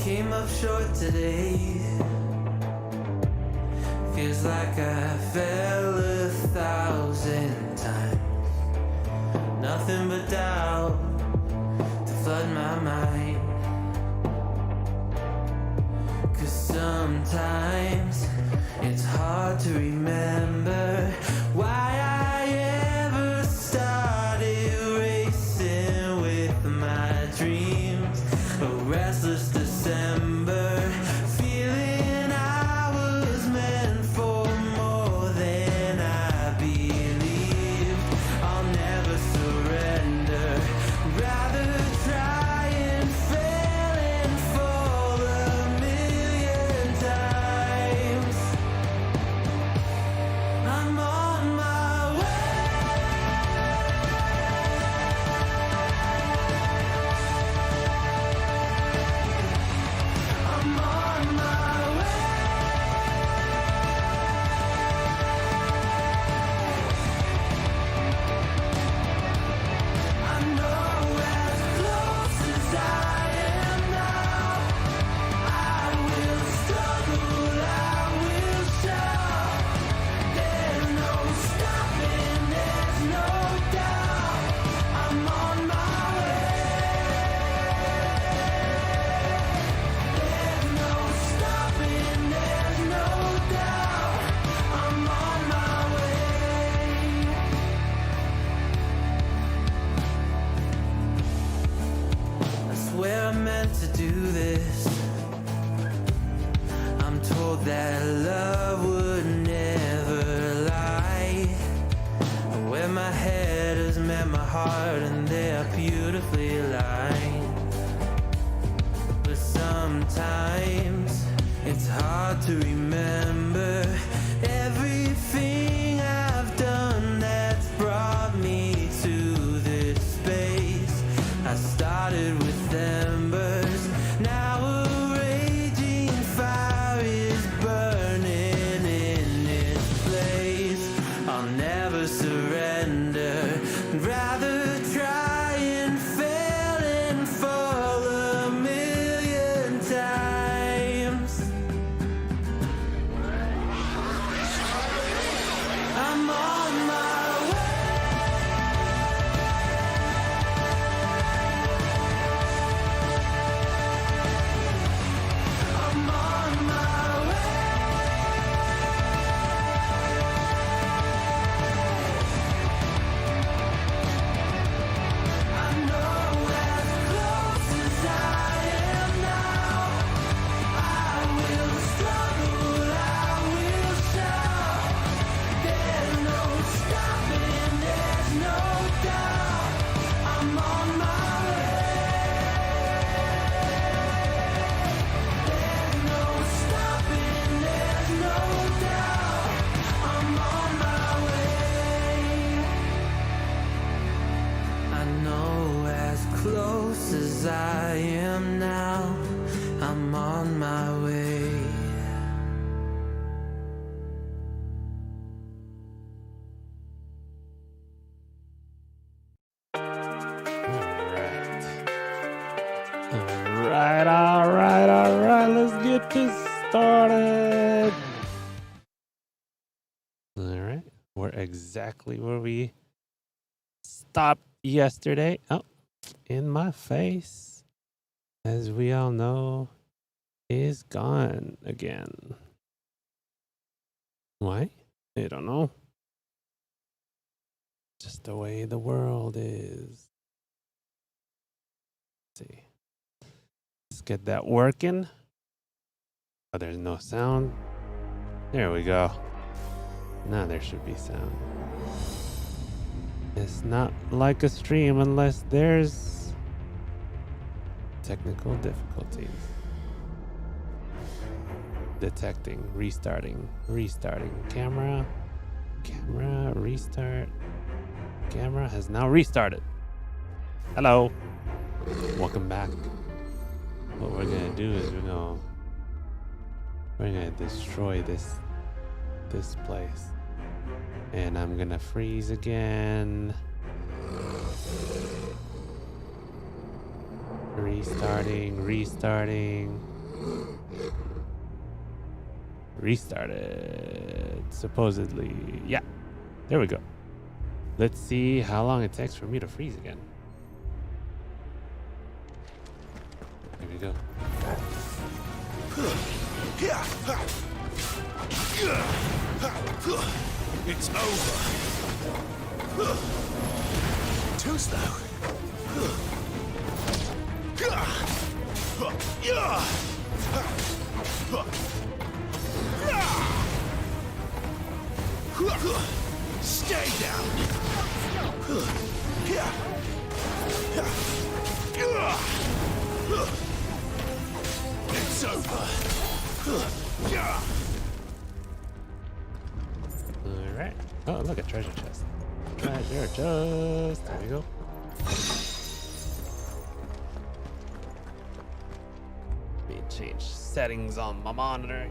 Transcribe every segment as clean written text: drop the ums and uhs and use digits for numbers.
came up short today. Feels like I fell 1,000 times. Nothing but doubt to flood my mind. 'Cause sometimes it's hard to remember why I ever started racing with my dreams. A restless December, feeling I was meant for more than I believed. I'll never surrender, rather try and fail and fall 1,000,000 times. I'm on my way. I'm on my way. I know as close as I am now, I will struggle, I will shout. There's no stopping, there's no doubt. I'm on my way. There's no stopping, there's no doubt. I'm on my way. I swear I meant to do this. I'm told that love would never lie. Where my head has met my heart and they are beautifully aligned. But sometimes it's hard to remember everything I've done that's brought me to this space. I started with embers, now a raging fire is burning in this place. I'll never surrender, rather try and fail and fall 1,000,000 times. I'm on my way. I'm on my way. I know as close as I am now, I will struggle, I will shout. There's no stopping, there's no doubt. I'm on my way. There's no stopping, there's no doubt. I'm on my way. I know as close as I am now, I'm on my way. All right. Let's get this started. All right. We're exactly where we stopped yesterday. Oh, in my face, as we all know, is gone again. Why? I don't know. Just the way the world is. Let's see. Let's get that working. Oh, there's no sound. There we go. Now there should be sound. It's not like a stream unless there's technical difficulties. Detecting, restarting. Camera, restart. Camera has now restarted. Hello. Welcome back. What we're gonna do is we're gonna destroy this place. And I'm gonna freeze again. Restarting. Restarted. Supposedly. Yeah. There we go. Let's see how long it takes for me to freeze again. Here we go. It's over. Too slow. Stay down. It's over. Alright. Oh, look, a treasure chest. Treasure chest. There we go. Let me change settings on my monitor.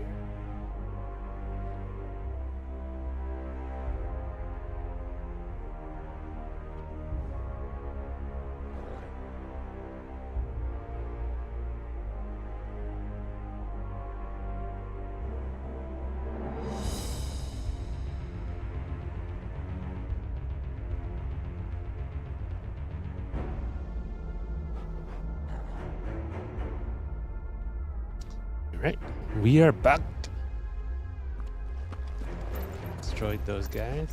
Right, we are bugged. Destroyed those guys.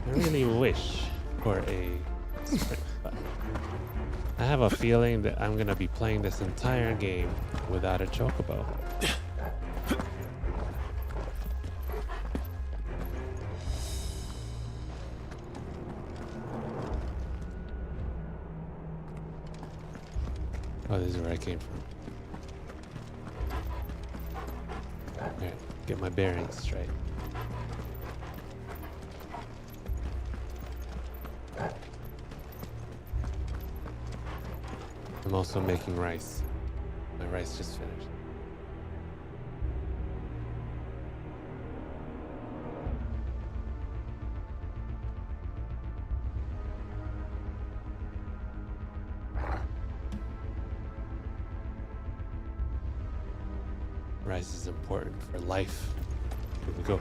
I really wish for a sprint button. I have a feeling that I'm gonna be playing this entire game without a chocobo. Oh, this is where I came from. Alright, get my bearings straight. I'm also making rice. My rice just finished. Rice is important for life. Here we go.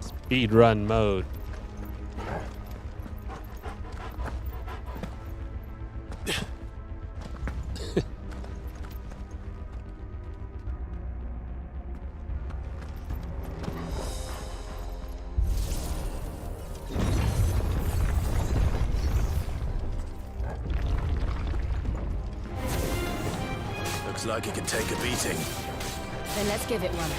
Speed run mode. Looks like it can take a beating. Then let's give it one.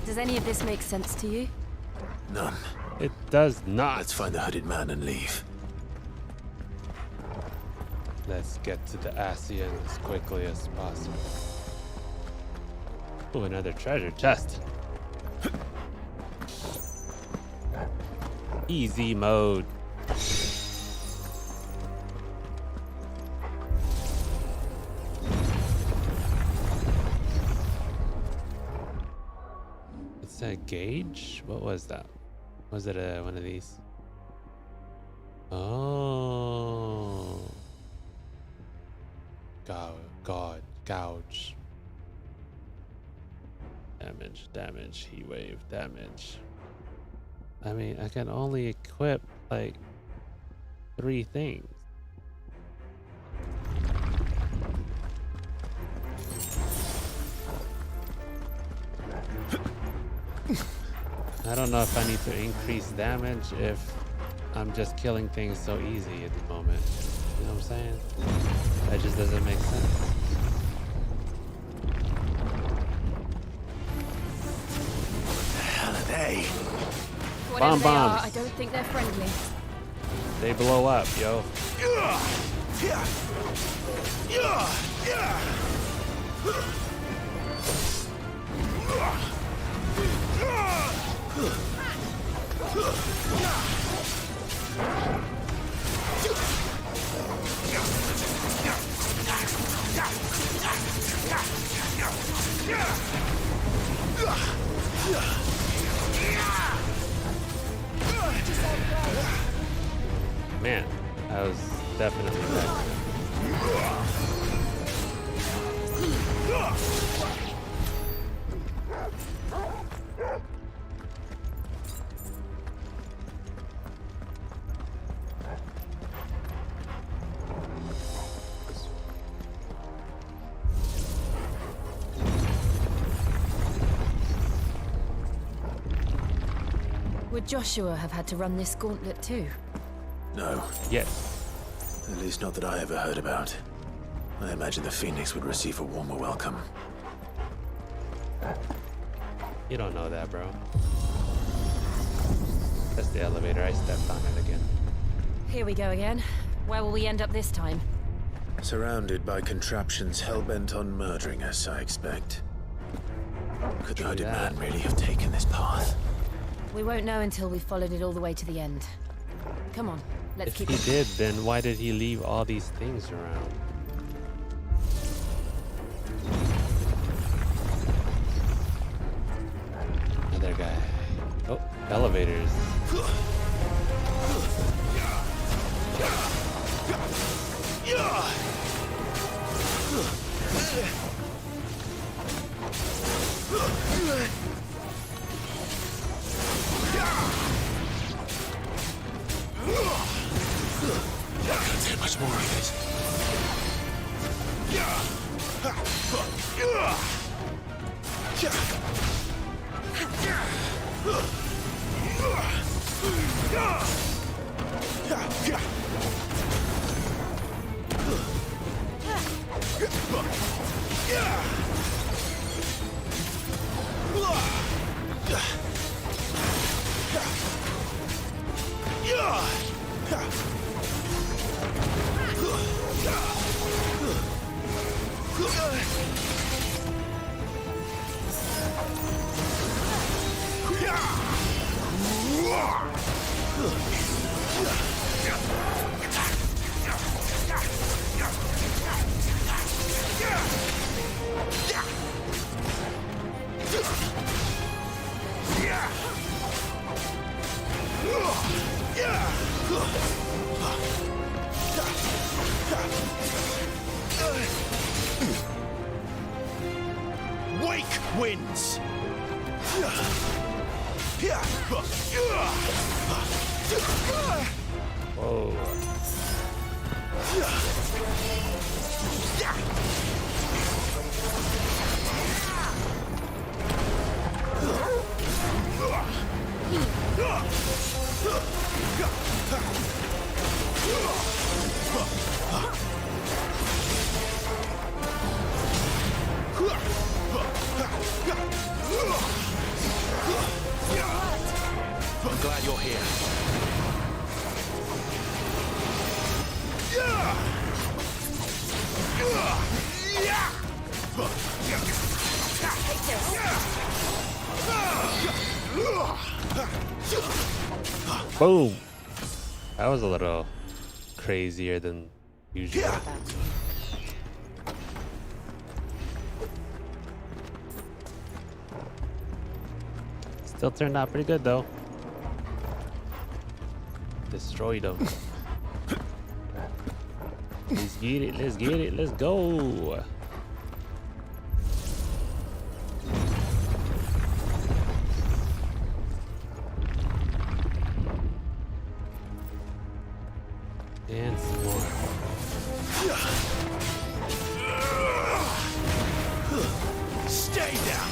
Does any of this make sense to you? None. It does not. Let's find the hooded man and leave. Let's get to the ASEAN as quickly as possible. Oh, another treasure chest. Easy mode. that a gauge? What was that? Was it one of these? Oh. Gouge. Damage, heat wave, damage. I mean, I can only equip like 3 things. I don't know if I need to increase damage if I'm just killing things so easy at the moment. You know what I'm saying? That just doesn't make sense. Hell are they? Whatever they are, bombs. I don't think they're friendly. They blow up, yo. Man, that was definitely better. Would Joshua have had to run this gauntlet too? No, Yes. at least not that I ever heard about. I imagine the Phoenix would receive a warmer welcome. You don't know that, bro. That's the elevator. I stepped on it again. Here we go again. Where will we end up this time? Surrounded by contraptions hell-bent on murdering us, I expect. Could the hooded that. man really have taken this path? We won't know until we've followed it all the way to the end. Come on, let's If keep he did, then why did he leave all these things around? Another guy. Oh, elevators. Can't take much more of it. Wake wins. Whoa. I'm glad you're here. Boom. That was a little crazier than usual. Still turned out pretty good though. Destroyed them. Let's get it, let's get it, let's go. And some more. Stay down.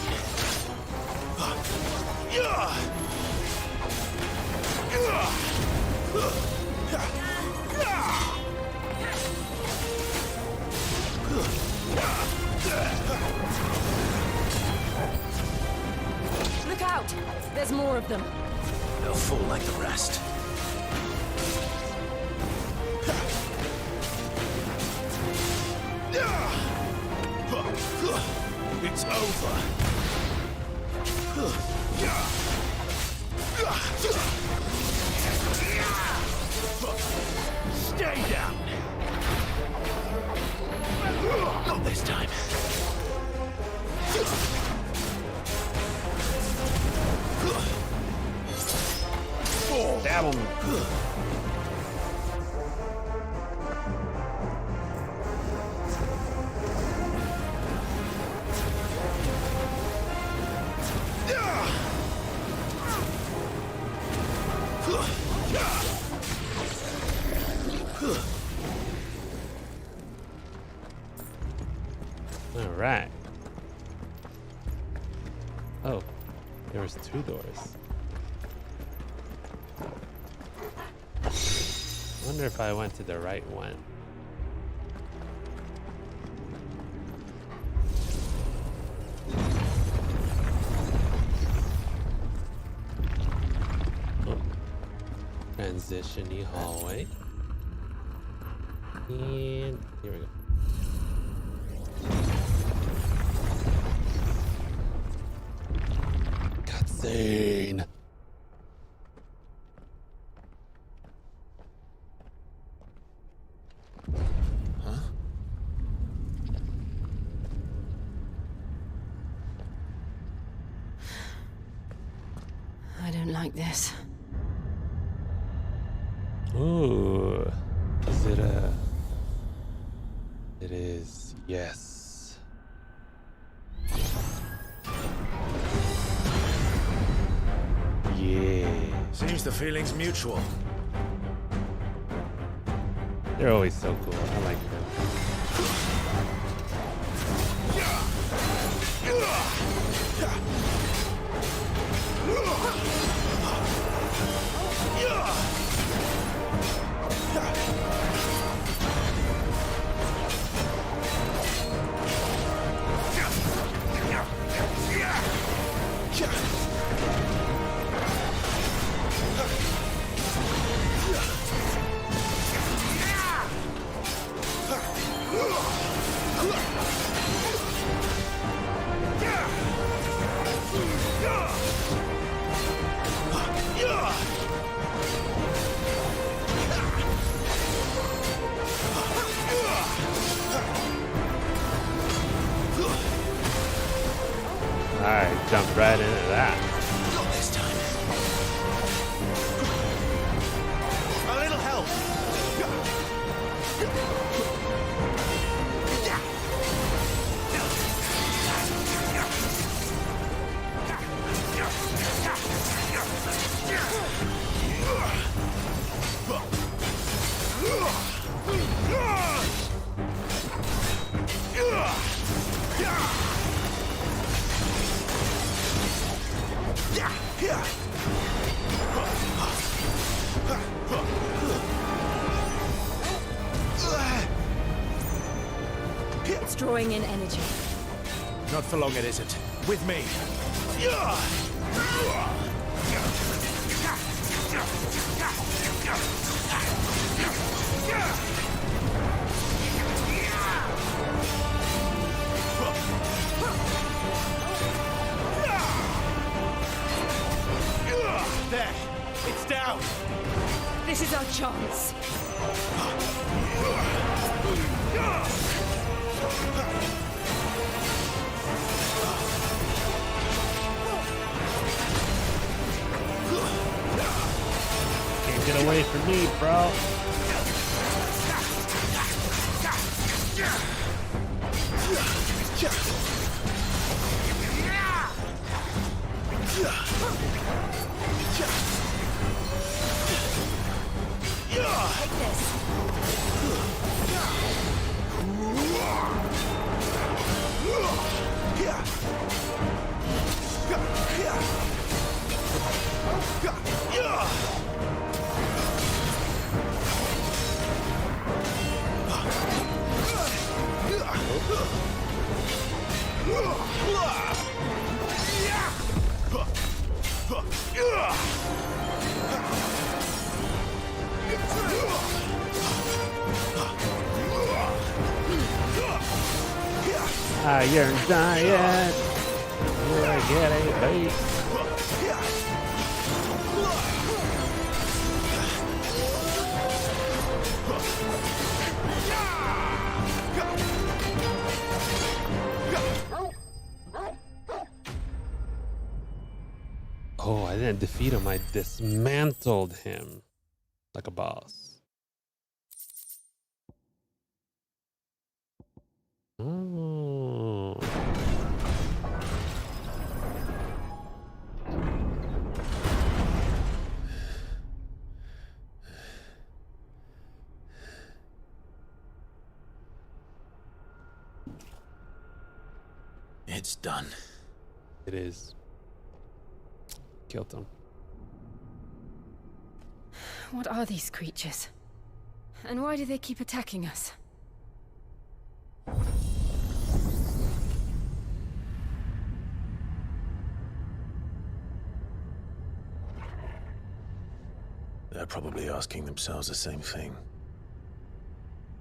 Look out! There's more of them. They'll fall like the rest. It's over. Stay down. Not this time. Stab him. All right. Oh, there was 2 doors. Wonder if I went to the right one. Oh. Transition-y hallway. And here we go. Cutscene. I don't like this. Ooh. Is it a... It is, yes. Yeah. Seems the feeling's mutual. They're always so cool. I like them. Alright, jumped right into that. Not this time. A little help. It's drawing in energy. Not for long, it isn't. With me. There. It's down. This is our chance. away from me, bro. Take this. Iron Giant. We're getting bait. Oh, I didn't defeat him. I dismantled him like a boss. Oh. It's done. It is. Killed him. What are these creatures? And why do they keep attacking us? They're probably asking themselves the same thing.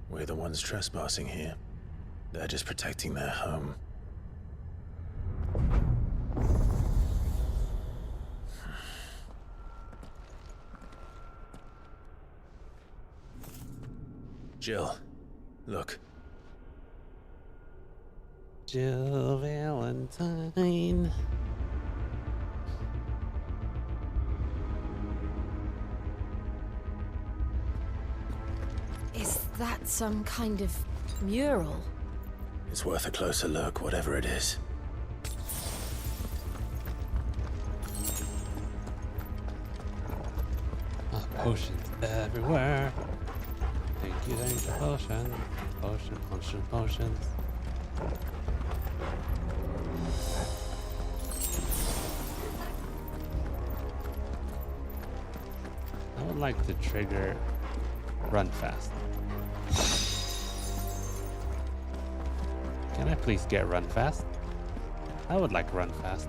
We're the ones trespassing here. They're just protecting their home. Jill, look. Jill Valentine. Is that some kind of mural? It's worth a closer look, whatever it is. Oh, potions everywhere. Thank you, potion. Potions. I would like to trigger run fast. Can I please get run fast? I would like run fast.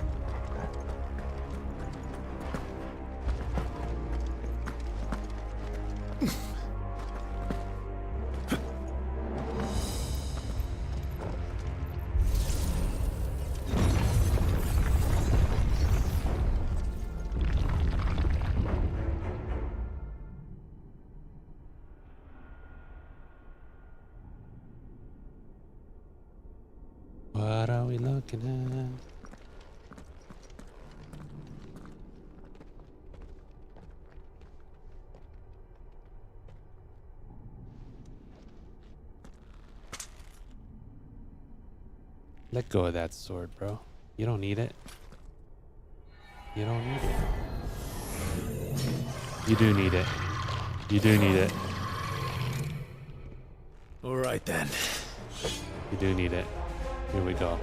What are we looking at? Let go of that sword, bro. You don't need it. You don't need it. You do need it. You do need it. All right then. You do need it. Here we go.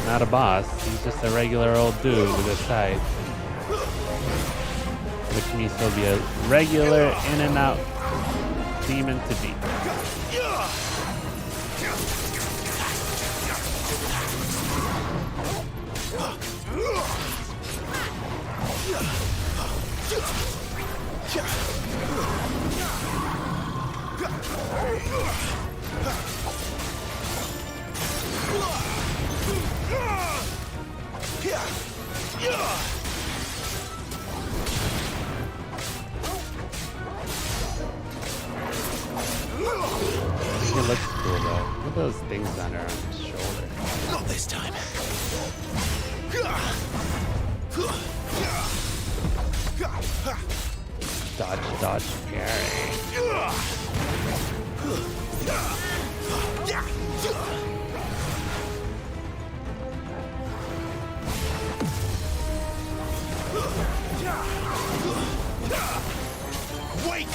Not a boss. He's just a regular old dude with a scythe. Which means he'll be a regular in and out demon to beat. It looks cool though. Look at those things on her shoulder. Not this time. Dodge, dodge, parry. Wake!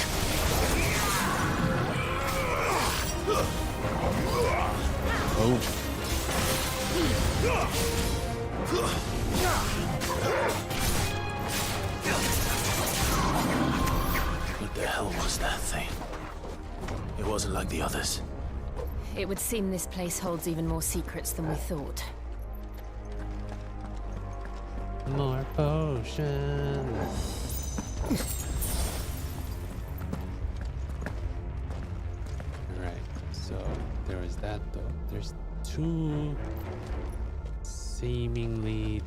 Oh. What the hell was that thing? It wasn't like the others. It would seem this place holds even more secrets than we thought. More potions. Right, so there was that though. There's two seemingly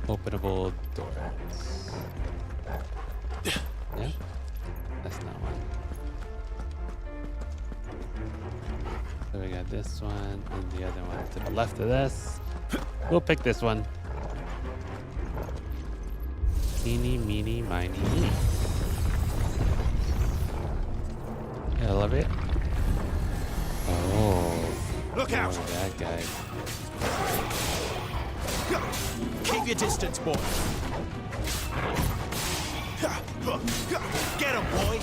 openable doors. Yeah? That's not one. So we got this one and the other one to the left of this. We'll pick this one. Eeny, meeny, miny, meeny. Elevate. Oh. Look out! Oh, that guy. Keep your distance, boy. Get him, boy.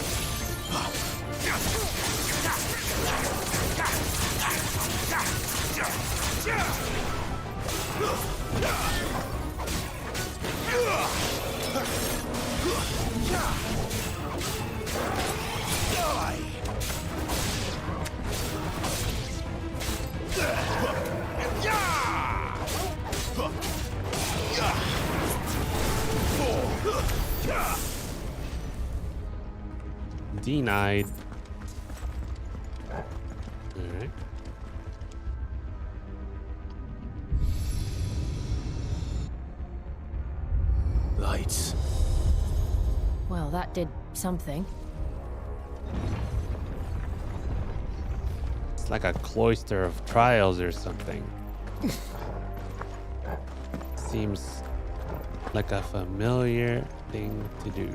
Denied. Alright. Lights. Well, that did something. It's like a cloister of trials or something. Seems like a familiar thing to do.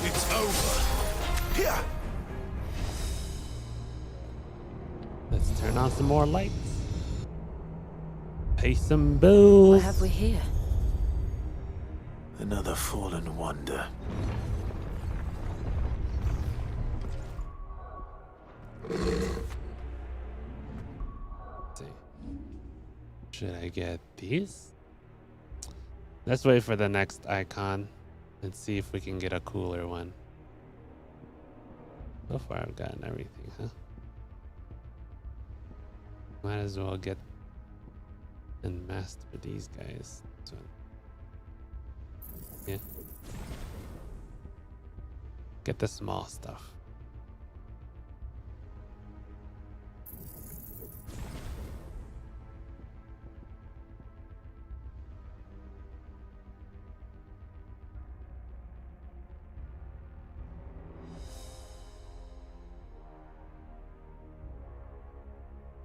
It's over. Here. Let's turn on some more lights. Pay some bills. What have we here? Another fallen wonder. Let's see. Should I get these? Let's wait for the next icon and see if we can get a cooler one. So far I've gotten everything, huh? Might as well get and master these guys. So, yeah. Get the small stuff.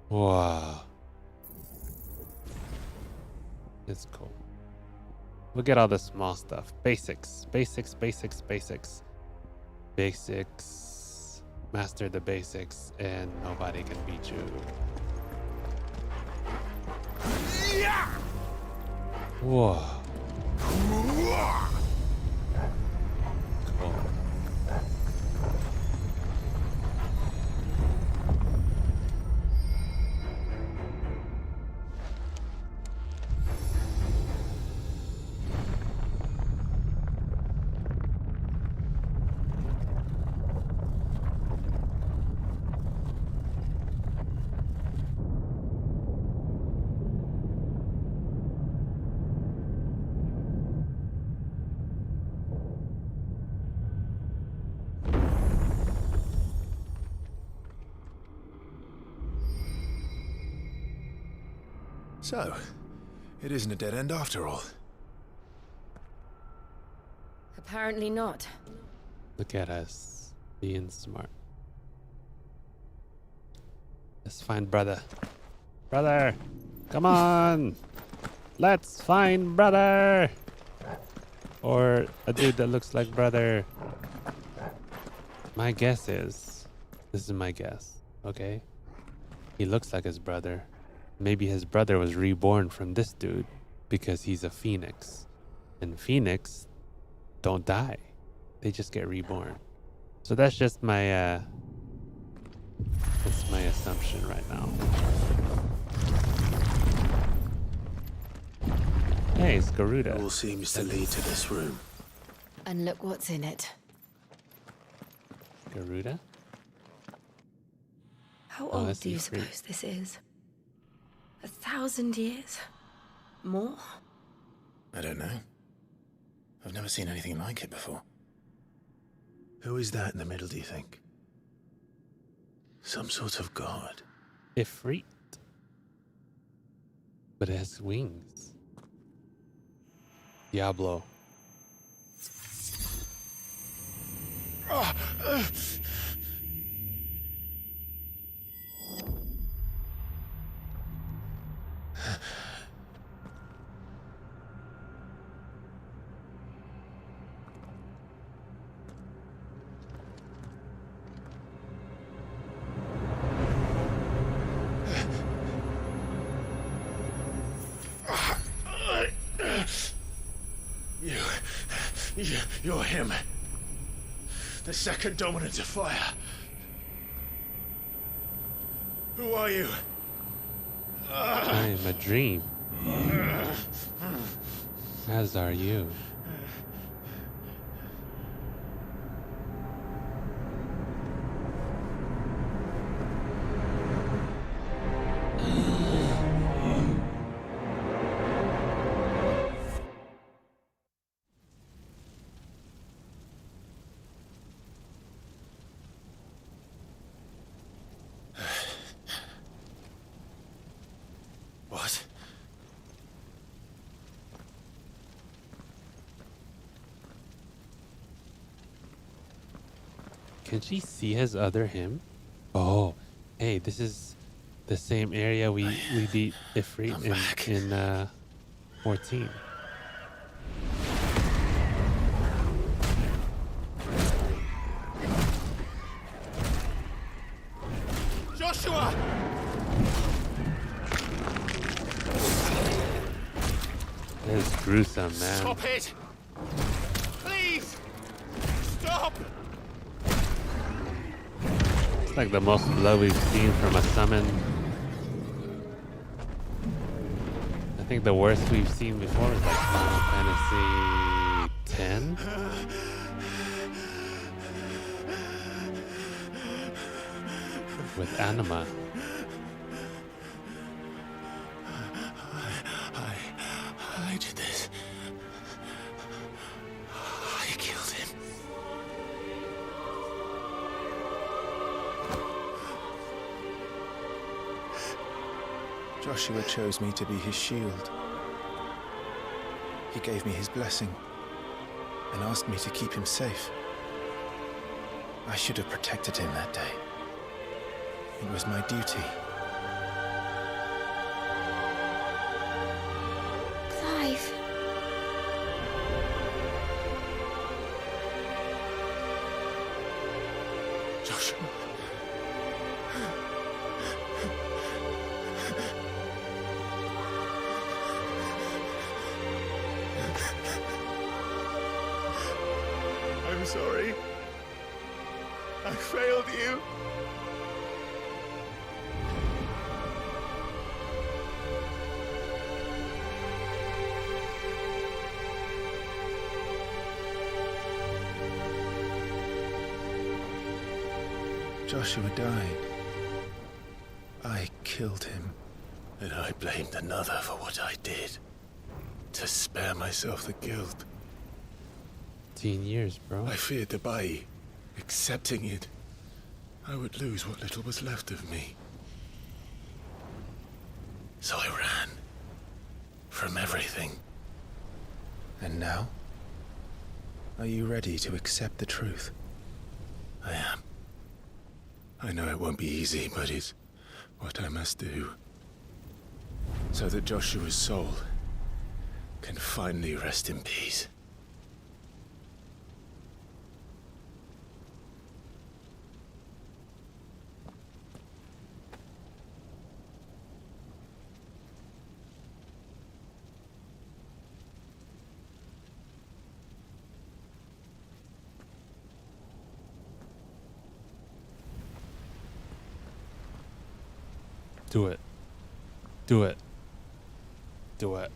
Wow. It's cool. We'll get all the small stuff. Basics. Basics, basics, basics. Basics. Master the basics and nobody can beat you. Whoa. Cool. So, it isn't a dead end after all. Apparently not. Look at us being smart. Let's find brother. Brother, come on. Let's find brother. Or a dude that looks like brother. My guess is, this is my guess, okay? He looks like his brother. Maybe his brother was reborn from this dude because he's a phoenix. And phoenix don't die. They just get reborn. So that's just my that's my assumption right now. Hey, it's Garuda. All seems to lead to this room. And look what's in it. Garuda? How Oh, old that's do you Ifrit. suppose this is? 1,000 years? More? I don't know. I've never seen anything like it before. Who is that in the middle, do you think? Some sort of god. Ifrit. But it has wings. Diablo. You're him. The second dominant of fire. Who are you? I am a dream. As are you. What? Can she see his other him? Oh, hey, this is the same area we beat Ifrit I'm back. in 14. Joshua! That is gruesome, man. Stop it! Please! Stop! It's like the most blood we've seen from a summon. I think the worst we've seen before was like Final Fantasy 10. With Anima. I did this. I killed him. Joshua chose me to be his shield. He gave me his blessing and asked me to keep him safe. I should have protected him that day. It was my duty. Clive. Joshua. I'm sorry. I failed you. Joshua died. I killed him. And I blamed another for what I did. To spare myself the guilt. 15 years, bro. I feared that by accepting it, I would lose what little was left of me. So I ran. from everything. And now? Are you ready to accept the truth? I am. I know it won't be easy, but it's what I must do. So that Joshua's soul can finally rest in peace. Do it. Do it. Do it.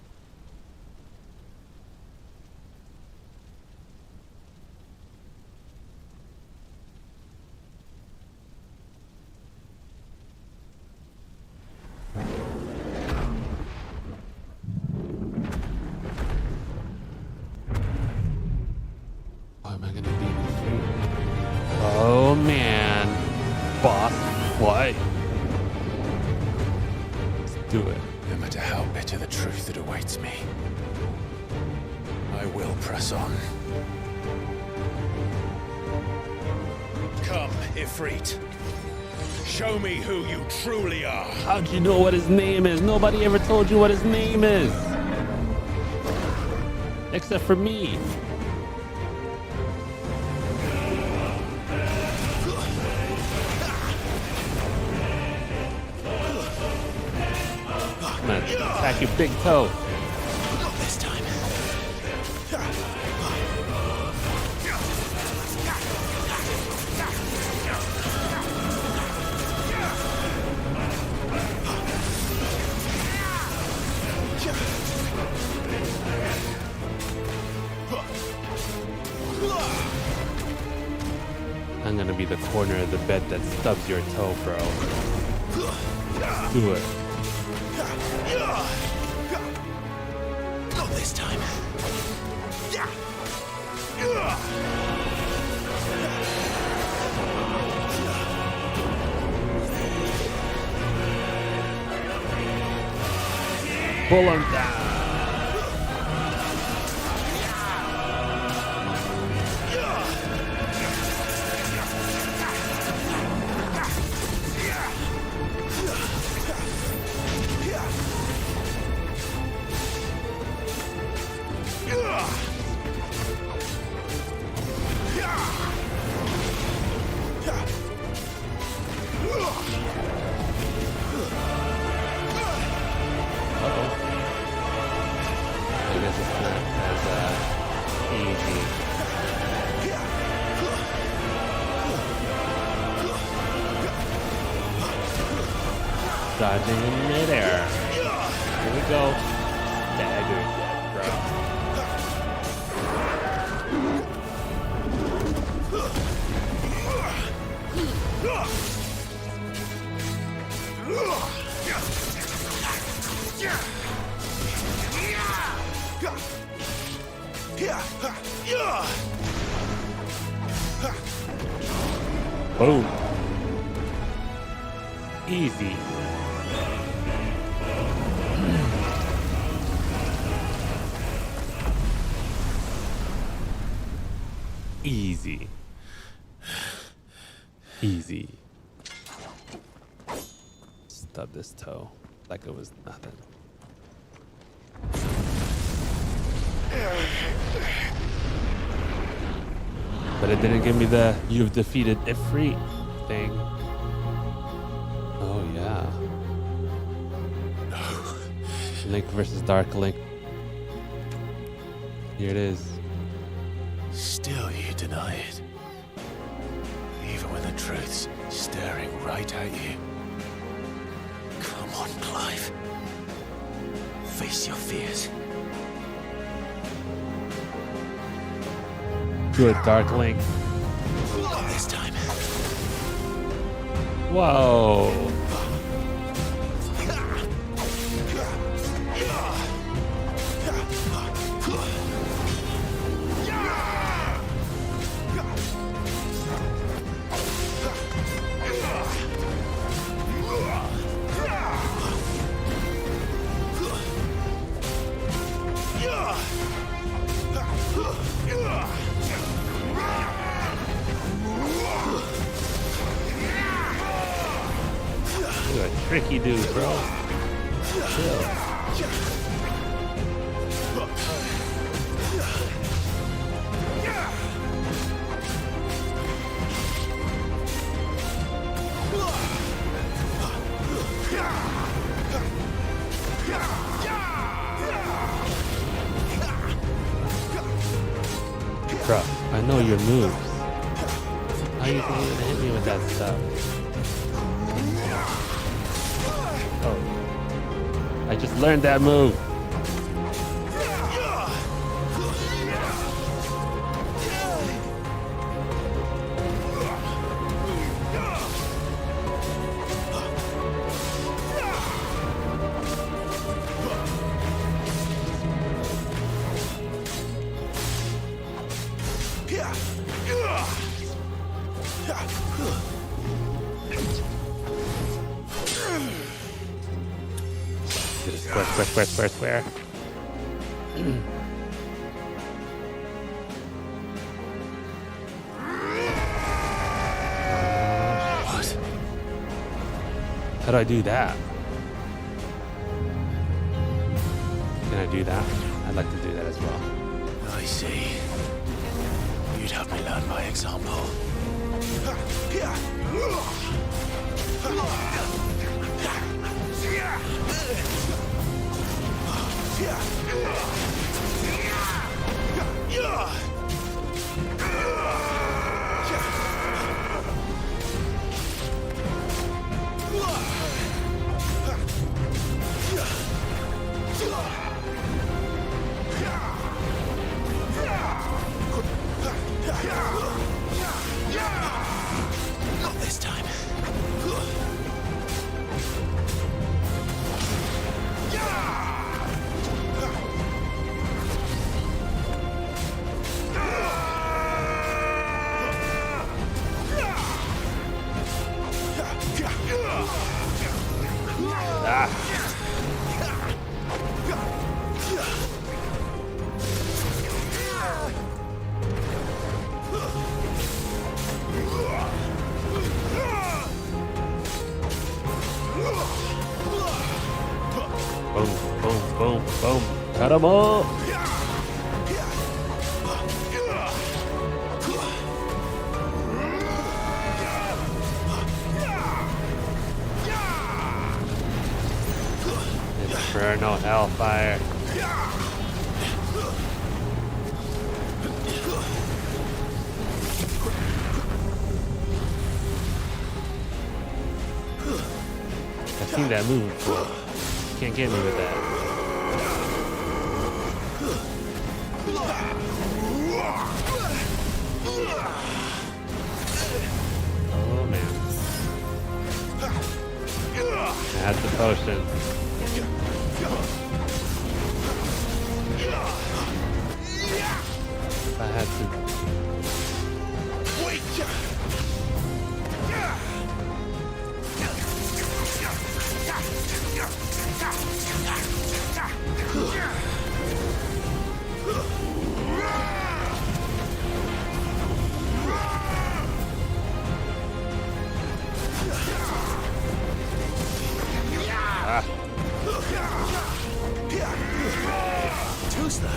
How am I gonna beat free? Oh man. Boss fight. Do it. No matter how bitter the truth that awaits me, I will press on. Come, Ifrit. Show me who you truly are. How'd you know what his name is? Nobody ever told you what his name is. Except for me. I'm gonna attack your big toe. Not this time. I'm gonna be the corner of the bed that stubs your toe, bro. Do it. Not this time. Pull him down. I guess it's not as easy. Dodging in midair. Here we go. Staggered death, bro. Boom. Easy. Easy. Easy. Stub this toe like it was nothing. But it didn't give me the "you've defeated Ifrit" thing. Oh yeah. Link versus Dark Link. Here it is. Still you deny it. Even when the truth's staring right at you. Come on, Clive. Face your fears. Good, Dark Link. Not this time. Whoa. You're a tricky dude, bro. Chill. Bro, I know your moves. How you think you're gonna hit me with that stuff? Oh. I just learned that move. Square. What? How do I do that? Can I do that? I'd like to do that as well. I see. You'd have me learn by example. Not this time. Boom. Cut him up. Inferno hellfire. I've seen that move before. Can't get me with that. Oh man. That's the potion. If I had to. Too slow.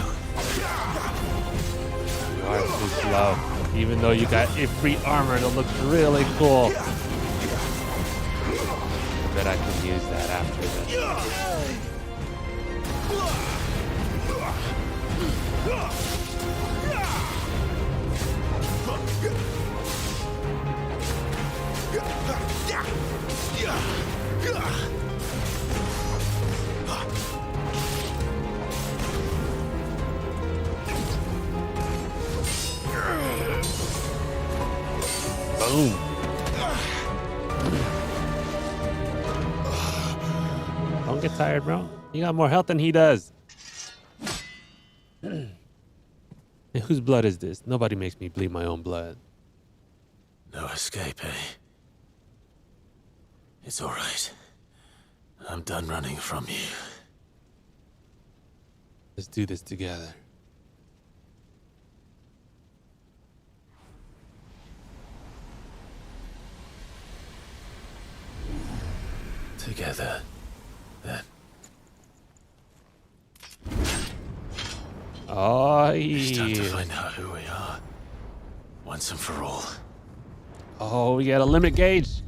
You are too slow. Even though you got Ifrit armor that looks really cool. I bet I can use that after this. Boom. Don't get tired, bro. You got more health than he does. And whose blood is this? Nobody makes me bleed my own blood. No escape, eh? It's all right. I'm done running from you. Let's do this together. Together, then. Oh, It's time to yeah. find out who we are. Once and for all. Oh, we got a limit gauge.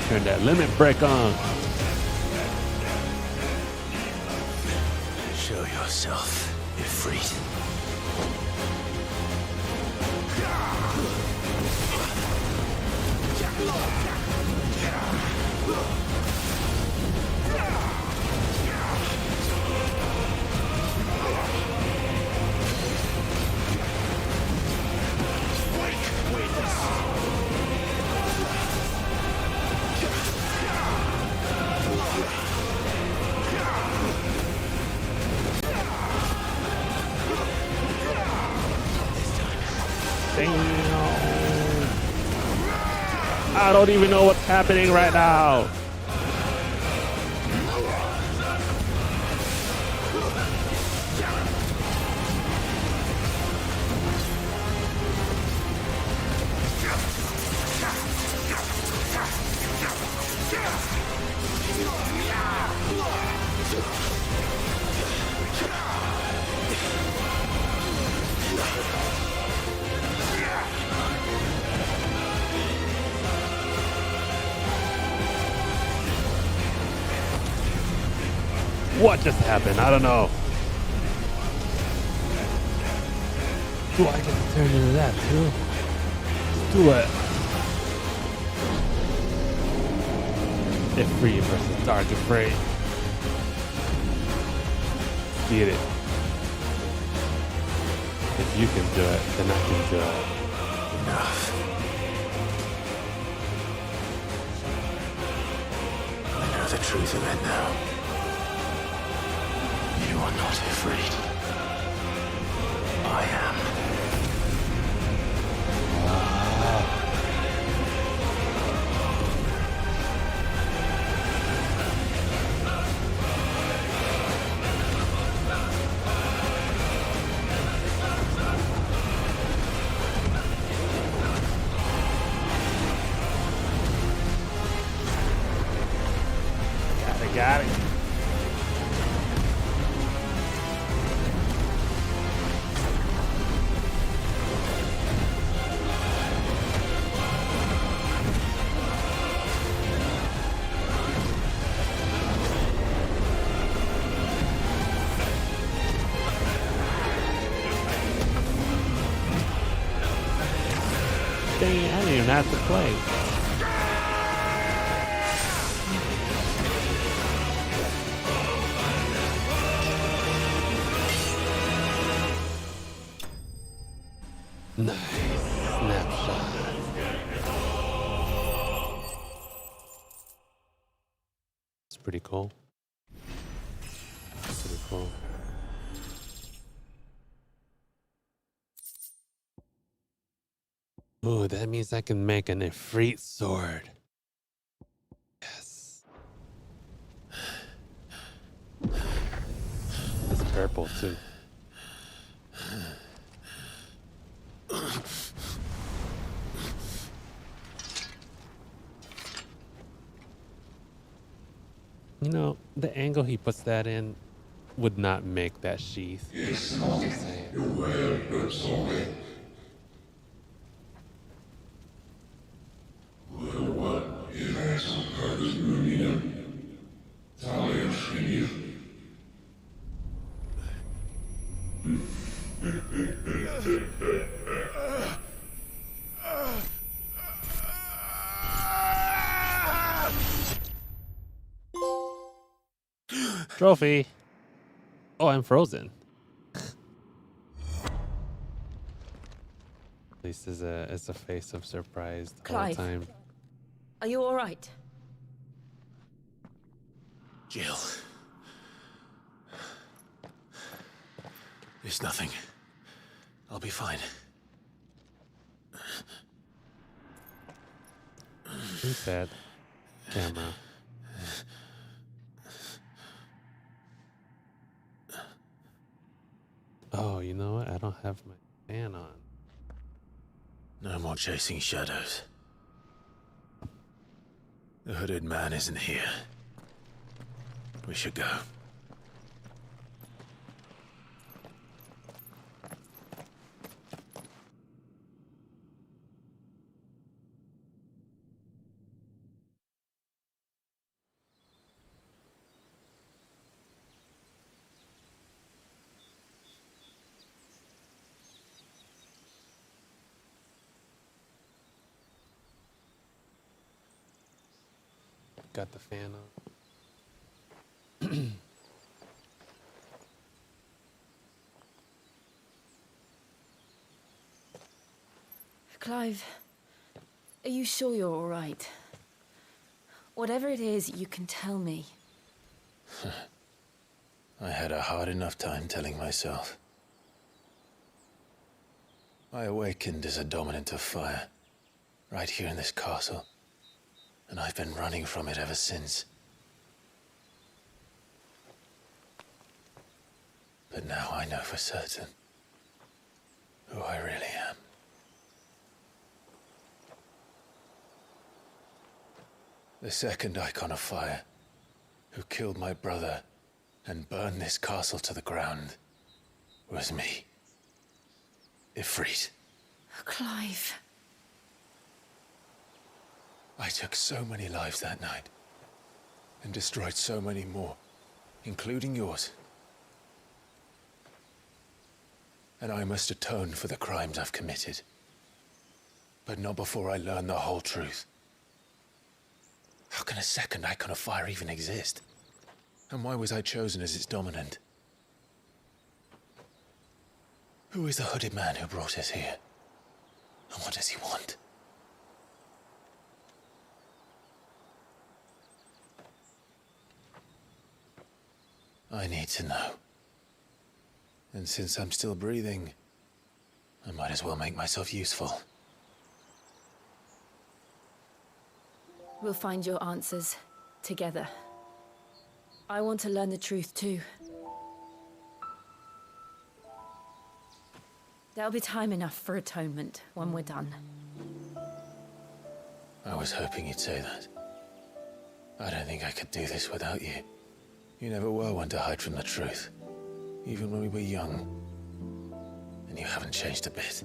Turn that limit brake on. Show yourself, Ifrit. I don't even know what's happening right now. What just happened? I don't know. Do I get to turn into that too? Do it. Ifrit versus Dark Ifrit. Get it. If you can do it, then I can do it. Enough. I know the truth of it now. You are not afraid. I am. Got it. Dang, I didn't even have to play. Nice snapshot. It's pretty cool. Pretty cool. Ooh, that means I can make an Ifrit sword. Yes. It's purple too. You know, the angle he puts that in would not make that sheath. Just saying. Trophy. Oh, I'm frozen. At least it's a face of surprise the whole Clive. time. Are you all right? Jill. It's nothing. I'll be fine. Who's that camera? Oh, you know what? I don't have my fan on. No more chasing shadows. The hooded man isn't here. We should go. Got the fan on. Clive, are you sure you're all right? Whatever it is, you can tell me. I had a hard enough time telling myself. I awakened as a dominant of fire, right here in this castle, and I've been running from it ever since. But now I know for certain who I really am. The second icon of fire, who killed my brother and burned this castle to the ground, was me. Ifrit. Clive. I took so many lives that night, and destroyed so many more, including yours. And I must atone for the crimes I've committed. But not before I learn the whole truth. How can a second icon of fire even exist? And why was I chosen as its dominant? Who is the hooded man who brought us here? And what does he want? I need to know. And since I'm still breathing, I might as well make myself useful. We'll find your answers together. I want to learn the truth too. There'll be time enough for atonement when we're done. I was hoping you'd say that. I don't think I could do this without you. You never were one to hide from the truth, even when we were young. And you haven't changed a bit.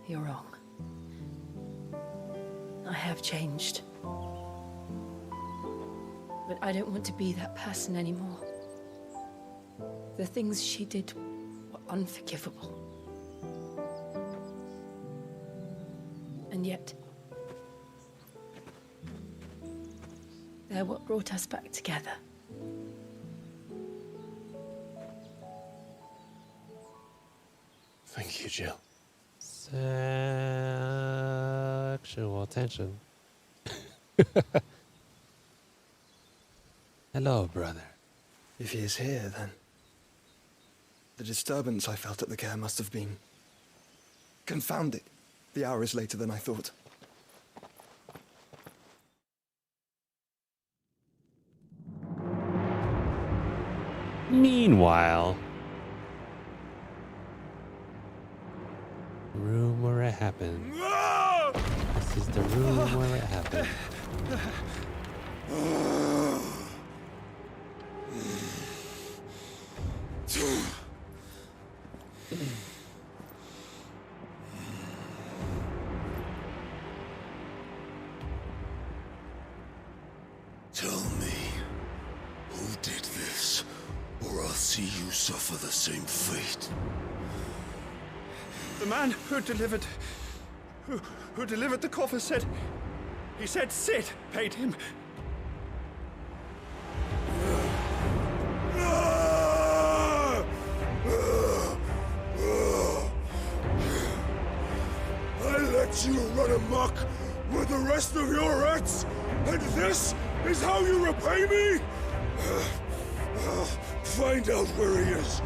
You're wrong. I have changed. But I don't want to be that person anymore. The things she did were unforgivable. And yet, they're what brought us back together. Thank you, Jill. Sexual tension. Hello, brother. If he is here, then the disturbance I felt at the care must have been confounded. The hour is later than I thought. Meanwhile, room where it happened. This is the room where it happened. Tell me, who did this, or I'll see you suffer the same fate. The man who delivered the coffer said... He said Sid paid him. I let you run amok with the rest of your rats, and this is how you repay me? I'll find out where he is.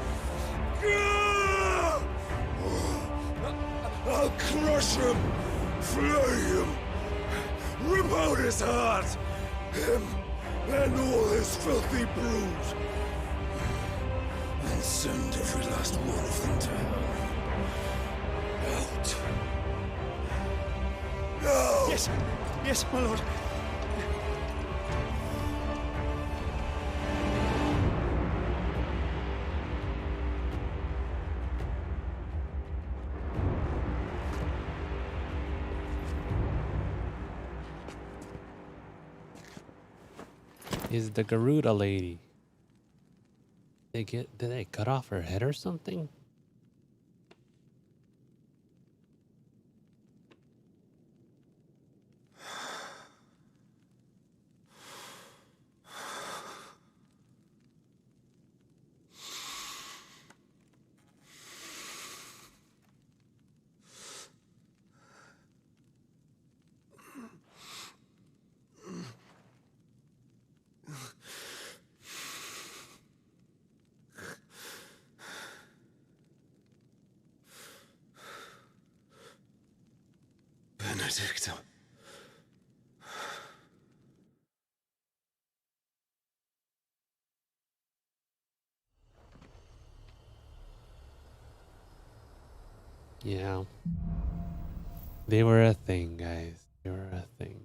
I'll crush him, flay him, rip out his heart, him and all his filthy brood, and send every last one of them to hell. Out. Now! Yes, yes, my lord. Is the Garuda lady? Did they cut off her head or something? Benedicta. Yeah. They were a thing, guys. They were a thing.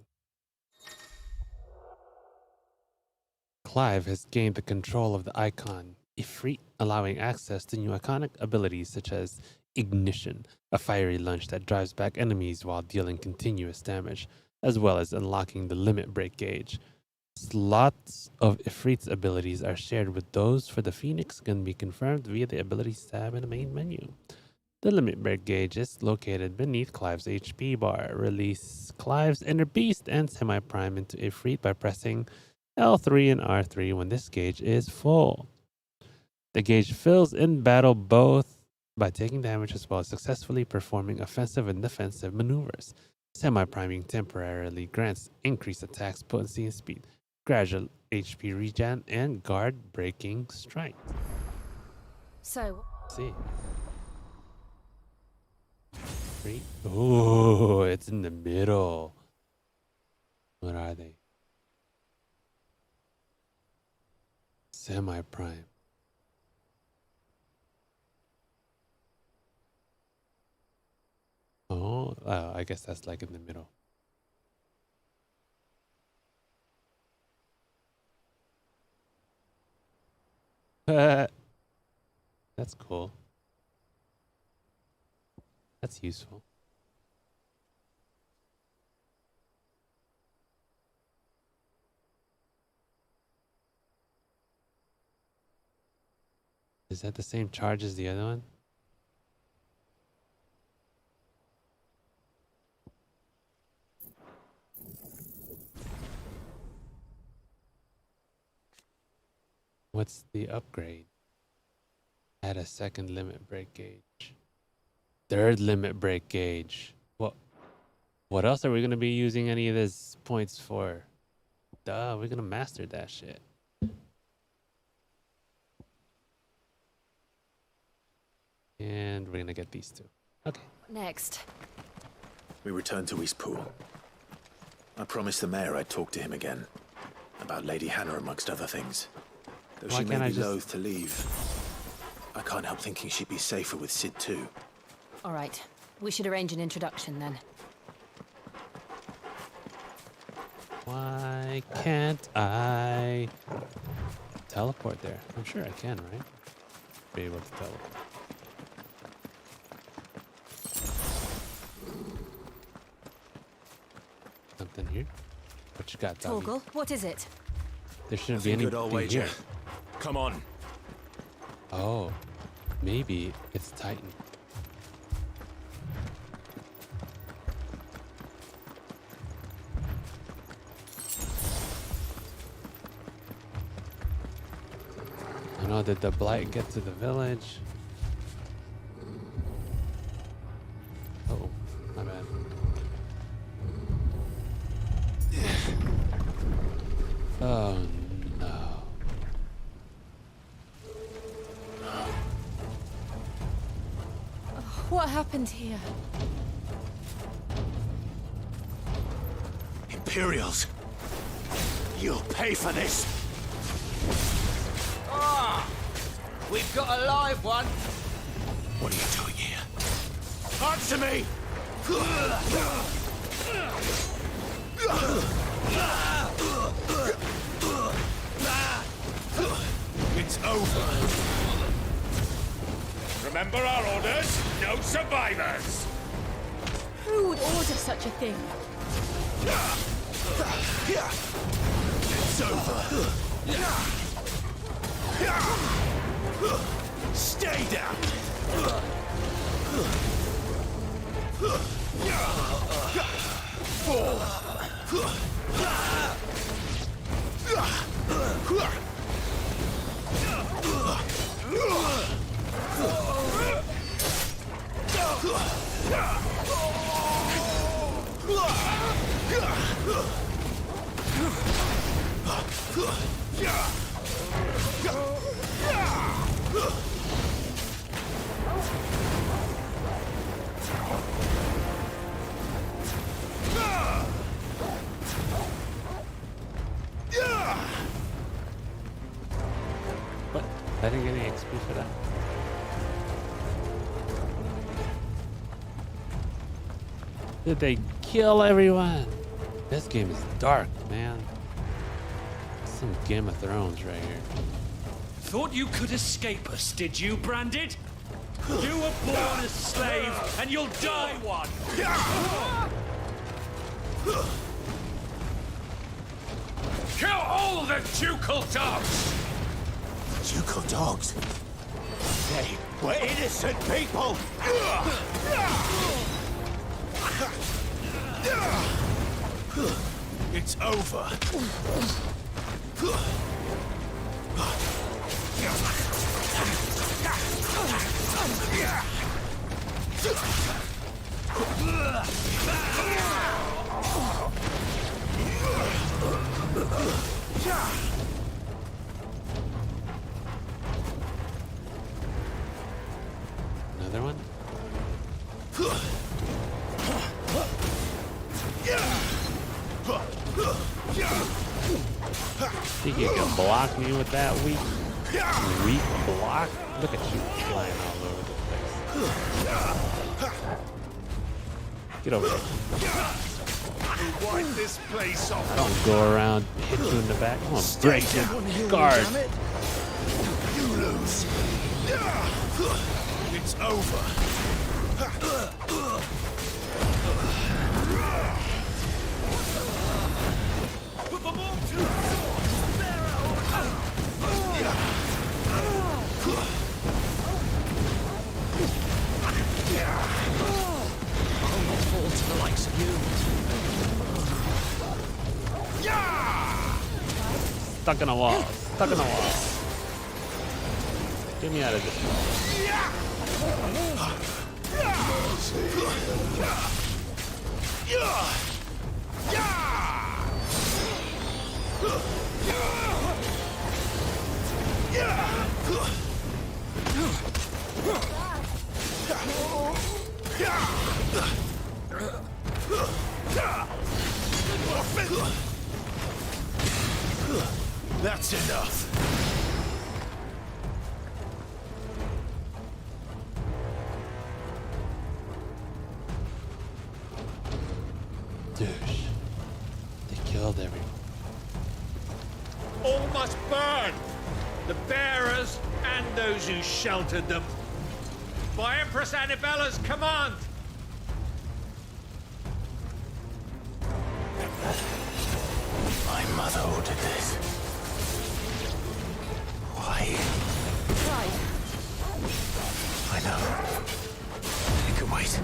Clive has gained the control of the icon Ifrit, allowing access to new iconic abilities such as Ignition, a fiery lunge that drives back enemies while dealing continuous damage, as well as unlocking the Limit Break gauge. Slots of Ifrit's abilities are shared with those for the Phoenix can be confirmed via the abilities tab in the main menu. The Limit Break gauge is located beneath Clive's HP bar. Release Clive's Inner Beast and Semi-Prime into Ifrit by pressing L3 and R3 when this gauge is full. The gauge fills in battle both by taking damage as well as successfully performing offensive and defensive maneuvers. Semi-priming temporarily grants increased attacks, potency, and speed, gradual HP regen, and guard breaking strike. So, See. Ooh, it's in the middle. What are they? Semi-prime. Oh, I guess that's like in the middle. That's cool. That's useful. Is that the same charge as the other one? What's the upgrade? Add a second limit break gauge. Third limit break gauge. What else are we gonna be using any of these points for? Duh, we're gonna master that shit. And we're gonna get these two. Okay. next? We returned to Eastpool. I promised the mayor I'd talk to him again. About Lady Hannah amongst other things. Though Why she can't may I be just- loath to leave, I can't help thinking she'd be safer with Sid too. All right. We should arrange an introduction then. Why can't I teleport there? I'm sure I can, right? Be able to teleport. Something here? What you got, doggy? Torgal, what is it? There shouldn't be Good old anything wager. here. Come on. Oh, maybe it's Titan. I know, did the blight get to the village? Oh, my bad. Oh no. What happened here? Imperials. You'll pay for this. Ah! We've got a live one. What are you doing here? Answer me! It's over. Remember our orders? No survivors! Who would order such a thing? It's over. Stay down. What? I didn't get any XP for that. Did they kill everyone? This game is dark, man. Some Game of Thrones right here. Thought you could escape us, did you, Branded? You were born a slave, and you'll die one! Kill all the ducal dogs! Ducal dogs. They were innocent people. It's over. Another one? Think you can block me with that weak block? Look at you flying all over the place. Get over here. Wipe this place off. I don't go around hit you in the back. I'm gonna break your guard. You lose. It's over. Stuck in a wall. Stuck in a wall. Get me out of this. That's enough. Douche. They killed everyone. All must burn! The bearers and those who sheltered them. By Empress Annabella's command! My mother ordered this. Why? Clive, I know. It can wait.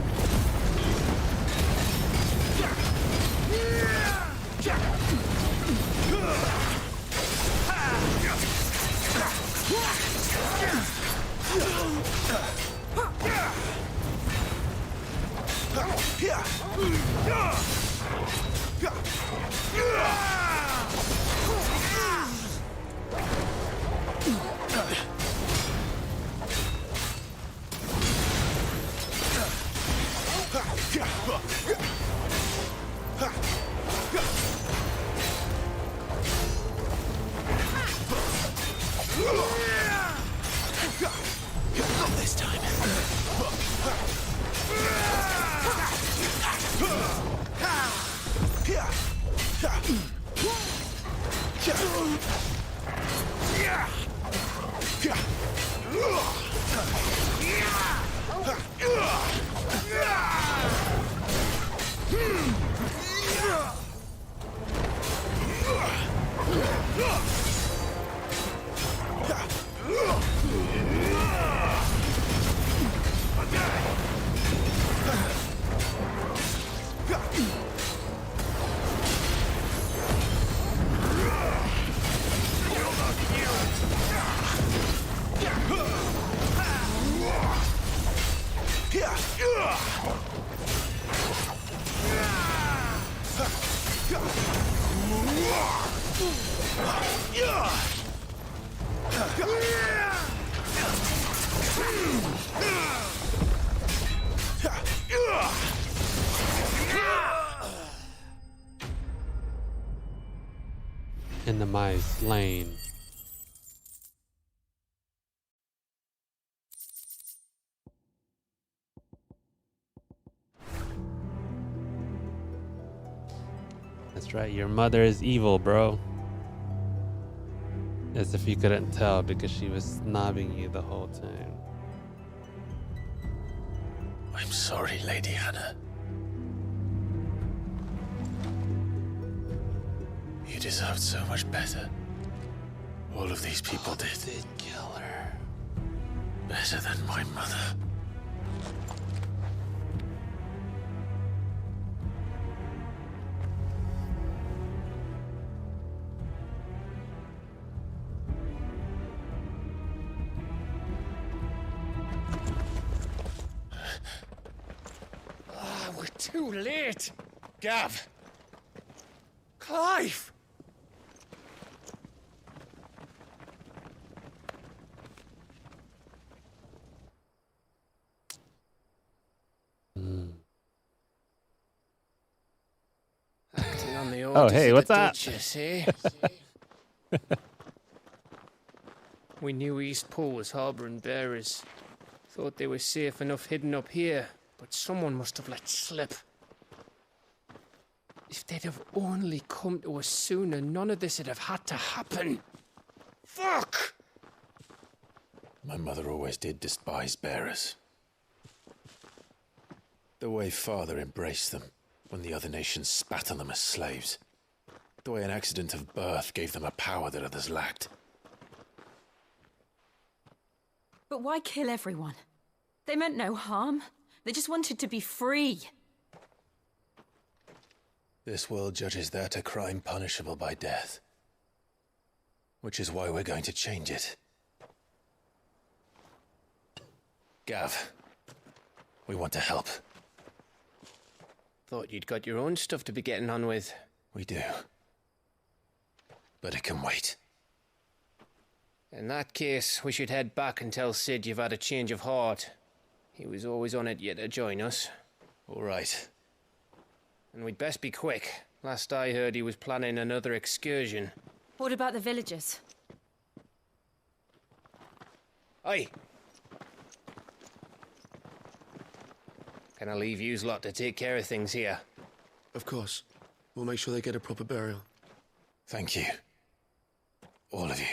Not this time. In the mice lane. That's right, your mother is evil, bro. As if you couldn't tell because she was snobbing you the whole time. I'm sorry, Lady Hannah. You deserved so much better. All of these people did kill her. Better than my mother. We're too late. Gav. Clive. Acting on the Oh, orders hey, of what's the up? Duchess, eh? We knew East Pool was harbouring bearers. Thought they were safe enough hidden up here, but someone must have let slip. If they'd have only come to us sooner, none of this would have had to happen. Fuck! My mother always did despise bearers. The way Father embraced them when the other nations spat on them as slaves. The way an accident of birth gave them a power that others lacked. But why kill everyone? They meant no harm. They just wanted to be free. This world judges that a crime punishable by death. Which is why we're going to change it. Gav, we want to help. Thought you'd got your own stuff to be getting on with. We do. But it can wait. In that case, we should head back and tell Sid you've had a change of heart. He was always on it yet to join us. All right. And we'd best be quick. Last I heard, he was planning another excursion. What about the villagers? Aye. Can I leave yous lot to take care of things here? Of course. We'll make sure they get a proper burial. Thank you. All of you.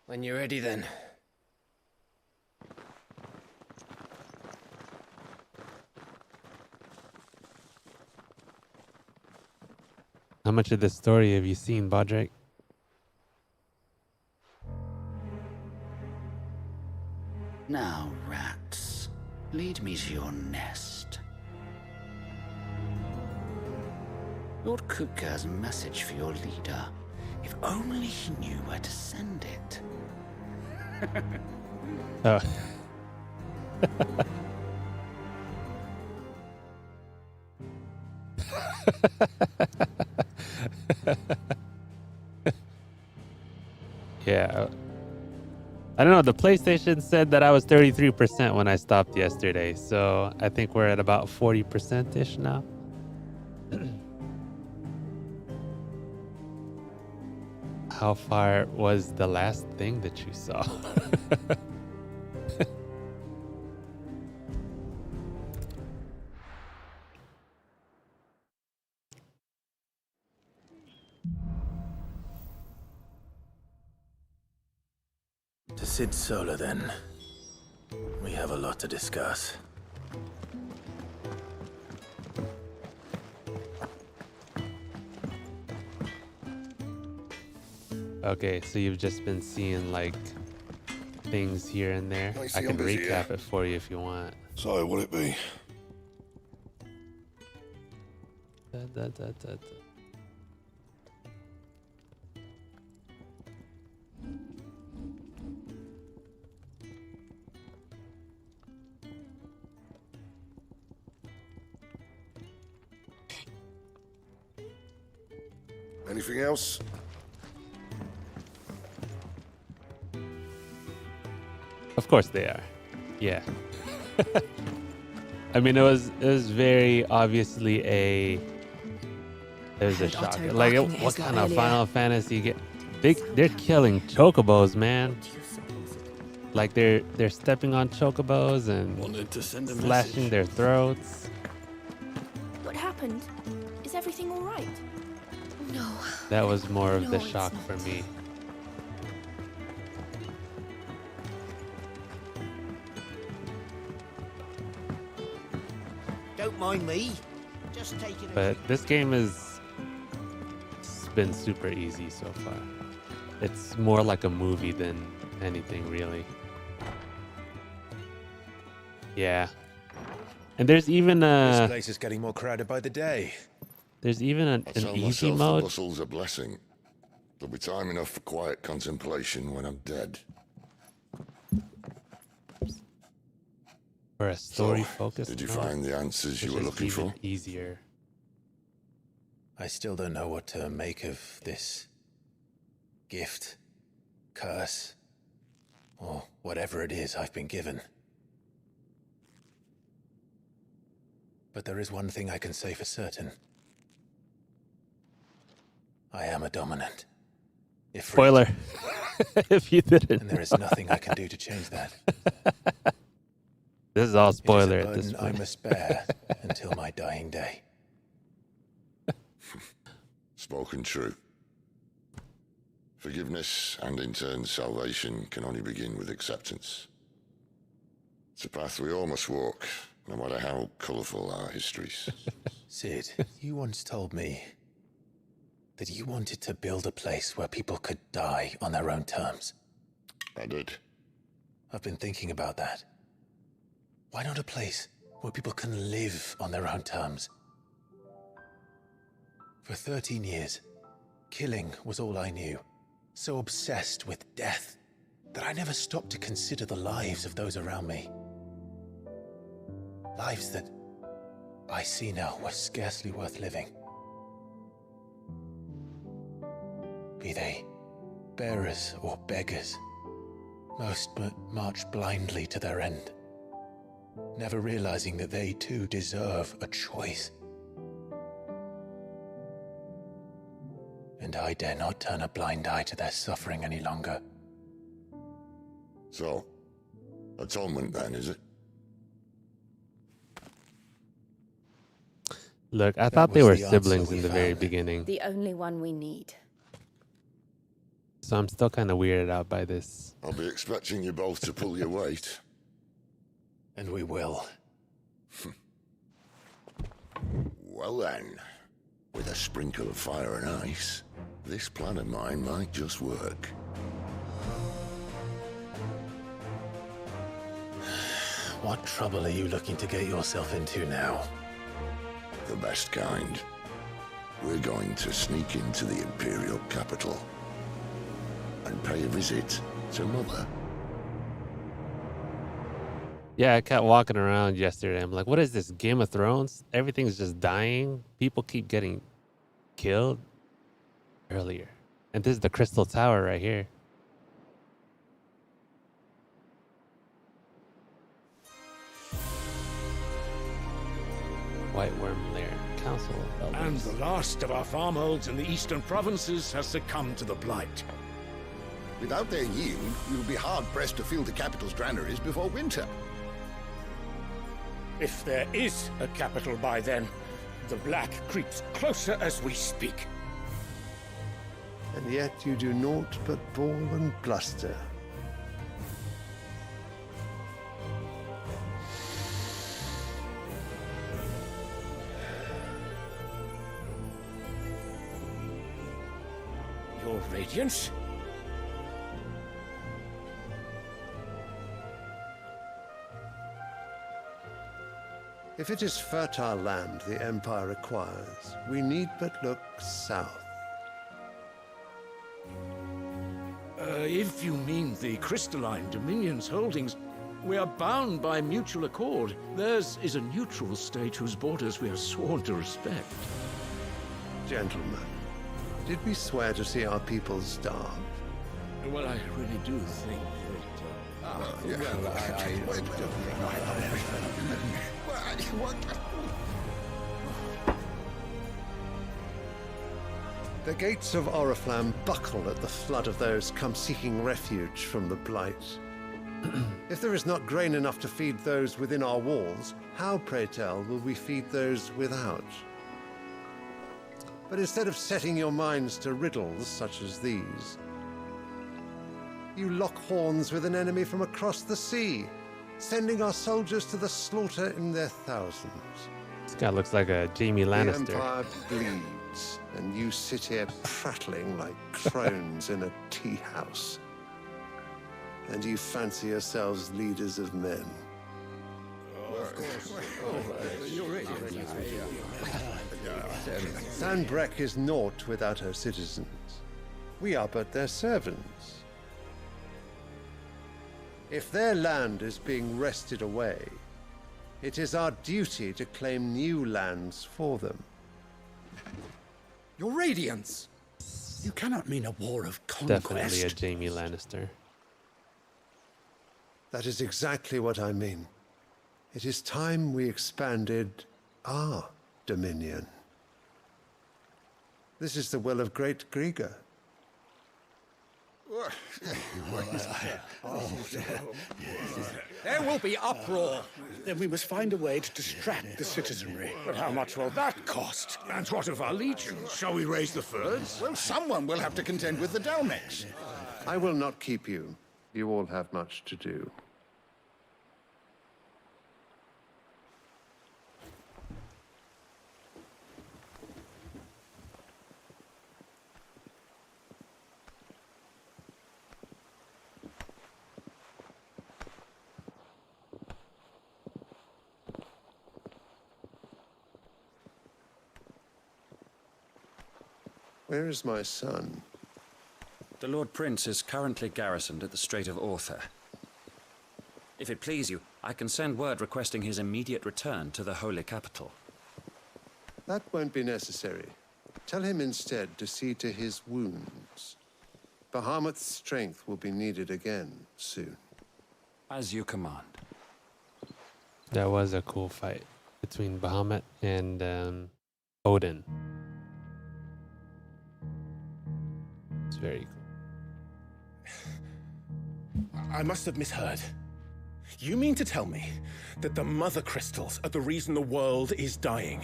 When you're ready, then. How much of this story have you seen, Bodrick? Now, rats, lead me to your nest. Lord Kupka has a message for your leader. If only he knew where to send it. Oh. Yeah. I don't know. The PlayStation said that I was 33% when I stopped yesterday. So I think we're at about 40%-ish now. how far was the last thing that you saw? To Sid Solar, then. We have a lot to discuss. Okay, so you've just been seeing like things here and there. I can recap it for you if you want. So, what'll it be? Da. Anything else? Of course they are. Yeah. I mean, it was very obviously a shock. Like, what kind of Final Fantasy get? They're killing chocobos, man. Like they're stepping on chocobos and slashing their throats. What happened? Is everything all right? No. That was more of the No, shock it's for not. me. Don't mind me. Just taking it. But this game has been super easy so far. It's more like a movie than anything, really. Yeah. And there's even This place is getting more crowded by the day. there's even an easy myself mode. the bustle's a blessing. There'll be time enough for quiet contemplation when I'm dead. For a story focused. Did you mode, find the answers you which were is looking even for? easier. I still don't know what to make of this gift, curse, or whatever it is I've been given. But there is one thing I can say for certain. I am a dominant. If Spoiler. If you didn't. And there is nothing I can do to change that. This is all spoiler It at is this a burden I point. must bear until my dying day. Spoken true. Forgiveness and in turn salvation can only begin with acceptance. It's a path we all must walk, no matter how colourful our histories. Sid, you once told me that you wanted to build a place where people could die on their own terms. I did. I've been thinking about that. Why not a place where people can live on their own terms? For 13 years, killing was all I knew. So obsessed with death that I never stopped to consider the lives of those around me. Lives that I see now were scarcely worth living. Be they bearers or beggars, most march blindly to their end, never realizing that they too deserve a choice. And I dare not turn a blind eye to their suffering any longer. So, atonement then, is it? Look, I That thought they was were the answer siblings we in the very found. beginning. The only one we need. So I'm still kind of weirded out by this. I'll be expecting you both to pull your weight. And we will. Well then, with a sprinkle of fire and ice, this plan of mine might just work. What trouble are you looking to get yourself into now? The best kind. We're going to sneak into the Imperial capital and pay a visit to Mother. Yeah, I kept walking around yesterday. I'm like, what is this, Game of Thrones? Everything's just dying. People keep getting killed earlier. And this is the Crystal Tower right here. White Worm Lair. council of elders. And the last of our farmholds in the eastern provinces has succumbed to the blight. Without their yield, we will be hard-pressed to fill the capital's granaries before winter. If there is a capital by then, the black creeps closer as we speak. And yet you do naught but bawl and bluster. Your Radiance? If it is fertile land the Empire requires, we need but look south. If you mean the crystalline Dominion's holdings, we are bound by mutual accord. Theirs is a neutral state whose borders we are sworn to respect. Gentlemen, did we swear to see our people starve? Well, I really do think The gates of Oriflamme buckle at the flood of those come seeking refuge from the blight. If there is not grain enough to feed those within our walls, how, pray tell, will we feed those without? But instead of setting your minds to riddles such as these, you lock horns with an enemy from across the sea, sending our soldiers to the slaughter in their thousands. This guy looks like a Jaime The Lannister. Empire bleeds, and you sit here prattling like crones in a tea house. And you fancy yourselves leaders of men. Sandbreck is naught without her citizens. We are but their servants. If their land is being wrested away, it is our duty to claim new lands for them. Your Radiance! You cannot mean a war of Definitely conquest. a Jaime Lannister. That is exactly what I mean. It is time we expanded our dominion. This is the will of great Grieger. There will be uproar. Then we must find a way to distract the citizenry. But how much will that cost? And what of our legions? Shall we raise the furs? Well, someone will have to contend with the Dalmex. I will not keep you. You all have much to do. Where is my son? The Lord Prince is currently garrisoned at the Strait of Orther. If it please you, I can send word requesting his immediate return to the Holy Capital. That won't be necessary. Tell him instead to see to his wounds. Bahamut's strength will be needed again soon. As you command. That was a cool fight between Bahamut and Odin. It's very cool. I must have misheard. You mean to tell me that the Mother Crystals are the reason the world is dying?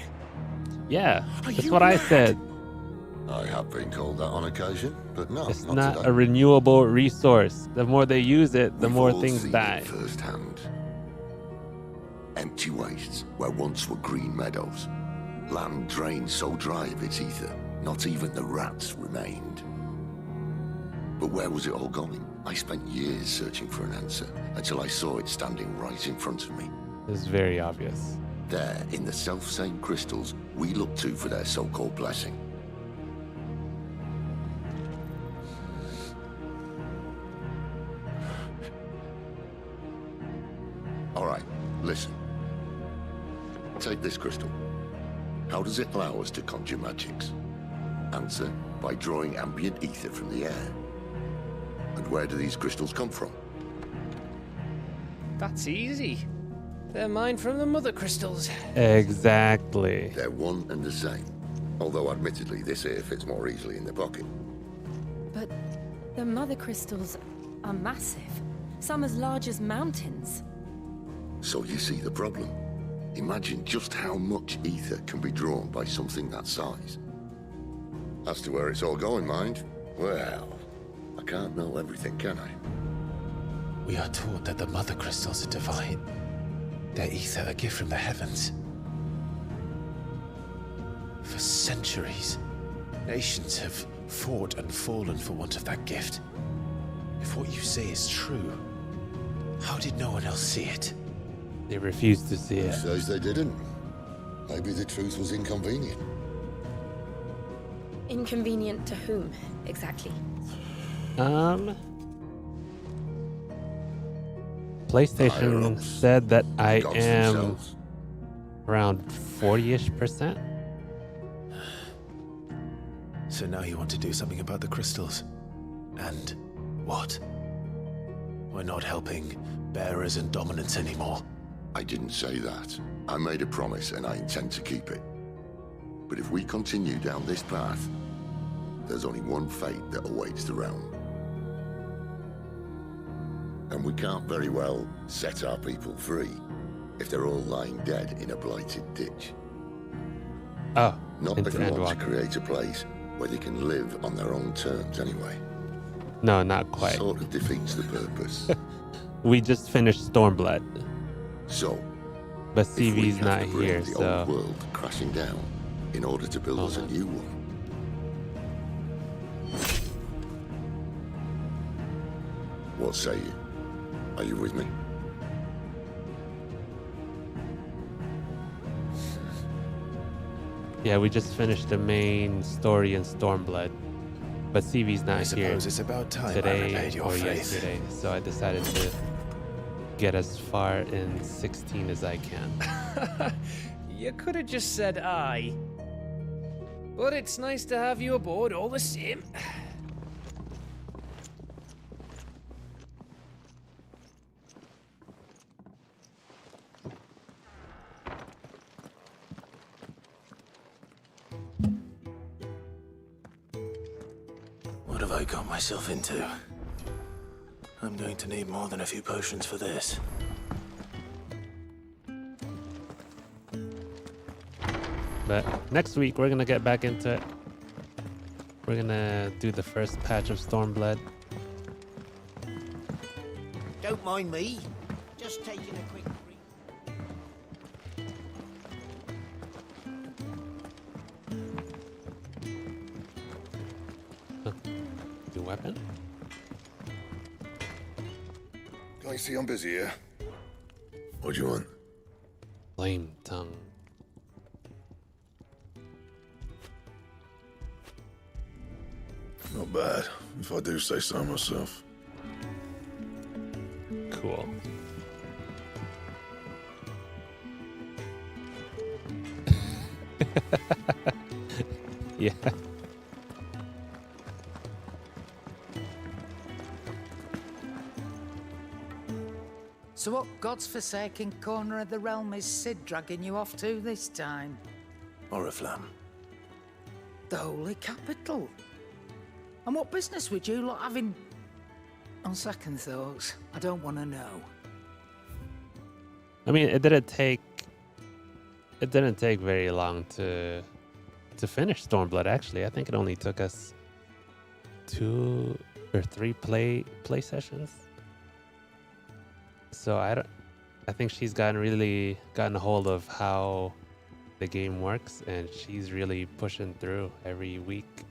Yeah, Are that's you what I mad? said. I have been called that on occasion, but no, It's not not today. a renewable resource. The more they use it, the We've more all things seen die. it firsthand. Empty wastes where once were green meadows. Land drained so dry of its ether, not even the rats remained. But where was it all going? I spent years searching for an answer until I saw it standing right in front of me. It's very obvious. There, in the self-same crystals we look to for their so-called blessing. All right, listen. Take this crystal. How does it allow us to conjure magics? Answer, by drawing ambient ether from the air. And where do these crystals come from? That's easy. They're mine from the mother crystals. Exactly. They're one and the same. Although, admittedly, this here fits more easily in the pocket. But the mother crystals are massive. Some as large as mountains. So you see the problem. Imagine just how much ether can be drawn by something that size. As to where it's all going, mind, well, I can't know everything, can I? We are taught that the mother crystals are divine. Their ether a gift from the heavens. For centuries, nations have fought and fallen for want of that gift. If what you say is true, how did no one else see it? They refused to see it. Says they didn't. Maybe the truth was inconvenient. Inconvenient to whom, exactly? PlayStation said that I Gods am themselves. around 40-ish%. So now you want to do something about the crystals. And what? We're not helping bearers and dominants anymore. I didn't say that. I made a promise and I intend to keep it. But if we continue down this path, there's only one fate that awaits the realm. And we can't very well set our people free if they're all lying dead in a blighted ditch. Oh, Not into if we want Endwalker. to create a place where they can live on their own terms anyway. No, not quite. Sort of defeats the purpose. We just finished Stormblood, So, but if we CV's have not to bring here, the so old world crashing down in order to build us a new one. What say you? Are you with me? yeah, we just finished the main story in Stormblood, but CV's not I here suppose it's about time I today repaid your or faith. yesterday, so I decided to get as far in 16 as I can. You could have just said aye. But it's nice to have you aboard all the same. What have I got myself into? I'm going to need more than a few potions for this. But next week, we're going to get back into it. We're going to do the first patch of Stormblood. Don't mind me. Just taking a quick break. New weapon? Can I see I'm busy here? What do you want? Flame tongue. Not bad, if I do say so myself. Cool. Yeah. So what God's forsaken corner of the realm is Sid dragging you off to this time? Oriflamme. The Holy Capital. And what business would you lot having? On second thoughts, I don't want to know. I mean, it didn't take very long to finish Stormblood, actually. I think it only took us 2 or 3 play sessions. So I think she's gotten a hold of how the game works, and she's really pushing through every week.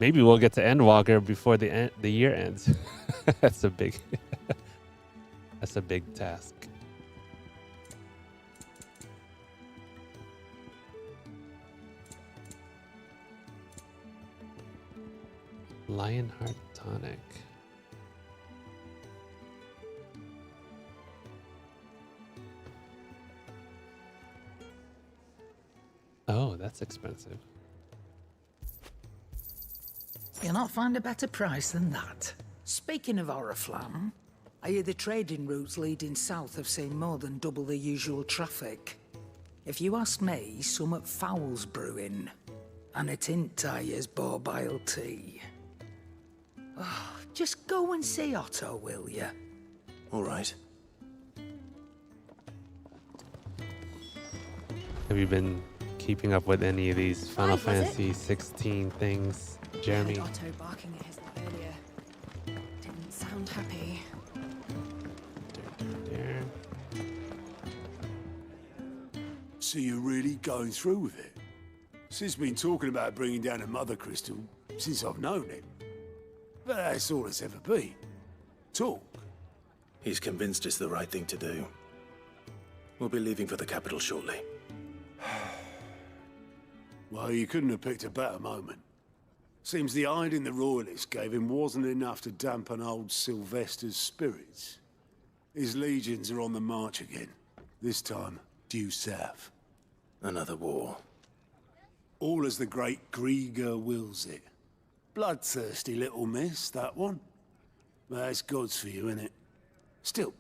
Maybe we'll get to Endwalker before the year ends. That's a big task. Lionheart tonic. Oh, that's expensive. You'll not find a better price than that. Speaking of Oriflamme, I hear the trading routes leading south have seen more than double the usual traffic. If you ask me, summat foul's brewing. And a tint tires borbile tea. Oh, just go and see Otto, will you? All right. Have you been keeping up with any of these Final Clive, was it? Fantasy 16 things, Jeremy? I heard Otto barking at his lap earlier. Didn't sound happy. There. So you're really going through with it? Sid's been talking about bringing down a mother crystal since I've known him. But that's all it's ever been. Talk. He's convinced it's the right thing to do. We'll be leaving for the capital shortly. Well, you couldn't have picked a better moment. Seems the hiding the Royalists gave him wasn't enough to dampen old Sylvester's spirits. His legions are on the march again. This time, due south. Another war. All as the great Grieger wills it. Bloodthirsty little miss, that one. But that's God's for you, innit? Still,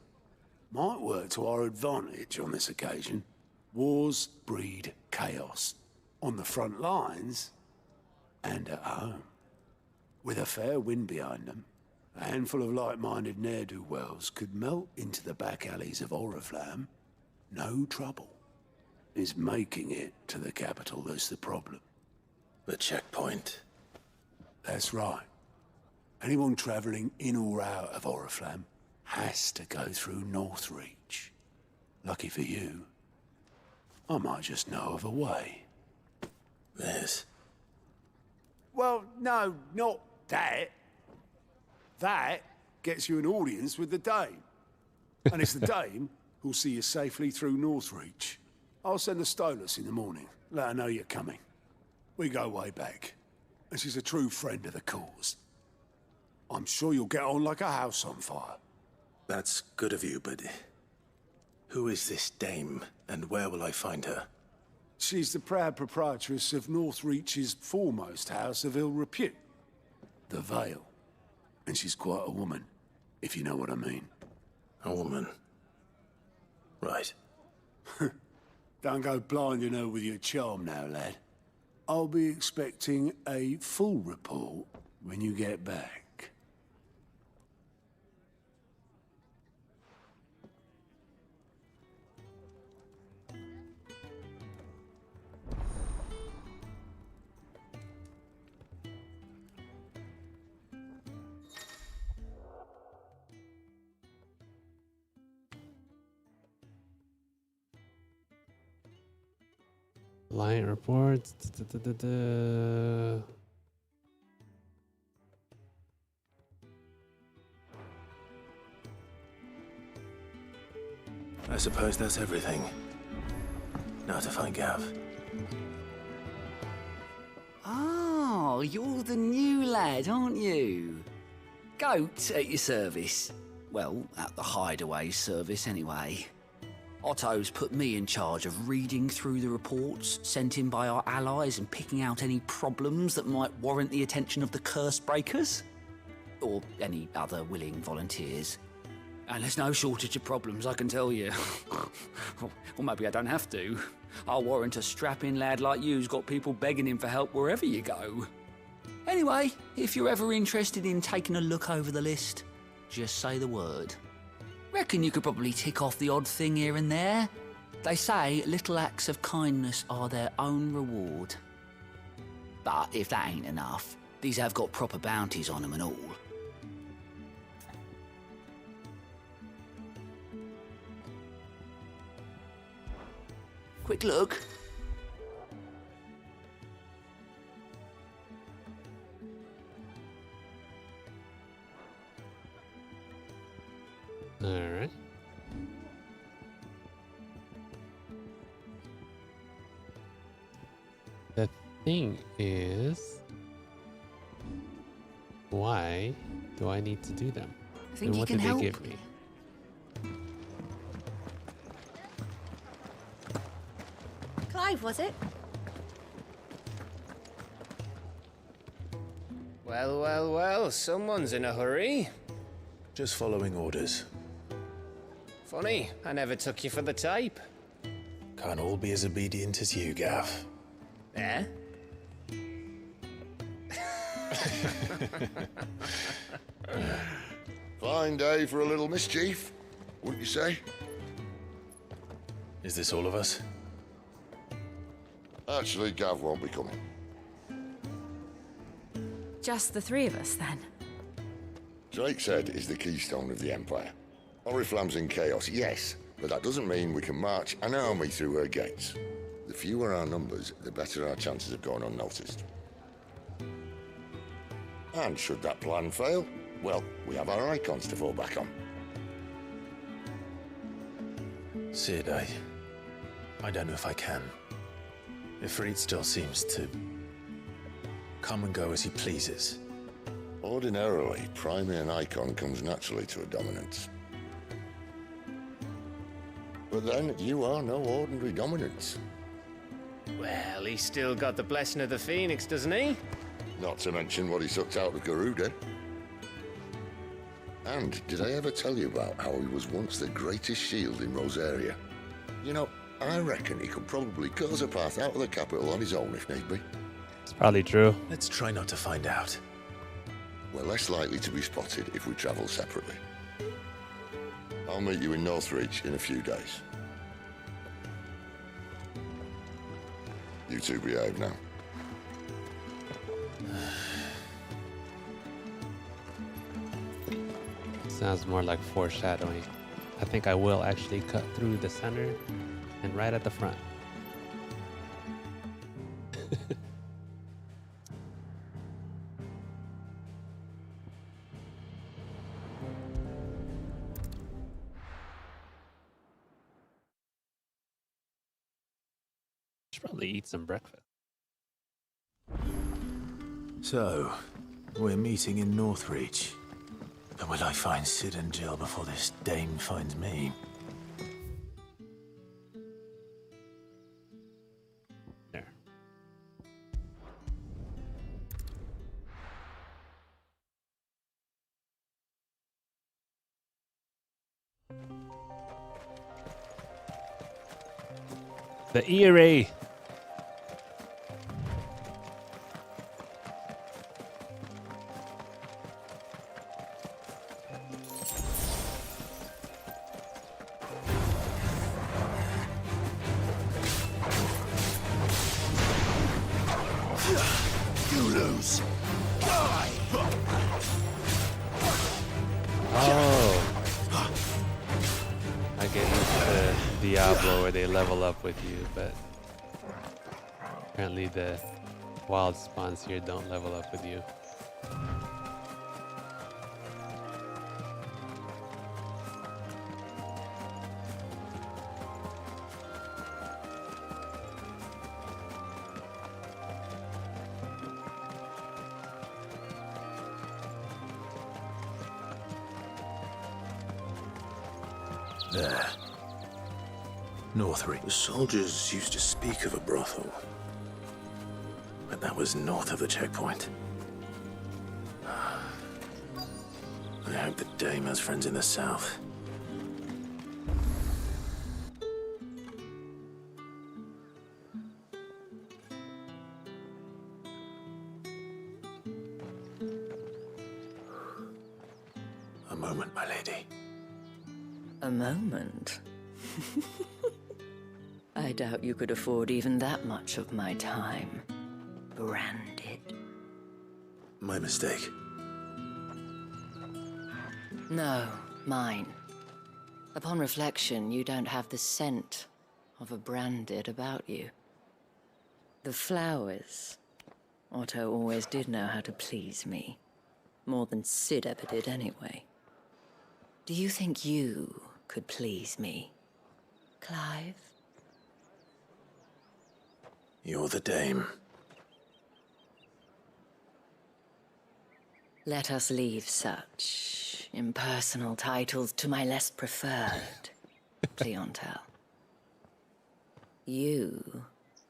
might work to our advantage on this occasion. Wars breed chaos. On the front lines, and at home. With a fair wind behind them, a handful of like-minded ne'er-do-wells could melt into the back alleys of Oriflamme. No trouble. It's making it to the capital that's the problem. The checkpoint. That's right. Anyone travelling in or out of Oriflamme has to go through Northreach. Lucky for you, I might just know of a way. This. Well, no, not that. That gets you an audience with the Dame. And it's the Dame who'll see you safely through Northreach. I'll send a Stolas in the morning. Let her know you're coming. We go way back. And she's a true friend of the cause. I'm sure you'll get on like a house on fire. That's good of you, but who is this dame, and where will I find her? She's the proud proprietress of Northreach's foremost house of ill repute, the Vale. And she's quite a woman, if you know what I mean. A woman. Right. Don't go blinding her with your charm now, lad. I'll be expecting a full report when you get back. Client reports. I suppose that's everything. Now to find Gav. Oh, you're the new lad, aren't you? Goat at your service. Well, at the hideaway service anyway. Otto's put me in charge of reading through the reports sent in by our allies and picking out any problems that might warrant the attention of the curse breakers. Or any other willing volunteers. And there's no shortage of problems, I can tell you. Or maybe I don't have to. I'll warrant a strapping lad like you's got people begging him for help wherever you go. Anyway, if you're ever interested in taking a look over the list, just say the word. Reckon you could probably tick off the odd thing here and there. They say little acts of kindness are their own reward. But if that ain't enough, these have got proper bounties on them and all. Quick look. All right. The thing is, why do I need to do them? I think and you what can did help. they give me? Clive, was it? Well, well, well, someone's in a hurry. Just following orders. Funny, I never took you for the type. Can't all be as obedient as you, Gav. Eh? Fine day for a little mischief, wouldn't you say? Is this all of us? Actually, Gav won't be coming. Just the three of us, then? Drake's Head is the keystone of the Empire. Oriflamme's in chaos, yes, but that doesn't mean we can march an army through her gates. The fewer our numbers, the better our chances of going unnoticed. And should that plan fail, well, we have our icons to fall back on. Sid, I don't know if I can. Ifrit still seems to come and go as he pleases. Ordinarily, priming an icon comes naturally to a dominance. But then, you are no ordinary dominance. Well, he's still got the blessing of the Phoenix, doesn't he? Not to mention what he sucked out of Garuda. And did I ever tell you about how he was once the greatest shield in Rosaria? You know, I reckon he could probably cause a path out of the capital on his own if need be. It's probably true. Let's try not to find out. We're less likely to be spotted if we travel separately. I'll meet you in Northreach in a few days. You two behave now. Sounds more like foreshadowing. I think I will actually cut through the center and right at the front. Should probably eat some breakfast. So, we're meeting in Northreach. But will I find Sid and Jill before this dame finds me? There. The Eerie. You lose. Die. Oh. I get used to Diablo where they level up with you, but apparently the wild spawns here don't level up with you. There. Northreach. The soldiers used to speak of a brothel. But that was north of the checkpoint. I hope the dame has friends in the south. A moment, my lady. A moment? I doubt you could afford even that much of my time. Branded. My mistake. No, mine. Upon reflection, you don't have the scent of a branded about you. The flowers. Otto always did know how to please me. More than Sid ever did anyway. Do you think you could please me, Clive? You're the dame. Let us leave such impersonal titles to my less preferred clientele. You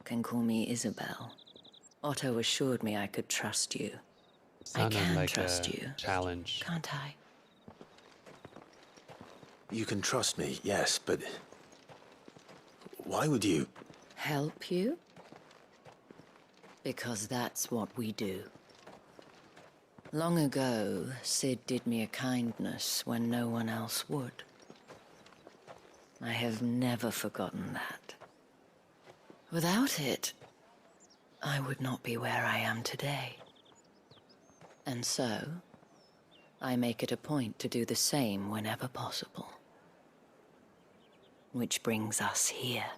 can call me Isabel. Otto assured me I could trust you. I Sounded can like trust a you. challenge. Can't I? You can trust me, yes, but... why would you? Help you? Because that's what we do. Long ago, Sid did me a kindness when no one else would. I have never forgotten that. Without it, I would not be where I am today. And so, I make it a point to do the same whenever possible. Which brings us here.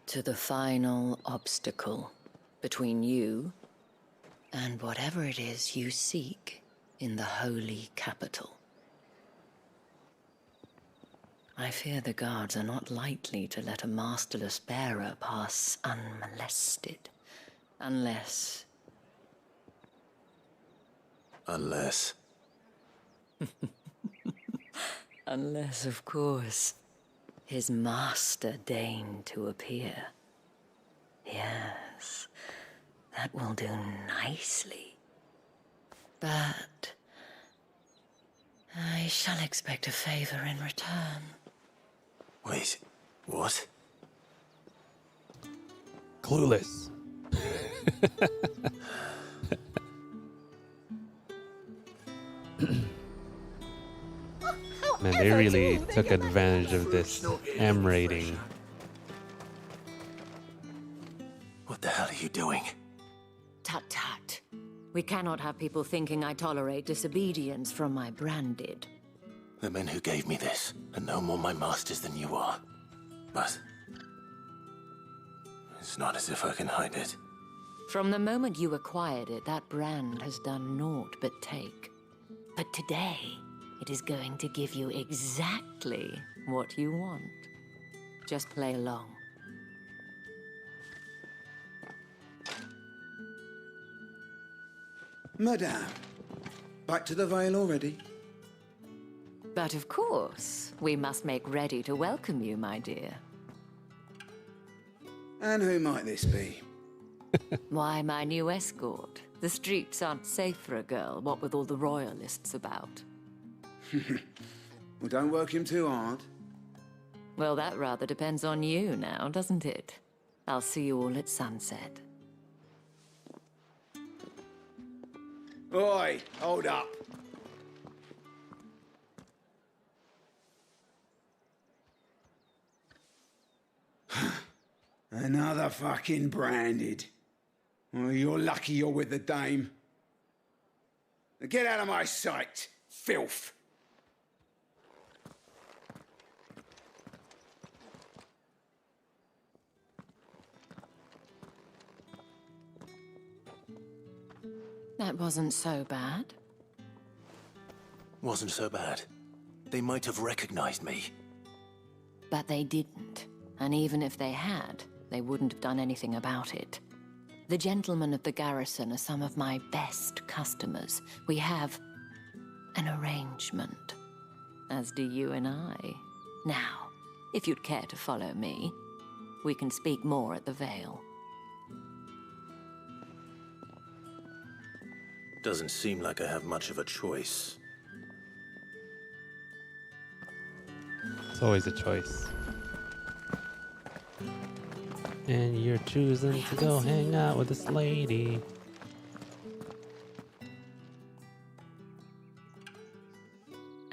To the final obstacle between you and whatever it is you seek in the holy capital. I fear the guards are not likely to let a masterless bearer pass unmolested. Unless... Unless... Unless, of course, his master deigned to appear. Yes, that will do nicely. But... I shall expect a favor in return. Wait, what? Clueless. Man, they really took advantage of this M rating. What the hell are you doing? Tut-tut. We cannot have people thinking I tolerate disobedience from my branded. The men who gave me this are no more my masters than you are. But... it's not as if I can hide it. From the moment you acquired it, that brand has done naught but take. But today, it is going to give you exactly what you want. Just play along. Madame, back to the Vale already? But of course, we must make ready to welcome you, my dear. And who might this be? Why, my new escort. The streets aren't safe for a girl, what with all the royalists about. Well, don't work him too hard. Well, that rather depends on you now, doesn't it? I'll see you all at sunset. Oi, hold up. Another fucking branded. Well, you're lucky you're with the dame. Now get out of my sight, filth. That wasn't so bad. Wasn't so bad. They might have recognized me. But they didn't. And even if they had, they wouldn't have done anything about it. The gentlemen of the garrison are some of my best customers. We have an arrangement, as do you and I. Now, if you'd care to follow me, we can speak more at the Vale. Doesn't seem like I have much of a choice. It's always a choice. And you're choosing to go hang out with this lady.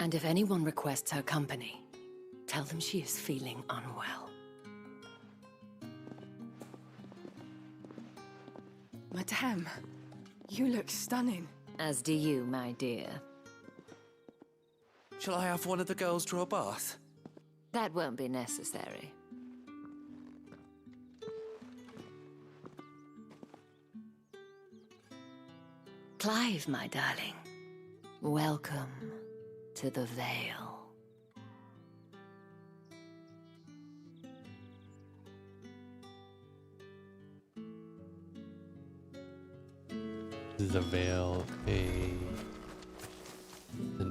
And if anyone requests her company, tell them she is feeling unwell. Madame, you look stunning. As do you, my dear. Shall I have one of the girls draw a bath? That won't be necessary. Clive, my darling. Welcome to the Vale. Is the Vale an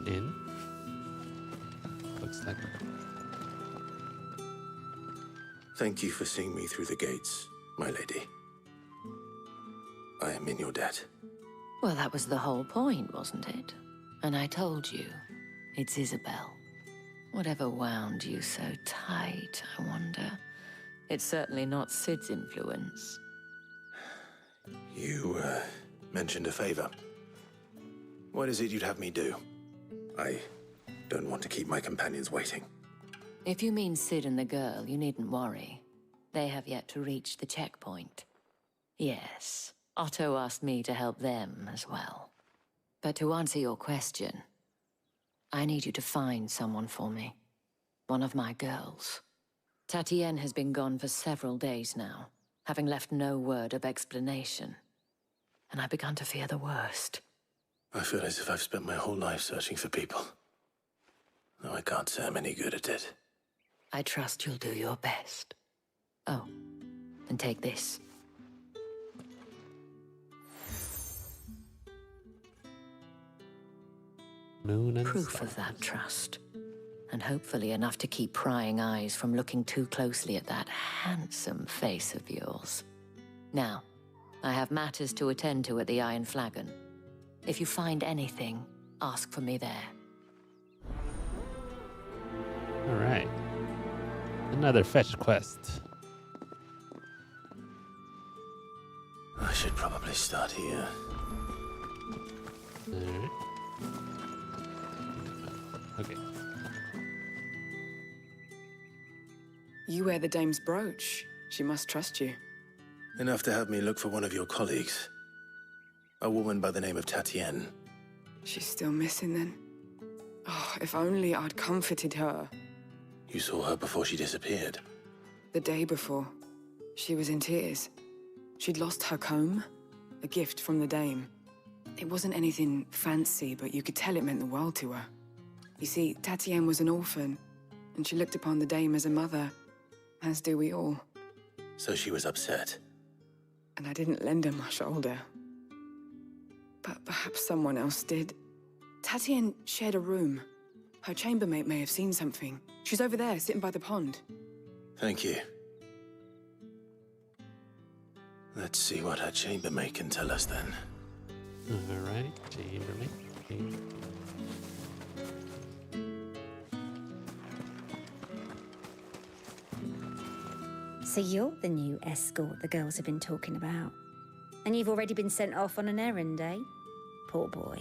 inn? Looks like. Thank you for seeing me through the gates, my lady. I am in your debt. Well, that was the whole point, wasn't it? And I told you, It's Isabel. Whatever wound you so tight, I wonder. It's certainly not Sid's influence. You, mentioned a favor. What is it you'd have me do? I don't want to keep my companions waiting. If you mean Sid and the girl, you needn't worry. They have yet to reach the checkpoint. Yes, Otto asked me to help them as well. But to answer your question, I need you to find someone for me. One of my girls. Tatienne has been gone for several days now, having left no word of explanation. And I've begun to fear the worst. I feel as if I've spent my whole life searching for people. Though I can't say I'm any good at it. I trust you'll do your best. Oh, and take this. Moon and Proof stars. of that trust. And hopefully enough to keep prying eyes from looking too closely at that handsome face of yours. Now, I have matters to attend to at the Iron Flagon. If you find anything, ask for me there. All right. Another fetch quest. I should probably start here. All right. Okay. You wear the dame's brooch. She must trust you. Enough to have me look for one of your colleagues. A woman by the name of Tatienne. She's still missing then. Oh, if only I'd comforted her. You saw her before she disappeared. The day before, she was in tears. She'd lost her comb, a gift from the dame. It wasn't anything fancy, but you could tell it meant the world to her. You see, Tatienne was an orphan, and she looked upon the dame as a mother, as do we all. So she was upset. And I didn't lend her my shoulder. But perhaps someone else did. Tatienne shared a room. Her chambermaid may have seen something. She's over there, sitting by the pond. Thank you. Let's see what her chambermaid can tell us then. All right. Chambermaid. So you're the new escort the girls have been talking about. And you've already been sent off on an errand, eh? Poor boy.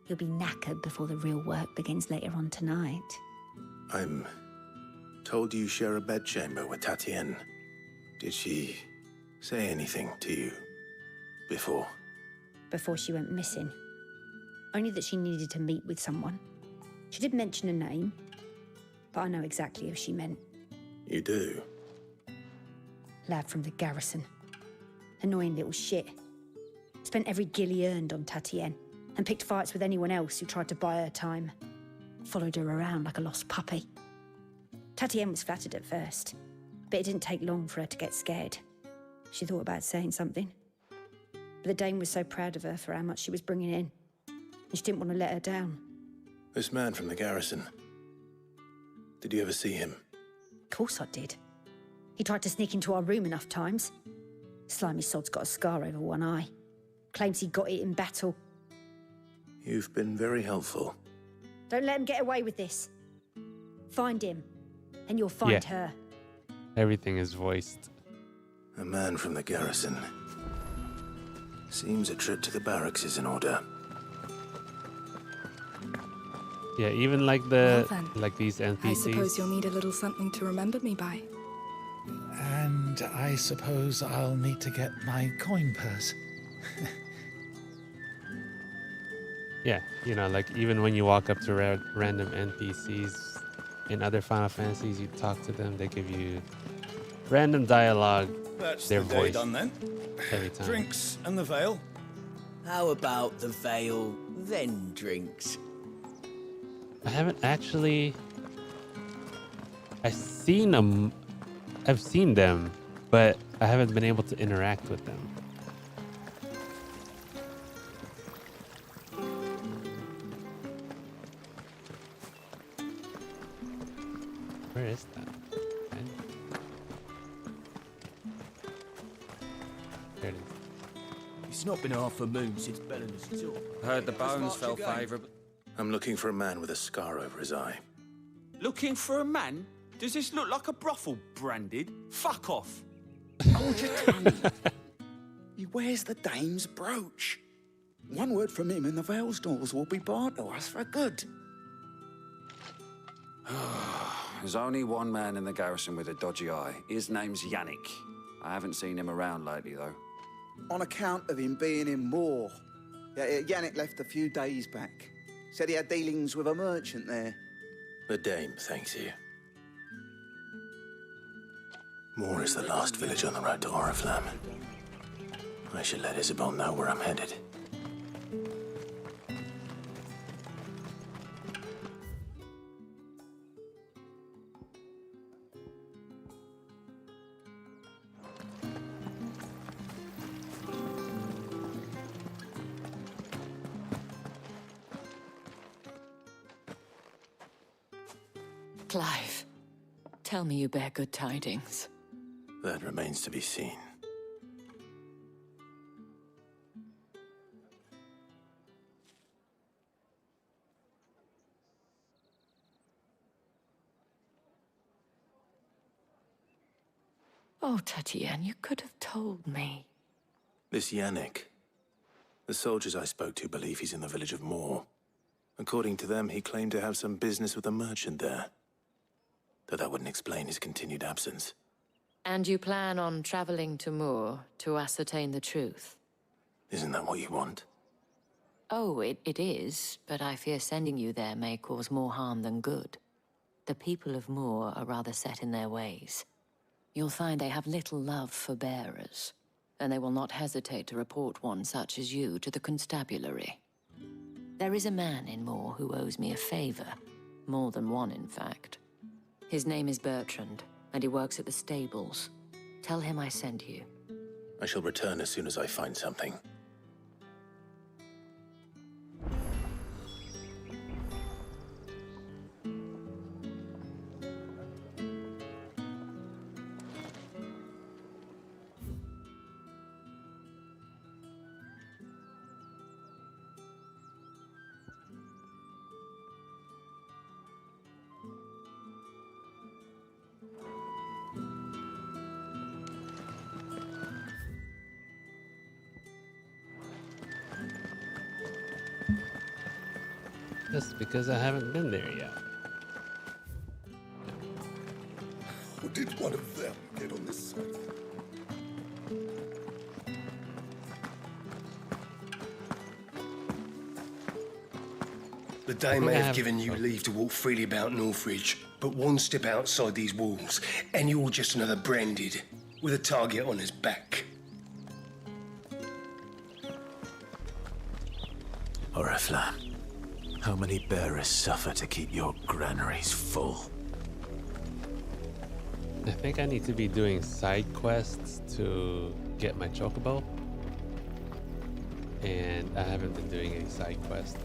He'll be knackered before the real work begins later on tonight. I'm told you share a bedchamber with Tatienne. Did she say anything to you before? Before she went missing. Only that she needed to meet with someone. She did mention a name, but I know exactly who she meant. You do? Lad from the garrison. Annoying little shit. Spent every gil he earned on Tatienne and picked fights with anyone else who tried to buy her time. Followed her around like a lost puppy. Tatienne was flattered at first, but it didn't take long for her to get scared. She thought about saying something. But the dame was so proud of her for how much she was bringing in, and she didn't want to let her down. This man from the garrison. Did you ever see him? Of course I did. He tried to sneak into our room enough times. Slimy sod's got a scar over one eye. Claims he got it in battle. You've been very helpful. Don't let him get away with this. Find him, and you'll find her. Everything is voiced. A man from the garrison. Seems a trip to the barracks is in order. Yeah, even like these NPCs. I suppose you'll need a little something to remember me by. And I suppose I'll need to get my coin purse. Yeah, you know, like even when you walk up to random NPCs in other Final Fantasies, you talk to them, they give you random dialogue. That's their the day voice done then. every time. Drinks and the veil. How about the veil, then drinks? I haven't actually. I've seen them, but I haven't been able to interact with them. Where is that? There it is. It's not been half a moon since Belen's tour. Heard the bones fell favourable. I'm looking for a man with a scar over his eye. Looking for a man? Does this look like a brothel, Branded? Fuck off. Hold your tongue. He wears the dame's brooch. One word from him and the Vale's doors will be barred to us for good. There's only one man in the garrison with a dodgy eye. His name's Yannick. I haven't seen him around lately, though. On account of him being in Moor. Yannick left a few days back. Said he had dealings with a merchant there. The dame thanks you. Moor is the last village on the road to Oriflamme. I should let Isabel know where I'm headed. Clive, tell me you bear good tidings. That remains to be seen. Oh, Tatienne, you could have told me. This Yannick. The soldiers I spoke to believe he's in the village of Moor. According to them, he claimed to have some business with a merchant there. Though that wouldn't explain his continued absence. And you plan on traveling to Moor to ascertain the truth? Isn't that what you want? Oh, it is, but I fear sending you there may cause more harm than good. The people of Moor are rather set in their ways. You'll find they have little love for bearers, and they will not hesitate to report one such as you to the constabulary. There is a man in Moor who owes me a favor. More than one, in fact. His name is Bertrand, and he works at the stables. Tell him I sent you. I shall return as soon as I find something. Just because I haven't been there yet. Or did one of them get on this side? The Dame may have given you leave to walk freely about Northridge, but one step outside these walls, and you're just another Branded, with a target on his back. Oriflamme, how many bearers suffer to keep your granaries full? I think I need to be doing side quests to get my chocobo. And I haven't been doing any side quests.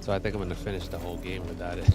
So I think I'm gonna finish the whole game without it.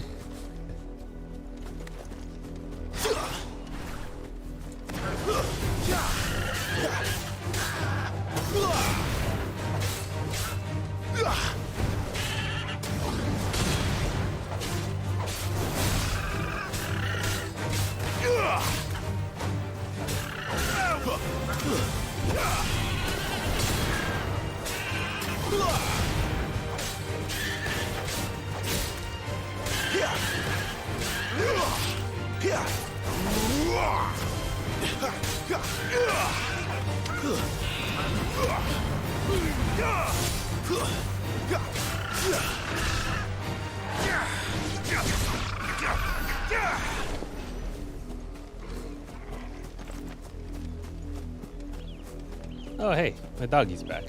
Oh hey, my doggy's back.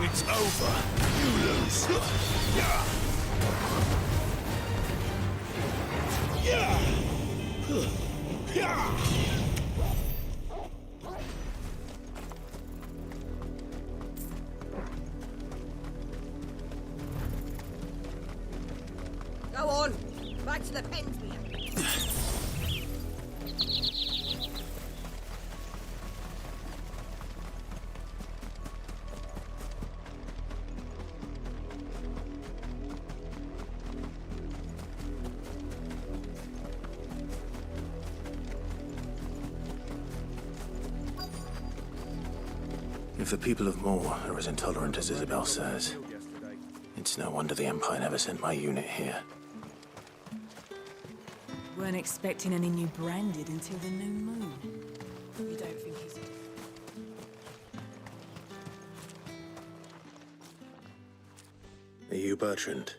It's over. You lose. Go on. Back to the pens, we If the people of Moor are as intolerant as Isabel says, it's no wonder the Empire never sent my unit here. Weren't expecting any new branded until the new moon. You don't think he's... Are you Bertrand?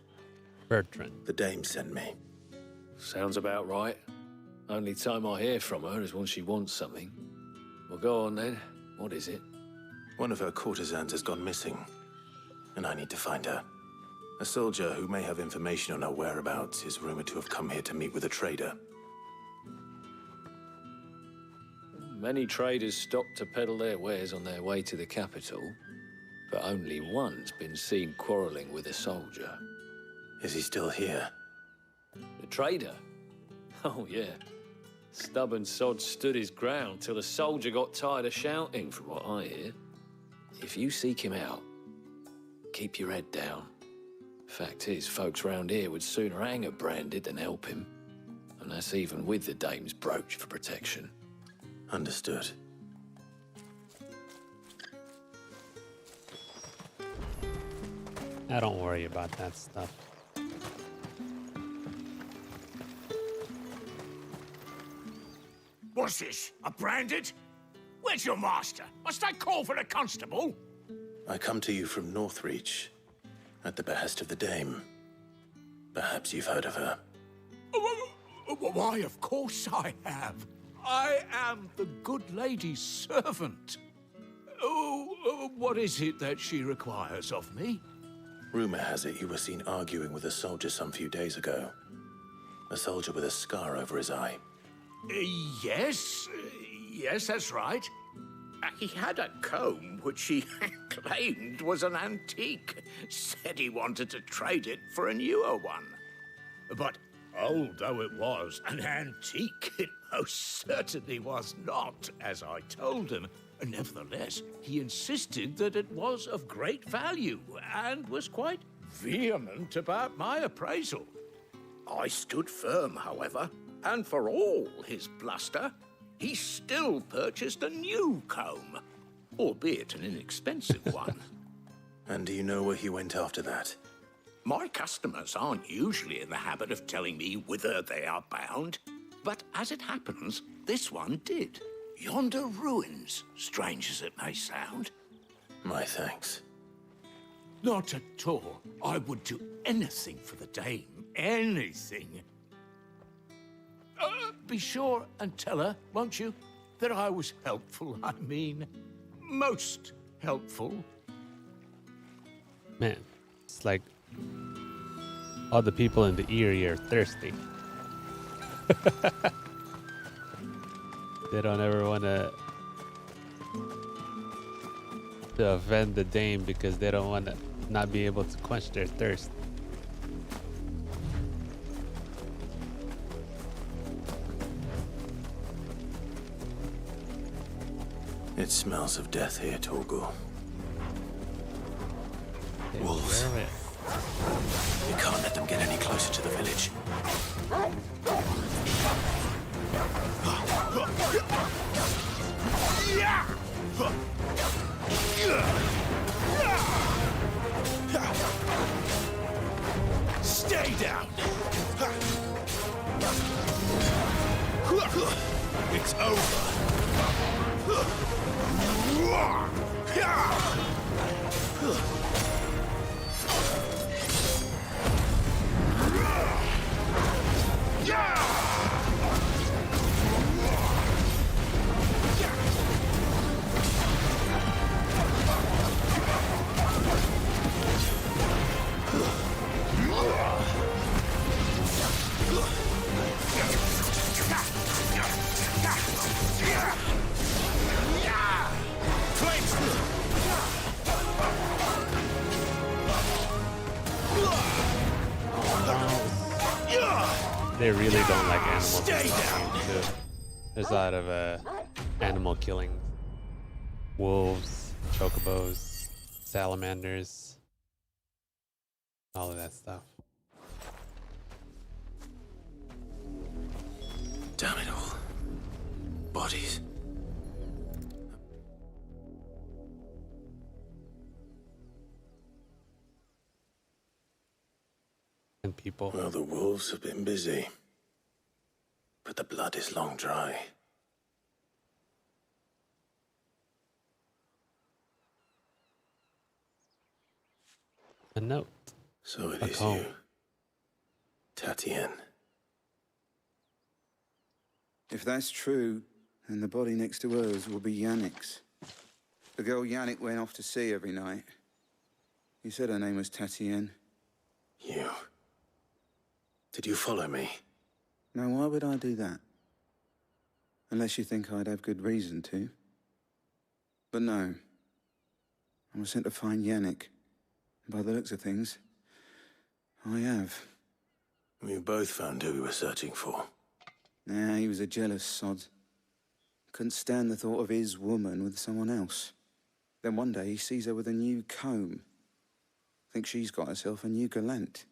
Bertrand. The dame sent me. Sounds about right. Only time I hear from her is when she wants something. Well, go on then. What is it? One of her courtesans has gone missing, and I need to find her. A soldier who may have information on her whereabouts is rumored to have come here to meet with a trader. Many traders stop to peddle their wares on their way to the capital, but only one's been seen quarrelling with a soldier. Is he still here? The trader? Oh, yeah. Stubborn sod stood his ground till the soldier got tired of shouting, from what I hear. If you seek him out, keep your head down. Fact is, folks round here would sooner hang a branded than help him. And that's even with the dame's brooch for protection. Understood. Don't worry about that stuff. What's this? A branded? Where's your master? Must I call for the constable? I come to you from Northreach, at the behest of the dame. Perhaps you've heard of her. Why, of course I have. I am the good lady's servant. What is it that she requires of me? Rumor has it you were seen arguing with a soldier some few days ago. A soldier with a scar over his eye. Yes, that's right. He had a comb which he claimed was an antique. Said he wanted to trade it for a newer one. But old though it was, an antique it most certainly was not, as I told him. Nevertheless, he insisted that it was of great value and was quite vehement about my appraisal. I stood firm, however, and for all his bluster, he still purchased a new comb, albeit an inexpensive one. And do you know where he went after that? My customers aren't usually in the habit of telling me whither they are bound, but as it happens, this one did. Yonder ruins, strange as it may sound. My thanks. Not at all. I would do anything for the dame. Anything. Be sure and tell her, won't you, that I was helpful. I mean, most helpful. Man, it's like all the people in the area are thirsty. They don't ever want to offend the dame because they don't want to not be able to quench their thirst. It smells of death here, Torgul. Wolves. You can't let them get any closer to the village. Stay down! It's over! They really don't like animals. Stay down. Too. There's a lot of animal killing. Wolves, chocobos, salamanders, all of that stuff. Damn it all. Bodies. and people. Well, the wolves have been busy, but the blood is long dry. A note. So it A is comb. you, Tatienne. If that's true, then the body next to hers will be Yannick's. The girl Yannick went off to sea every night. You said her name was Tatienne. You. Did you follow me? Now, why would I do that? Unless you think I'd have good reason to. But no. I was sent to find Yannick. And by the looks of things, I have. We both found who we were searching for. Nah, he was a jealous sod. Couldn't stand the thought of his woman with someone else. Then one day he sees her with a new comb. Thinks she's got herself a new gallant.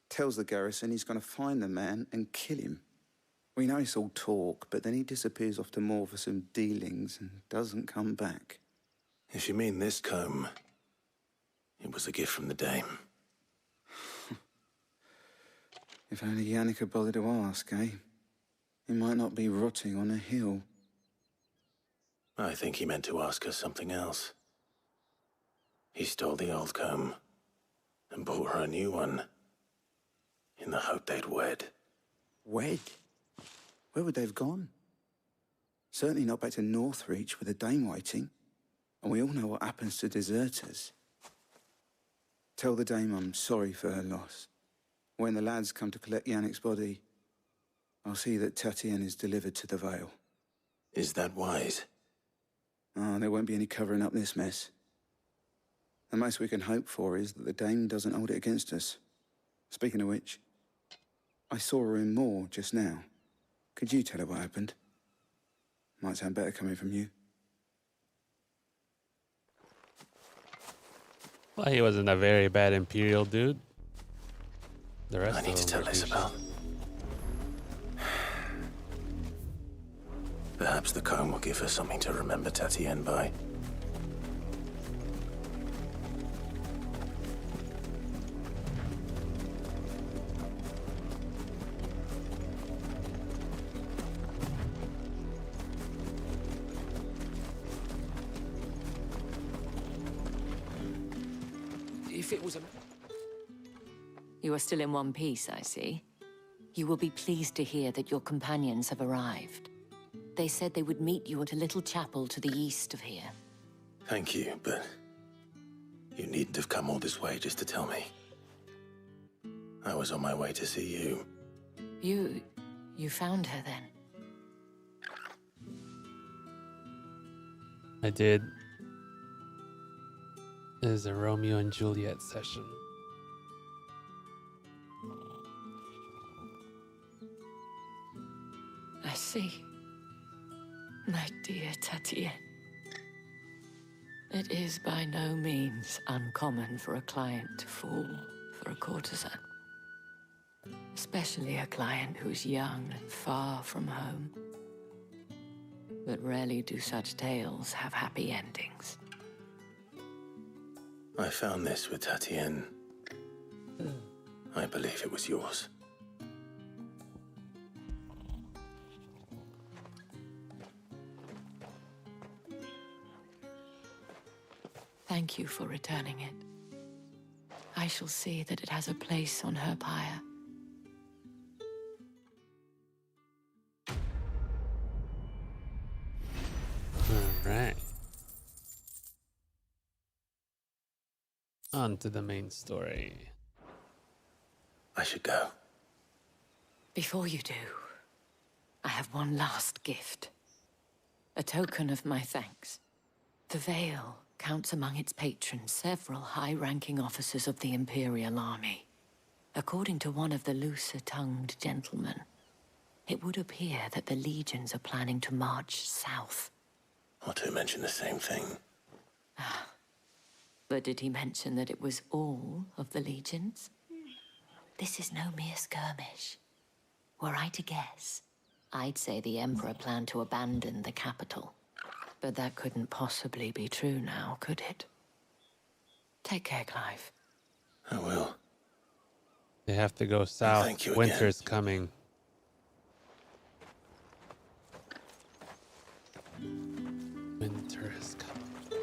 Tells the garrison he's going to find the man and kill him. We know it's all talk, but then he disappears off to Moor for some dealings and doesn't come back. If you mean this comb, it was a gift from the dame. If only Yannick had bothered to ask, eh? He might not be rotting on a hill. I think he meant to ask her something else. He stole the old comb and bought her a new one in the hope they'd wed. Wed? Where would they have gone? Certainly not back to Northreach with a dame waiting. And we all know what happens to deserters. Tell the dame I'm sorry for her loss. When the lads come to collect Yannick's body, I'll see that Tatienne is delivered to the Vale. Is that wise? Oh, there won't be any covering up this mess. The most we can hope for is that the dame doesn't hold it against us. Speaking of which, I saw her in Moor just now. Could you tell her what happened? Might sound better coming from you. Well, he wasn't a very bad Imperial dude. The rest I of need to them tell were Isabel. Perhaps the comb will give her something to remember Tatienne by. If it was a... You are still in one piece, I see. You will be pleased to hear that your companions have arrived. They said they would meet you at a little chapel to the east of here. Thank you, but you needn't have come all this way just to tell me. I was on my way to see you. You found her then? I did. It is a Romeo and Juliet session. I see. My dear Tatienne. It is by no means uncommon for a client to fall for a courtesan. Especially a client who's young and far from home. But rarely do such tales have happy endings. I found this with Tatienne. I believe it was yours. Thank you for returning it. I shall see that it has a place on her pyre. Alright. On to the main story. I should go. Before you do, I have one last gift. A token of my thanks. The Vale counts among its patrons several high-ranking officers of the Imperial Army. According to one of the looser-tongued gentlemen, it would appear that the legions are planning to march south. Or to mention the same thing. But did he mention that it was all of the legions? This is no mere skirmish. Were I to guess, I'd say the Emperor planned to abandon the capital. But that couldn't possibly be true now, could it? Take care, Clive. I will. They have to go south. Thank you Winter's coming. Winter is coming.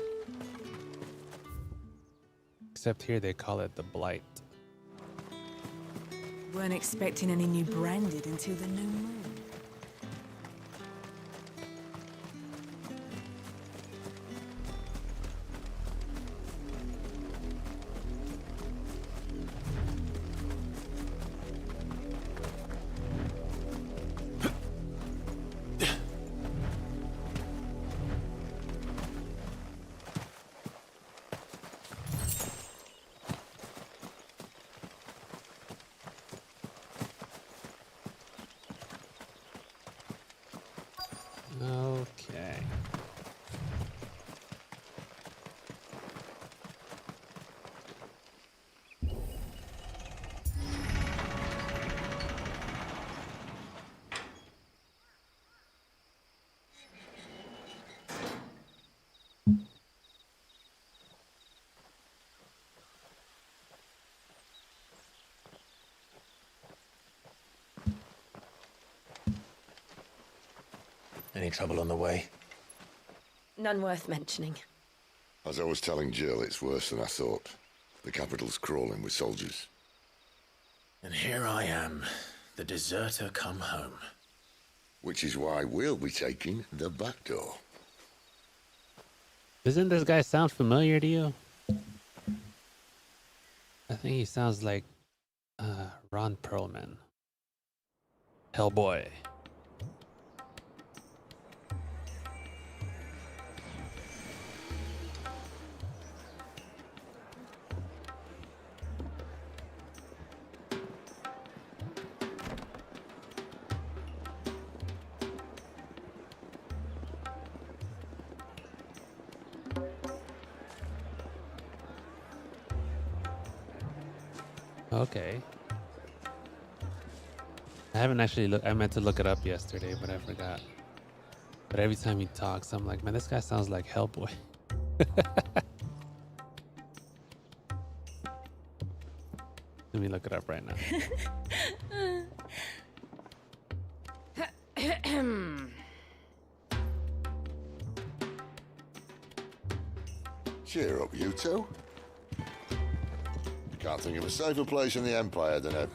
Except here they call it the Blight. Weren't expecting any new branded until the new moon. Okay. Any trouble on the way? None worth mentioning. As I was telling Jill, it's worse than I thought. The capital's crawling with soldiers. And here I am, the deserter come home. Which is why we'll be taking the back door. Doesn't this guy sound familiar to you? I think he sounds like Ron Perlman. Hellboy. Okay. I haven't actually looked. I meant to look it up yesterday, but I forgot. But every time he talks, I'm like, man, this guy sounds like Hellboy. Let me look it up right now. Cheer up, you two. Can't think of a safer place in the Empire than a...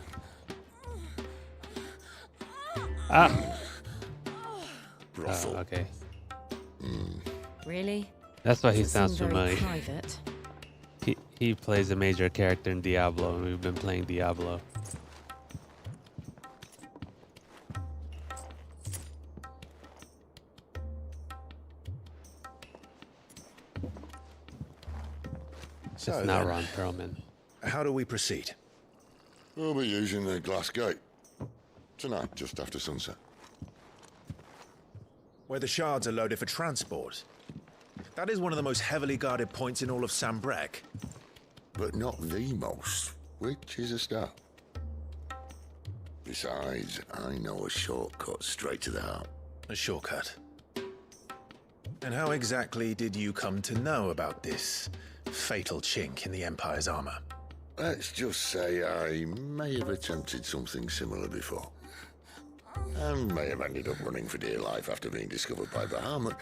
brothel. Oh, okay. Really? That's why he Doesn't sounds seem very familiar. private. He plays a major character in Diablo, and we've been playing Diablo. So It's not then, Ron Perlman. how do we proceed? We'll be using the glass gate. Tonight, just after sunset. Where the shards are loaded for transport. That is one of the most heavily guarded points in all of Sambrek. But not the most, which is a start. Besides, I know a shortcut straight to the heart. A shortcut. And how exactly did you come to know about this fatal chink in the Empire's armor? Let's just say I may have attempted something similar before. And may have ended up running for dear life after being discovered by Bahamut,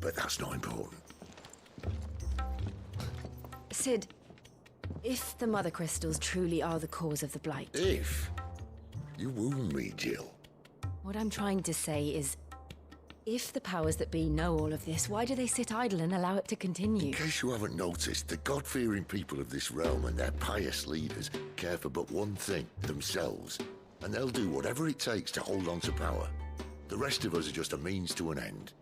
but that's not important. Sid, if the Mother Crystals truly are the cause of the Blight... If? You wound me, Jill. What I'm trying to say is, if the powers that be know all of this, why do they sit idle and allow it to continue? In case you haven't noticed, the God-fearing people of this realm and their pious leaders care for but one thing, themselves. And they'll do whatever it takes to hold on to power. The rest of us are just a means to an end.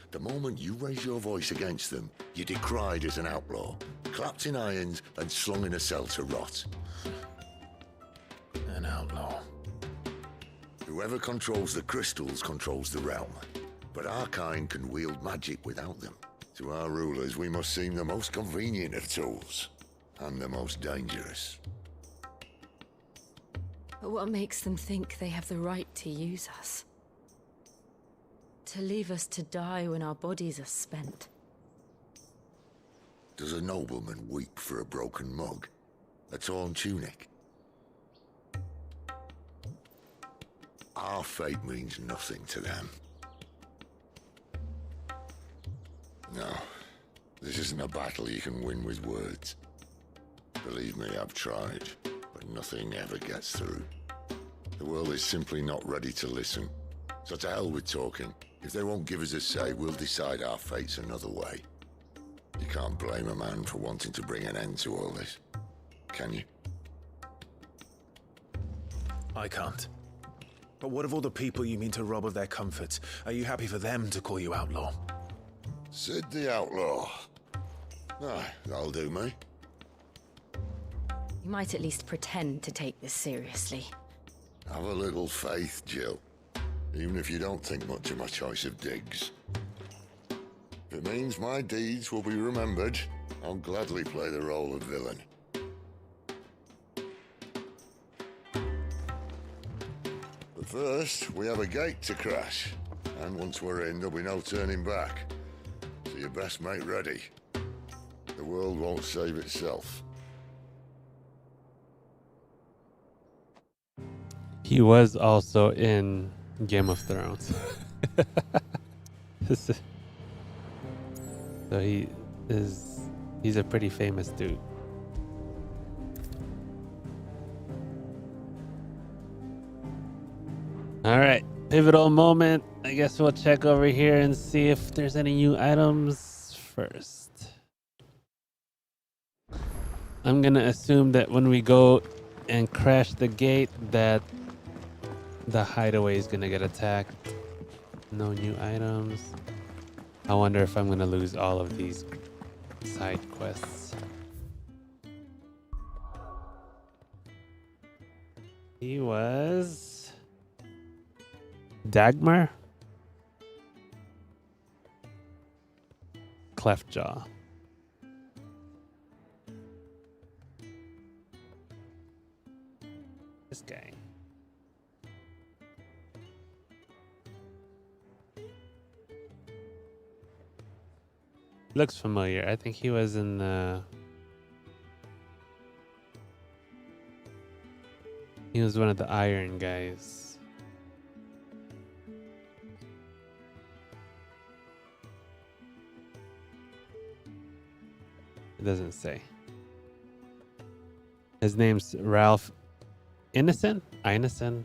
The moment you raise your voice against them, you're decried as an outlaw, clapped in irons and slung in a cell to rot. An outlaw. Whoever controls the crystals controls the realm. But our kind can wield magic without them. To our rulers, we must seem the most convenient of tools, and the most dangerous. But what makes them think they have the right to use us? To leave us to die when our bodies are spent? Does a nobleman weep for a broken mug? A torn tunic? Our fate means nothing to them. No, this isn't a battle you can win with words. Believe me, I've tried, but nothing ever gets through. The world is simply not ready to listen. So to hell with talking. If they won't give us a say, we'll decide our fates another way. You can't blame a man for wanting to bring an end to all this, can you? I can't. But what of all the people you mean to rob of their comforts? Are you happy for them to call you outlaw? Sid the Outlaw. Aye, that'll do me. You might at least pretend to take this seriously. Have a little faith, Jill. Even if you don't think much of my choice of digs. If it means my deeds will be remembered, I'll gladly play the role of villain. But first, we have a gate to crash. And once we're in, there'll be no turning back. So you best make ready. The world won't save itself. He was also in Game of Thrones. So he's a pretty famous dude. All right, pivotal moment. I guess we'll check over here and see if there's any new items first. I'm gonna assume that when we go and crash the gate that the hideaway is gonna get attacked. No new items. I wonder if I'm gonna lose all of these side quests. He was Dagmar? Cleftjaw. This guy. Looks familiar. I think he was in he was one of the iron guys. It doesn't say. His name's Ralph Ineson? Ineson?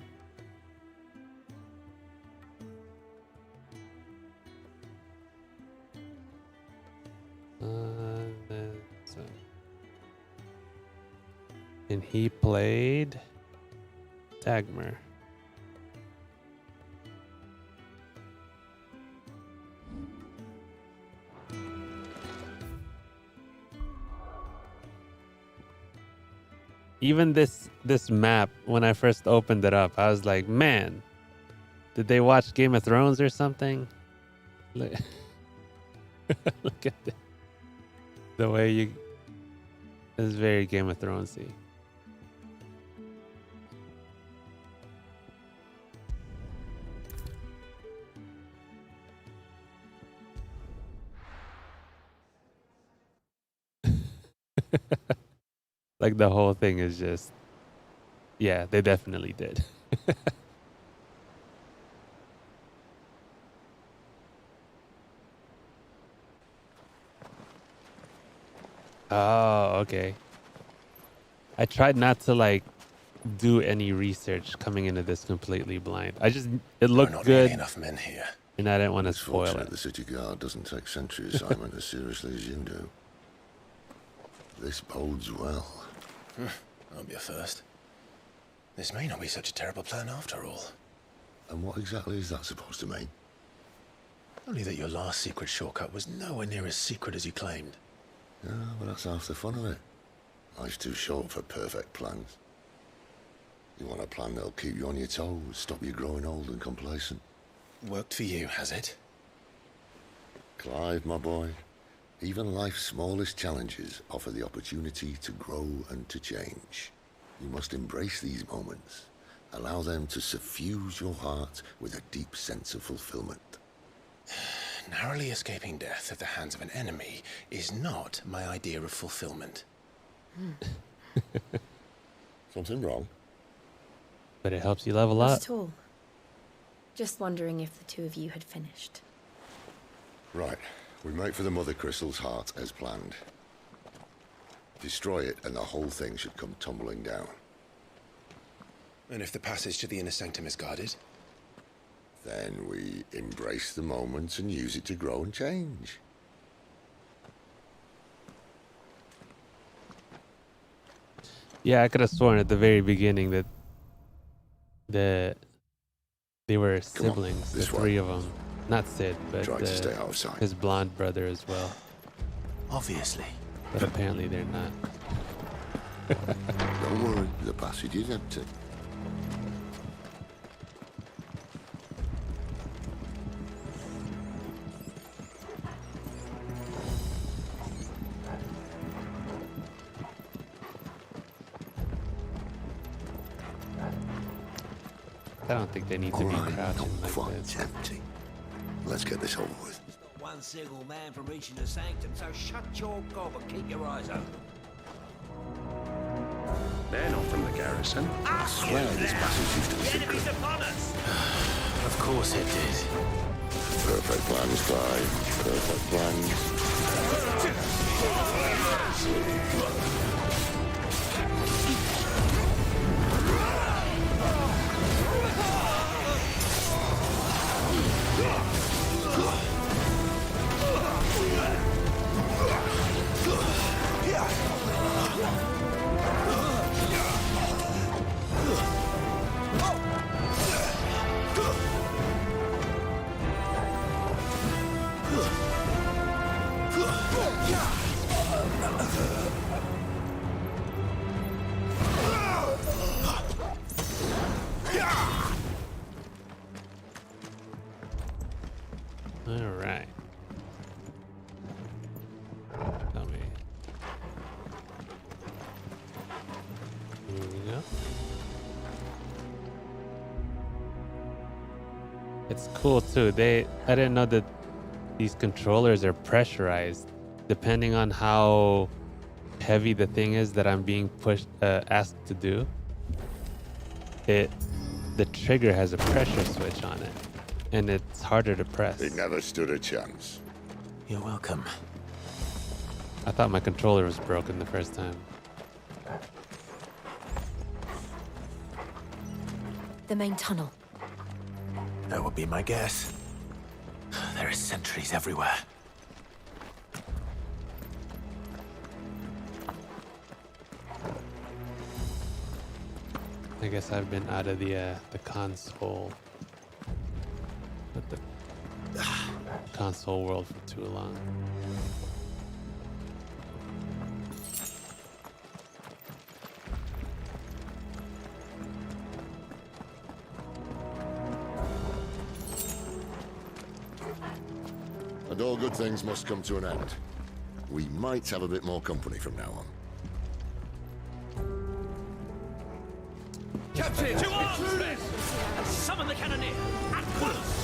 And he played Dagmar. Even this map, when I first opened it up, I was like, man, did they watch Game of Thrones or something? Look, look at the way you... It's very Game of Thrones-y. Like the whole thing is just, yeah, they definitely did. Oh, okay. I tried not to like do any research coming into this completely blind. It looked not good. nearly enough men here. And I didn't want to spoil it. The city guard doesn't take sentry assignment as seriously as you do. This bodes well. Won't be a first. This may not be such a terrible plan after all. And what exactly is that supposed to mean? Only that your last secret shortcut was nowhere near as secret as you claimed. Yeah, but that's half the fun of it. Life's too short for perfect plans. You want a plan that'll keep you on your toes, stop you growing old and complacent. Worked for you, has it? Clive, my boy, even life's smallest challenges offer the opportunity to grow and to change. You must embrace these moments. Allow them to suffuse your heart with a deep sense of fulfillment. Narrowly escaping death at the hands of an enemy is not my idea of fulfillment. Something wrong? But it helps you level Not up. at all. Just wondering if the two of you had finished. Right. We make for the Mother Crystal's heart as planned. Destroy it and the whole thing should come tumbling down. And if the passage to the inner sanctum is guarded? Then we embrace the moment and use it to grow and change. Yeah, I could have sworn at the very beginning that they were siblings, the three of them. Not Sid, but Try to stay out of sight. his blonde brother as well. Obviously. But apparently they're not. Don't worry, the passage is empty. I don't think they need to be crouching like this. Empty. Let's get this over with. Stop one single man from reaching the sanctum, so shut your gob and keep your eyes open. They're not from the garrison. I swear this passage used to be secret. Enemies upon us! Of course it did. Perfect plans, Clive. Perfect plans. All right. Tell me. Here we go. It's cool too. I didn't know that these controllers are pressurized. Depending on how heavy the thing is that I'm being asked to do, the trigger has a pressure switch on it, and it's harder to press. It never stood a chance. You're welcome. I thought my controller was broken the first time. The main tunnel. That would be my guess. There are sentries everywhere. I guess I've been out of the console, console world for too long. And all good things must come to an end. We might have a bit more company from now on. Captain, to arms, men! Summon the cannoneer at once!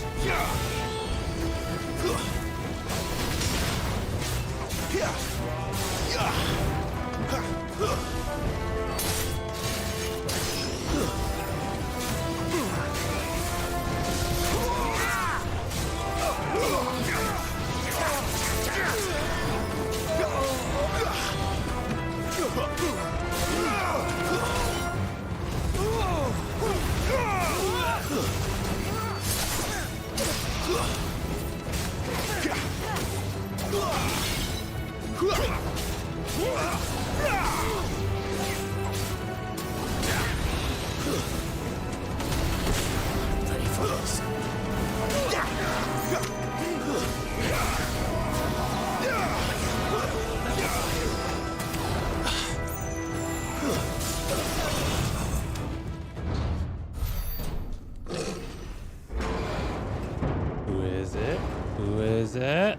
Who is it? Who is it?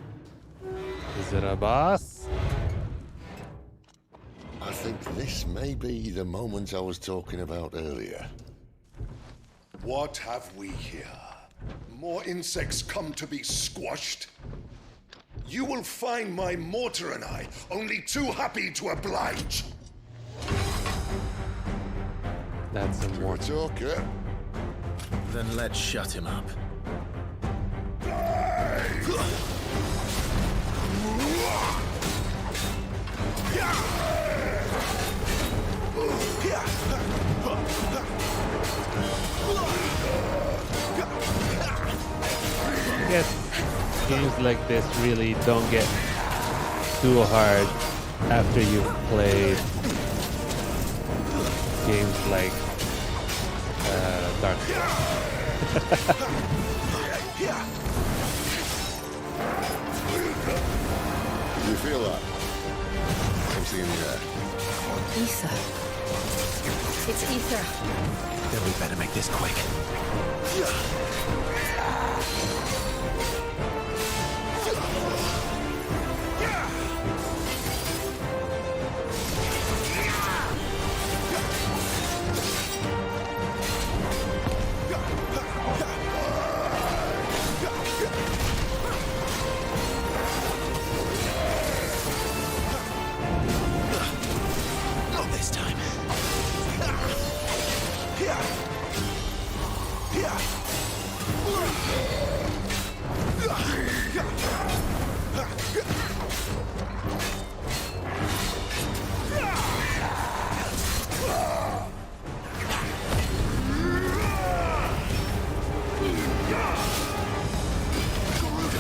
Is it a boss? I think this may be the moment I was talking about earlier. What have we here? More insects come to be squashed? You will find my mortar and I only too happy to oblige. That's a more talker. Then let's shut him up. I guess games like this really don't get too hard after you've played games like Dark Souls. You feel that? Something in the air. Ether. It's ether. Then we better make this quick. Not this time.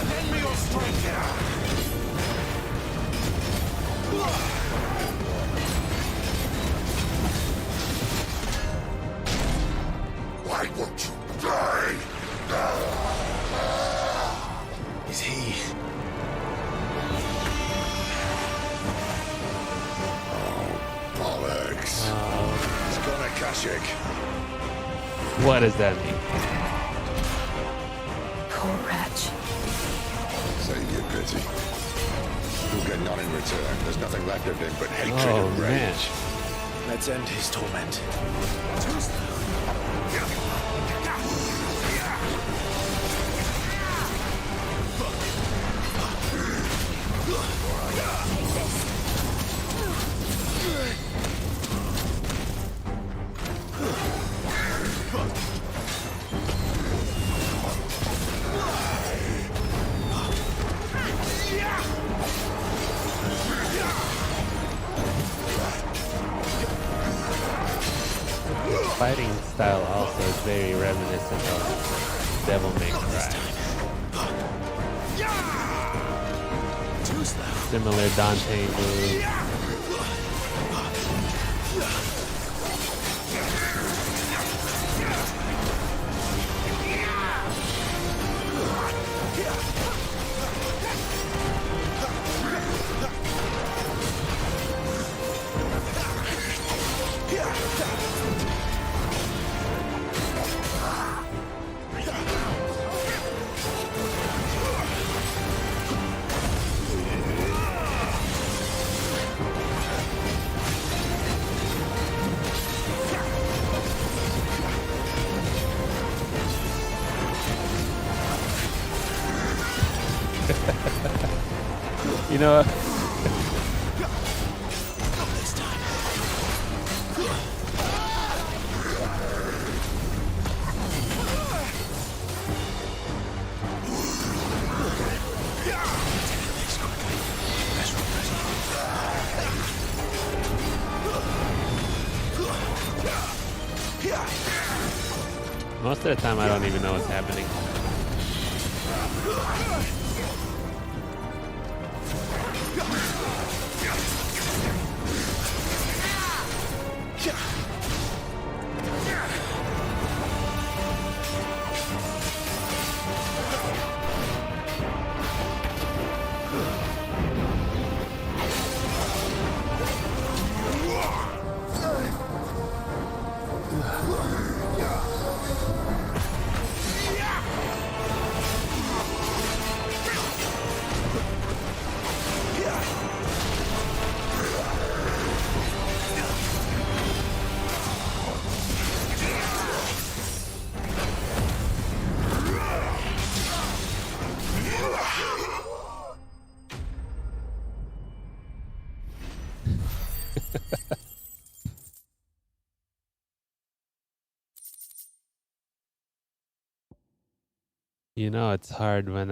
Lend me your strength. Why won't you die? Is he? Bollocks. It's gonna Kashyyyk. What does that mean? Poor wretch. Save your pity. You'll get none in return. There's nothing left of him but hatred Oh, and man. rage. Let's end his torment. Fighting style also is very reminiscent of Devil May Cry. Similar Dante moves. You know, most of the time I don't even know what's happening. You know, it's hard when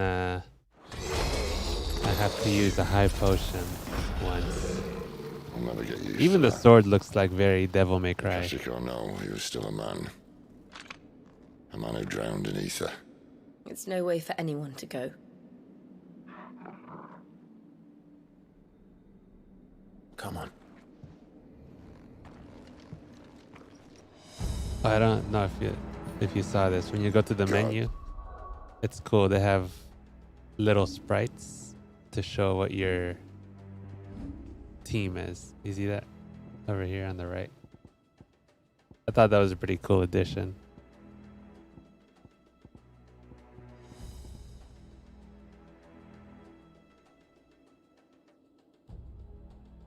have to use a high potion once. I'll never get used Even to the that. sword looks like very Devil May Cry. Akashic or no, he was still a man. A man who drowned in ether. It's no way for anyone to go. Come on. I don't know if you saw this. When you go to the menu, it's cool. They have little sprites to show what your team is. You see that over here on the right? I thought that was a pretty cool addition.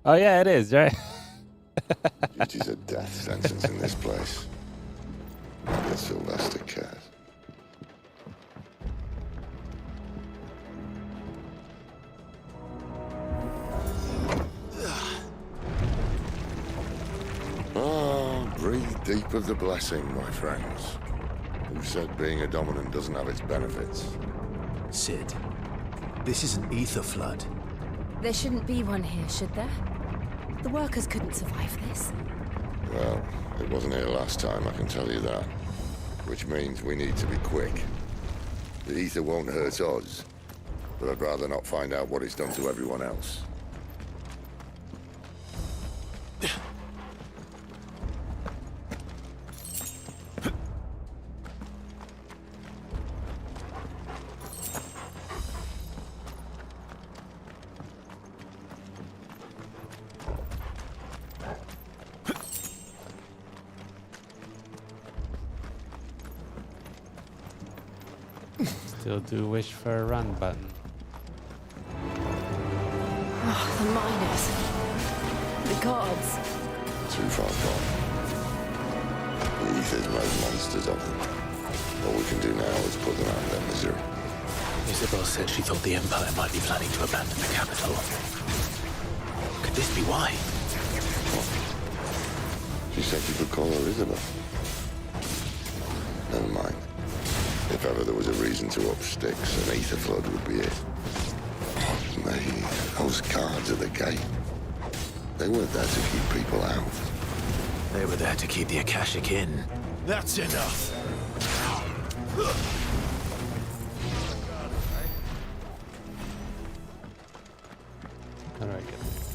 Oh yeah, it is, right? It is a death sentence in this place. Maybe Sylvester cares. Ah, breathe deep of the blessing, my friends. Who said being a dominant doesn't have its benefits? Sid, this is an ether flood. There shouldn't be one here, should there? The workers couldn't survive this. Well, it wasn't here last time, I can tell you that. Which means we need to be quick. The ether won't hurt us, but I'd rather not find out what it's done to everyone else. Still do wish for a run button. Oh, the miners. The gods. Too far gone. The ether's made monsters of them. All we can do now is put them out of their misery. Isabel said she thought the Empire might be planning to abandon the capital. Could this be why? She said you could call her Isabel. Never mind. If ever there was a reason to up sticks, an ether flood would be it. Me, those guards at the gate. They weren't there to keep people out. They were there to keep the Akashic in. That's enough! How do I get this?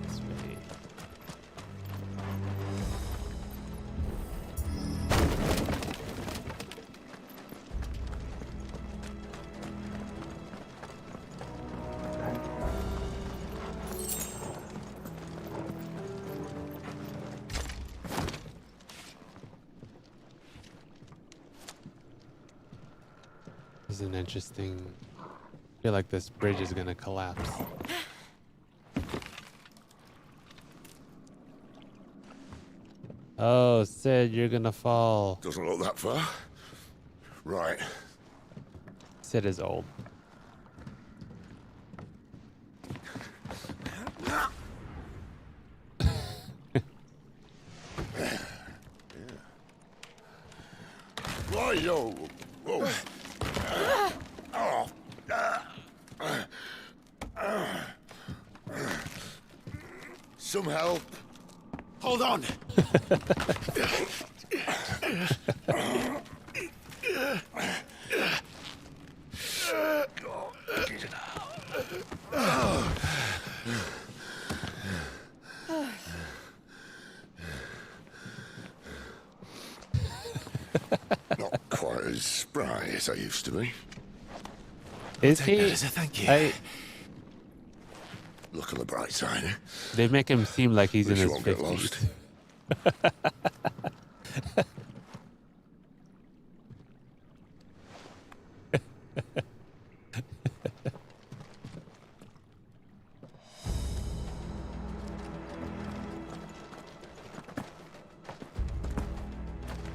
This way. This is an interesting. I feel like this bridge is gonna collapse. Oh, Sid, you're gonna fall. Doesn't look that far. Right. Sid is old. Why, yo? Whoa. Some help. Hold on! Not quite as spry as I used to be. Is he? Thank you. Look on the bright side, eh? They make him seem like he's in Wish you his won't get 50s.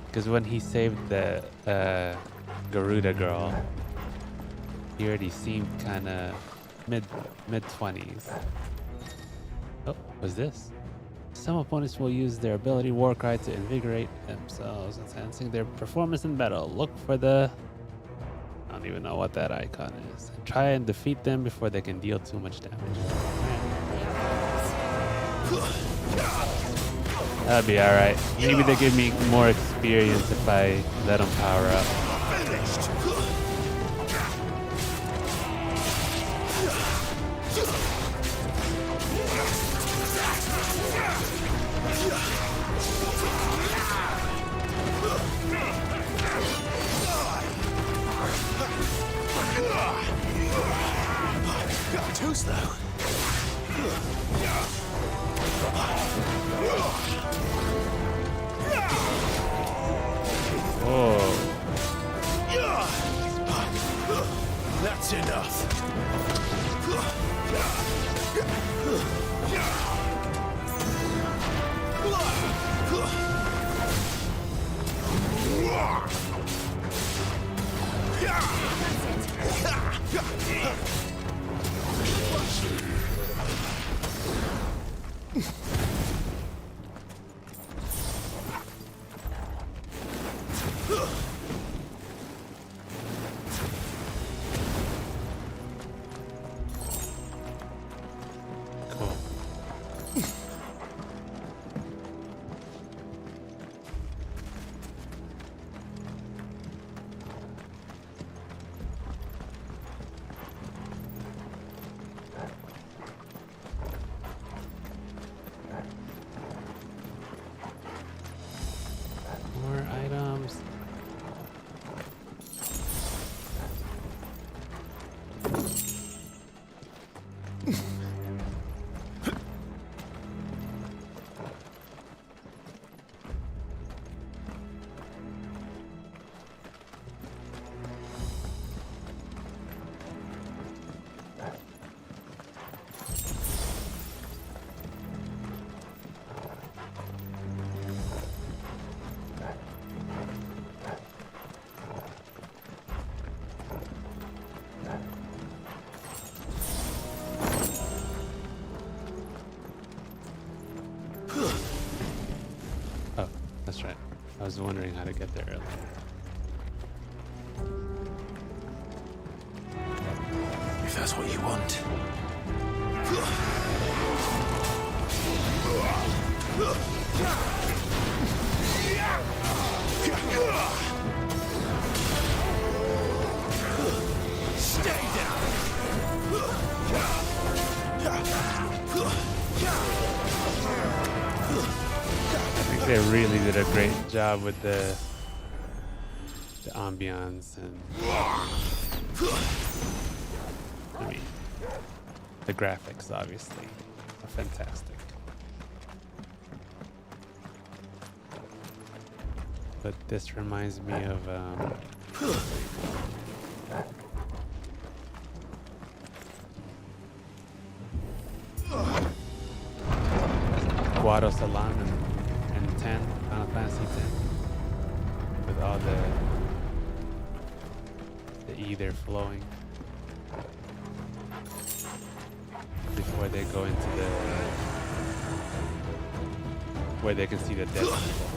Because when he saved the Garuda girl, he already seemed kind of mid 20s. Oh, what's this? Some opponents will use their ability Warcry to invigorate themselves, enhancing their performance in battle. Look for the... I don't even know what that icon is. Try and defeat them before they can deal too much damage. That'd be alright. Maybe they give me more experience if I let them power up. Too slow. Oh. That's enough. More items. Oh, that's right. I was wondering how to get there earlier. If that's what you want. Stay down. I think they really did a great job with the ambiance and I mean the graphics obviously are fantastic. But this reminds me of Guado Salam and 10, Final Fantasy 10, with all the ether flowing before they go into the where they can see the dead people.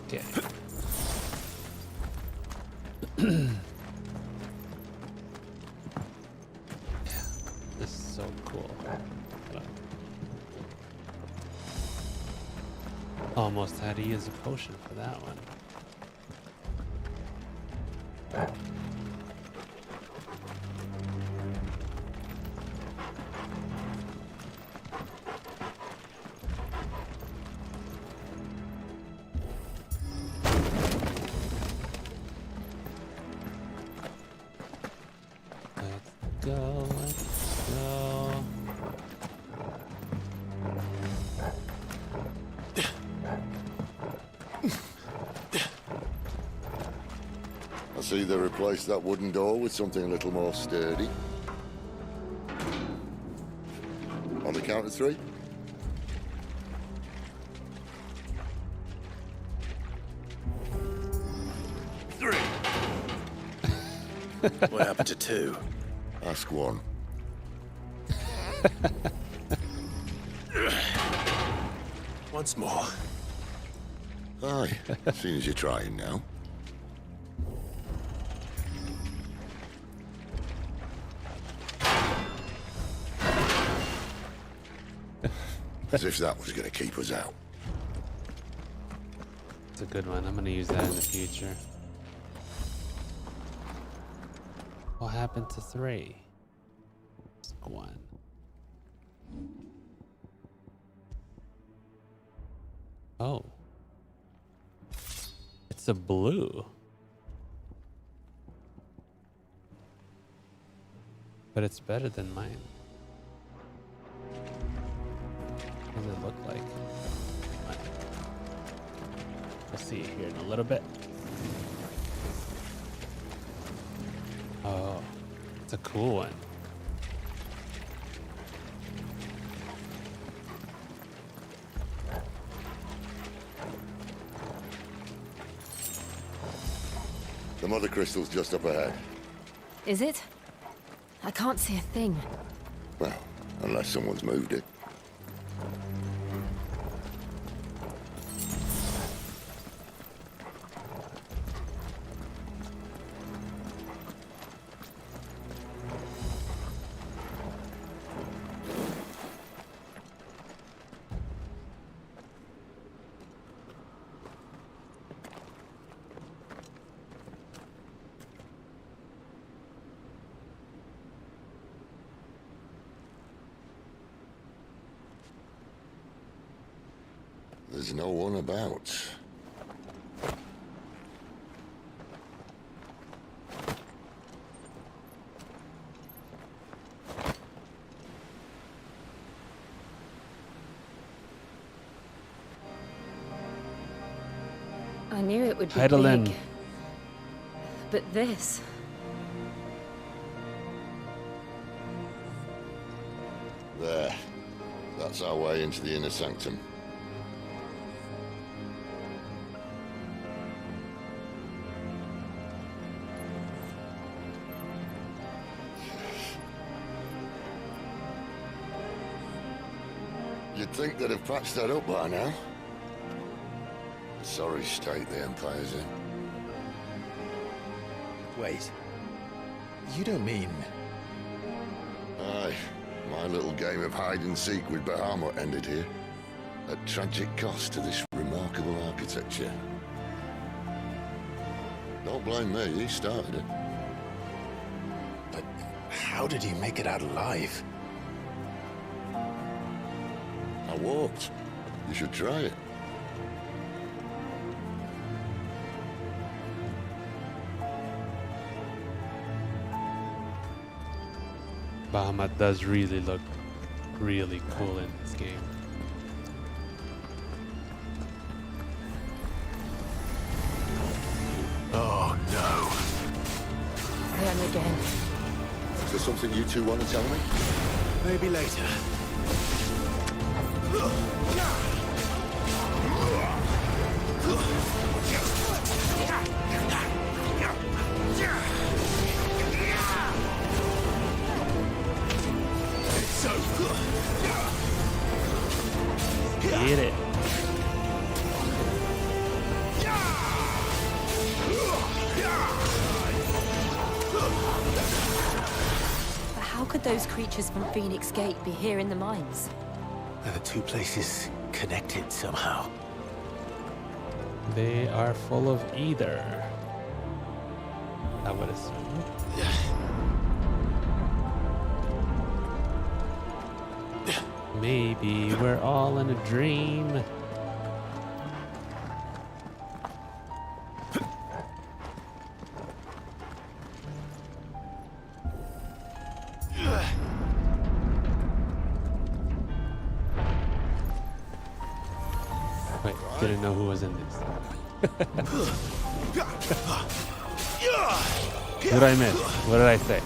Okay. This is so cool. Almost had to use a potion for that one. Let's go. I see they replaced that wooden door with something a little more sturdy. On the count of 3. What happened to 2? Ask 1. Once more. Aye, seeing as you're trying now. As if that was going to keep us out. It's a good one. I'm going to use that in the future. What happened to 3? Ask 1. Oh. It's a blue. But it's better than mine. What does it look like? We'll see here in a little bit. Oh, it's a cool one. The mother crystal's just up ahead. Is it? I can't see a thing. Well, unless someone's moved it. There's no one about. I knew it would be Heidelin. big. But this... There. That's our way into the inner sanctum. You'd think they'd have patched that up by now. A sorry state the Empire's in. Wait. You don't mean... Aye. My little game of hide-and-seek with Bahamut ended here. At tragic cost to this remarkable architecture. Don't blame me, he started it. But how did he make it out alive? I walked. You should try it. Bahamut does really look really cool in this game. Something you two want to tell me? Maybe later. It's over. Get it. But how could those creatures from Phoenix Gate be here in the mines? Are the two places connected somehow? They are full of either. I would assume. Maybe we're all in a dream. Wait, didn't know who was in this. What did I miss? What did I say?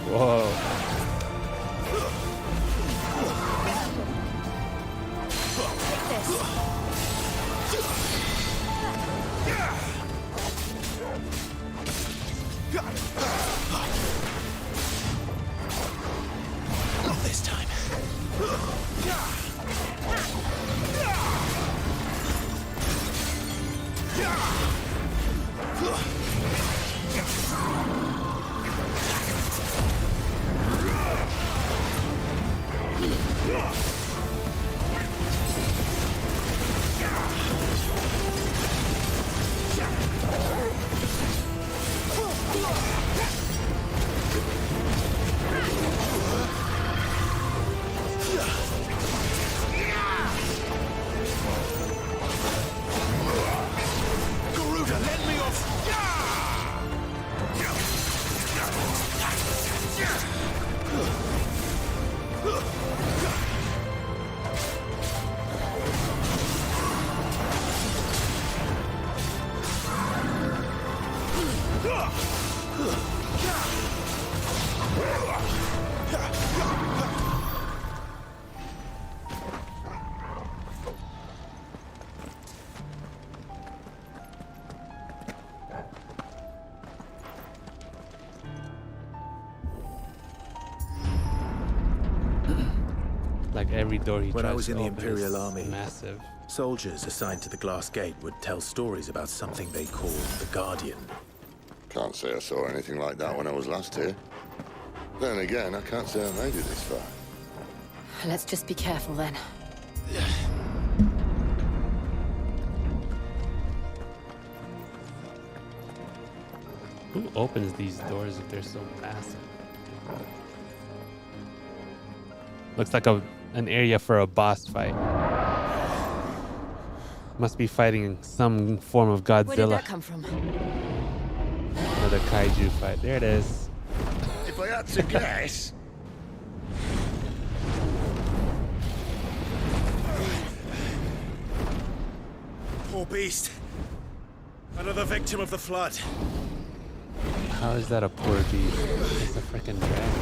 Whoa. Not this time. Like every door he When I tries was to in the open is Imperial Army, massive. soldiers assigned to the Glass Gate would tell stories about something they called the Guardian. Can't say I saw anything like that when I was last here. Then again, I can't say I made it this far. Let's just be careful then. Who opens these doors if they're so massive? Looks like an area for a boss fight. Must be fighting some form of Godzilla. Where did that come from? Another kaiju fight. There it is. If I had to guess... Poor beast. Another victim of the flood. How is that a poor beast? It's a freaking dragon.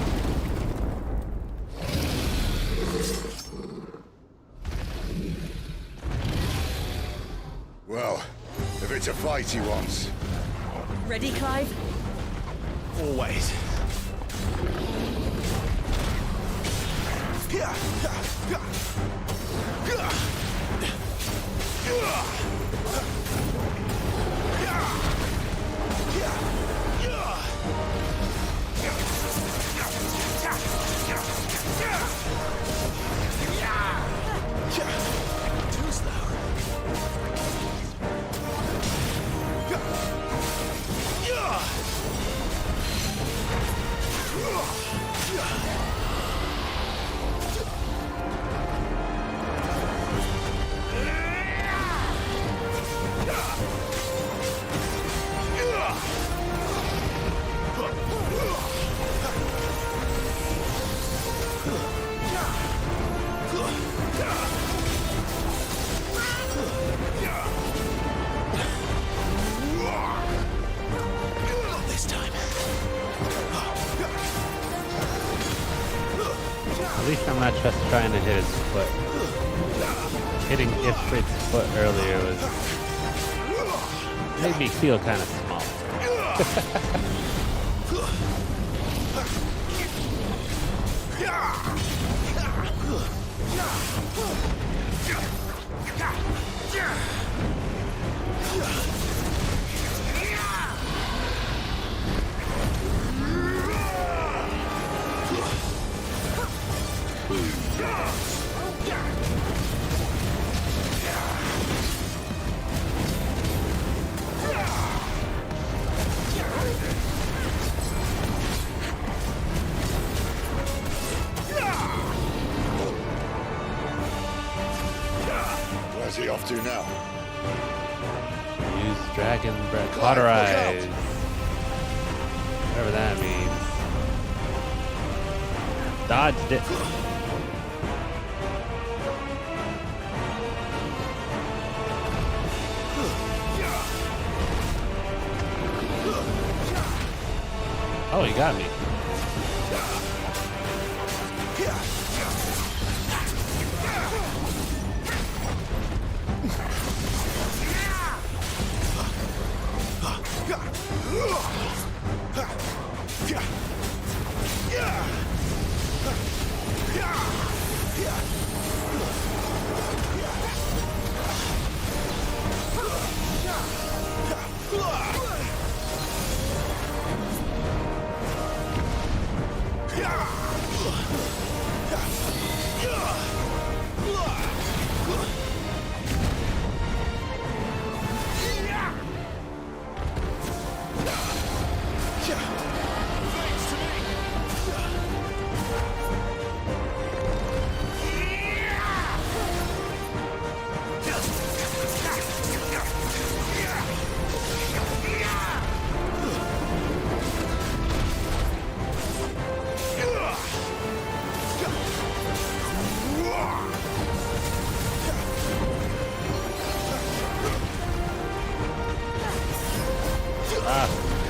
Well, if it's a fight he wants, Ready, Clive? Always. Too slow. Not this time. At least I'm not just trying to hit his foot. Hitting Ifrit's foot earlier made me feel kind of small. Where's he off to now? Use dragon breath. Cauterize. Whatever that means. Dodged it. Oh, he got me.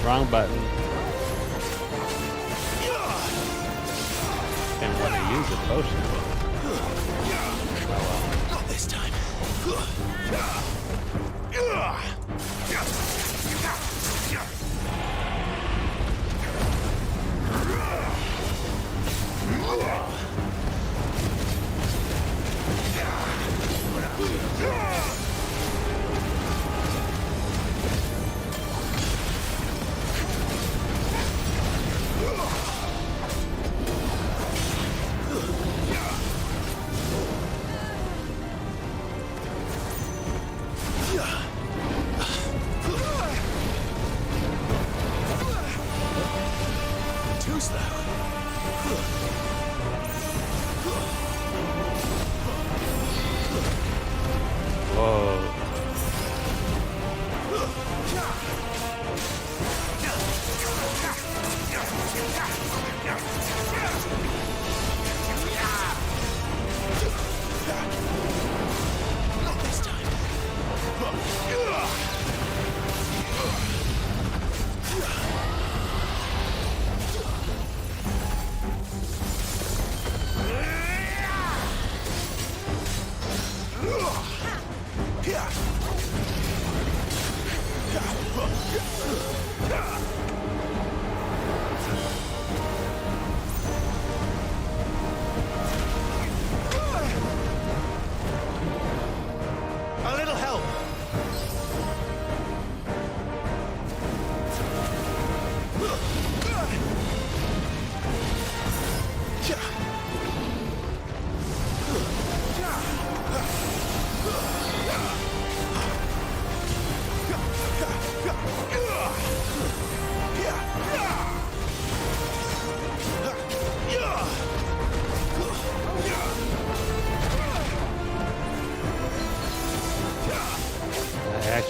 Wrong button. Didn't want to use a potion. Oh well. Not this time. Too slow. Whoa. Not this time.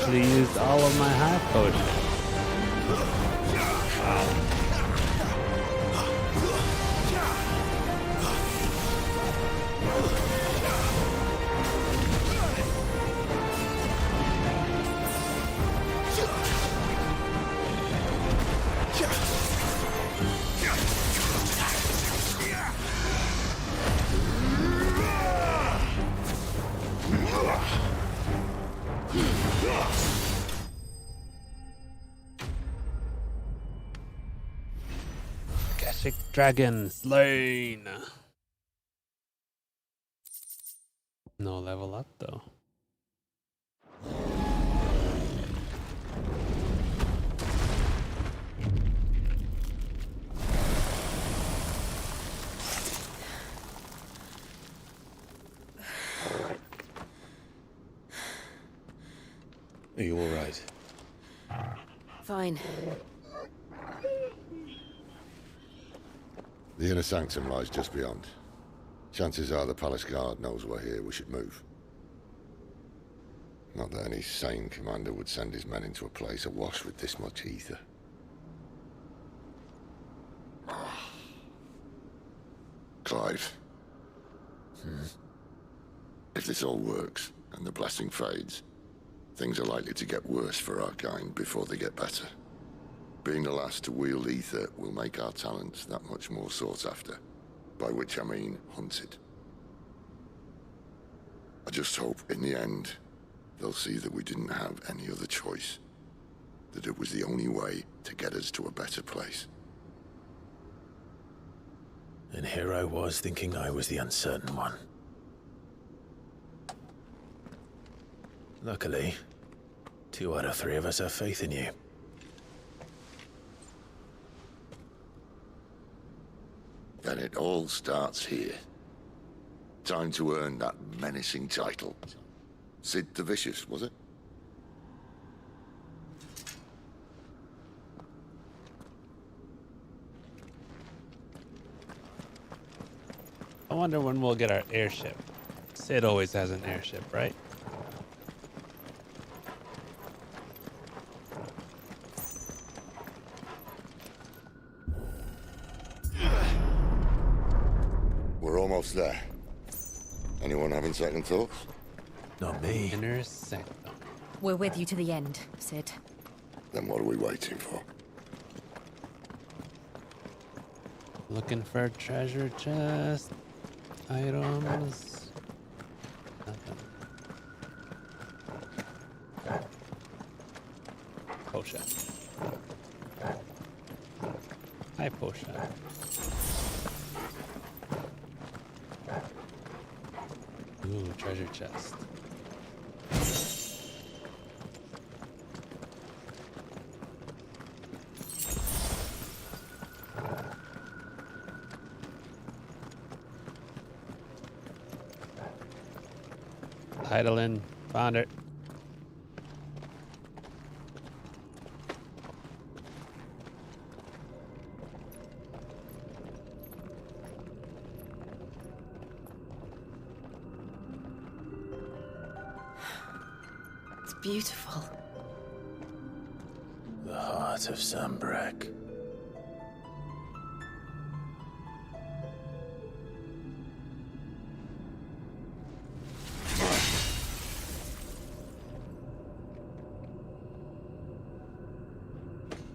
actually used all of my high potion. Wow. Gasic Dragon slain. No level up though. Are you all right? Fine. The inner sanctum lies just beyond. Chances are the palace guard knows we're here. We should move. Not that any sane commander would send his men into a place awash with this much ether. Clive. If this all works, and the blessing fades, things are likely to get worse for our kind before they get better. Being the last to wield ether will make our talents that much more sought after, by which I mean hunted. I just hope, in the end, they'll see that we didn't have any other choice, that it was the only way to get us to a better place. And here I was thinking I was the uncertain one. Luckily, 2 out of 3 of us have faith in you. Then it all starts here. Time to earn that menacing title. Sid the Vicious, was it? I wonder when we'll get our airship. Sid always has an airship, right? We're almost there. Anyone having second thoughts? Not me. Inner sanctum. We're with you to the end, Sid. Then what are we waiting for? Looking for treasure chest items. Nothing. Potion. High potion. Ooh, treasure chest. Idolin, found it. It's beautiful. The heart of Sambrek.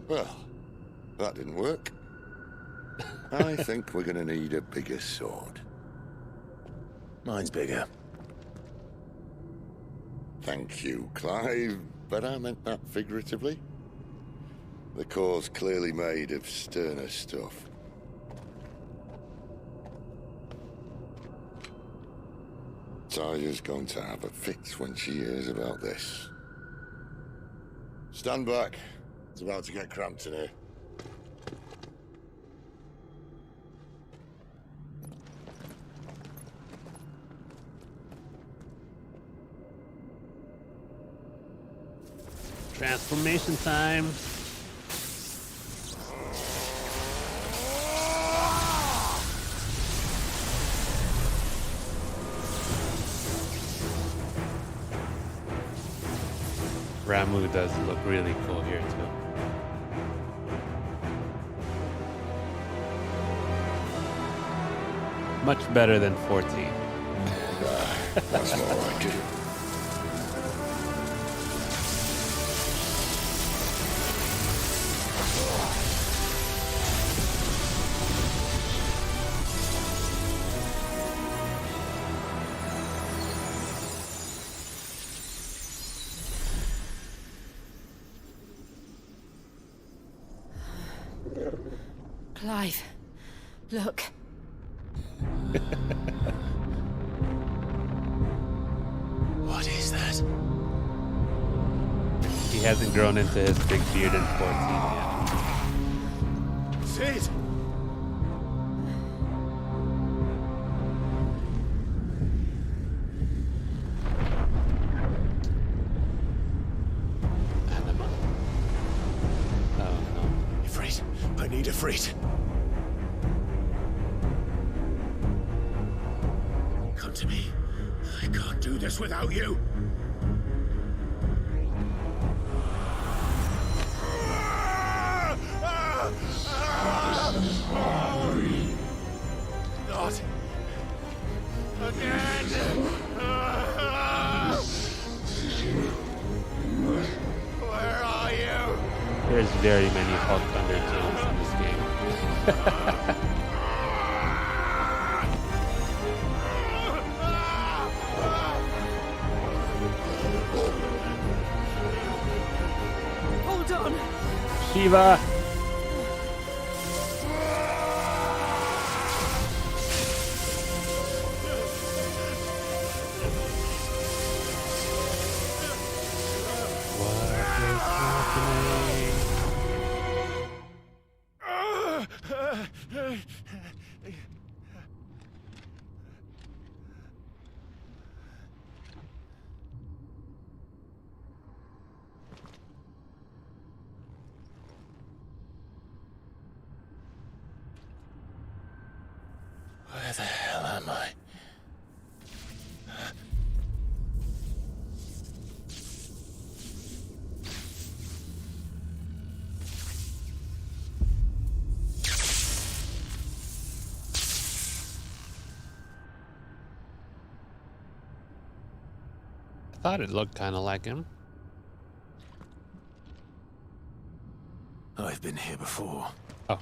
Well, that didn't work. I think we're gonna need a bigger sword. Mine's bigger. Thank you, Clive, but I meant that figuratively. The core's clearly made of sterner stuff. Taya's going to have a fit when she hears about this. Stand back. It's about to get cramped in here. Transformation time. Ramu does look really cool here too. Much better than 14. That's more like it. Clive, look. What is that? He hasn't grown into his big beard in 14 yet. Sid! Anima. Oh no. Ifrit, I need Ifrit. Come to me. I can't do this without you. Not again. Where are you? There's very many Hulk undertones in this game. Hold on. Shiva! Where the hell am I? I thought it looked kind of like him. I've been here before. Oh,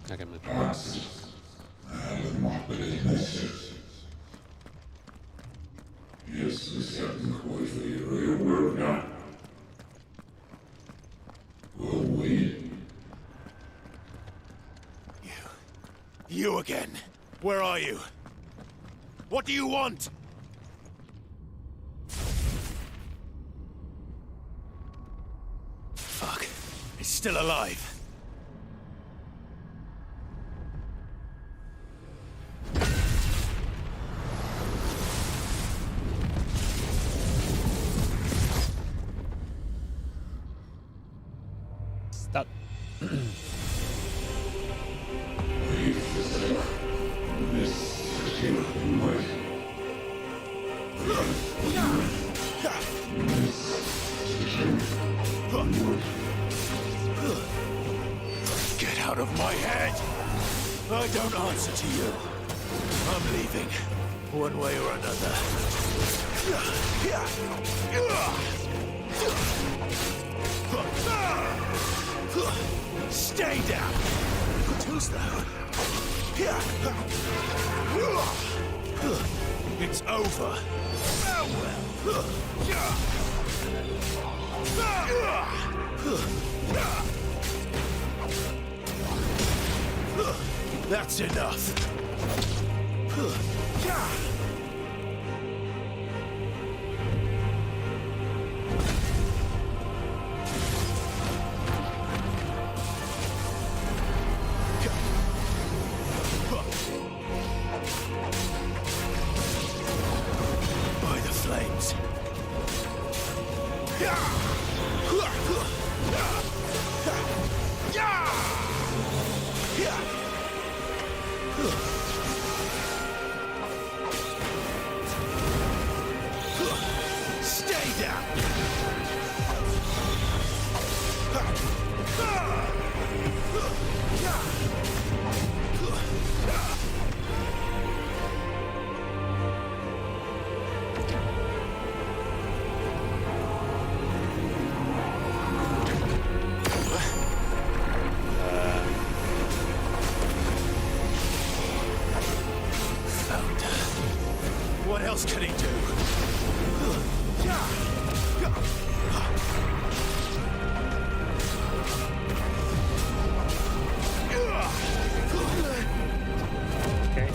I can move. You again. Where are you? What do you want? Fuck. It's still alive. Stop. Get out of my head! I don't answer to you. I'm leaving, one way or another. Stay down! But who's that? It's over. That's enough. By the flames. What else could he do? Okay.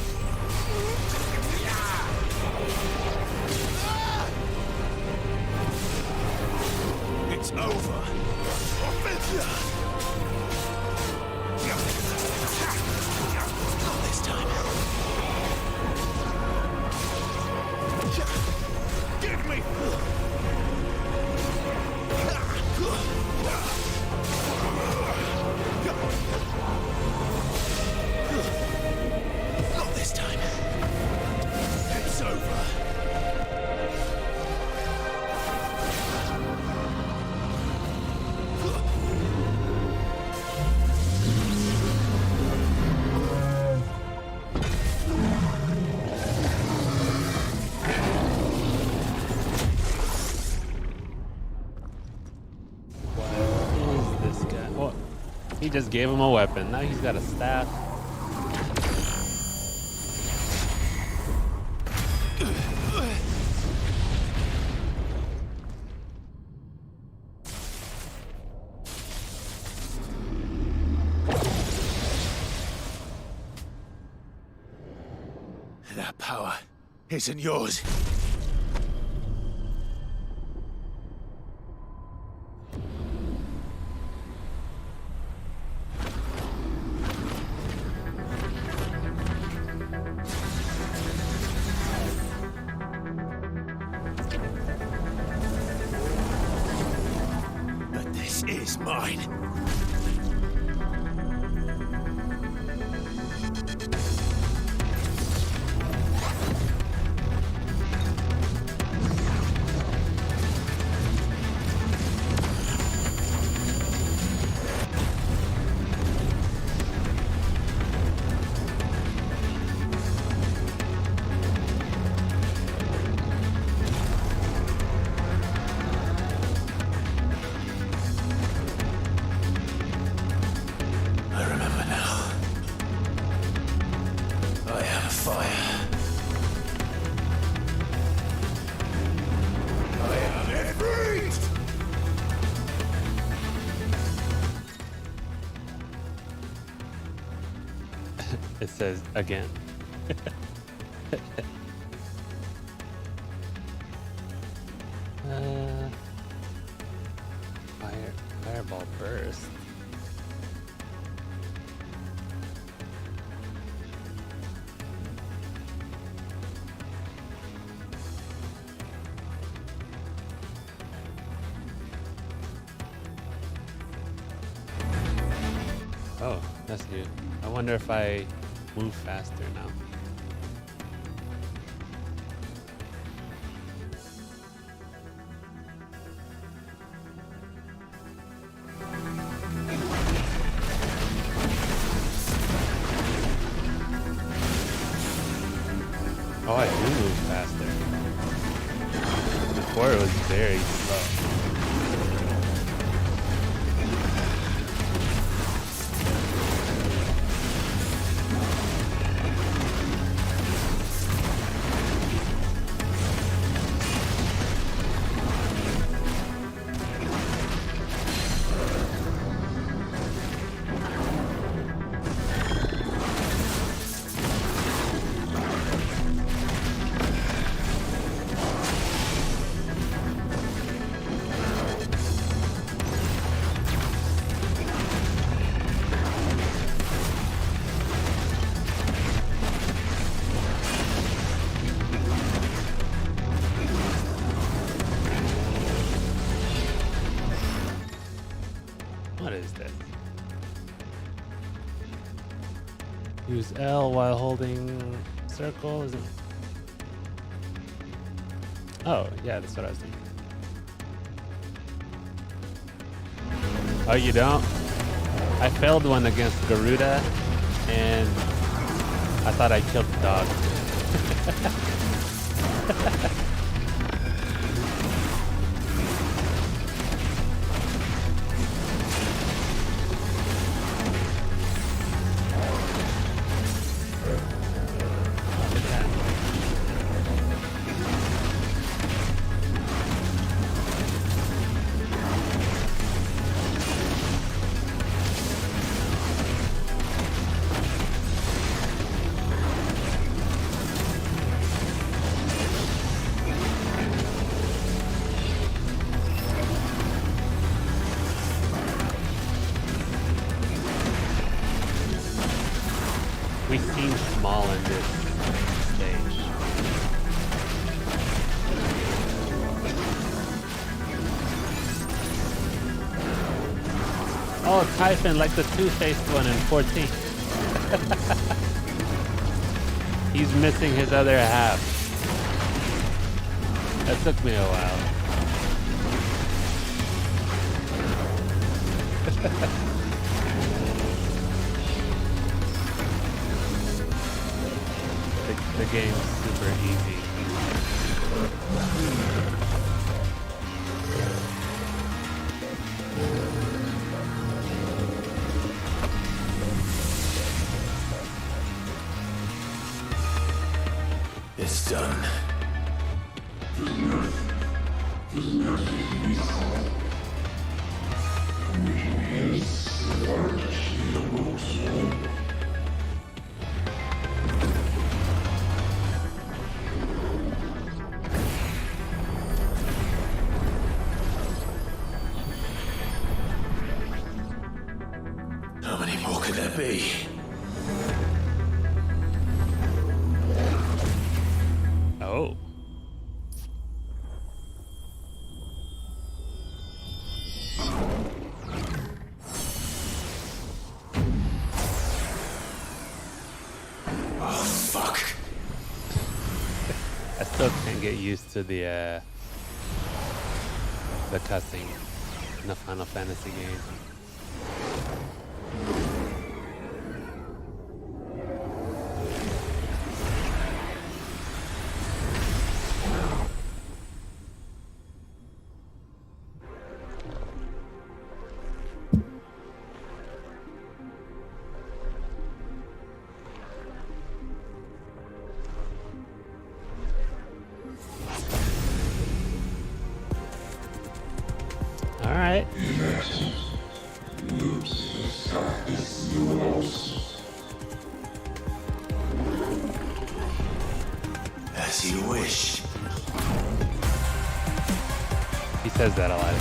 It's over. Not this time. Give me! Not this time. It's over. What is this guy? Well, he just gave him a weapon. Now he's got a staff. That power isn't yours. But this is mine. I remember now. I am a fire. I am it breathed! It says again. Fireball burst. Oh, that's new. I wonder if I move faster now. Oh, I do move faster. Before it was very slow. What is this? Use L while holding circle, is it? Oh, yeah, that's what I was doing. Oh, you don't? I failed one against Garuda, and I thought I killed the dog. Oh, Typhon, like the two-faced one in 14. He's missing his other half. That took me a while. The game's super easy. It's done. How many more could there be? Oh. Oh, fuck. I still can't get used to the cussing in a Final Fantasy game. All right. As you wish. He says that a lot.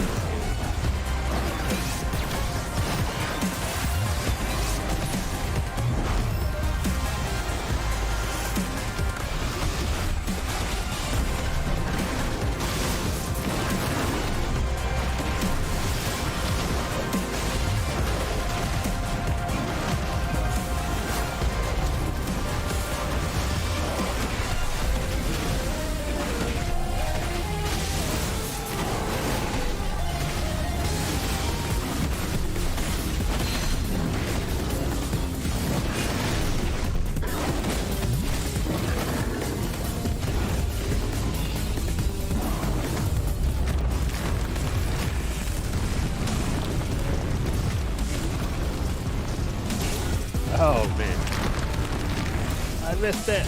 Oh man, I missed it.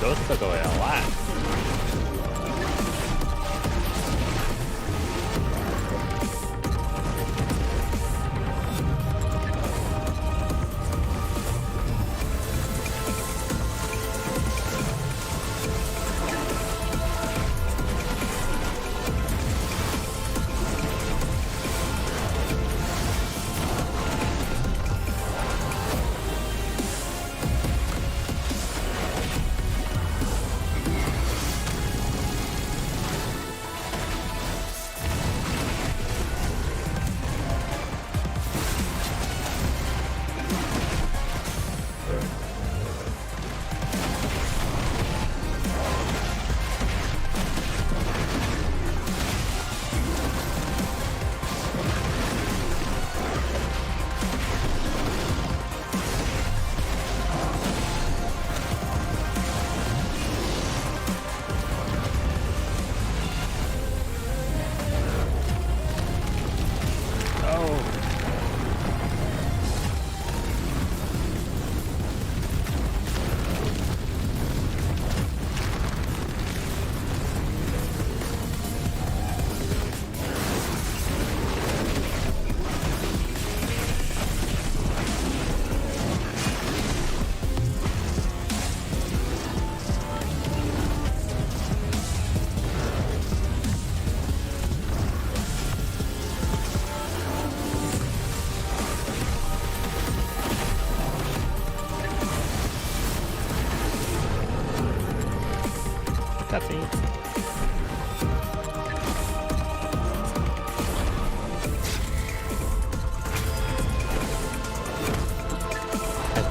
Those took away a lot. Cutscene.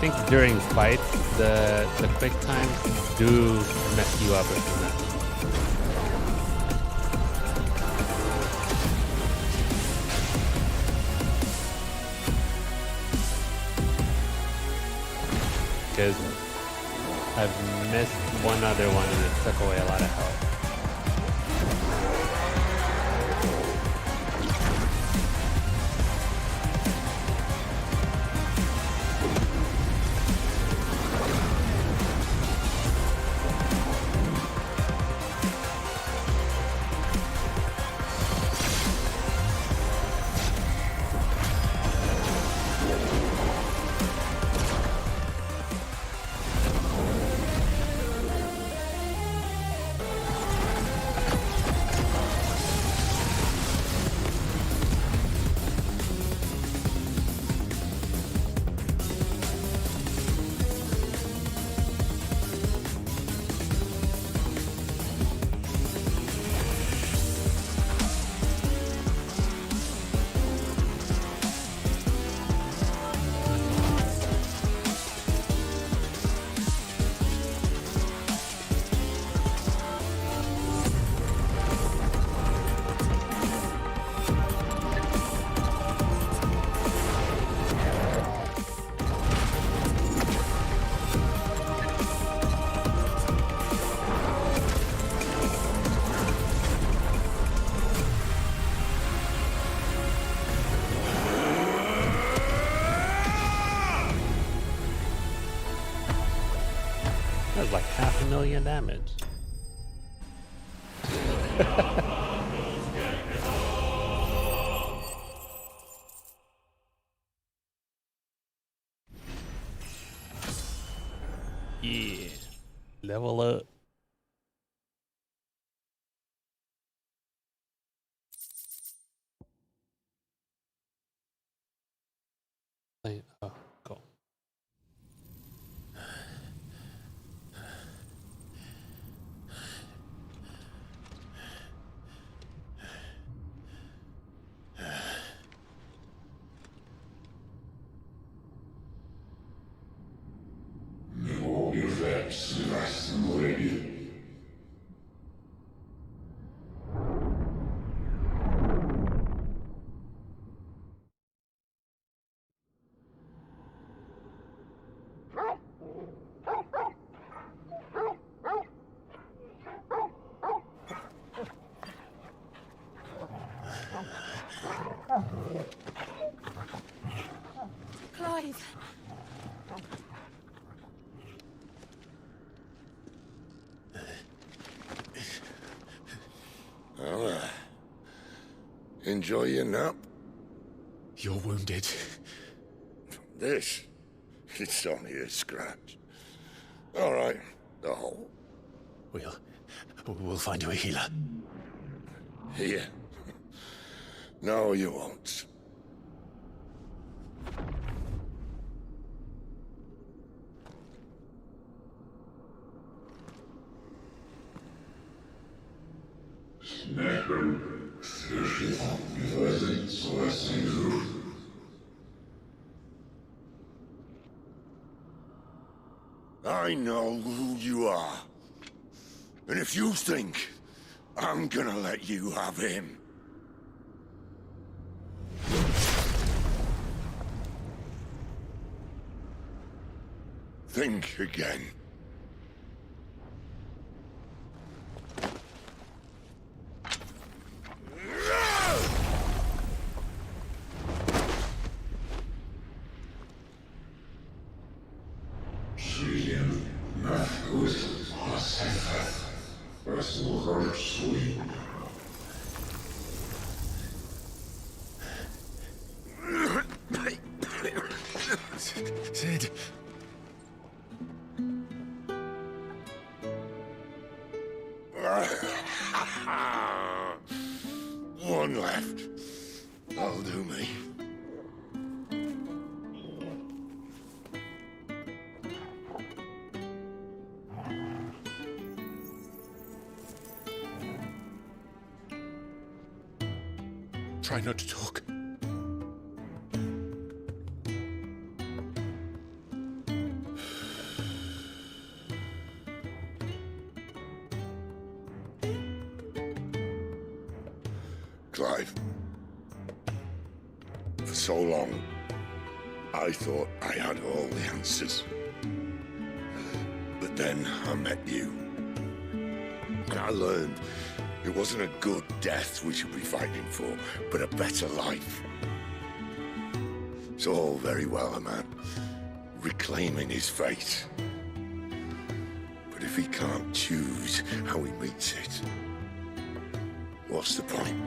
think during fights, the quick times do mess you up with that. Because I've missed one other one and it took away a lot of health. That was like 500,000 damage. Yeah. Level up. Oh, cool. Clive. Well, enjoy your nap. You're wounded. This, it's only a scratch. All right, the hole. We'll find you a healer. Here. No, you won't. I know who you are. And if you think I'm gonna let you have him... think again. Sid. One left. That'll do me. Try not to talk. Clive, for so long, I thought I had all the answers. But then I met you. And I learned it wasn't a good death we should be fighting for, but a better life. It's all very well, a man reclaiming his fate. But if he can't choose how he meets it, what's the point?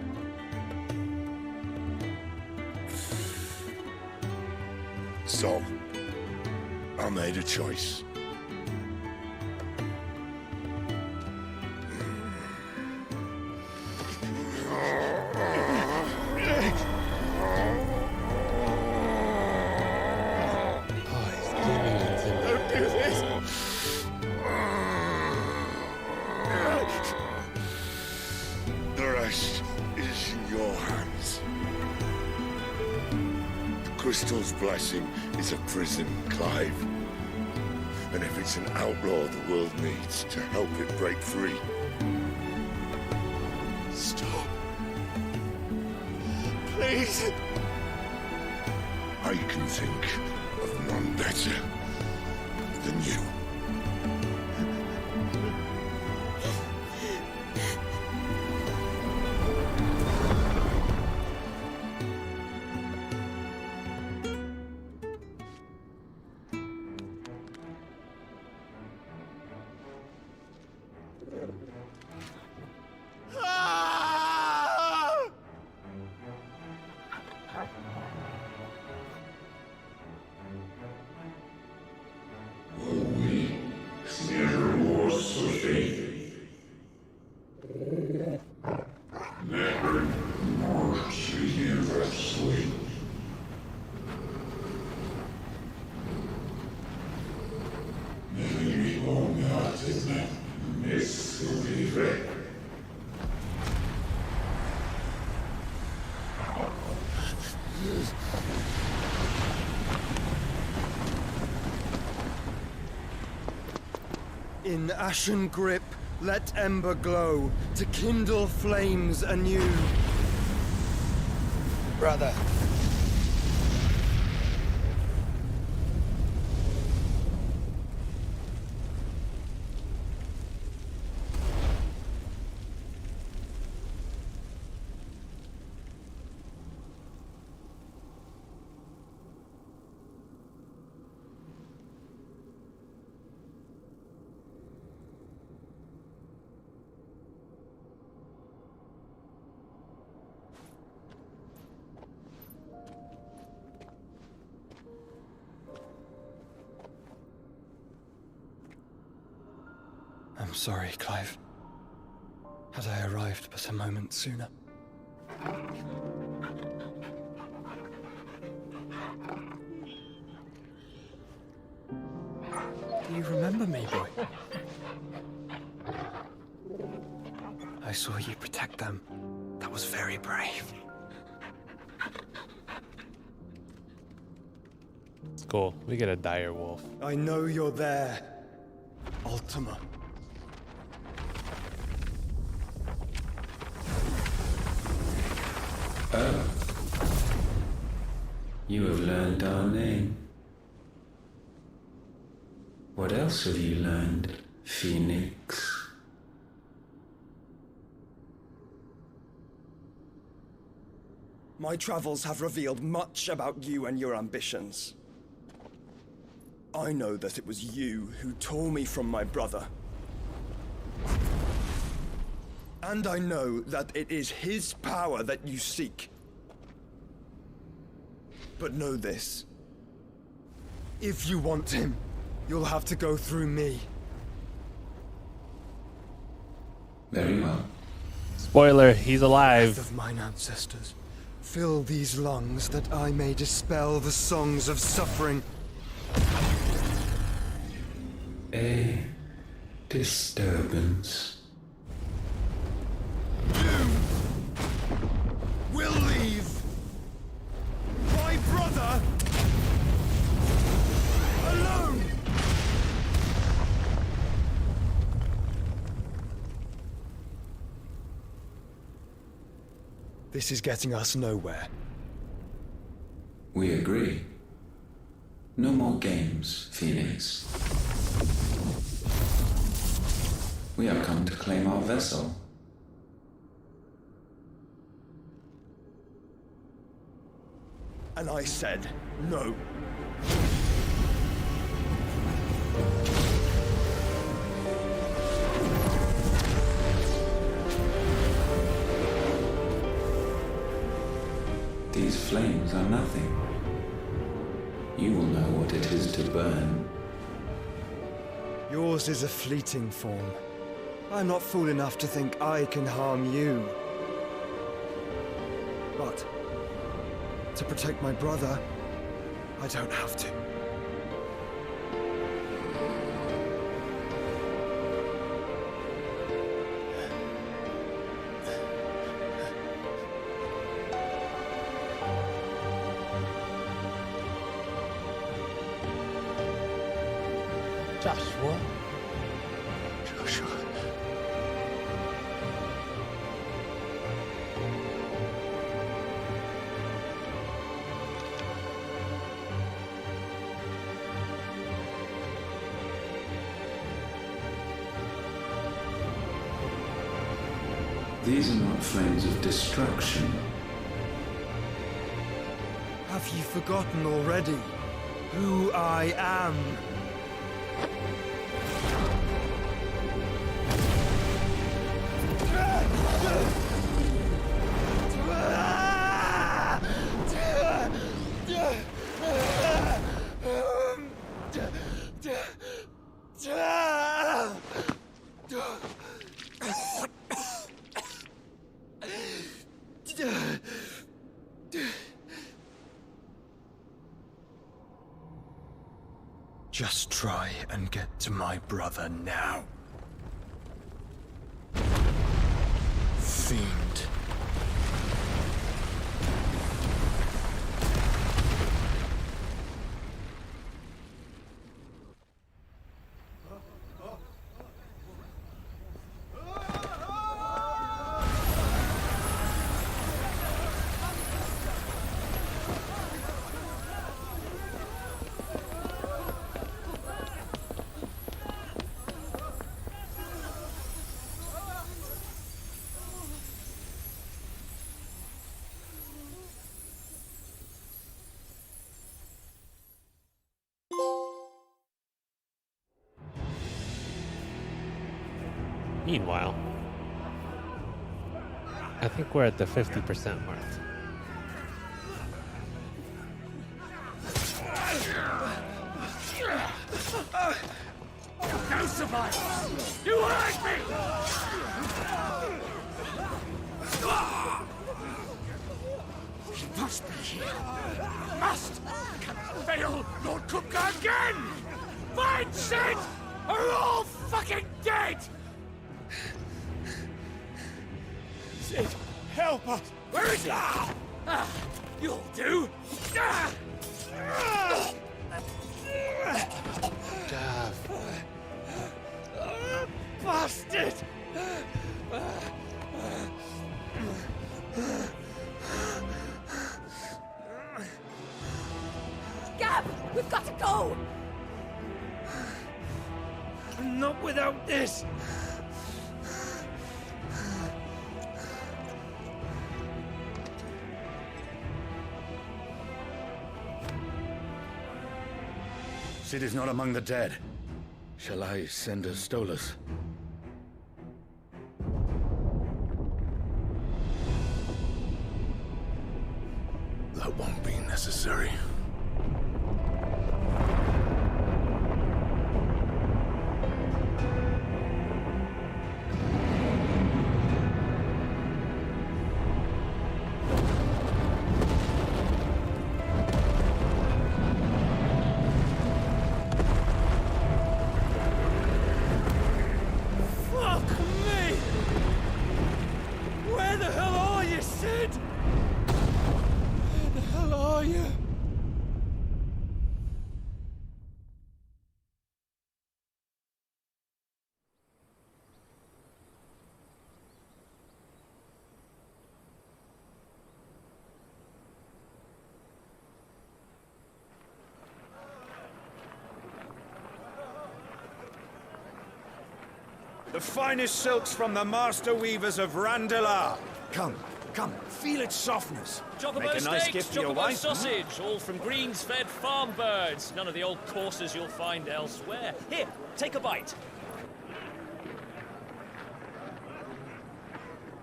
So, I made a choice. The rest is in your hands. The crystal's blessing is a prison, Clive. And if it's an outlaw the world needs to help it break free, stop. Please. I can think of none better than you. In ashen grip, let ember glow, to kindle flames anew. Brother. I'm sorry, Clive. Had I arrived but a moment sooner. Do you remember me, boy? I saw you protect them. That was very brave. It's cool. We get a dire wolf. I know you're there, Ultima. Oh. You have learned our name. What else have you learned, Phoenix? My travels have revealed much about you and your ambitions. I know that it was you who tore me from my brother. And I know that it is his power that you seek. But know this. If you want him, you'll have to go through me. Very well. Spoiler, he's alive. Breath of mine ancestors, fill these lungs that I may dispel the songs of suffering. A disturbance. Will leave my brother alone. This is getting us nowhere. We agree. No more games, Phoenix. We have come to claim our vessel. And I said no. These flames are nothing. You will know what it is to burn. Yours is a fleeting form. I'm not fool enough to think I can harm you. But to protect my brother, I don't have to. Joshua. Joshua. These are not flames of destruction. Have you forgotten already who I am? Just try and get to my brother now. Fiend. Meanwhile, I think we're at the 50% mark. No survivors! You hurt me! He must be here. Must! Can fail Lord Kupka again! Find Sid! Are all fucking dead! Sid, help us! Where is he? You'll do! Bastard! Gab, we've got to go! Not without this! Sid is not among the dead. Shall I send a Stolas? That won't be necessary. The finest silks from the master weavers of Randalar. Come, feel its softness. Chocobo Make a nice steaks, gift for your chocobo wife. sausage, all from greens-fed farm birds. None of the old courses you'll find elsewhere. Here, take a bite.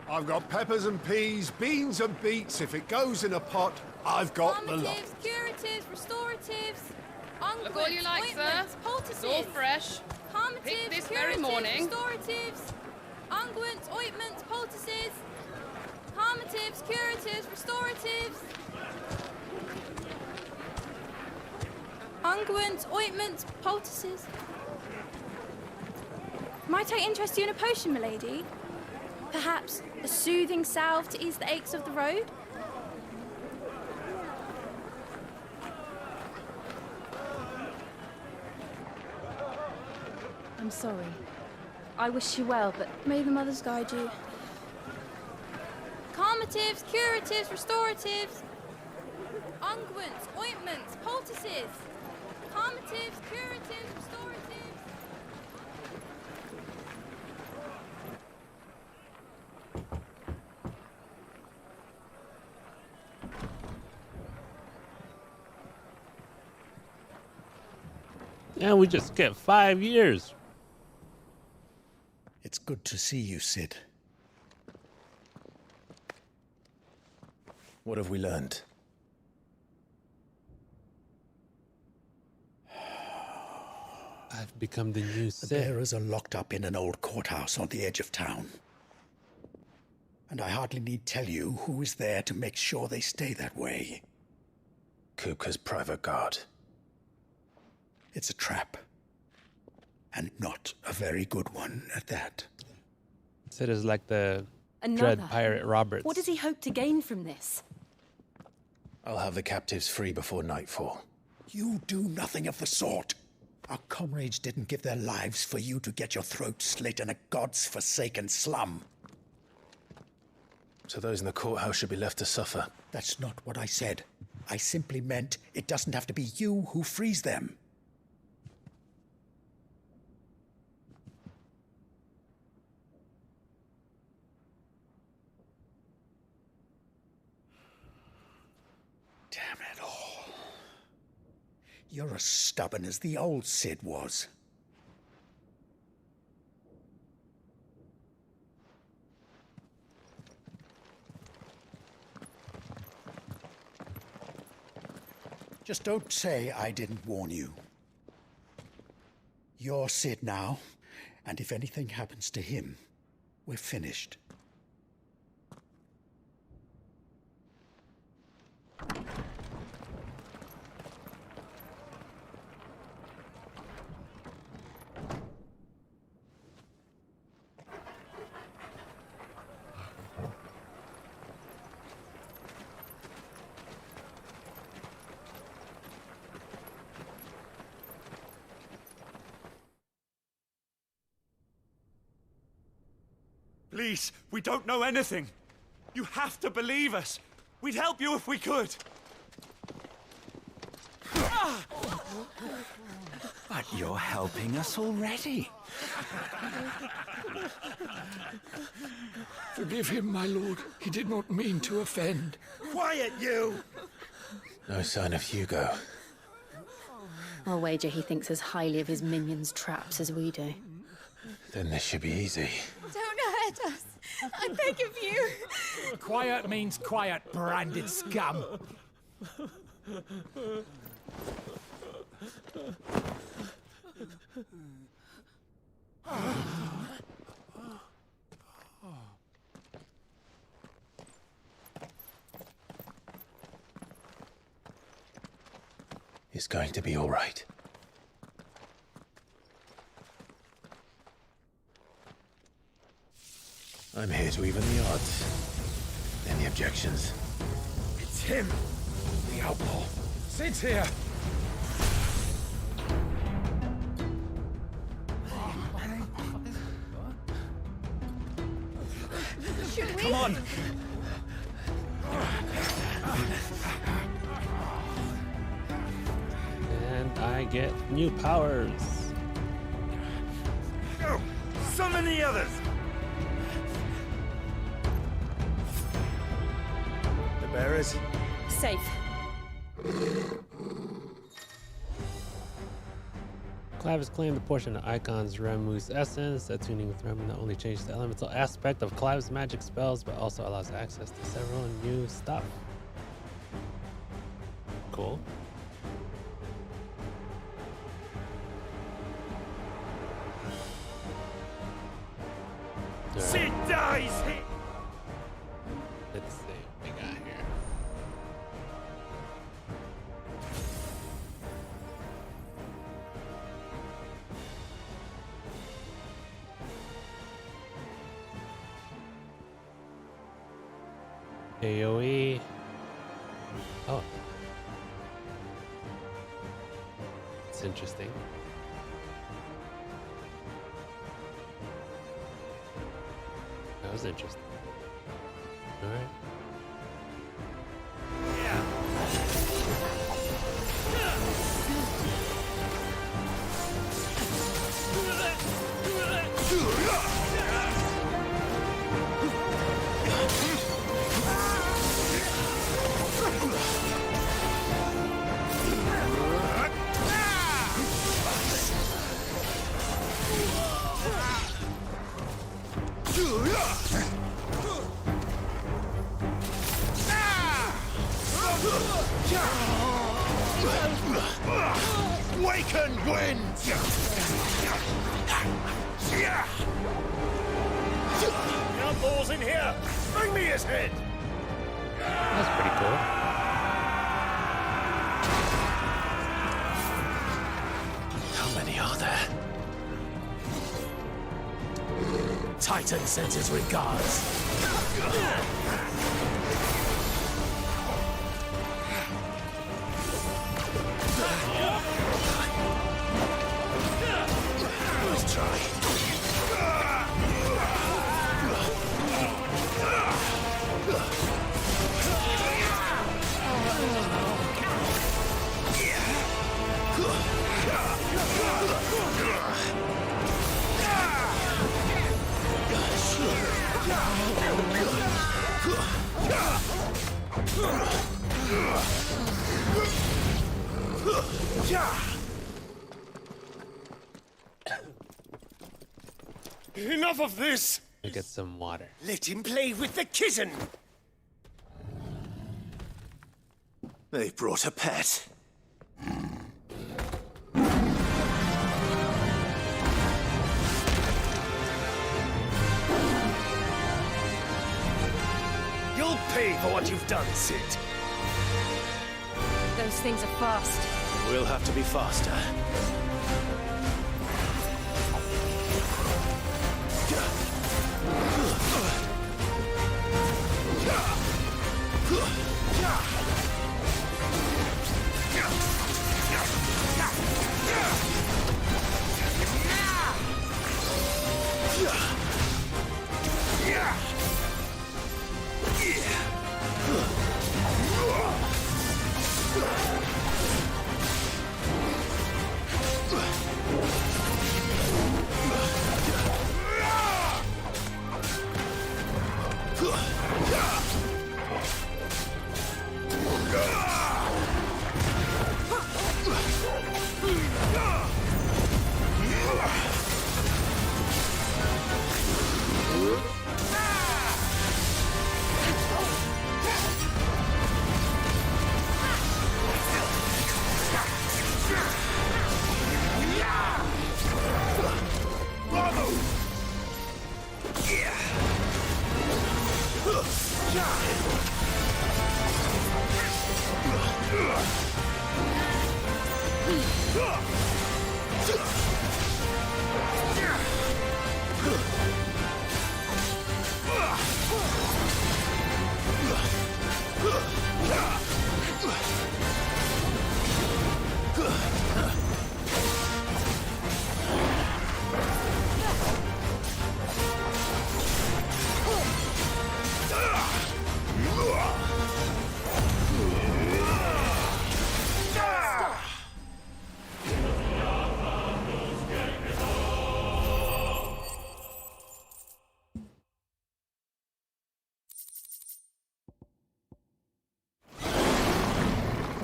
I've got peppers and peas, beans and beets. If it goes in a pot, I've got the lot. Calmatives, curatives, restoratives, unguents, Look all you like, sir. ointments, poultices. It's all fresh. Calmatives, Picked this curatives, very morning. restoratives, unguents, ointments, poultices. Calmatives, curatives, restoratives. Unguents, ointments, poultices. Might I interest you in a potion, milady? Perhaps a soothing salve to ease the aches of the road? I'm sorry. I wish you well, but may the mothers guide you. Calmatives, curatives, restoratives. Unguents, ointments, poultices. Calmatives, curatives, restoratives. And we just get 5 years. It's good to see you, Sid. What have we learned? I've become the new The Sid. bearers are locked up in an old courthouse on the edge of town. And I hardly need tell you who is there to make sure they stay that way. Kupka's private guard. It's a trap. And not a very good one at that. Sid is like the Another. Dread Pirate Roberts. What does he hope to gain from this? I'll have the captives free before nightfall. You do nothing of the sort. Our comrades didn't give their lives for you to get your throat slit in a god's forsaken slum. So those in the courthouse should be left to suffer. That's not what I said. I simply meant it doesn't have to be you who frees them. Damn it all. You're as stubborn as the old Sid was. Just don't say I didn't warn you. You're Sid now, and if anything happens to him, we're finished. Please, we don't know anything. You have to believe us. We'd help you if we could. But you're helping us already. Forgive him, my lord. He did not mean to offend. Quiet, you! No sign of Hugo. I'll wager he thinks as highly of his minions' traps as we do. Then this should be easy. Don't hurt us. I beg of you. Quiet means quiet, branded scum. It's going to be all right. I'm here to even the odds. Any objections? It's him, the outlaw. Sid's here. Should we? Come on. And I get new powers. Summon the others! The bearers? Safe. Clive has claimed a portion of Icon's Remu's essence. That tuning with Remu not only changes the elemental aspect of Clive's magic spells, but also allows access to several new stuff. Cool. Sid dies here! Let's see what we got here. AoE. Oh. It's interesting. That was interesting. All right. Waken wind! Cannonballs in here! Bring me his head! That's pretty cool. How many are there? Titan sends his regards. Let's try. Enough of this! We'll get some water. Let him play with the kitten! They've brought a pet. You'll pay for what you've done, Sid. Those things are fast. We'll have to be faster.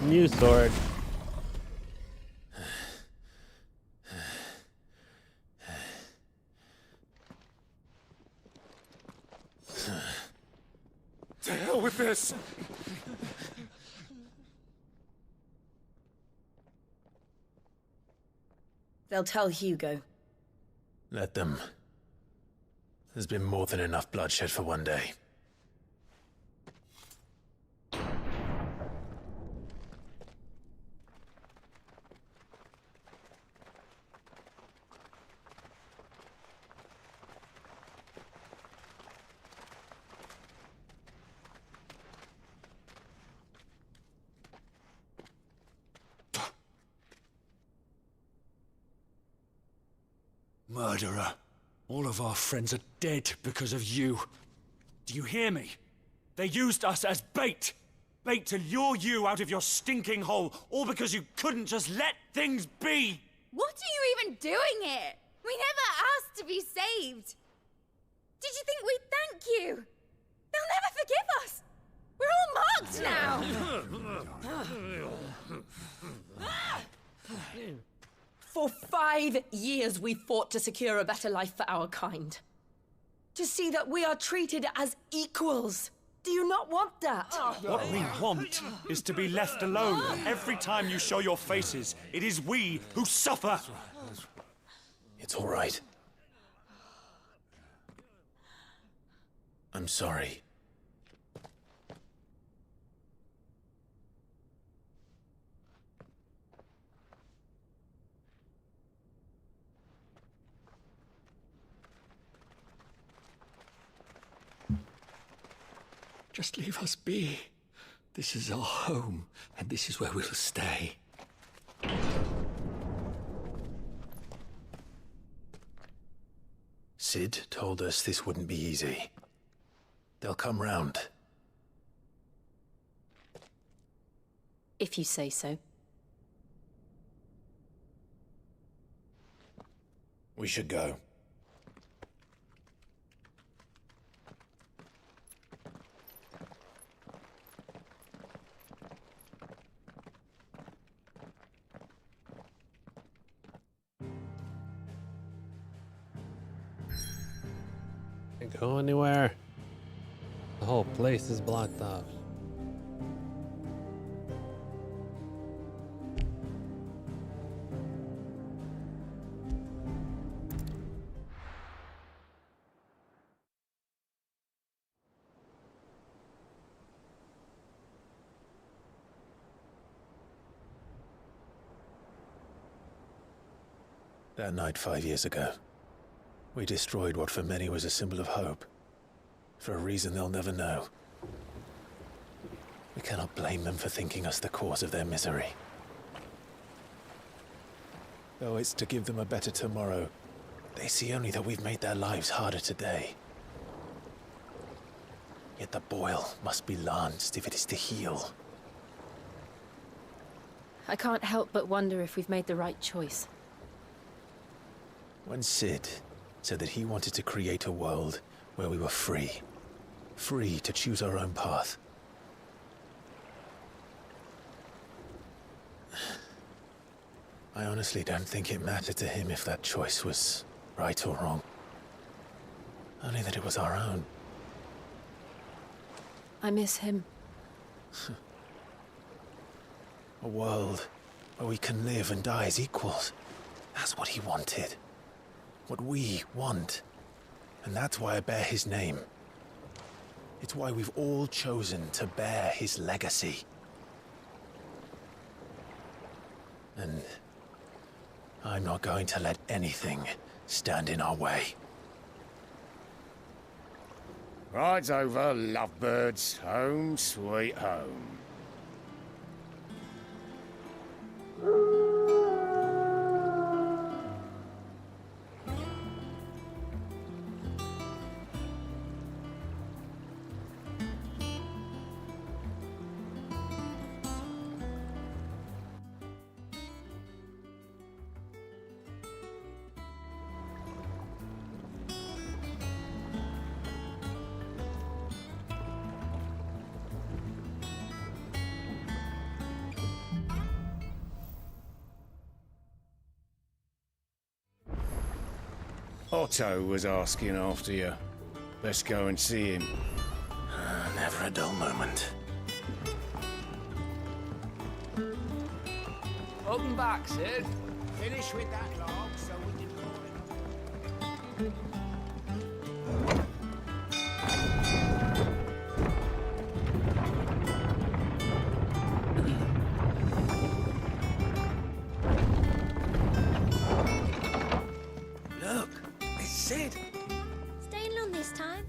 new sword. To hell with this! They'll tell Hugo. Let them. There's been more than enough bloodshed for one day. Murderer. All of our friends are dead because of you. Do you hear me? They used us as bait. Bait to lure you out of your stinking hole, all because you couldn't just let things be. What are you even doing here? We never asked to be saved. Did you think we'd thank you? They'll never forgive us. We're all marked now. For 5 years we fought to secure a better life for our kind. To see that we are treated as equals. Do you not want that? What we want is to be left alone. Every time you show your faces, it is we who suffer. It's all right. I'm sorry. Just leave us be. This is our home, and this is where we'll stay. Sid told us this wouldn't be easy. They'll come round. If you say so. We should go. Can't go anywhere. The whole place is blocked off. That night 5 years ago, we destroyed what for many was a symbol of hope. For a reason they'll never know. We cannot blame them for thinking us the cause of their misery. Though it's to give them a better tomorrow, they see only that we've made their lives harder today. Yet the boil must be lanced if it is to heal. I can't help but wonder if we've made the right choice. When Sid said that he wanted to create a world where we were free. Free to choose our own path. I honestly don't think it mattered to him if that choice was right or wrong. Only that it was our own. I miss him. A world where we can live and die as equals. That's what he wanted. What we want. And that's why I bear his name. It's why we've all chosen to bear his legacy. And I'm not going to let anything stand in our way. Ride's over, lovebirds. Home sweet home. Otto was asking after you. Let's go and see him. Never a dull moment. Welcome back, Sid. Finish with that log so we can call it. Look, it's Sid. Staying long this time?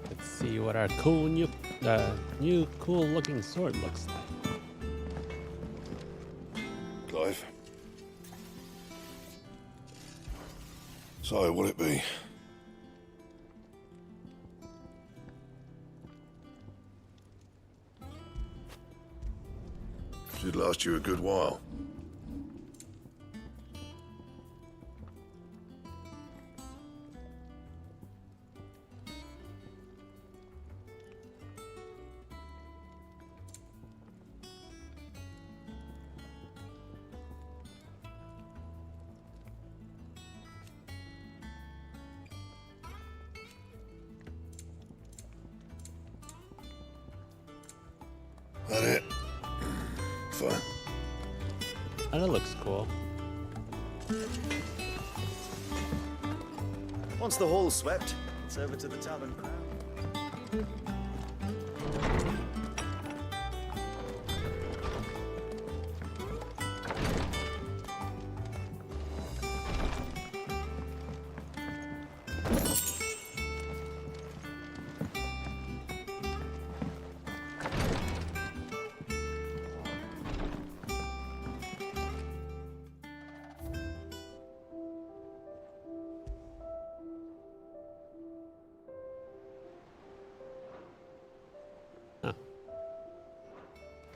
Let's see what our cool new cool looking sword looks like. Clive. So, will it be? Should last you a good while. That it? Fine. Oh, that looks cool. Once the hall's swept, it's over to the tavern crowd.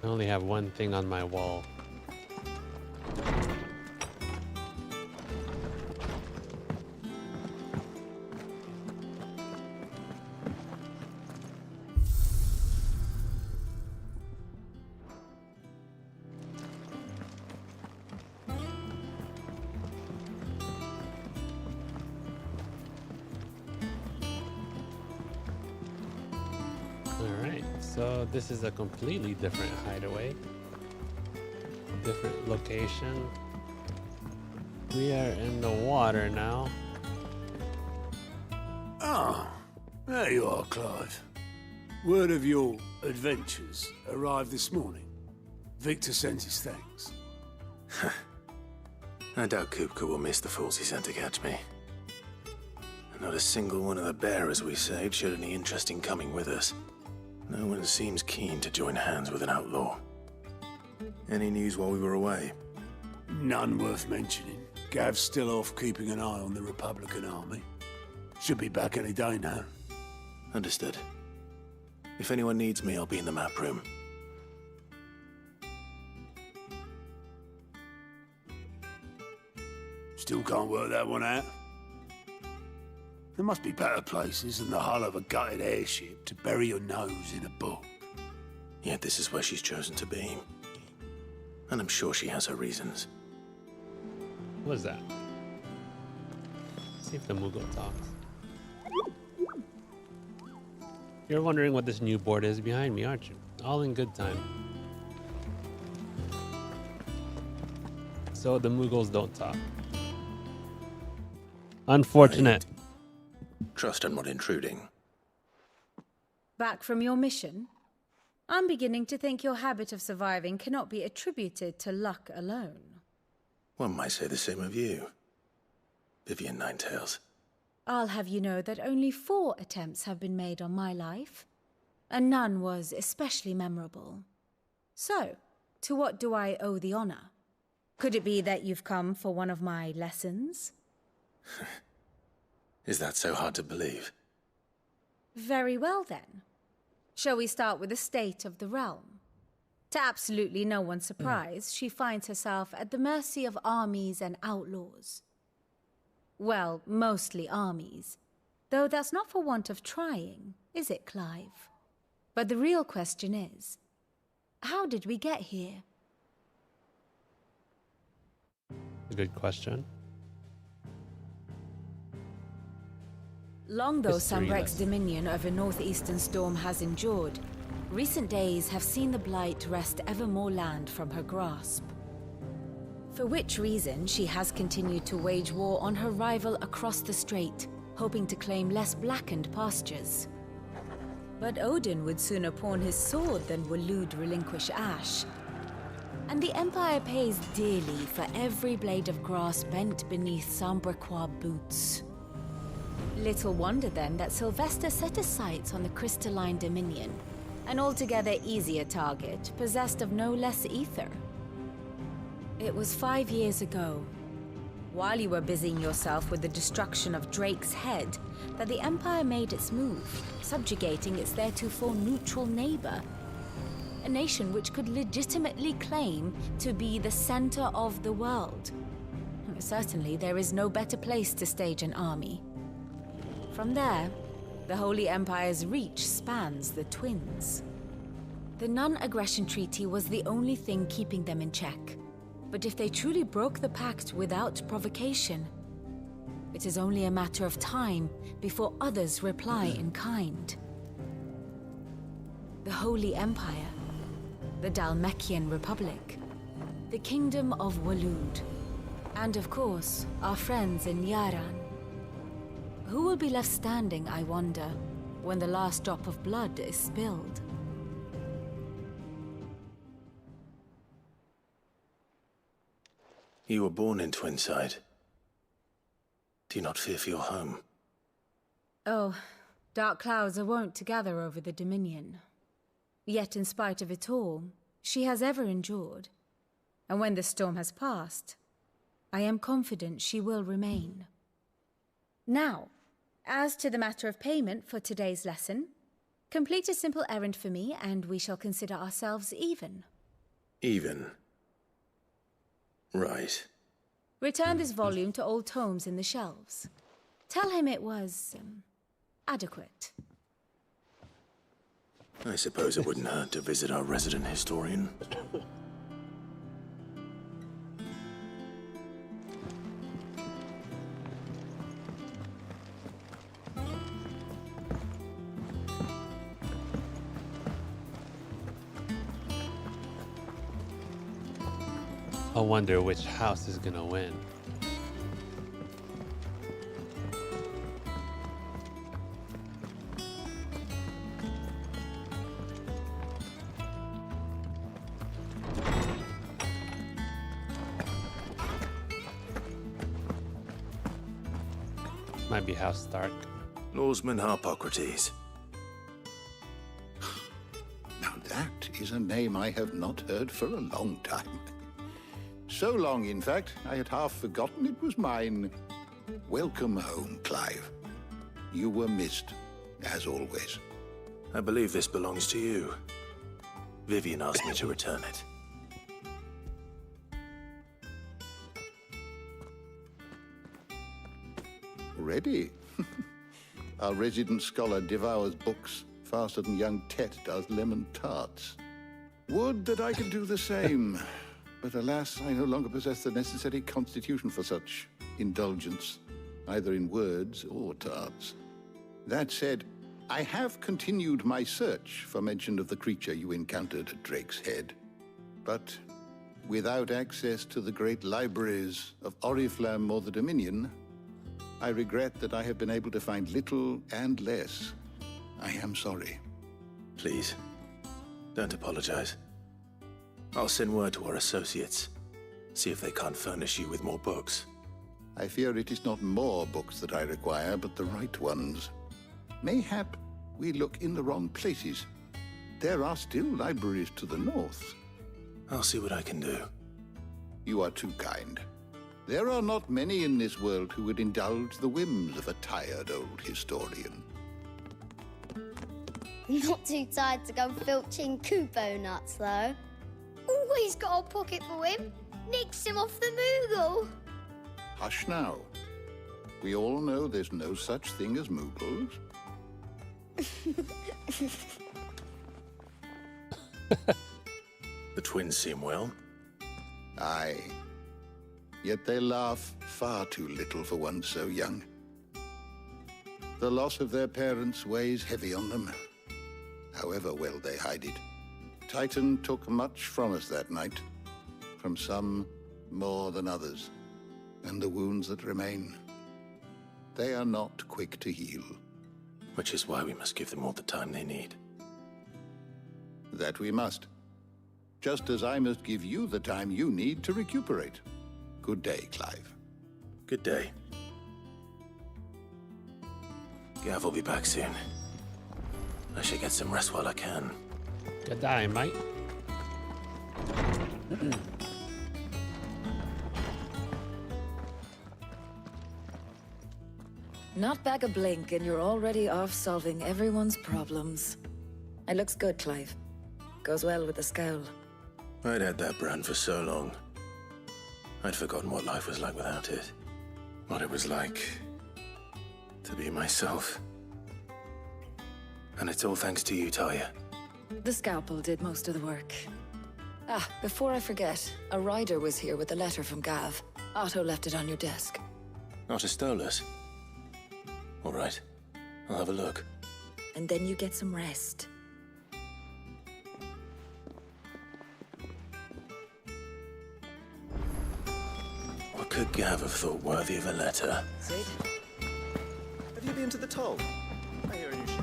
I only have one thing on my wall. So this is a completely different hideaway, different location. We are in the water now. Ah, there you are, Clive. Word of your adventures arrived this morning. Victor sent his thanks. I doubt Kupka will miss the fools he sent to catch me. Not a single one of the bearers we saved showed any interest in coming with us. No one seems keen to join hands with an outlaw. Any news while we were away? None worth mentioning. Gav's still off keeping an eye on the Republican army. Should be back any day now. Understood. If anyone needs me, I'll be in the map room. Still can't work that one out. There must be better places than the hull of a gutted airship to bury your nose in a book. Yet this is where she's chosen to be. And I'm sure she has her reasons. What is that? Let's see if the Moogle talks. You're wondering what this new board is behind me, aren't you? All in good time. So the Moogles don't talk. Unfortunate. Trust I'm not intruding. Back from your mission? I'm beginning to think your habit of surviving cannot be attributed to luck alone. One might say the same of you, Vivian Ninetails. I'll have you know that only 4 attempts have been made on my life, and none was especially memorable. So, to what do I owe the honor? Could it be that you've come for one of my lessons? Is that so hard to believe? Very well then. Shall we start with the state of the realm? To absolutely no one's surprise, she finds herself at the mercy of armies and outlaws. Well, mostly armies. Though that's not for want of trying, is it, Clive? But the real question is, how did we get here? A good question. Long though History Sambrek's lesson. dominion over northeastern Storm has endured, recent days have seen the Blight wrest ever more land from her grasp. For which reason she has continued to wage war on her rival across the strait, hoping to claim less blackened pastures. But Odin would sooner pawn his sword than Waloed relinquish Ash. And the Empire pays dearly for every blade of grass bent beneath Sambrequois boots. Little wonder then that Sylvester set his sights on the crystalline dominion, an altogether easier target, possessed of no less ether. It was 5 years ago, while you were busying yourself with the destruction of Drake's head, that the Empire made its move, subjugating its theretofore neutral neighbor. A nation which could legitimately claim to be the center of the world. Certainly, there is no better place to stage an army. From there, the Holy Empire's reach spans the Twins. The non-aggression treaty was the only thing keeping them in check. But if they truly broke the pact without provocation, it is only a matter of time before others reply in kind. The Holy Empire, the Dhalmekian Republic, the Kingdom of Waloed, and of course, our friends in Yaran. Who will be left standing, I wonder, when the last drop of blood is spilled? You were born in Twinside. Do you not fear for your home? Oh, dark clouds are wont to gather over the Dominion. Yet in spite of it all, she has ever endured. And when the storm has passed, I am confident she will remain. Now, as to the matter of payment for today's lesson, complete a simple errand for me and we shall consider ourselves even. Even? Right. Return this volume to old tomes in the shelves. Tell him it was, adequate. I suppose it wouldn't hurt to visit our resident historian. I wonder which house is gonna win. Might be House Stark. Norseman Harpocrates. Now that is a name I have not heard for a long time. So long, in fact, I had half forgotten it was mine. Welcome home, Clive. You were missed, as always. I believe this belongs to you. Vivian asked me to return it. Ready? Our resident scholar devours books faster than young Tet does lemon tarts. Would that I could do the same. But alas, I no longer possess the necessary constitution for such indulgence, either in words or tarts. That said, I have continued my search for mention of the creature you encountered at Drake's Head. But without access to the great libraries of Oriflamme or the Dominion, I regret that I have been able to find little and less. I am sorry. Please, don't apologize. I'll send word to our associates. See if they can't furnish you with more books. I fear it is not more books that I require, but the right ones. Mayhap we look in the wrong places. There are still libraries to the north. I'll see what I can do. You are too kind. There are not many in this world who would indulge the whims of a tired old historian. Not too tired to go filching Kupo nuts, though. Always got a pocket for him. Nicks him off the Moogle. Hush now. We all know there's no such thing as Moogles. twins seem well. Aye. Yet they laugh far too little for one so young. The loss of their parents weighs heavy on them, however well they hide it. Titan took much from us that night, from some more than others, and the wounds that remain, they are not quick to heal. Which is why we must give them all the time they need. That we must. Just as I must give you the time you need to recuperate. Good day, Clive. Good day. Gav will be back soon. I should get some rest while I can. Good day, mate. Not back a blink and you're already off solving everyone's problems. It looks good, Clive. Goes well with the scowl. I'd had that brand for so long. I'd forgotten what life was like without it. What it was like to be myself. And it's all thanks to you, Talia. The scalpel did most of the work. Ah, before I forget, a rider was here with a letter from Gav. Otto left it on your desk. Otto stole us. All right, I'll have a look. And then you get some rest. What could Gav have thought worthy of a letter? Sid? Have you been to the toll? I hear a new ship.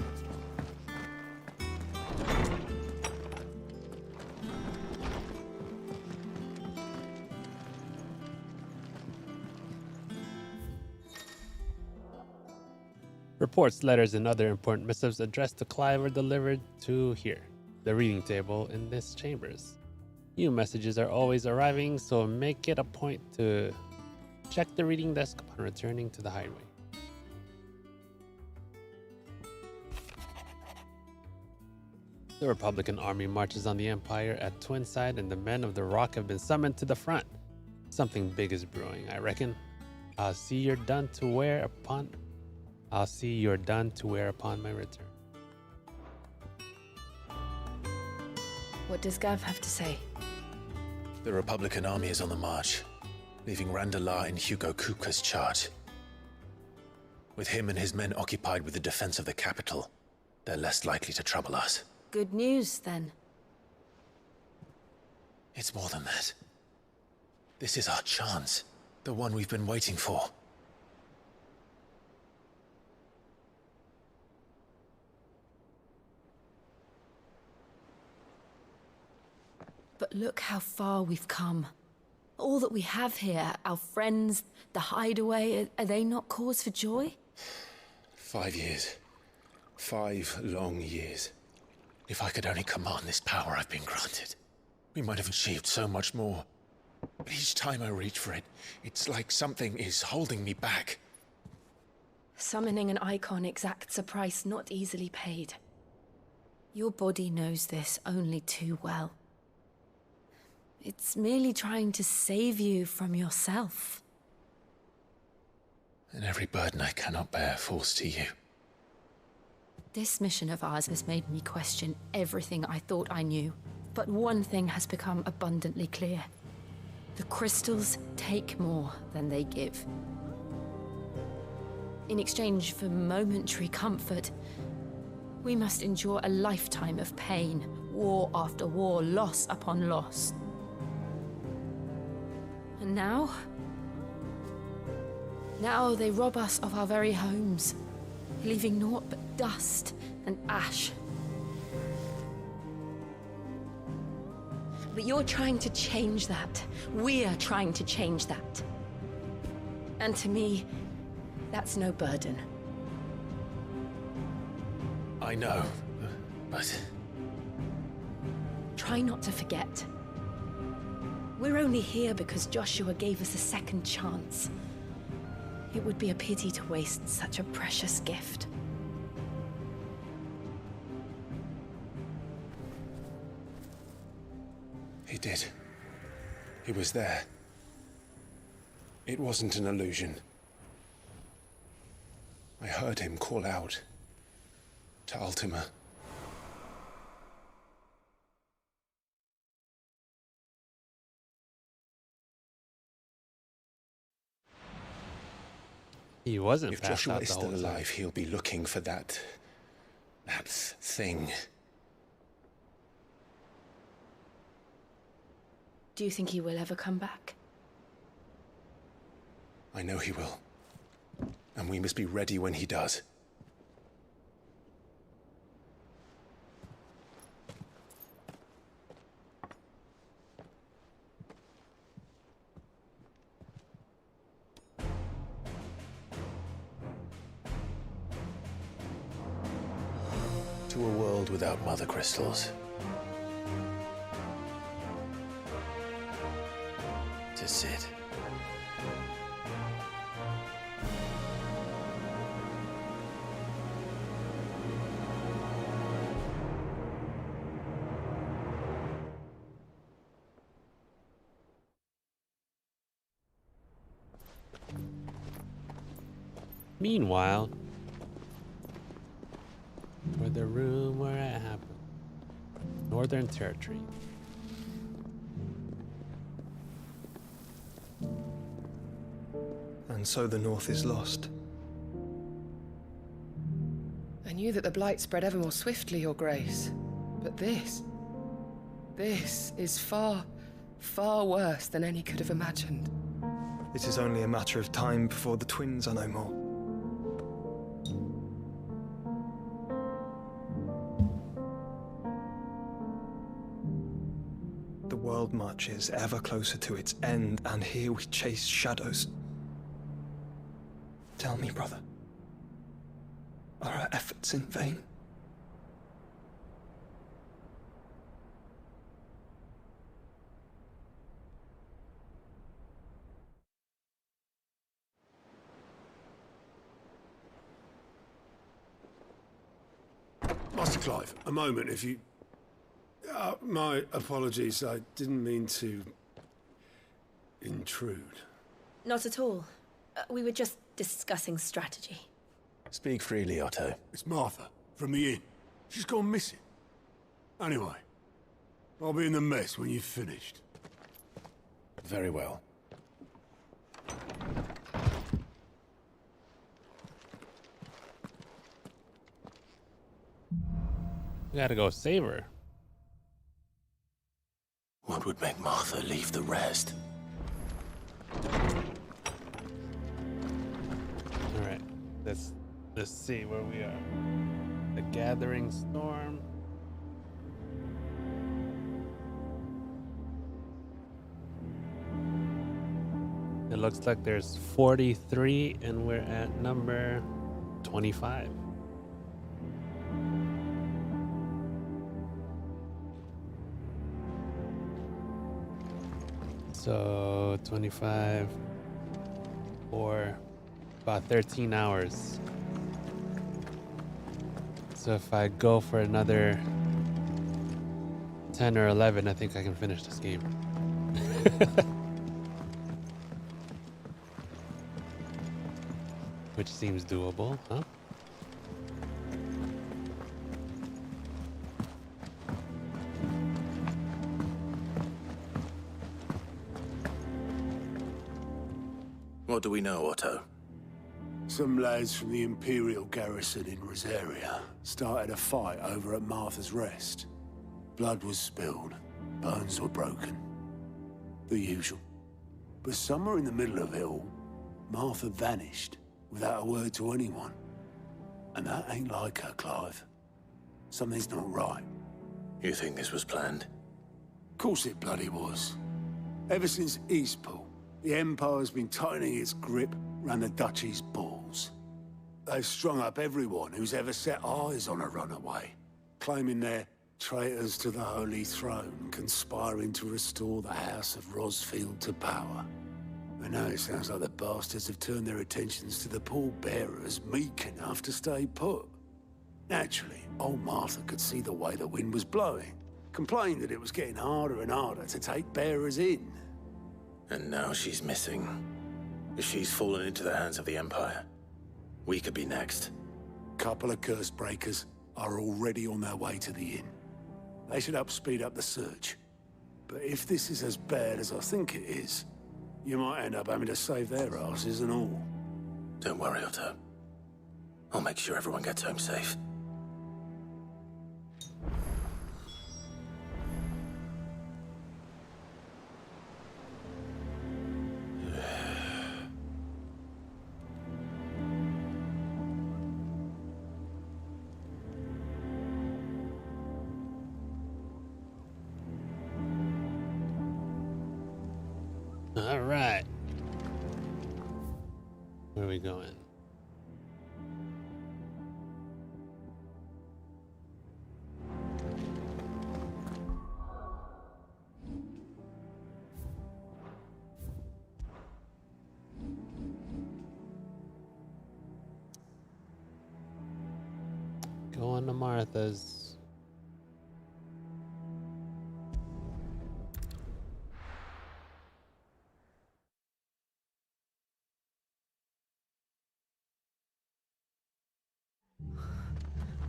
Reports, letters, and other important missives addressed to Clive are delivered to here, the reading table in this chambers. New messages are always arriving, so make it a point to check the reading desk upon returning to the highway. The Republican army marches on the Empire at Twinside, and the men of the Rock have been summoned to the front. Something big is brewing, I reckon. I'll see you're done to wear upon my return. What does Gav have to say? The Republican army is on the march, leaving Randalar in Hugo Kupka's charge. With him and his men occupied with the defense of the capital, they're less likely to trouble us. Good news, then. It's more than that. This is our chance, the one we've been waiting for. But look how far we've come. All that we have here, our friends, the hideaway, are they not cause for joy? 5 years. 5 long years. If I could only command this power I've been granted, we might have achieved so much more. But each time I reach for it, it's like something is holding me back. Summoning an icon exacts a price not easily paid. Your body knows this only too well. It's merely trying to save you from yourself. And every burden I cannot bear falls to you. This mission of ours has made me question everything I thought I knew. But one thing has become abundantly clear. The crystals take more than they give. In exchange for momentary comfort, we must endure a lifetime of pain, war after war, loss upon loss. And now they rob us of our very homes, leaving naught but dust and ash. But you're trying to change that. We're trying to change that. And to me, that's no burden. I know, but... Try not to forget. We're only here because Joshua gave us a second chance. It would be a pity to waste such a precious gift. He did. He was there. It wasn't an illusion. I heard him call out to Ultima. He wasn't If passed Joshua out is the still whole time. alive, he'll be looking for that thing. Do you think he will ever come back? I know he will. And we must be ready when he does. To a world without mother crystals. To Sid. Meanwhile, for the room where it happened, Northern Territory. And so the North is lost. I knew that the Blight spread ever more swiftly, Your Grace. But this is far, far worse than any could have imagined. It is only a matter of time before the twins are no more. The world marches ever closer to its end, and here we chase shadows. Tell me, brother, are our efforts in vain? Master Clive, a moment, if you... my apologies, I didn't mean to... intrude. Not at all. We were just discussing strategy. Speak freely, Otto. It's Martha, from the inn. She's gone missing. Anyway, I'll be in the mess when you've finished. Very well. We gotta go save her. What would make Martha leave the rest? Alright, let's see where we are. The Gathering Storm. It looks like there's 43 and we're at number 25. So 25 for about 13 hours. So if I go for another 10 or 11, I think I can finish this game. Which seems doable, huh? What do we know, Otto? Some lads from the Imperial garrison in Rosaria started a fight over at Martha's Rest. Blood was spilled, bones were broken. The usual. But somewhere in the middle of it all, Martha vanished without a word to anyone. And that ain't like her, Clive. Something's not right. You think this was planned? Of course it bloody was. Ever since Eastpool, the Empire's been tightening its grip round the Duchy's balls. They've strung up everyone who's ever set eyes on a runaway, claiming they're traitors to the Holy Throne, conspiring to restore the House of Rosfield to power. And now it sounds like the bastards have turned their attentions to the pallbearers meek enough to stay put. Naturally, old Martha could see the way the wind was blowing, complained that it was getting harder and harder to take bearers in. And now she's missing. If she's fallen into the hands of the Empire, we could be next. Couple of curse breakers are already on their way to the inn. They should speed up the search. But if this is as bad as I think it is, you might end up having to save their asses and all. Don't worry, Otto. I'll make sure everyone gets home safe. All right. Where are we going? Going to Martha's.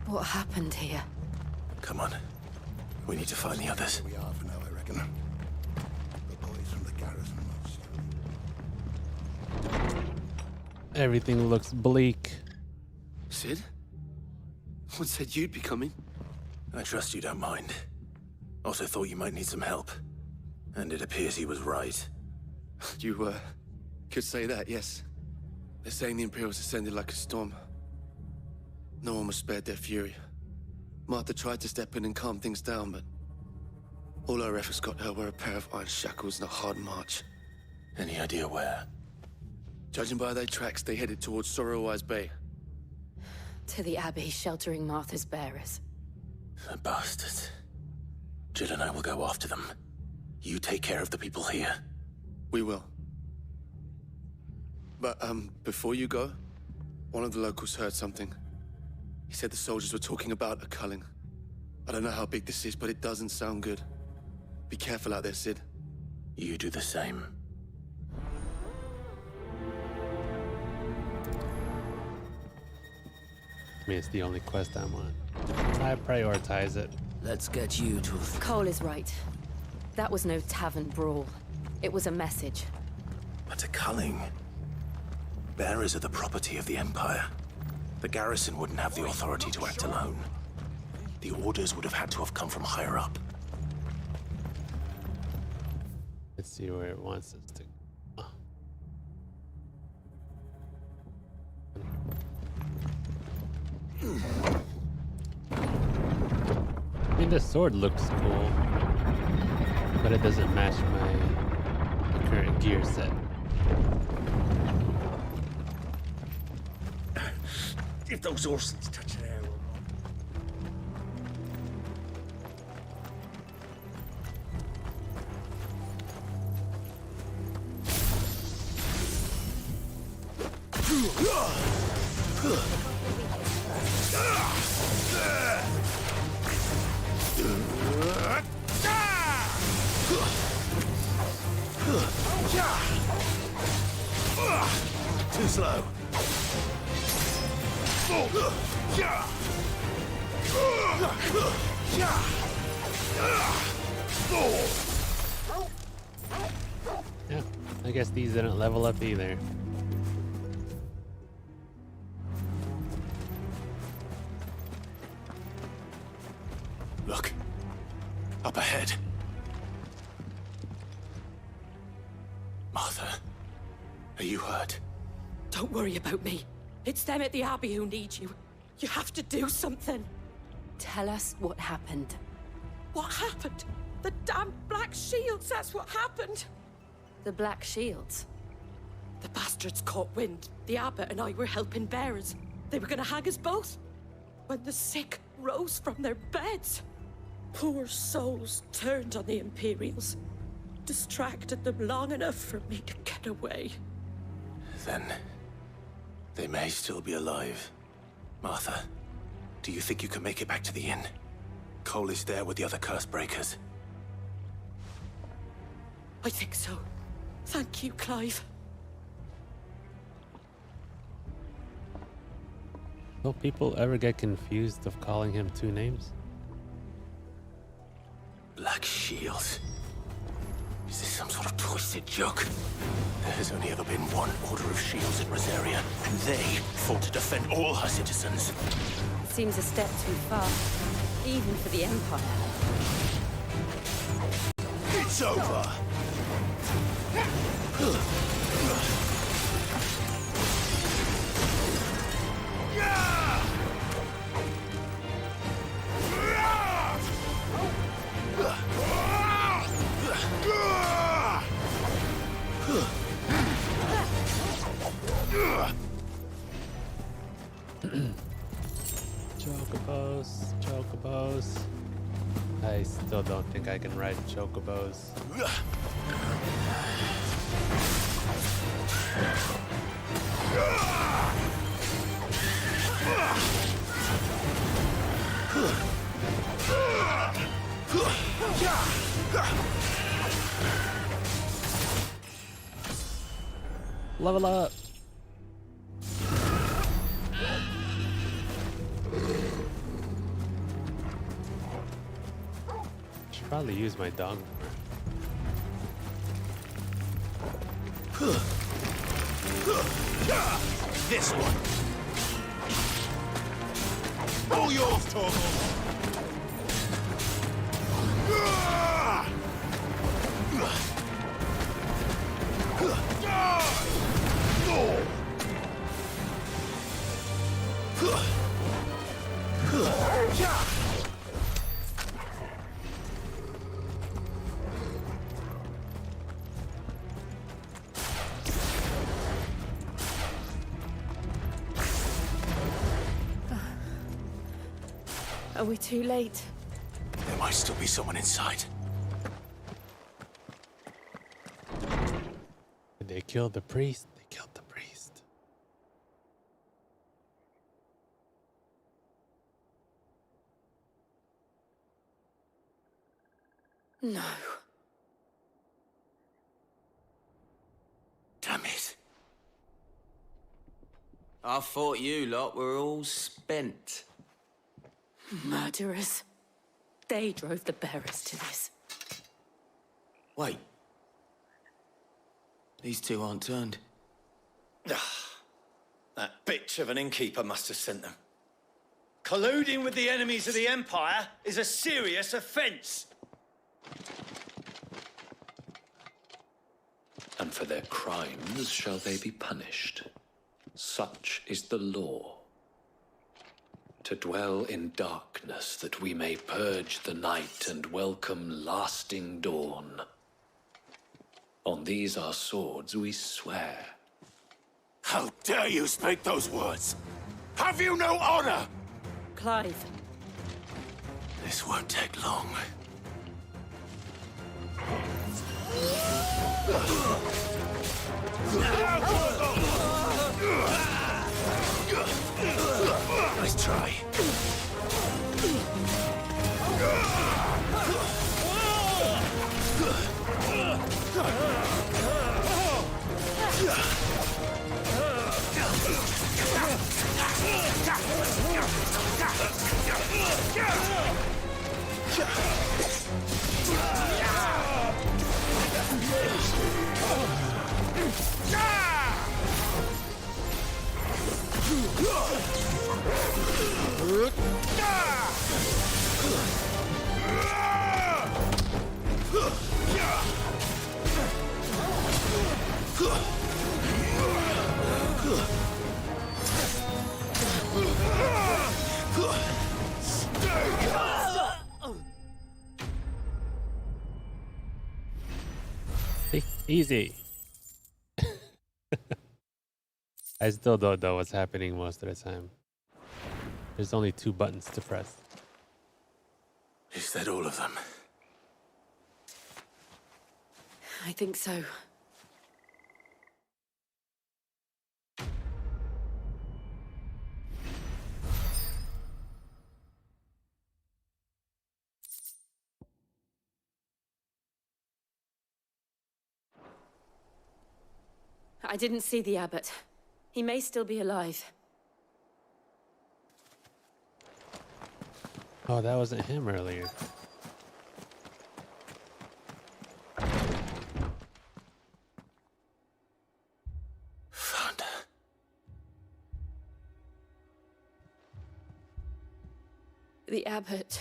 What happened here? Come on. We need to find the others. We are for now, I reckon. The boys from the garrison. Everything looks bleak. Sid? What said you'd be coming? I trust you don't mind. Also thought you might need some help. And it appears he was right. You, could say that, yes. They're saying the Imperials ascended like a storm. No one was spared their fury. Martha tried to step in and calm things down, but all our efforts got her were a pair of iron shackles and a hard march. Any idea where? Judging by their tracks, they headed towards Sorrowwise Bay. To the Abbey, sheltering Martha's bearers. The bastards. Jill and I will go after them. You take care of the people here. We will. But, before you go, one of the locals heard something. He said the soldiers were talking about a culling. I don't know how big this is, but it doesn't sound good. Be careful out there, Sid. You do the same. I mean, it's the only quest I'm on. I prioritize it. Let's get you to... Cole is right. That was no tavern brawl. It was a message. But a culling. Bearers are the property of the Empire. The garrison wouldn't have the authority to act alone. The orders would have had to have come from higher up. Let's see where it wants us to go. I mean, the sword looks cool, but it doesn't match my current gear set. If those horses touch an arrow. Too slow. Yeah, I guess these didn't level up either. Look. Up ahead. Martha, are you hurt? Don't worry about me. It's them at the Abbey who need you. You have to do something. Tell us what happened. What happened? The damn Black Shields, that's what happened. The Black Shields? The bastards caught wind. The abbot and I were helping bearers. They were gonna hang us both. When the sick rose from their beds. Poor souls turned on the Imperials. Distracted them long enough for me to get away. Then they may still be alive. Martha, do you think you can make it back to the inn? Cole is there with the other curse breakers. I think so. Thank you, Clive. Will people ever get confused of calling him two names? Black Shield. Is this some sort of twisted joke? There has only ever been one Order of Shields in Rosaria, and they fought to defend all her citizens. Seems a step too far, even for the Empire. It's over! Chocobos, chocobos. I still don't think I can ride chocobos. Level up. Should probably use my dog more. This one. All yours, Torgal. Are we too late? There might still be someone inside. They killed the priest. They killed the priest. No. Damn it. I thought you lot were all spent. Murderers. They drove the bearers to this. Wait. These two aren't turned. That bitch of an innkeeper must have sent them. Colluding with the enemies of the Empire is a serious offense. And for their crimes shall they be punished. Such is the law. To dwell in darkness that we may purge the night and welcome lasting dawn. On these our swords we swear. How dare you speak those words? Have you no honor? Clive. This won't take long. Nice try. Easy. I still don't know what's happening most of the time. There's only 2 buttons to press. Is that all of them? I think so. I didn't see the abbot. He may still be alive. Oh, that wasn't him earlier. The abbot.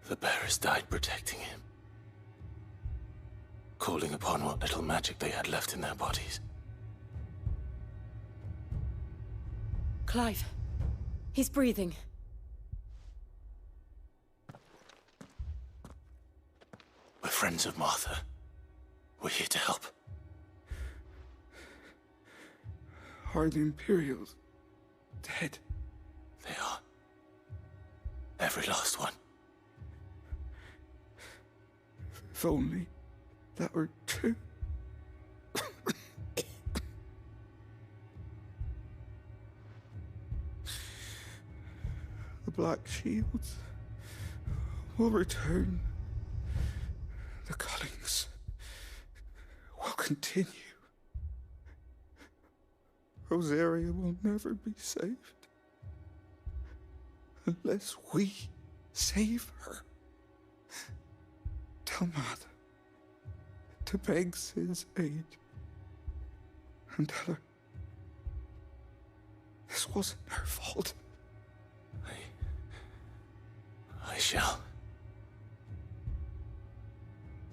The bearers died protecting him, calling upon what little magic they had left in their bodies. Clive. He's breathing. We're friends of Martha. We're here to help. Are the Imperials dead? They are. Every last one. If only that were true. The Black Shields will return. The cullings will continue. Rosaria will never be saved unless we save her. Tell Mother to beg Sid's aid and tell her this wasn't her fault. I shall.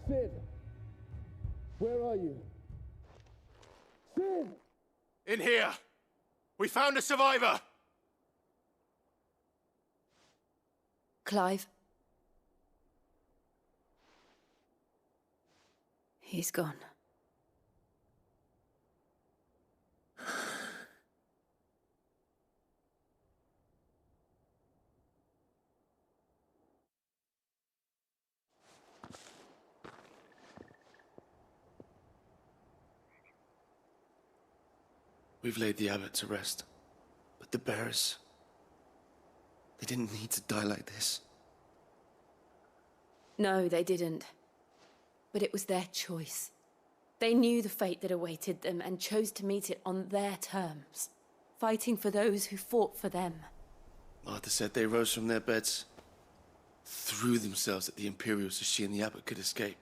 Sid! Where are you? Sid! In here! We found a survivor! Clive. He's gone. We've laid the abbot to rest. But the bearers... they didn't need to die like this. No, they didn't. But it was their choice. They knew the fate that awaited them and chose to meet it on their terms, fighting for those who fought for them. Martha said they rose from their beds, threw themselves at the Imperials so she and the abbot could escape.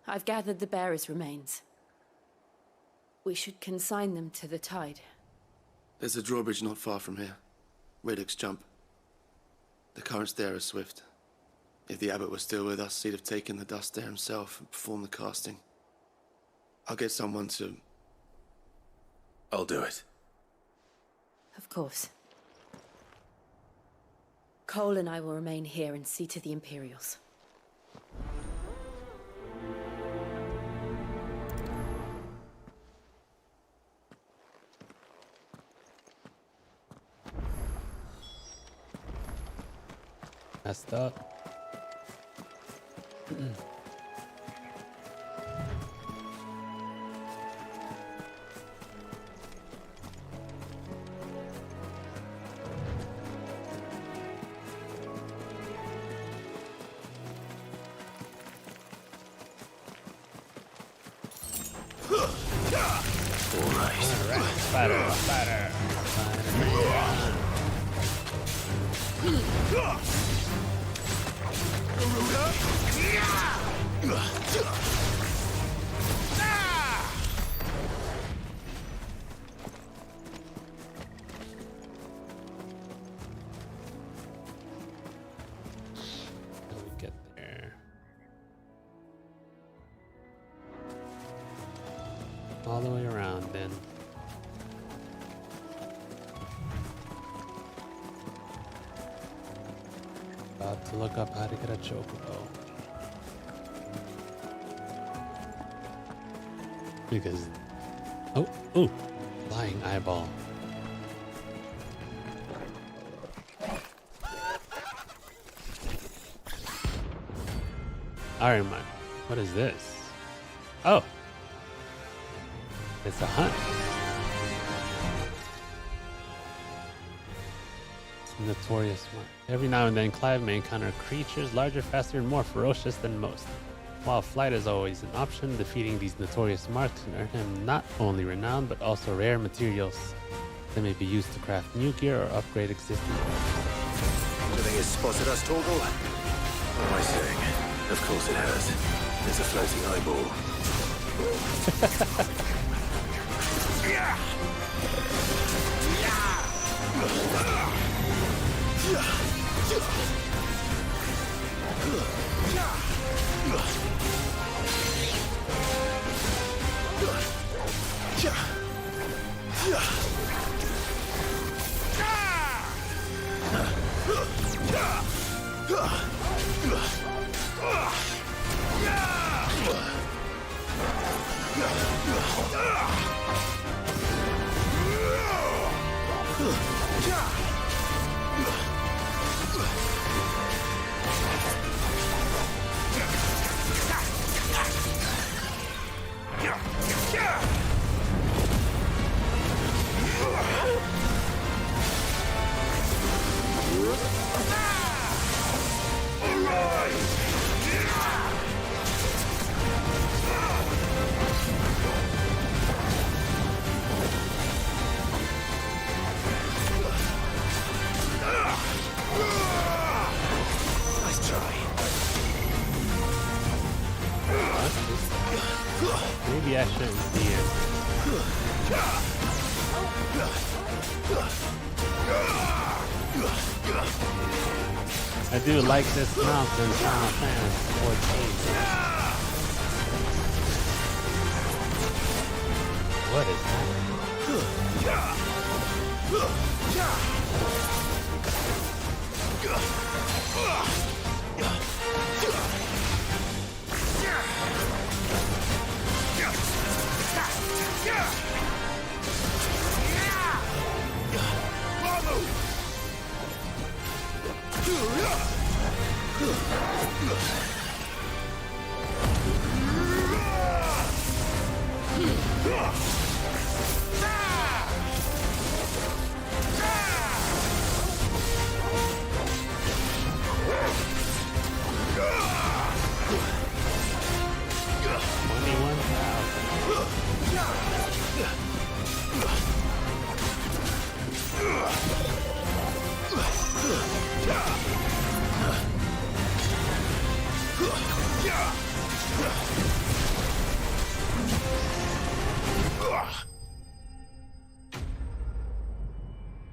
I've gathered the bearers' remains. We should consign them to the tide. There's a drawbridge not far from here. Radix jump. The currents there are swift. If the abbot was still with us, he'd have taken the dust there himself and performed the casting. I'll get someone to... I'll do it. Of course. Cole and I will remain here and see to the Imperials. Messed up. Spider. Get there. All the way around then. About to look up how to get a chocobo. Because oh, lying eyeball. Alright, man. What is this? Oh, it's a hunt. It's notorious one. Every now and then, Clive may encounter creatures larger, faster, and more ferocious than most. While flight is always an option, defeating these notorious marks can earn him not only renown, but also rare materials that may be used to craft new gear or upgrade existing ones. Do you think he's spotted us, Torgal? What am I saying? Of course it has. It's a floating eyeball. Maybe I shouldn't see it. I do like this mount in Final Fantasy 14. What is that?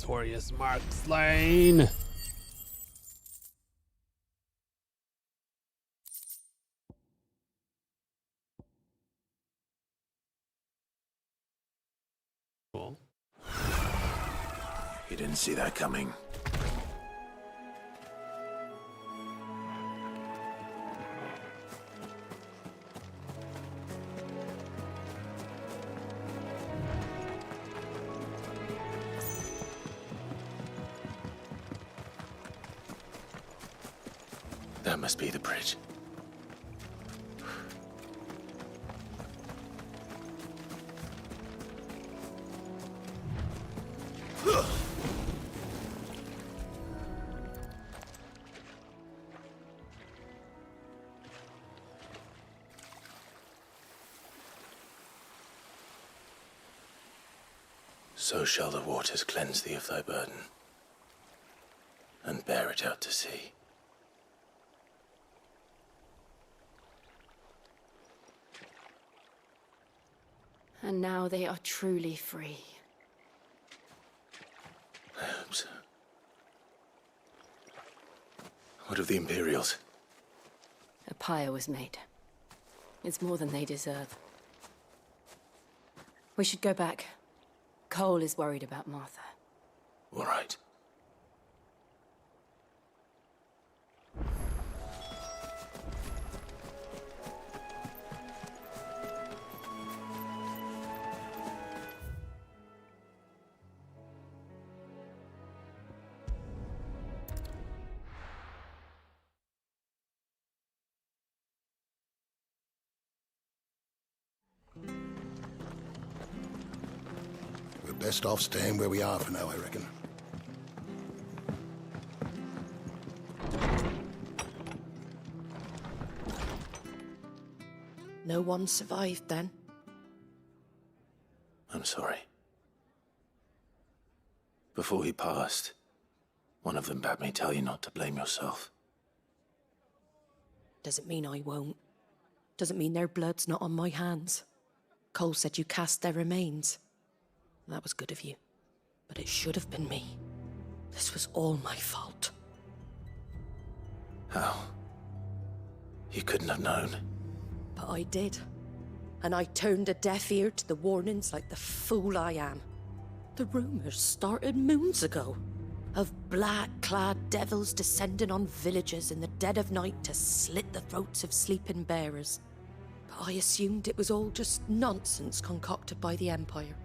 Notorious Mark slain. Cool. You didn't see that coming. That must be the bridge. So shall the waters cleanse thee of thy burden, and bear it out to sea. And now they are truly free. I hope so. What of the Imperials? A pyre was made. It's more than they deserve. We should go back. Cole is worried about Martha. All right. Best off staying where we are for now, I reckon. No one survived then? I'm sorry. Before he passed, one of them bade me tell you not to blame yourself. Doesn't mean I won't. Doesn't mean their blood's not on my hands. Cole said you cast their remains. That was good of you. But it should have been me. This was all my fault. How? You couldn't have known. But I did. And I turned a deaf ear to the warnings like the fool I am. The rumors started moons ago. Of black-clad devils descending on villages in the dead of night to slit the throats of sleeping bearers. But I assumed it was all just nonsense concocted by the Empire.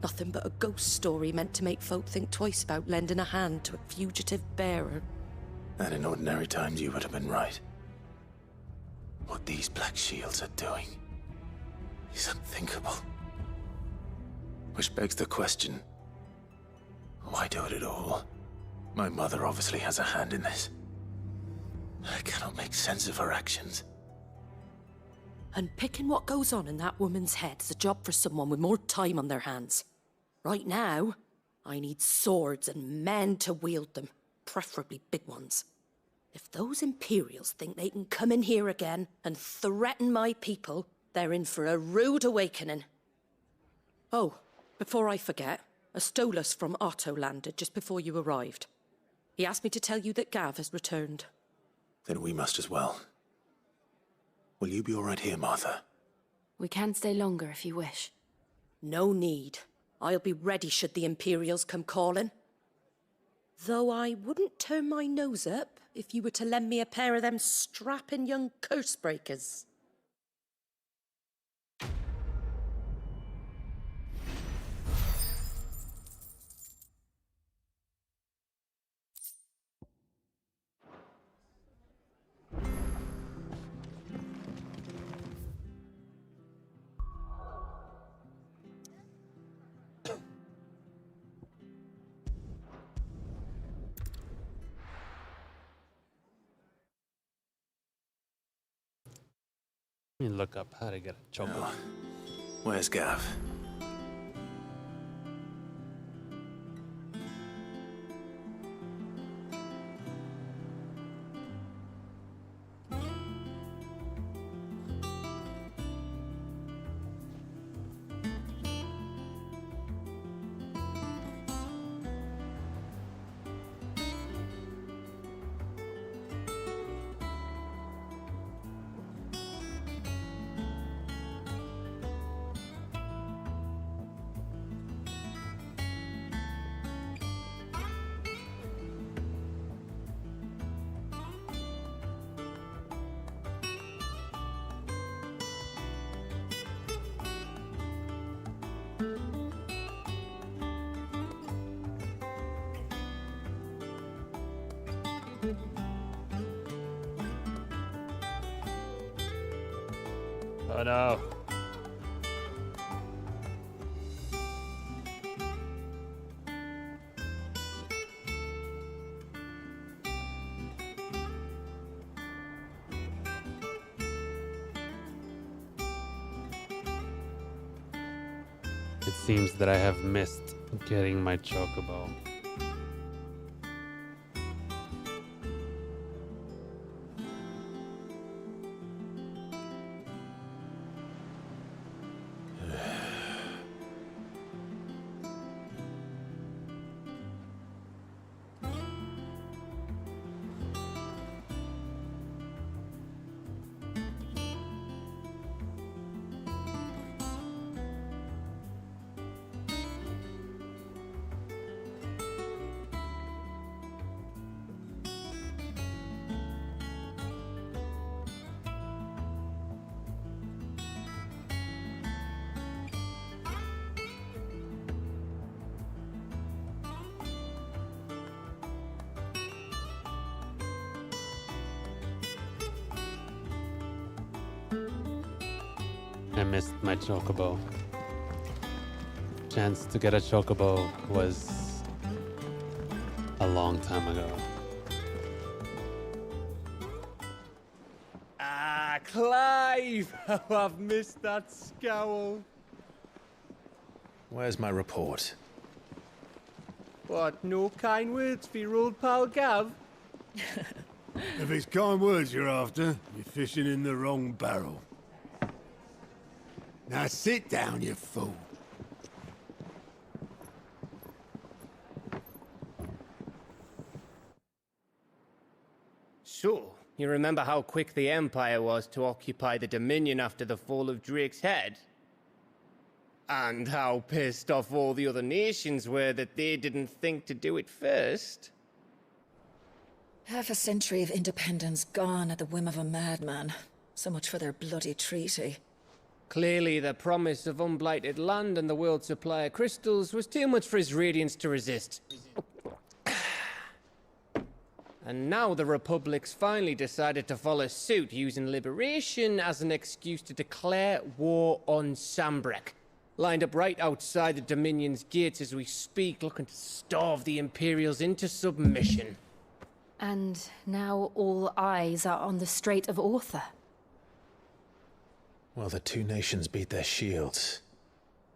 Nothing but a ghost story meant to make folk think twice about lending a hand to a fugitive bearer. And in ordinary times you would have been right. What these Black Shields are doing is unthinkable. Which begs the question, why do it at all? My mother obviously has a hand in this. I cannot make sense of her actions. And picking what goes on in that woman's head is a job for someone with more time on their hands. Right now, I need swords and men to wield them, preferably big ones. If those Imperials think they can come in here again and threaten my people, they're in for a rude awakening. Oh, before I forget, a Stolas from Otto landed just before you arrived. He asked me to tell you that Gav has returned. Then we must as well. Will you be all right here, Martha? We can stay longer if you wish. No need. I'll be ready should the Imperials come calling. Though I wouldn't turn my nose up if you were to lend me a pair of them strapping young curse-breakers. Let me look up how to get a choco. Oh. Where's Gav? Oh no. It seems that I have missed getting my chocobo. I missed my chocobo. Chance to get a chocobo was a long time ago. Ah, Clive! How I've missed that scowl. Where's my report? What, no kind words for your old pal Gav? If it's kind words you're after, you're fishing in the wrong barrel. Now sit down, you fool. So, you remember how quick the Empire was to occupy the Dominion after the fall of Drake's head? And how pissed off all the other nations were that they didn't think to do it first? Half a century of independence gone at the whim of a madman. So much for their bloody treaty. Clearly, the promise of unblighted land and the world's supply of crystals was too much for his radiance to resist. And now the Republic's finally decided to follow suit, using liberation as an excuse to declare war on Sambrek. Lined up right outside the Dominion's gates as we speak, looking to starve the Imperials into submission. And now all eyes are on the Strait of Author. While the two nations beat their shields,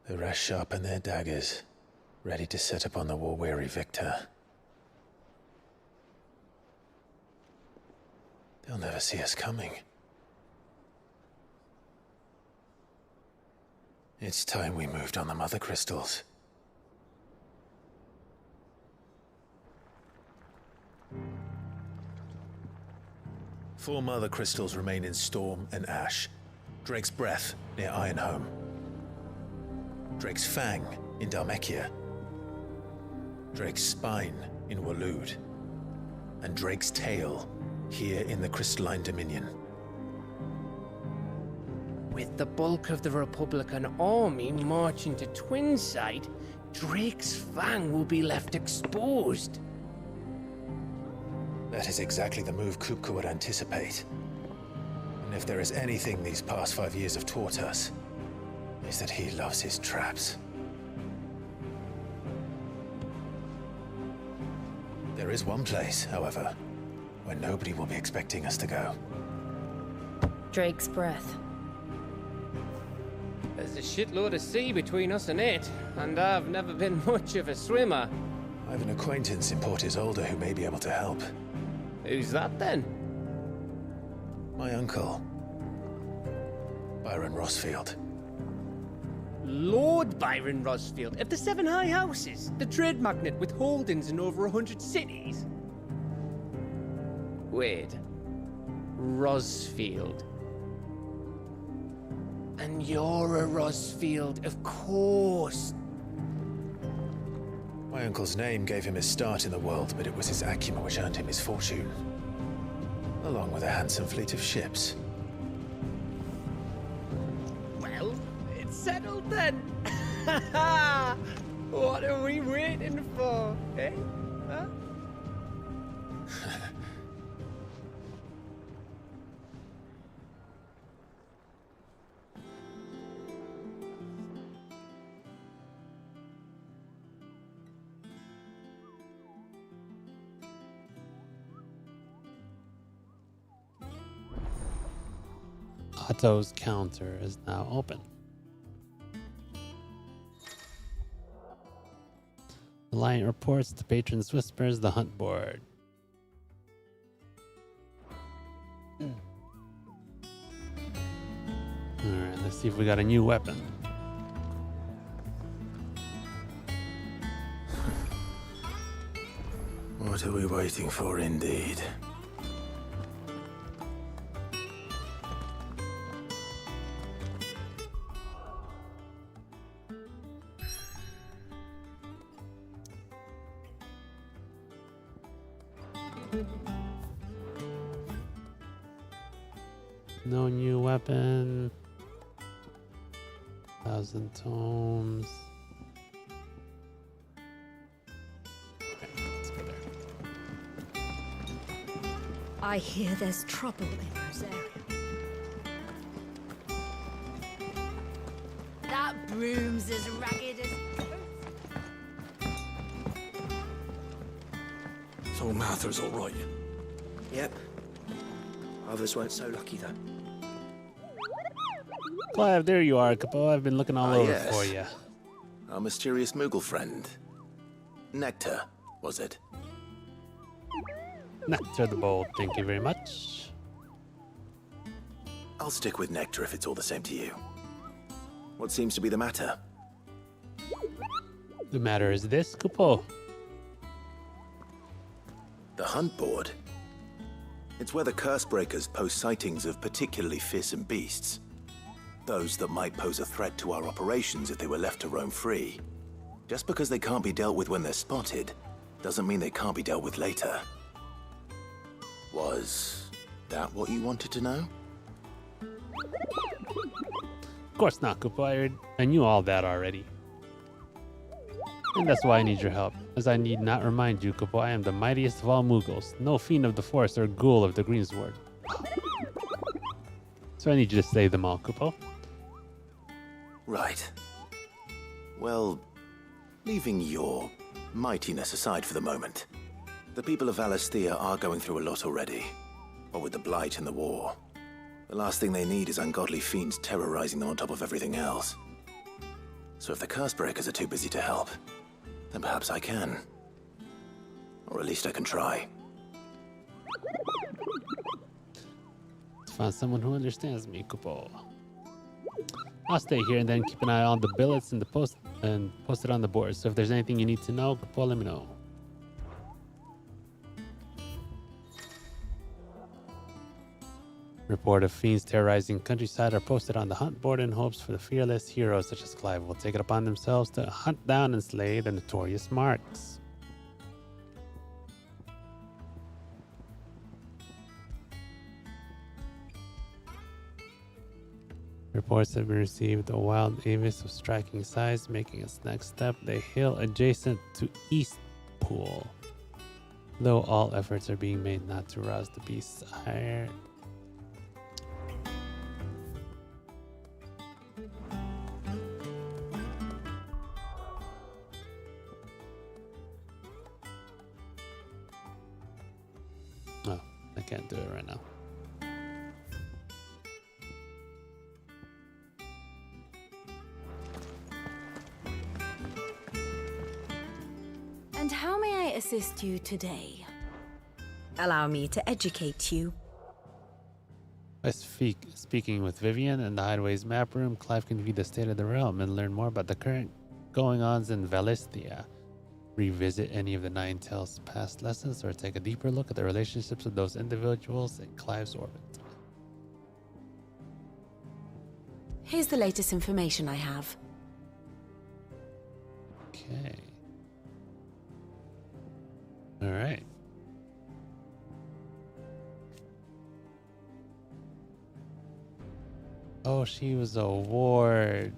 the rest sharpen their daggers, ready to set upon the war-weary victor. They'll never see us coming. It's time we moved on the Mother Crystals. Four Mother Crystals remain in Storm and Ash. Drake's Breath near Ironhome. Drake's Fang in Dhalmekia. Drake's Spine in Waloed. And Drake's Tail here in the Crystalline Dominion. With the bulk of the Republican army marching to Twinside, Drake's Fang will be left exposed. That is exactly the move Kupka would anticipate. And if there is anything these past 5 years have taught us, is that he loves his traps. There is one place, however, where nobody will be expecting us to go. Drake's Breath. There's a shitload of sea between us and it, and I've never been much of a swimmer. I have an acquaintance in Port Isolde who may be able to help. Who's that then? My uncle, Byron Rosfield. Lord Byron Rosfield of the Seven High Houses, the trade magnate with holdings in over 100 cities. Wait, Rosfield. And you're a Rosfield, of course. My uncle's name gave him his start in the world, but it was his acumen which earned him his fortune. Along with a handsome fleet of ships. Well, it's settled then. What are we waiting for, eh? Huh? Otto's counter is now open. The Lion reports, the Patron's whispers, the hunt board. Alright, let's see if we got a new weapon. What are we waiting for, indeed? No new weapon. 1,000 tomes. Okay, let's go there. I hear there's trouble in Rosaria. That broom's as ragged as... So Mather's all right. Yep. Others weren't so lucky, though. Clive, there you are, Capo. I've been looking all over yes. for you. Our mysterious Moogle friend. Nectar, was it? Nectar the Bold, thank you very much. I'll stick with Nectar if it's all the same to you. What seems to be the matter? The matter is this, Kupo. The hunt board? It's where the Cursebreakers post sightings of particularly fearsome beasts. Those that might pose a threat to our operations if they were left to roam free. Just because they can't be dealt with when they're spotted, doesn't mean they can't be dealt with later. Was that what you wanted to know? Of course not, Kupo. I knew all that already. And that's why I need your help. As I need not remind you, Kupo, I am the mightiest of all Mughals, no fiend of the forest or ghoul of the Greensward. So I need you to save them all, Kupo. Right. Well, leaving your mightiness aside for the moment, the people of Valisthea are going through a lot already. What with the Blight and the war. The last thing they need is ungodly fiends terrorizing them on top of everything else. So if the Cursebreakers are too busy to help, then perhaps I can. Or at least I can try. Let's find someone who understands me, Kupo. I'll stay here and then keep an eye on the billets and post it on the board. So if there's anything you need to know, Kupo, let me know. Report of fiends terrorizing countryside are posted on the hunt board in hopes for the fearless heroes such as Clive will take it upon themselves to hunt down and slay the notorious marks. Reports have been received a wild avis of striking size, making its next step the hill adjacent to East Pool. Though all efforts are being made not to rouse the beast's ire. Oh, I can't do it right now. And how may I assist you today? Allow me to educate you. By speaking with Vivian in the Hideaway's map room, Clive can view the state of the realm and learn more about the current going-ons in Valisthea. Revisit any of the Nine Tails' past lessons or take a deeper look at the relationships of those individuals in Clive's orbit. Here's the latest information I have. Okay. All right. Oh, she was a ward.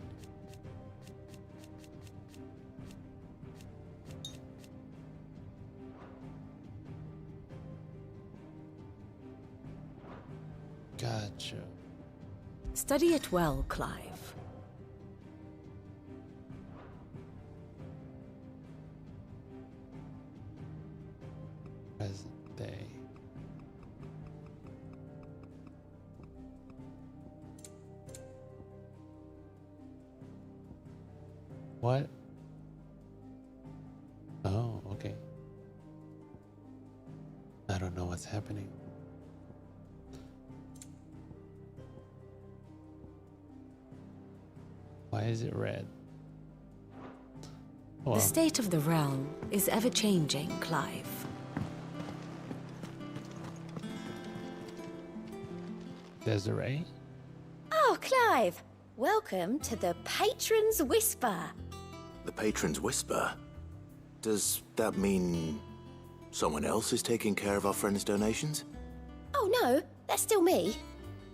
Gotcha. Study it well, Clive. Present day. What? Oh, okay. I don't know what's happening. Why is it red? Oh, The state of the realm is ever-changing, Clive. Desiree? Oh, Clive! Welcome to the Patron's Whisper. The Patron's Whisper? Does that mean someone else is taking care of our friend's donations? Oh no, that's still me.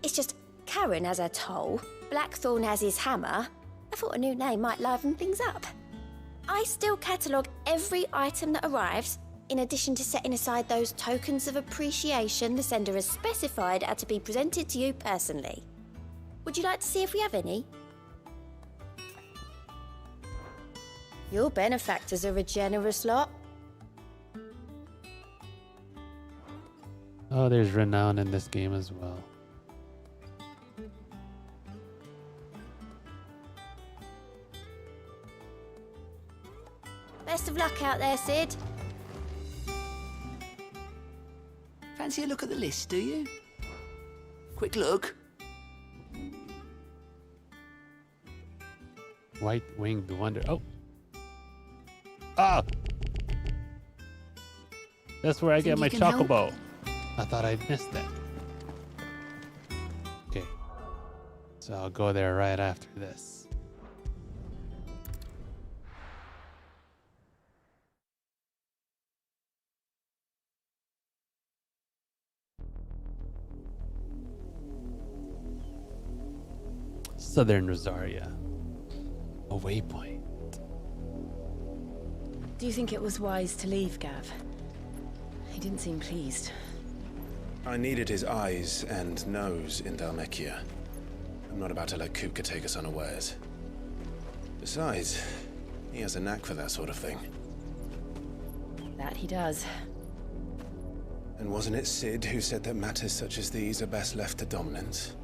It's just Karen has her toll, Blackthorn has his hammer. I thought a new name might liven things up. I still catalogue every item that arrives, in addition to setting aside those tokens of appreciation the sender has specified are to be presented to you personally. Would you like to see if we have any? Your benefactors are a generous lot. Oh, there's renown in this game as well. Best of luck out there, Sid. Fancy a look at the list, do you? Quick look. White-winged wonder. Oh. Ah! That's where I get my chocobo. I thought I'd missed that. Okay. So I'll go there right after this. Southern Rosaria. A waypoint. Do you think it was wise to leave, Gav? He didn't seem pleased. I needed his eyes and nose in Dhalmekia. I'm not about to let Kupka take us unawares. Besides, he has a knack for that sort of thing. That he does. And wasn't it Sid who said that matters such as these are best left to dominance?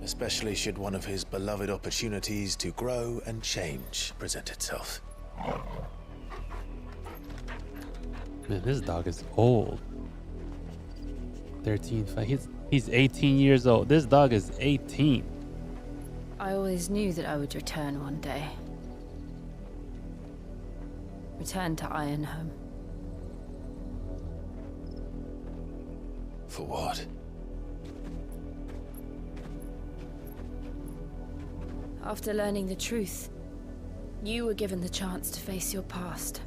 Especially should one of his beloved opportunities to grow and change present itself. Man, this dog is old. 13, he's 18 years old. This dog is 18. I always knew that I would return one day. Return to Ironhome. For what? After learning the truth, you were given the chance to face your past.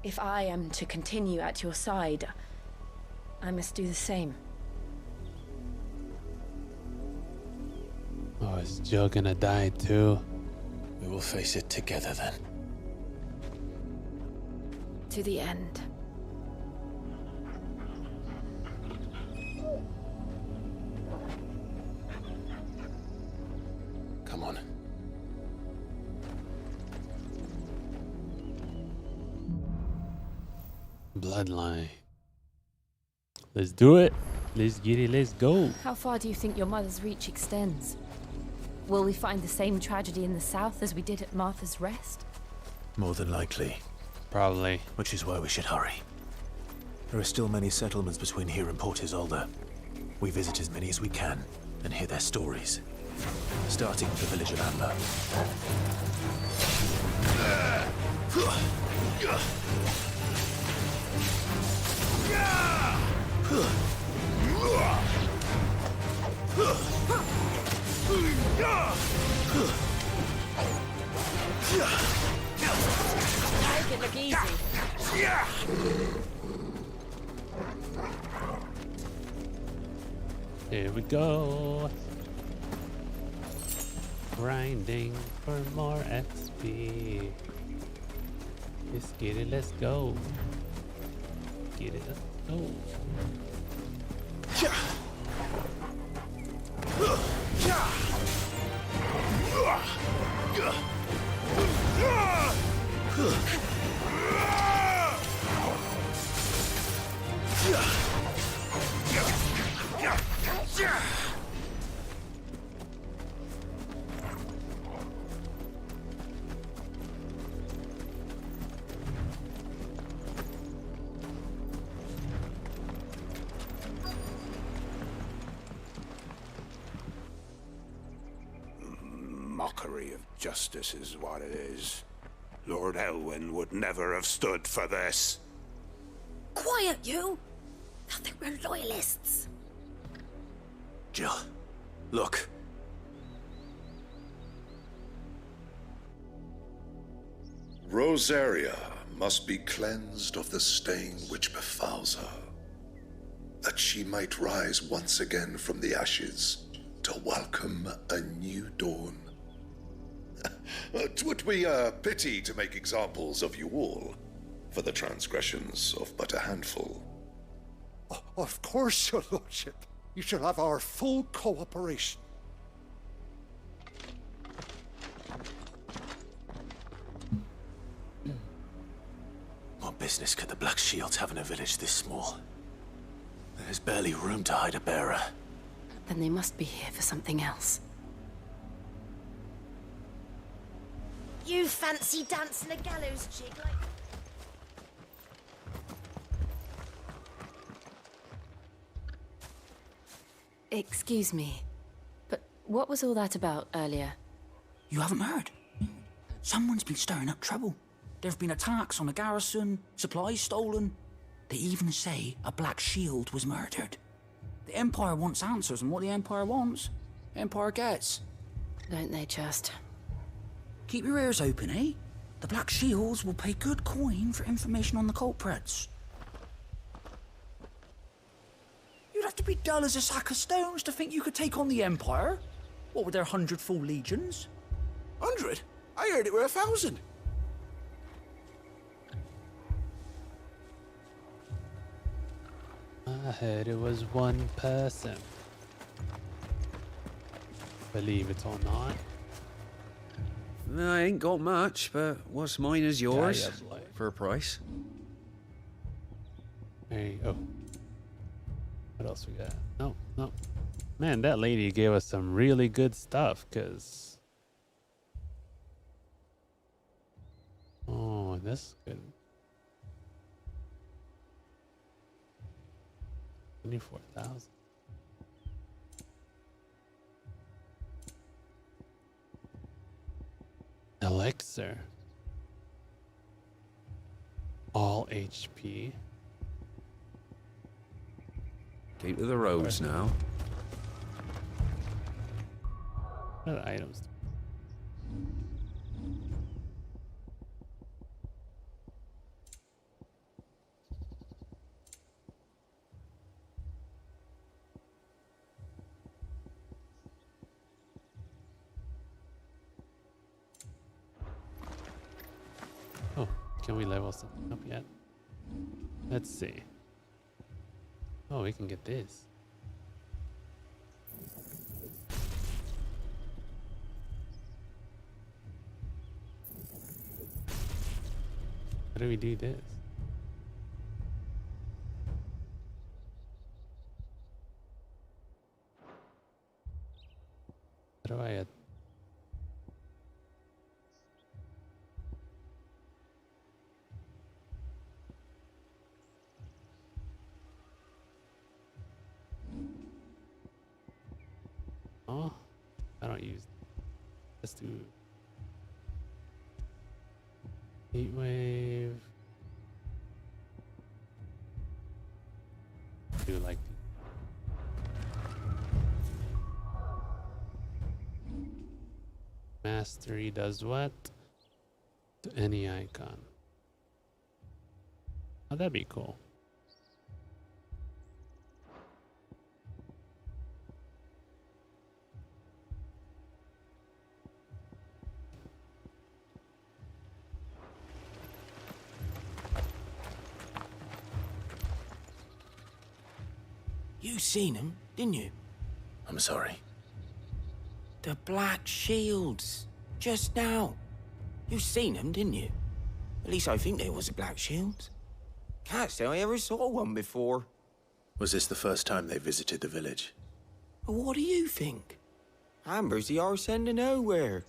If I am to continue at your side, I must do the same. Oh, is Jill gonna die too? We will face it together then. To the end. Come on. Bloodline. Let's do it. Let's get it. Let's go. How far do you think your mother's reach extends? Will we find the same tragedy in the south as we did at Martha's Rest? More than likely. Probably. Which is why we should hurry. There are still many settlements between here and Port Isolde. We visit as many as we can and hear their stories. Starting with the village of Amber. Make it look easy. Here we go. Grinding for more XP. Let's get it, let's go. Get it, let's go. Mockery of justice is what it is. Lord Elwyn would never have stood for this. Quiet, you! They'll think we're loyalists. Jill, look. Rosaria must be cleansed of the stain which befouls her, that she might rise once again from the ashes to welcome a new dawn. 'Twould be a pity to make examples of you all, for the transgressions of but a handful. Of course, your lordship. You shall have our full cooperation. What business could the Black Shields have in a village this small? There's barely room to hide a bearer. Then they must be here for something else. You fancy dancing a gallows jig like... Excuse me, but what was all that about earlier? You haven't heard? Someone's been stirring up trouble. There have been attacks on the garrison, supplies stolen. They even say a Black Shield was murdered. The Empire wants answers, and what the Empire wants, the Empire gets. Don't they just? Keep your ears open, eh? The Black Shields will pay good coin for information on the culprits. You'd have to be dull as a sack of stones to think you could take on the Empire. What with their 100 full legions? 100? I heard it were 1,000. I heard it was one person. Believe it or not. I ain't got much, but what's mine is yours. Yeah, yeah, boy. For a price. Hey, oh. What else we got? No, no. Man, that lady gave us some really good stuff, cause... Oh, this is good. 24,000. Elixir. All HP. Keep to the roads now. What other items? Oh, can we level something up yet? Let's see. Oh, we can get this. How do we do this? How do I add? Oh, I don't use. Let's do heat wave. Do like mastery does what to any icon. Oh, that'd be cool. You seen him, didn't you? I'm sorry. The Black Shields. Just now. You seen them, didn't you? At least I think there was a Black Shield. Can't say I ever saw one before. Was this the first time they visited the village? Well, what do you think? Amber's the arse end of nowhere.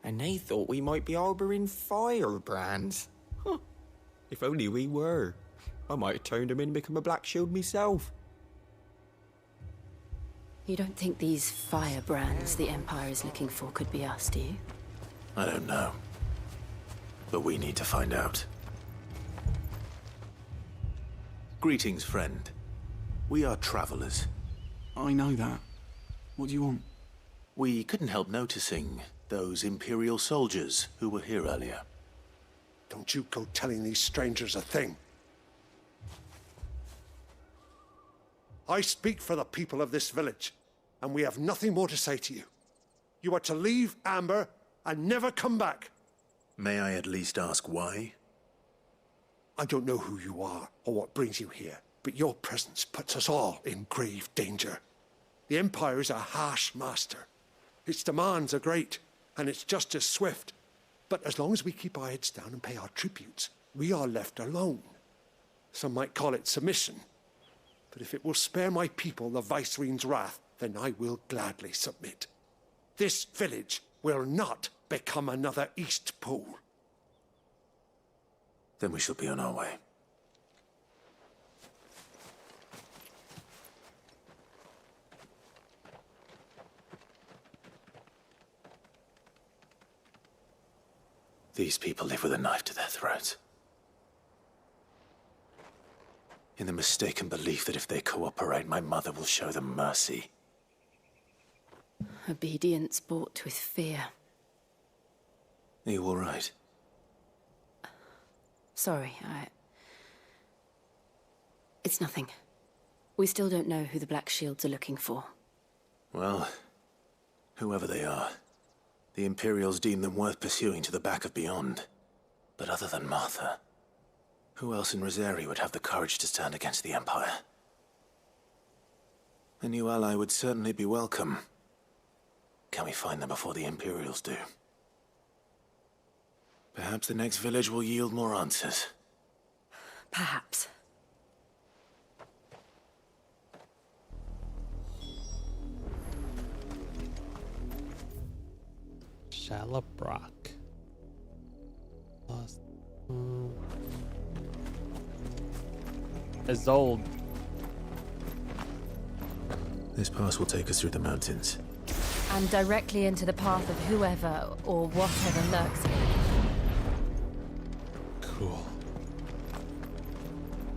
And they thought we might be harbouring firebrands. Huh. If only we were. I might have turned them in and become a Black Shield myself. You don't think these firebrands the Empire is looking for could be us, do you? I don't know. But we need to find out. Greetings, friend. We are travelers. I know that. What do you want? We couldn't help noticing those Imperial soldiers who were here earlier. Don't you go telling these strangers a thing. I speak for the people of this village, and we have nothing more to say to you. You are to leave Amber and never come back. May I at least ask why? I don't know who you are or what brings you here, but your presence puts us all in grave danger. The Empire is a harsh master. Its demands are great, and its justice swift. But as long as we keep our heads down and pay our tributes, we are left alone. Some might call it submission. But if it will spare my people the Viceroy's wrath, then I will gladly submit. This village will not become another Eastpool. Then we shall be on our way. These people live with a knife to their throats. In the mistaken belief that if they cooperate, my mother will show them mercy. Obedience bought with fear. Are you all right? Sorry, It's nothing. We still don't know who the Black Shields are looking for. Well, whoever they are, the Imperials deem them worth pursuing to the back of beyond. But other than Martha, who else in Rosari would have the courage to stand against the Empire? A new ally would certainly be welcome. Can we find them before the Imperials do? Perhaps the next village will yield more answers. Perhaps. Shalabrock. Lost. Isolde. This pass will take us through the mountains. And directly into the path of whoever or whatever lurks here. Cool.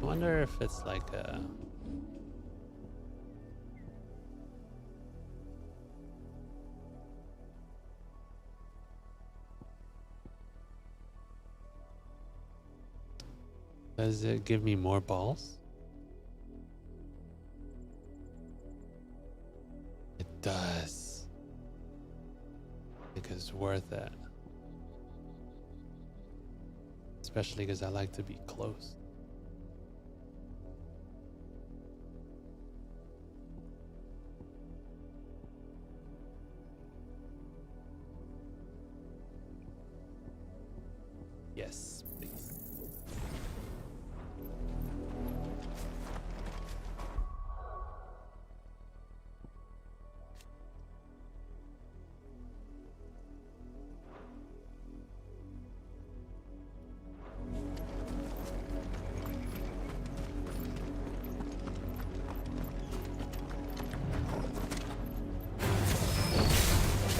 I wonder if it's like a... Does it give me more balls? It does. I think it's worth it. Especially because I like to be close. Yes, please.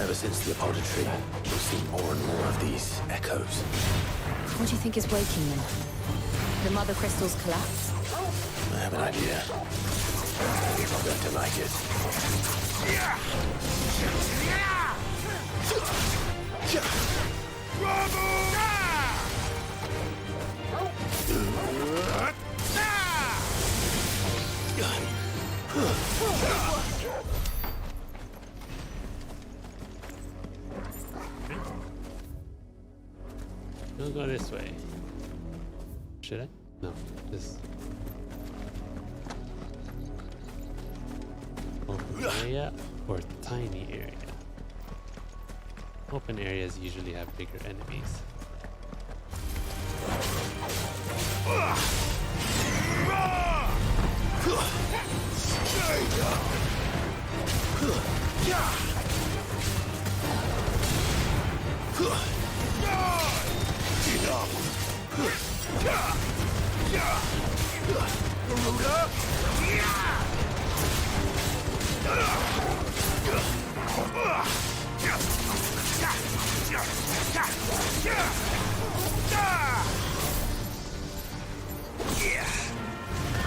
Ever since the apothecary, we've seen more and more of these echoes. What do you think is waking them? The mother crystal's collapse? I have an idea. You're not going to like it. We'll go this way. Should I? No. This. Open area or tiny area? Open areas usually have bigger enemies.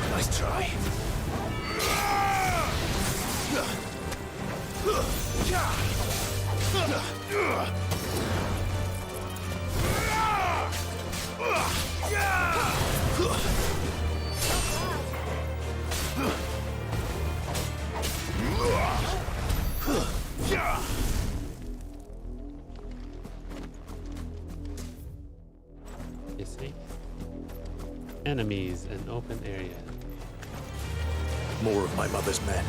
Nice try. You see? Enemies in open area. More of my mother's men.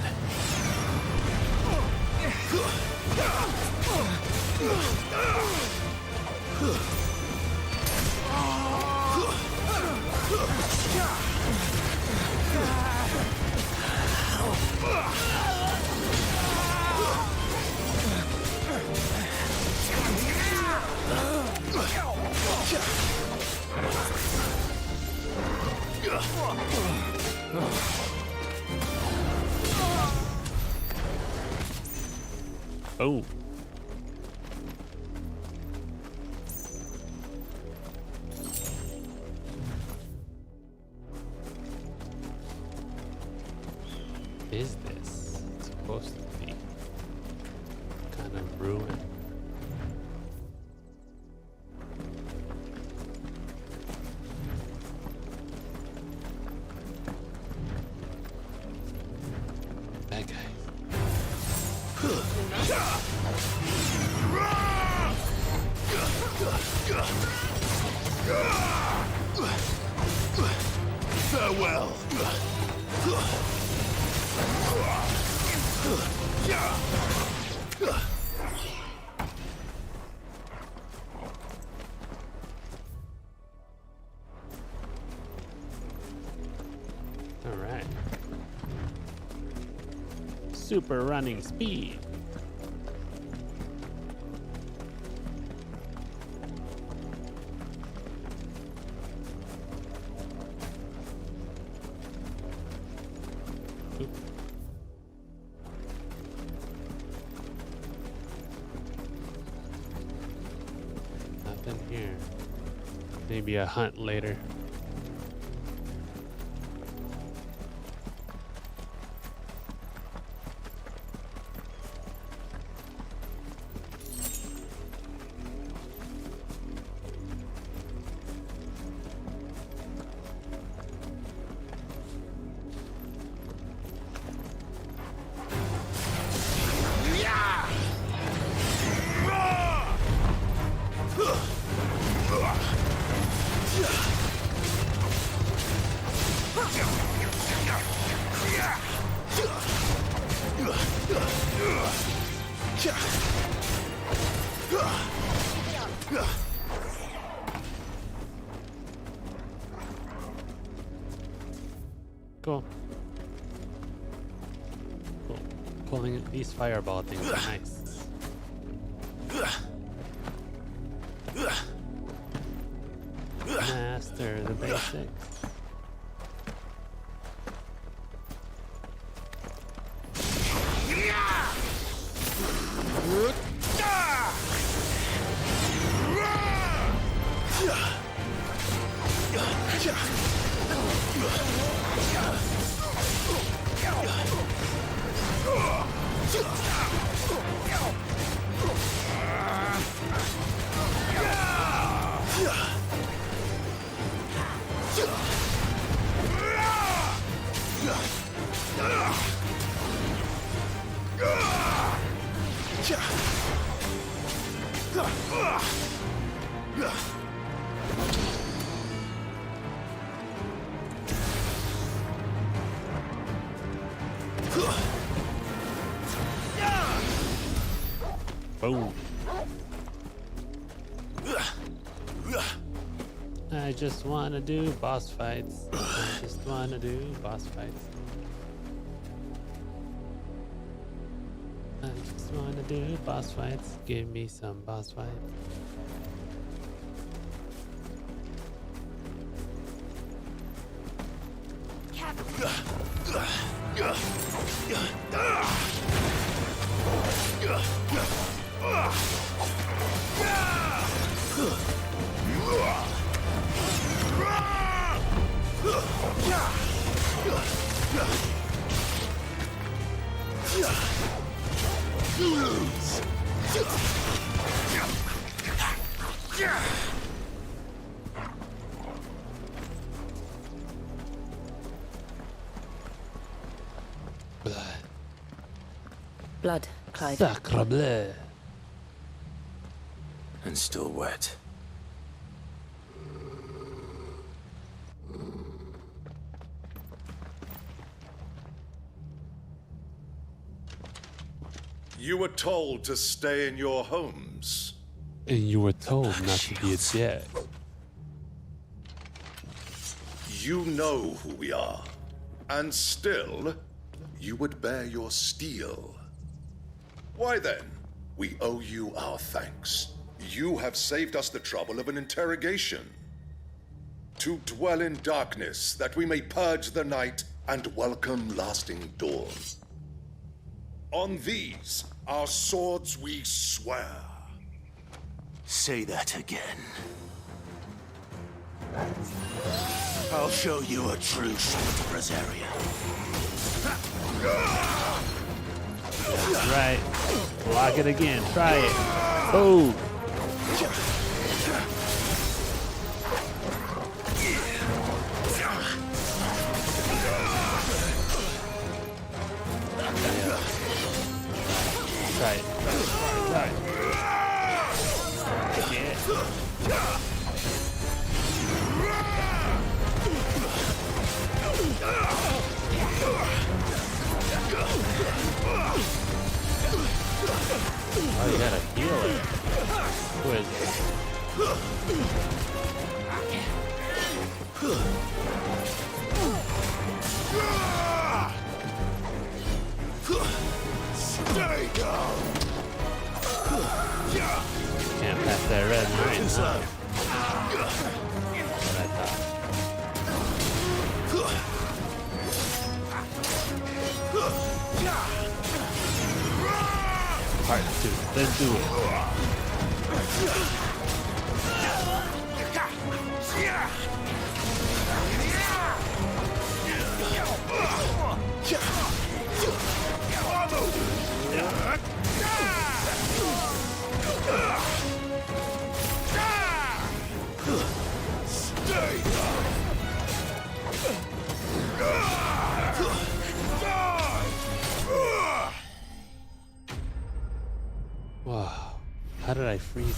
Oh. supposed to be. Kind of ruined. Bad guy. Farewell. All right. Super running speed. Oop. Nothing here. Maybe a hunt later. Cool. Cool. Pulling these fireball things are nice. Master the basics. Boom. I just want to do boss fights. I just want to do boss fights. I just want to do boss fights. Give me some boss fights. Blood, Clyde. Sacre bleu. And still wet. You were told to stay in your homes. And you were told not to be a dick. You know who we are. And still, you would bear your steel. Why then, we owe you our thanks. You have saved us the trouble of an interrogation. To dwell in darkness, that we may purge the night and welcome lasting dawn. On these, our swords we swear. Say that again. I'll show you a true sword, Brazaria. right. Block it again. Try it. Oh. Try it. Try it. Oh, you gotta heal it. Who is Stay down. Can't pass that red line. Huh? What I thought. Part 2. Let's do it. Wow. How did I freeze it?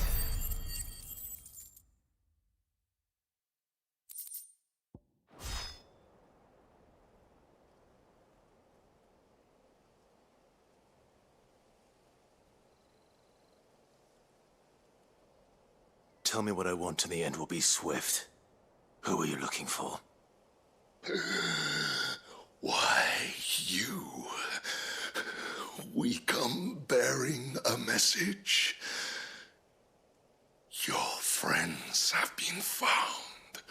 Tell me what I want and the end will be swift. Who are you looking for? Why, you. We come bearing a message. Your friends have been found.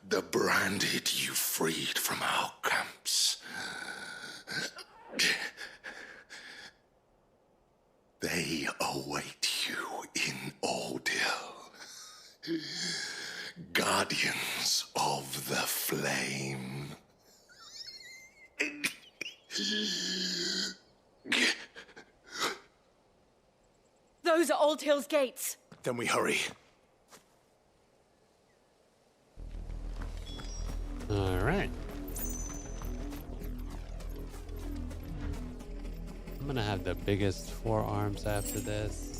The branded you freed from our camps. They await you in Ordeal. Guardians of the Flame. Those are Old Hill's gates. Then we hurry. All right. I'm gonna have the biggest forearms after this.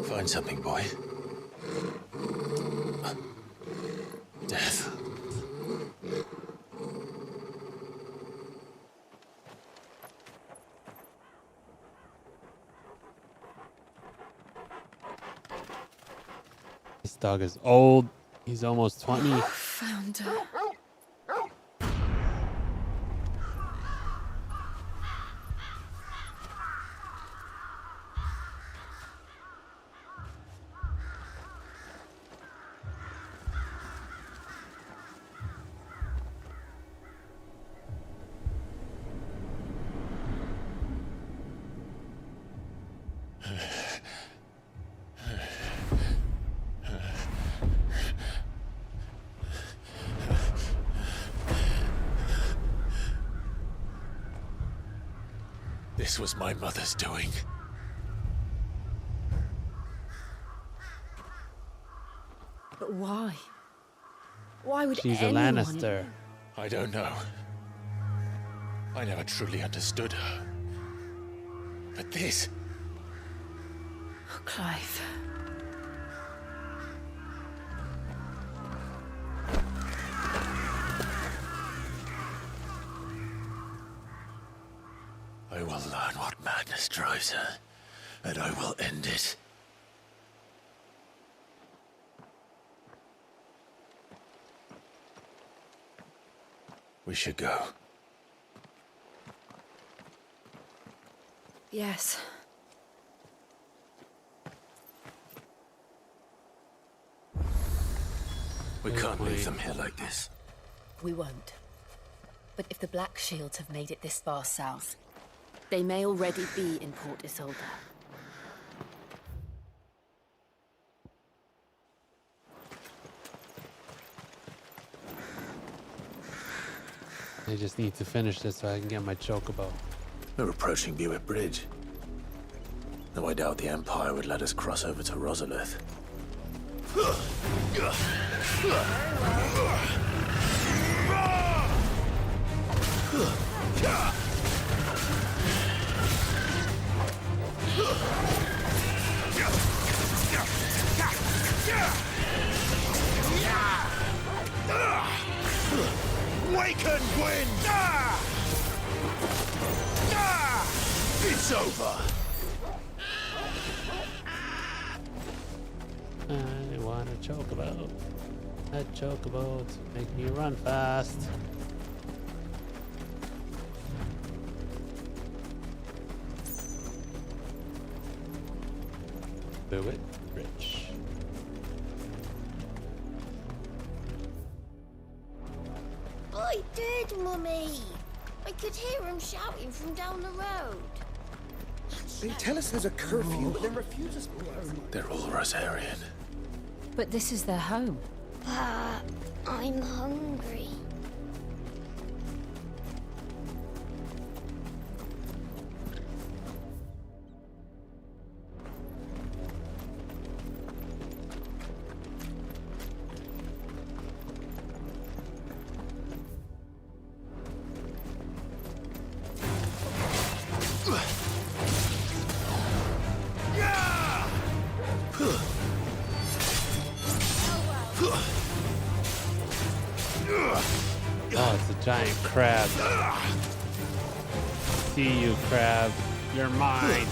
Find something, boy. Death. This dog is old. He's almost 20. Found her. This was my mother's doing. But why? Why would She's a anyone... Lannister. I don't know. I never truly understood her. But this... Oh, Clive. I will learn what madness drives her, and I will end it. We should go. Yes. We can't leave them here like this. We won't. But if the Black Shields have made it this far south, they may already be in Port Isolde. I just need to finish this so I can get my chocobo. We're approaching Buick Bridge. Though I doubt the Empire would let us cross over to Rosalith. Waken, Gwyn! It's over! I want a chocobo. A chocobo to make me run fast. Buick Bridge. I did, Mummy. I could hear him shouting from down the road. They tell us there's a curfew, but then refuse us. They're all Rosarian. But this is their home. I'm hungry. Oh, it's a giant crab. See you, crab. You're mine.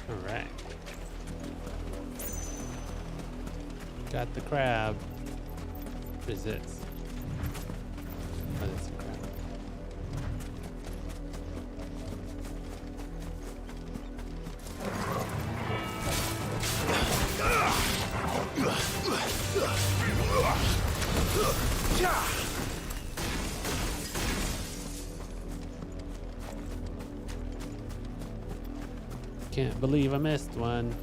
Alright. Got the crab. What is this? Oh, that's a crab. Can't believe I missed one.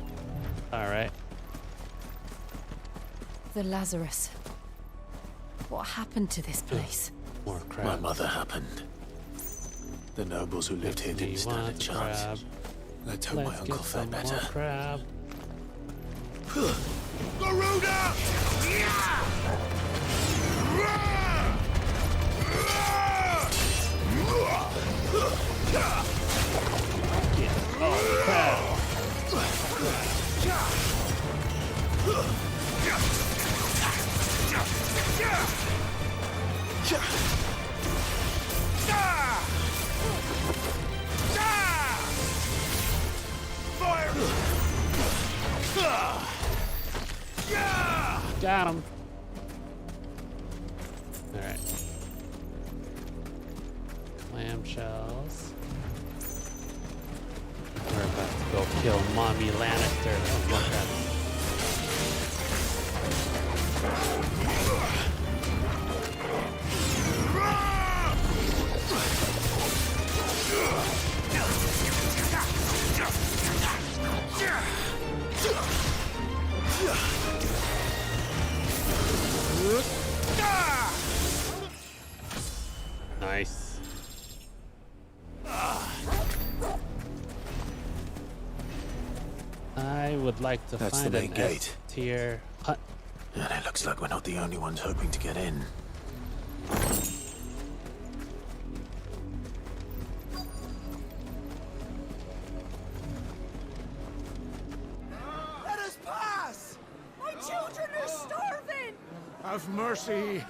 Alright. The Lazarus. What happened to this place? More crab. My mother happened. The nobles who lived here didn't stand a chance. Let's hope my uncle fared better. Crab. Garuda! Oh, crab. Got him. All right. Clamshells. We're about to go kill Mommy Lannister. Oh, look at him. Nice. I would like to That's find the main an gate. S-tier hut. And it looks like we're not the only ones hoping to get in. Let us pass! My children are starving! Have mercy.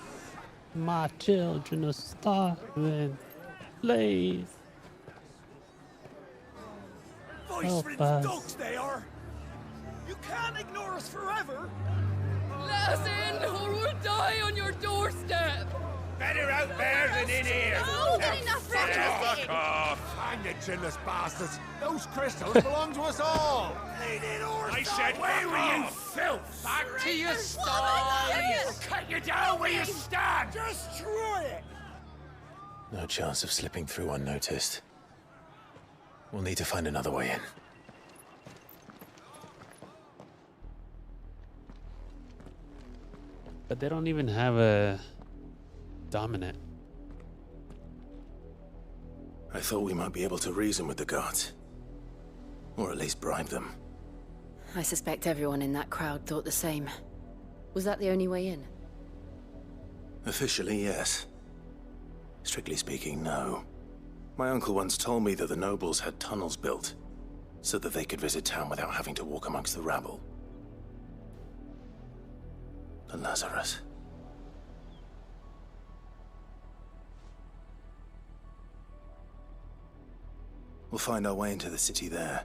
My children are starving. Please. Voice-rinsed Help us. dogs they are! You can't ignore us forever! Let us in, or we'll die on your doorstep! Better out there than in here! Oh, good enough for everything! Fuck off! Hang it, chinless bastards! Those crystals belong to us all! I said, where were you, filth? Back to your sties! I'll cut you down where you stand! Destroy it! No chance of slipping through unnoticed. We'll need to find another way in. But they don't even have a dominant. I thought we might be able to reason with the guards. Or at least bribe them. I suspect everyone in that crowd thought the same. Was that the only way in? Officially, yes. Strictly speaking, no. My uncle once told me that the nobles had tunnels built, so that they could visit town without having to walk amongst the rabble. The Lazarus. We'll find our way into the city there.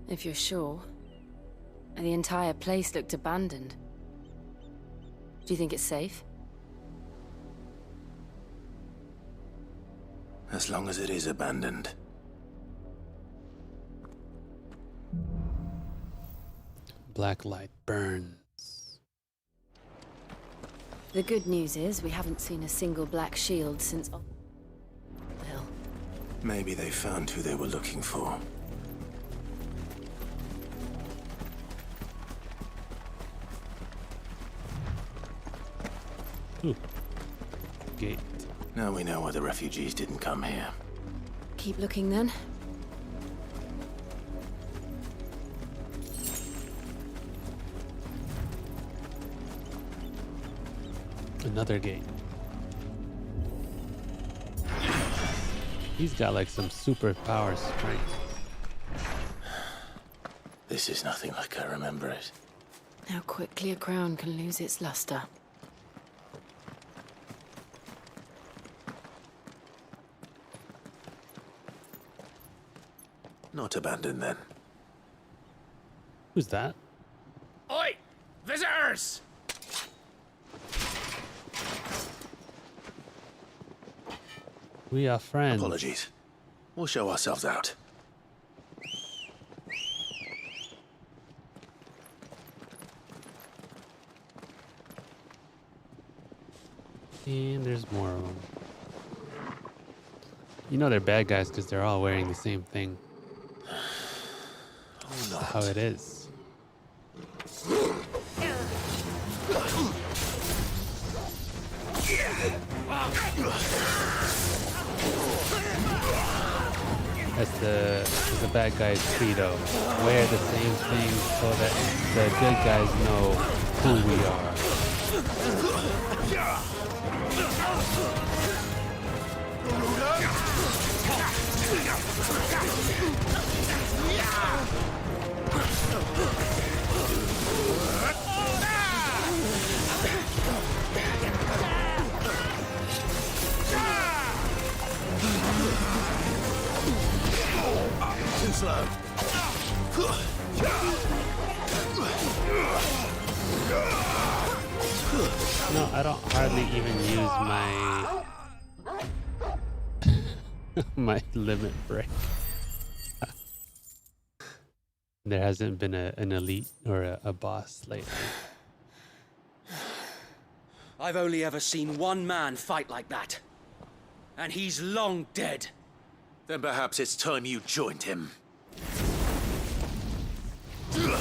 If you're sure. The entire place looked abandoned. Do you think it's safe? As long as it is abandoned. Black light burns. The good news is we haven't seen a single black shield since the hill. Maybe they found who they were looking for. Ooh. Gate. Now we know why the refugees didn't come here. Keep looking then. Another gate. He's got like some superpower strength. This is nothing like I remember it. How quickly a crown can lose its luster. Not abandoned then. Who's that? Oi! Visitors! We are friends. Apologies. We'll show ourselves out. And there's more of them. You know they're bad guys because they're all wearing the same thing. That's how it is. That's the bad guys' credo. Wear the same thing so that the good guys know who we are. Too slow. No, I don't hardly even use my my limit break. There hasn't been an elite or a boss lately. I've only ever seen one man fight like that. And he's long dead. Then perhaps it's time you joined him. The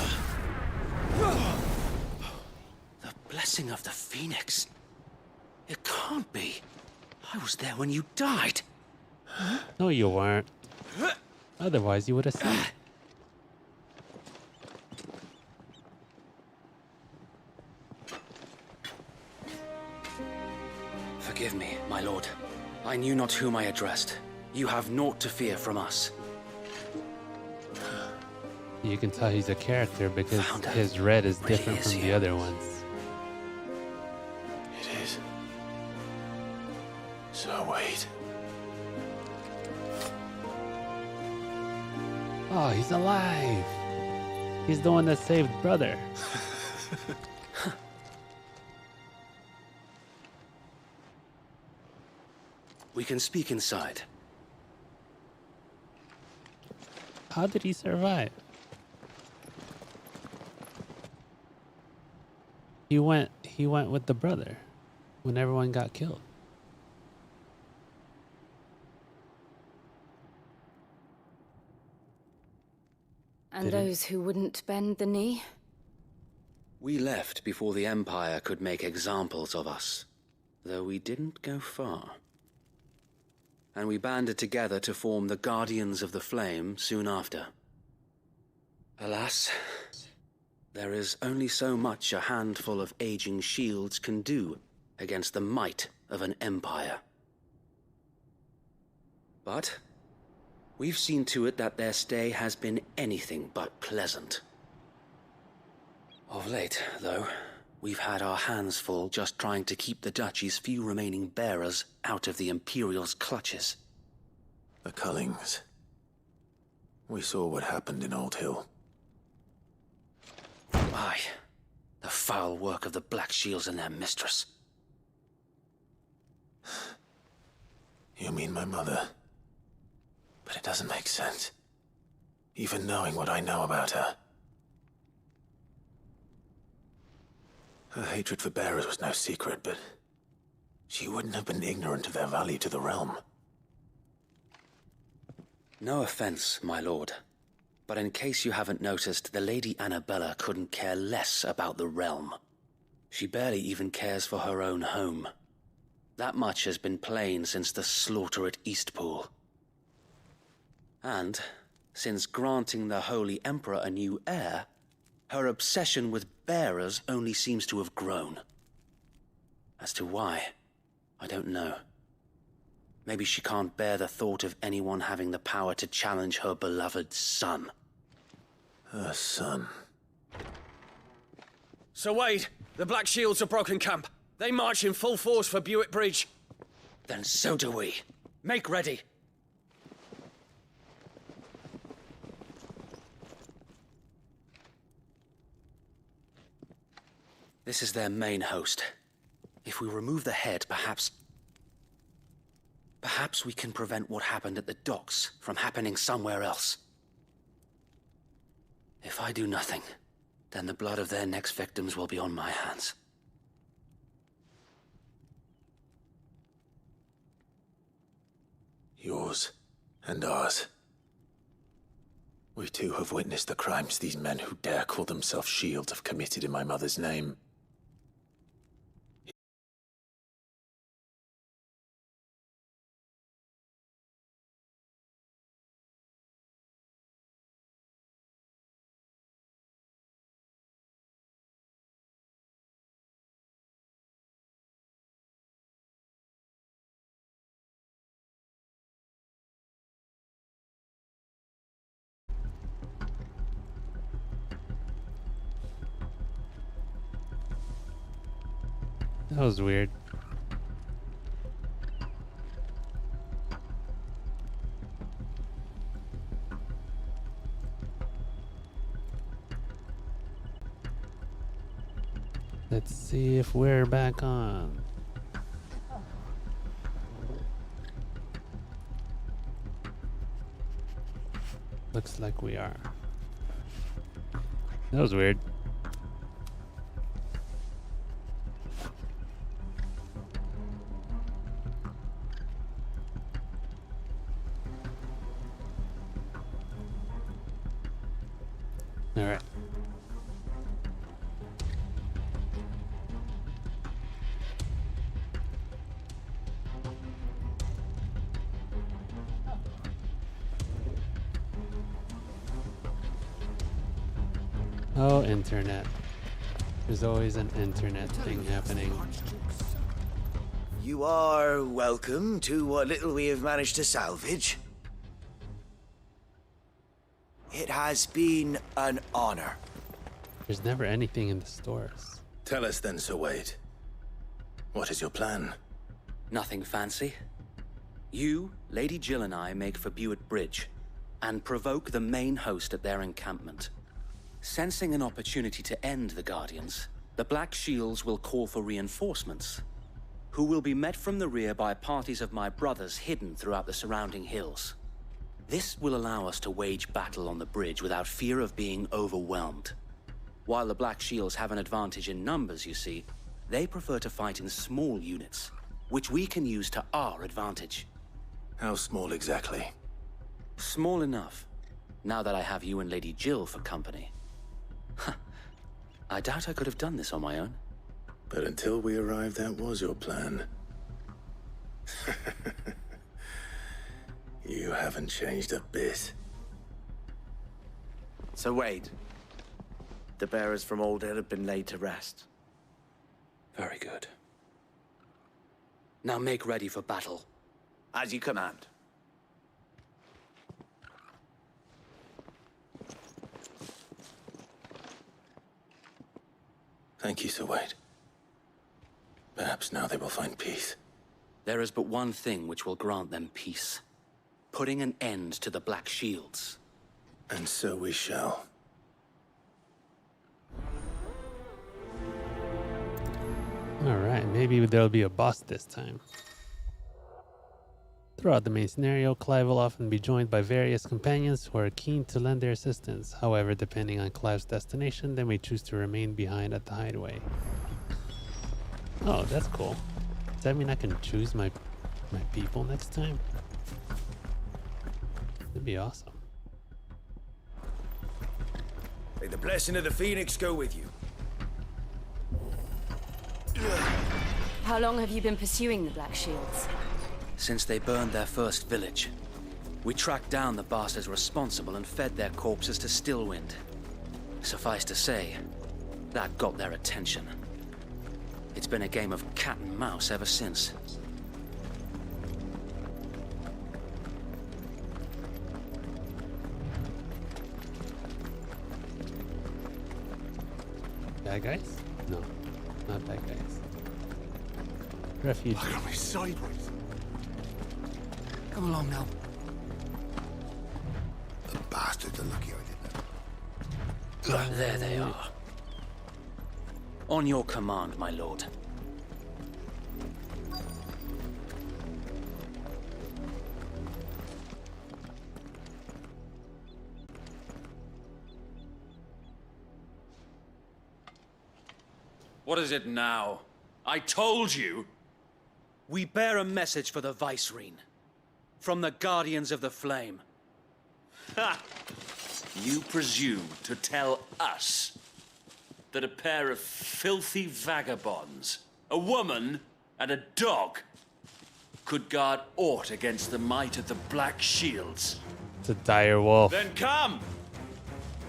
blessing of the Phoenix. It can't be. I was there when you died. No, you weren't. Otherwise, you would have seen. Forgive me, my lord. I knew not whom I addressed. You have naught to fear from us. You can tell he's a character because his red is different from the other ones. It is. So wait. Oh, he's alive. He's the one that saved brother. We can speak inside. How did he survive? He went with the brother when everyone got killed. And those who wouldn't bend the knee? We left before the Empire could make examples of us, though we didn't go far. And we banded together to form the Guardians of the Flame soon after. Alas, there is only so much a handful of aging shields can do against the might of an empire. But we've seen to it that their stay has been anything but pleasant. Of late, though, we've had our hands full just trying to keep the Duchy's few remaining bearers out of the Imperial's clutches. The Cullings. We saw what happened in Old Hill. Aye, the foul work of the Black Shields and their mistress. You mean my mother? But it doesn't make sense. Even knowing what I know about her. Her hatred for bearers was no secret, but she wouldn't have been ignorant of their value to the realm. No offense, my lord, but in case you haven't noticed, the Lady Annabella couldn't care less about the realm. She barely even cares for her own home. That much has been plain since the slaughter at Eastpool. And, since granting the Holy Emperor a new heir, her obsession with bearers only seems to have grown. As to why, I don't know. Maybe she can't bear the thought of anyone having the power to challenge her beloved son. Her son. Sir Wade, the Black Shields have broken camp. They march in full force for Buick Bridge. Then so do we. Make ready. This is their main host. If we remove the head, perhaps we can prevent what happened at the docks from happening somewhere else. If I do nothing, then the blood of their next victims will be on my hands. Yours and ours. We too have witnessed the crimes these men who dare call themselves shields have committed in my mother's name. That was weird. Let's see if we're back on. Looks like we are. That was weird. All right. Oh, internet. There's always an internet thing happening. You are welcome to what little we have managed to salvage. It has been an honor. There's never anything in the stores. Tell us then, Sir Wade. What is your plan? Nothing fancy. You, Lady Jill and I make for Buett Bridge and provoke the main host at their encampment. Sensing an opportunity to end the Guardians, the Black Shields will call for reinforcements, who will be met from the rear by parties of my brothers hidden throughout the surrounding hills. This will allow us to wage battle on the bridge without fear of being overwhelmed. While the Black Shields have an advantage in numbers, you see, they prefer to fight in small units, which we can use to our advantage. How small exactly? Small enough, now that I have you and Lady Jill for company. I doubt I could have done this on my own. But until we arrived, that was your plan. You haven't changed a bit. Sir Wade, the bearers from Alden have been laid to rest. Very good. Now make ready for battle. As you command. Thank you, Sir Wade. Perhaps now they will find peace. There is but one thing which will grant them peace. Putting an end to the Black Shields. And so we shall. Alright, maybe there'll be a boss this time. Throughout the main scenario, Clive will often be joined by various companions who are keen to lend their assistance. However, depending on Clive's destination, they may choose to remain behind at the hideaway. Oh, that's cool. Does that mean I can choose my people next time? That'd be awesome. May the blessing of the Phoenix go with you. How long have you been pursuing the Black Shields? Since they burned their first village. We tracked down the bastards responsible and fed their corpses to Stillwind. Suffice to say, that got their attention. It's been a game of cat and mouse ever since. Bad guys? No, not bad guys. Refugees. Look at me sideways. Come along now. The bastards are lucky I didn't. There they are. On your command, my lord. What is it now? I told you! We bear a message for the Vicereine. From the Guardians of the Flame. Ha! You presume to tell us that a pair of filthy vagabonds, a woman and a dog, could guard aught against the might of the Black Shields? It's a dire wolf. Then come!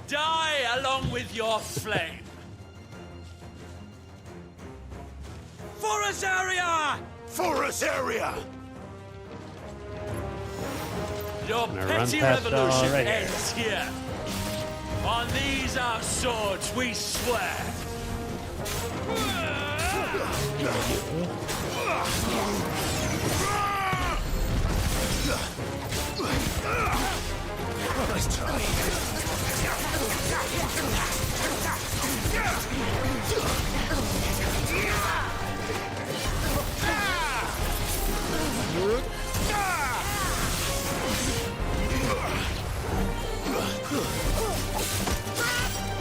Die along with your flame! For Azaria! For Azaria! Your petty revolution ends here. On these our swords we swear. Nice try.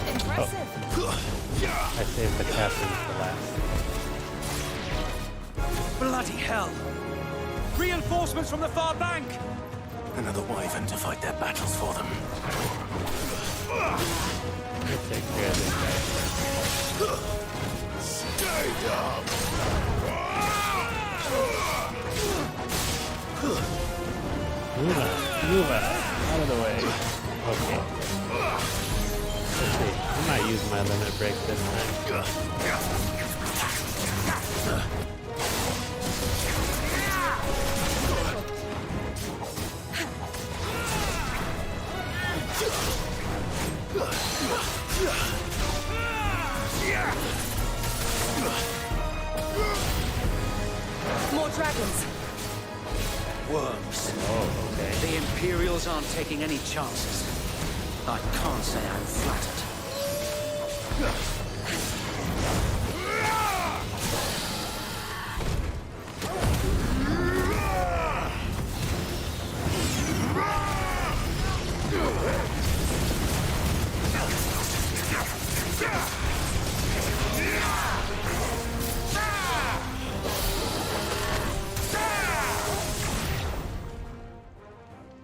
Impressive. I saved the captain for last. Bloody hell! Reinforcements from the far bank! Another wyvern to fight their battles for them. Let's take care of this guy. Stay down! Move out of the way. Okay. Let's see. I might use my limit break this time. More dragons. Worms. Oh, okay. The Imperials aren't taking any chances. I can't say I'm flattered.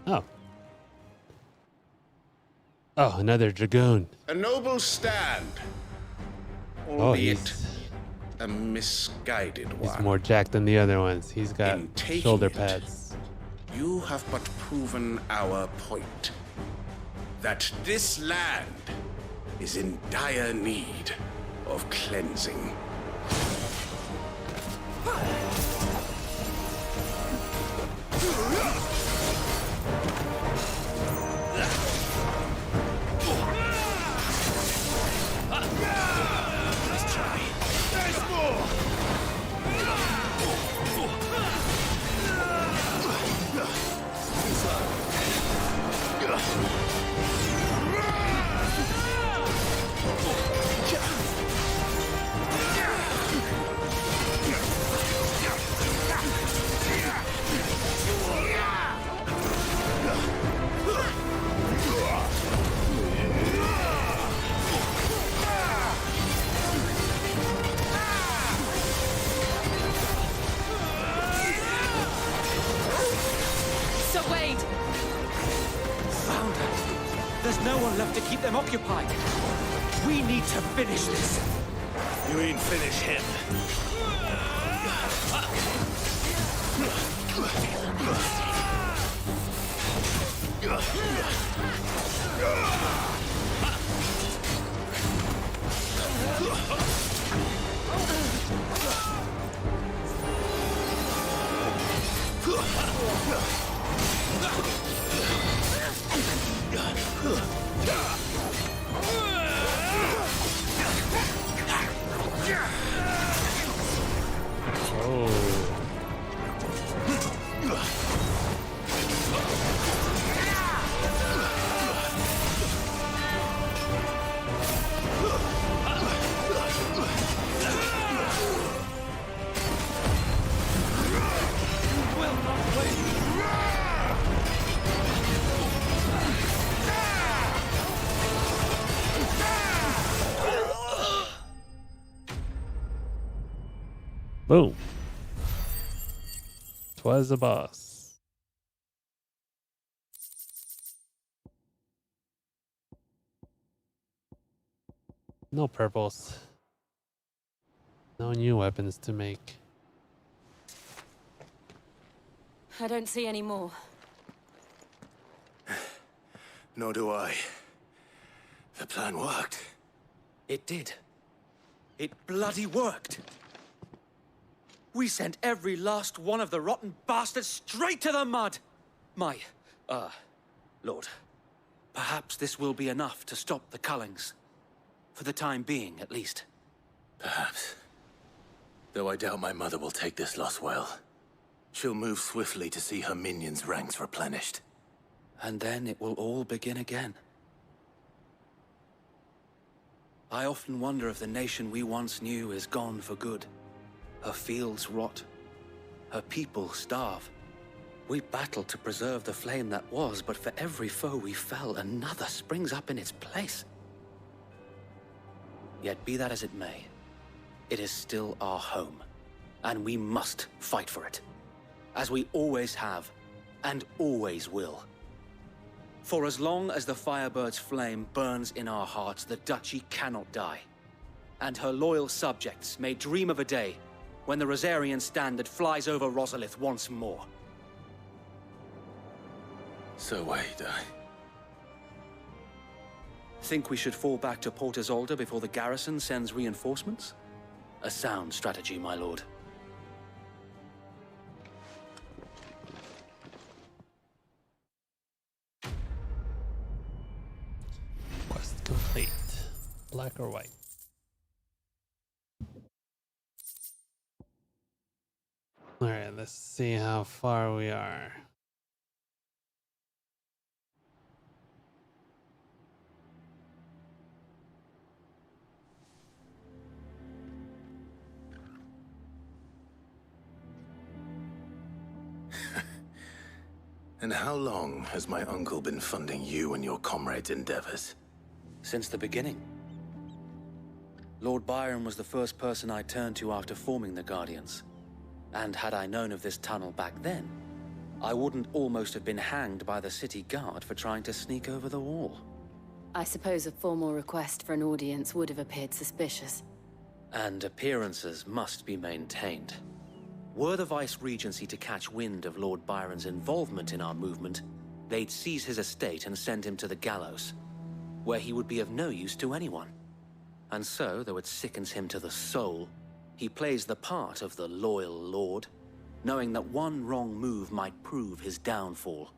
Oh. Oh, another dragoon. A noble stand, Oh, albeit a misguided one. He's more jacked than the other ones. He's got In taking shoulder it, pads. You have but proven our point. That this land is in dire need of cleansing. Let's try. There's more! Sir Wade! Found her. There's no one left to keep them occupied. We need to finish this. You mean finish him? Boom. 'Twas a boss. No purples. No new weapons to make. I don't see any more. Nor do I. The plan worked. It did. It bloody worked. We sent every last one of the rotten bastards straight to the mud! My, Lord, perhaps this will be enough to stop the Cullings. For the time being, at least. Perhaps. Though I doubt my mother will take this loss well. She'll move swiftly to see her minions' ranks replenished. And then it will all begin again. I often wonder if the nation we once knew is gone for good. Her fields rot. Her people starve. We battle to preserve the flame that was, but for every foe we fell, another springs up in its place. Yet be that as it may, it is still our home, and we must fight for it, as we always have, and always will. For as long as the Firebird's flame burns in our hearts, the Duchy cannot die, and her loyal subjects may dream of a day when the Rosarian standard flies over Rosalith once more. So wait, Think we should fall back to Port Isolde before the garrison sends reinforcements? A sound strategy, my lord. Quest complete. Black or white? Alright, let's see how far we are. And how long has my uncle been funding you and your comrades' endeavors? Since the beginning. Lord Byron was the first person I turned to after forming the Guardians. And had I known of this tunnel back then, I wouldn't almost have been hanged by the city guard for trying to sneak over the wall. I suppose a formal request for an audience would have appeared suspicious. And appearances must be maintained. Were the Vice-Regency to catch wind of Lord Byron's involvement in our movement, they'd seize his estate and send him to the gallows, where he would be of no use to anyone. And so, though it sickens him to the soul, he plays the part of the loyal lord, knowing that one wrong move might prove his downfall.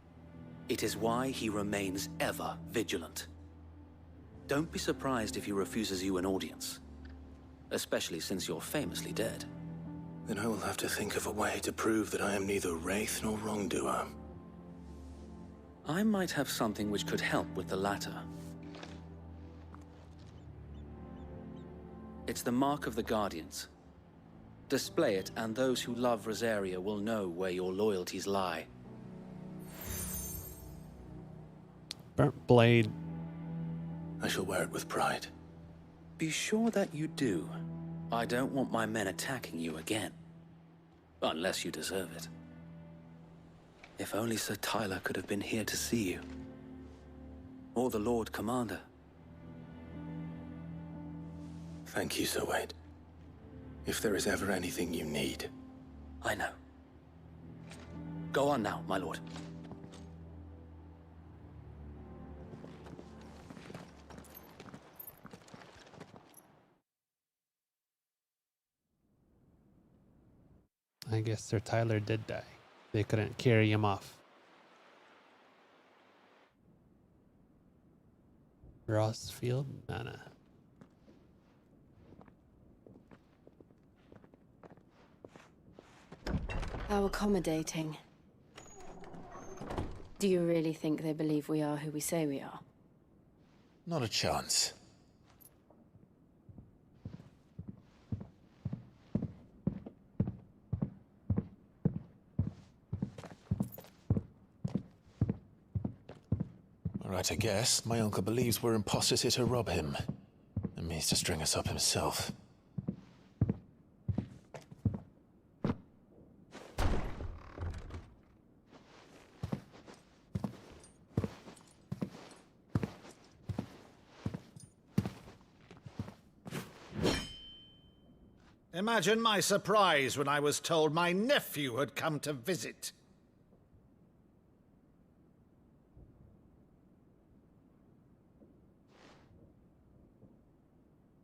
It is why he remains ever vigilant. Don't be surprised if he refuses you an audience, especially since you're famously dead. Then I will have to think of a way to prove that I am neither wraith nor wrongdoer. I might have something which could help with the latter. It's the mark of the Guardians. Display it, and those who love Rosaria will know where your loyalties lie. Burnt blade. I shall wear it with pride. Be sure that you do. I don't want my men attacking you again. Unless you deserve it. If only Sir Tyler could have been here to see you. Or the Lord Commander. Thank you, Sir Wade. If there is ever anything you need. I know. Go on now, my lord. I guess Sir Tyler did die. They couldn't carry him off. Rossfield Manor. How accommodating. Do you really think they believe we are who we say we are? Not a chance. Right, I guess. My uncle believes we're imposters here to rob him. And means to string us up himself. Imagine my surprise when I was told my nephew had come to visit.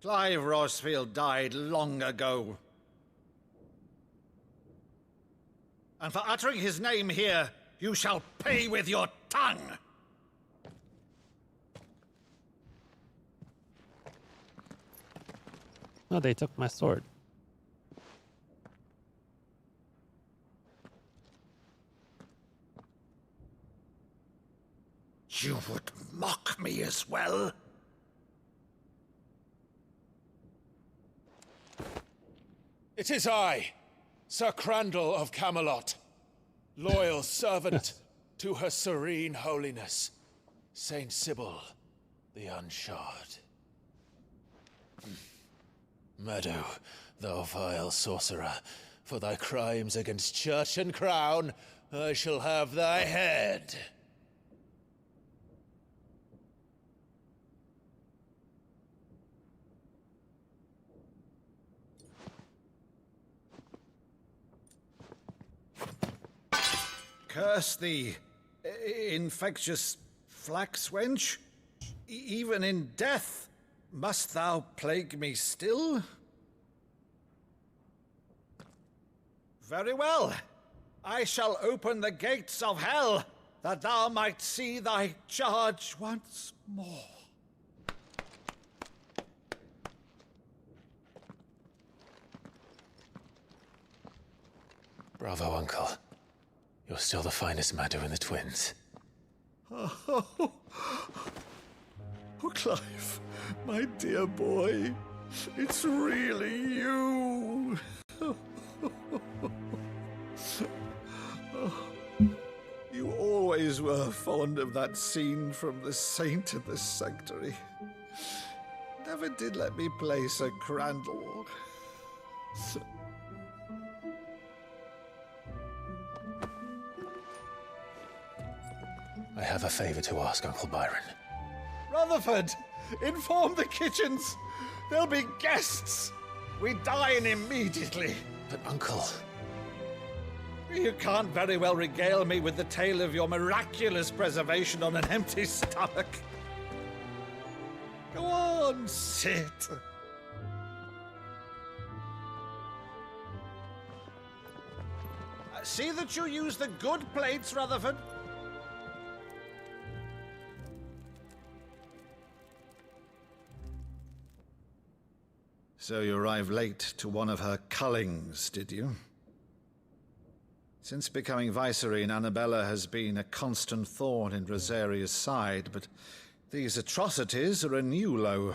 Clive Rossfield died long ago. And for uttering his name here, you shall pay with your tongue! Oh, they took my sword. You would mock me as well? It is I, Sir Crandall of Camelot, loyal servant to her serene holiness, Saint Sybil the Unshod. Meadow, thou vile sorcerer, for thy crimes against church and crown, I shall have thy head. Curse thee, infectious flax wench. Even in death, must thou plague me still? Very well. I shall open the gates of hell, that thou might see thy charge once more. Bravo, Uncle. You're still the finest Maddo in the twins. Oh, Clive, my dear boy, it's really you. You always were fond of that scene from The Saint in the Sanctuary. Never did let me play Sir Crandall. I have a favor to ask, Uncle Byron. Rutherford, inform the kitchens. There'll be guests. We dine immediately. But, Uncle... You can't very well regale me with the tale of your miraculous preservation on an empty stomach. Go on, sit. See that you use the good plates, Rutherford. So you arrived late to one of her cullings, did you? Since becoming Vicereine, Annabella has been a constant thorn in Rosaria's side, but these atrocities are a new low.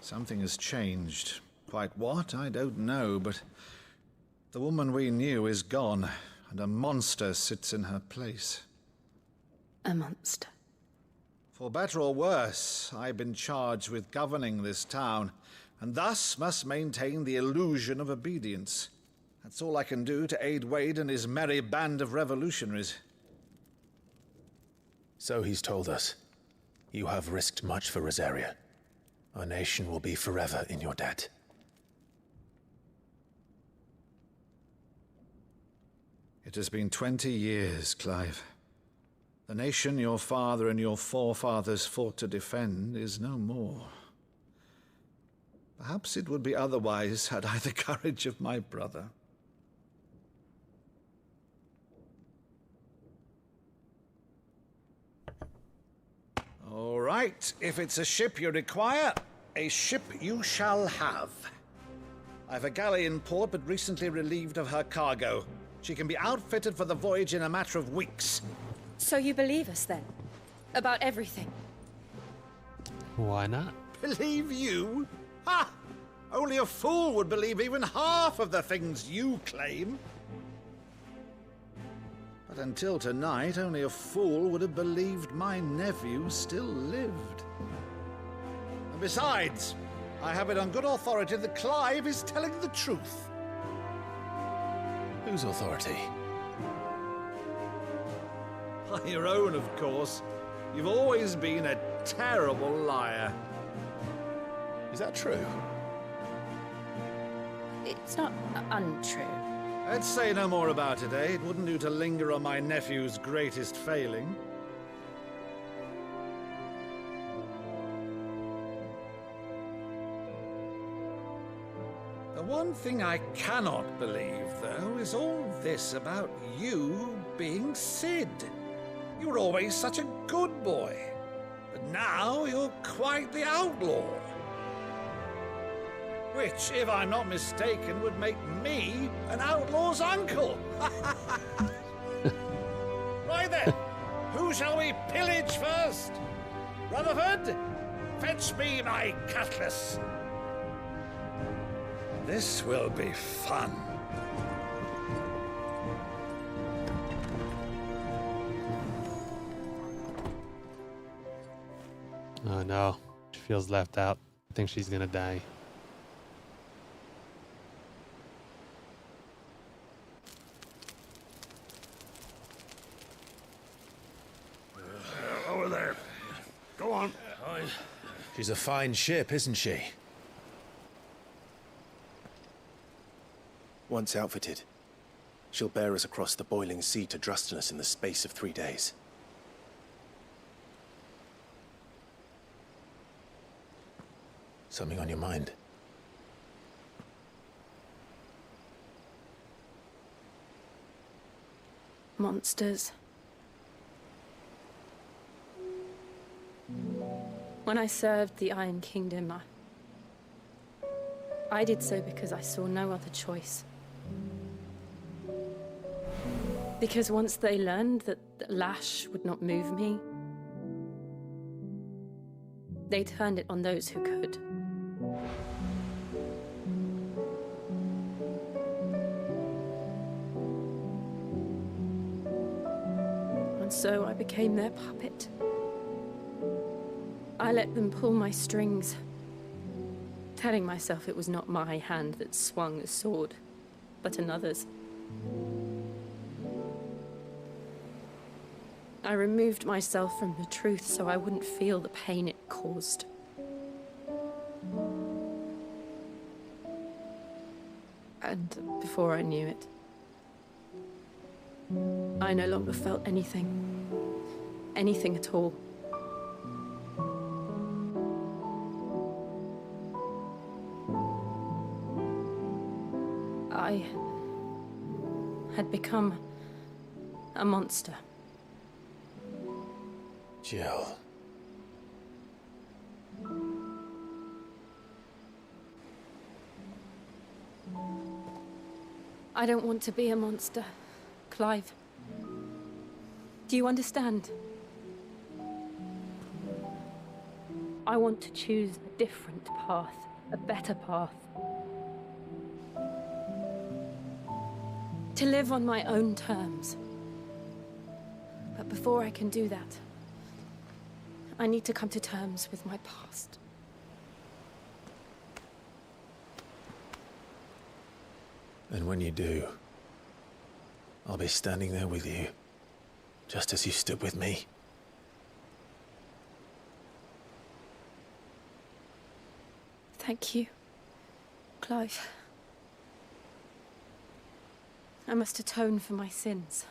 Something has changed. Quite what, I don't know, but the woman we knew is gone, and a monster sits in her place. A monster? For better or worse, I've been charged with governing this town, and thus must maintain the illusion of obedience. That's all I can do to aid Wade and his merry band of revolutionaries. So he's told us. You have risked much for Rosaria. Our nation will be forever in your debt. It has been 20 years, Clive. The nation your father and your forefathers fought to defend is no more. Perhaps it would be otherwise had I the courage of my brother. All right, if it's a ship you require, a ship you shall have. I've a galley in port, but recently relieved of her cargo. She can be outfitted for the voyage in a matter of weeks. So you believe us, then? About everything? Why not? Believe you? Ha! Only a fool would believe even half of the things you claim. But until tonight, only a fool would have believed my nephew still lived. And besides, I have it on good authority that Clive is telling the truth. Whose authority? By your own, of course. You've always been a terrible liar. Is that true? It's not untrue. Let's say no more about it, eh? It wouldn't do to linger on my nephew's greatest failing. The one thing I cannot believe, though, is all this about you being Sid. You were always such a good boy, but now you're quite the outlaw. Which, if I'm not mistaken, would make me an outlaw's uncle. Right then, who shall we pillage first? Rutherford, fetch me my cutlass. This will be fun. Oh no, she feels left out. I think she's gonna die. Over there. Go on. She's a fine ship, isn't she? Once outfitted, she'll bear us across the boiling sea to Drustinus in the space of 3 days. Something on your mind? Monsters. When I served the Iron Kingdom, I did so because I saw no other choice. Because once they learned that the lash would not move me, they turned it on those who could. And so I became their puppet. I let them pull my strings, telling myself it was not my hand that swung the sword, but another's. I removed myself from the truth so I wouldn't feel the pain it caused. And before I knew it, I no longer felt anything at all. I had become a monster. Jill. I don't want to be a monster, Clive. Do you understand? I want to choose a different path, a better path. To live on my own terms. But before I can do that, I need to come to terms with my past. And when you do, I'll be standing there with you, just as you stood with me. Thank you, Clive. I must atone for my sins.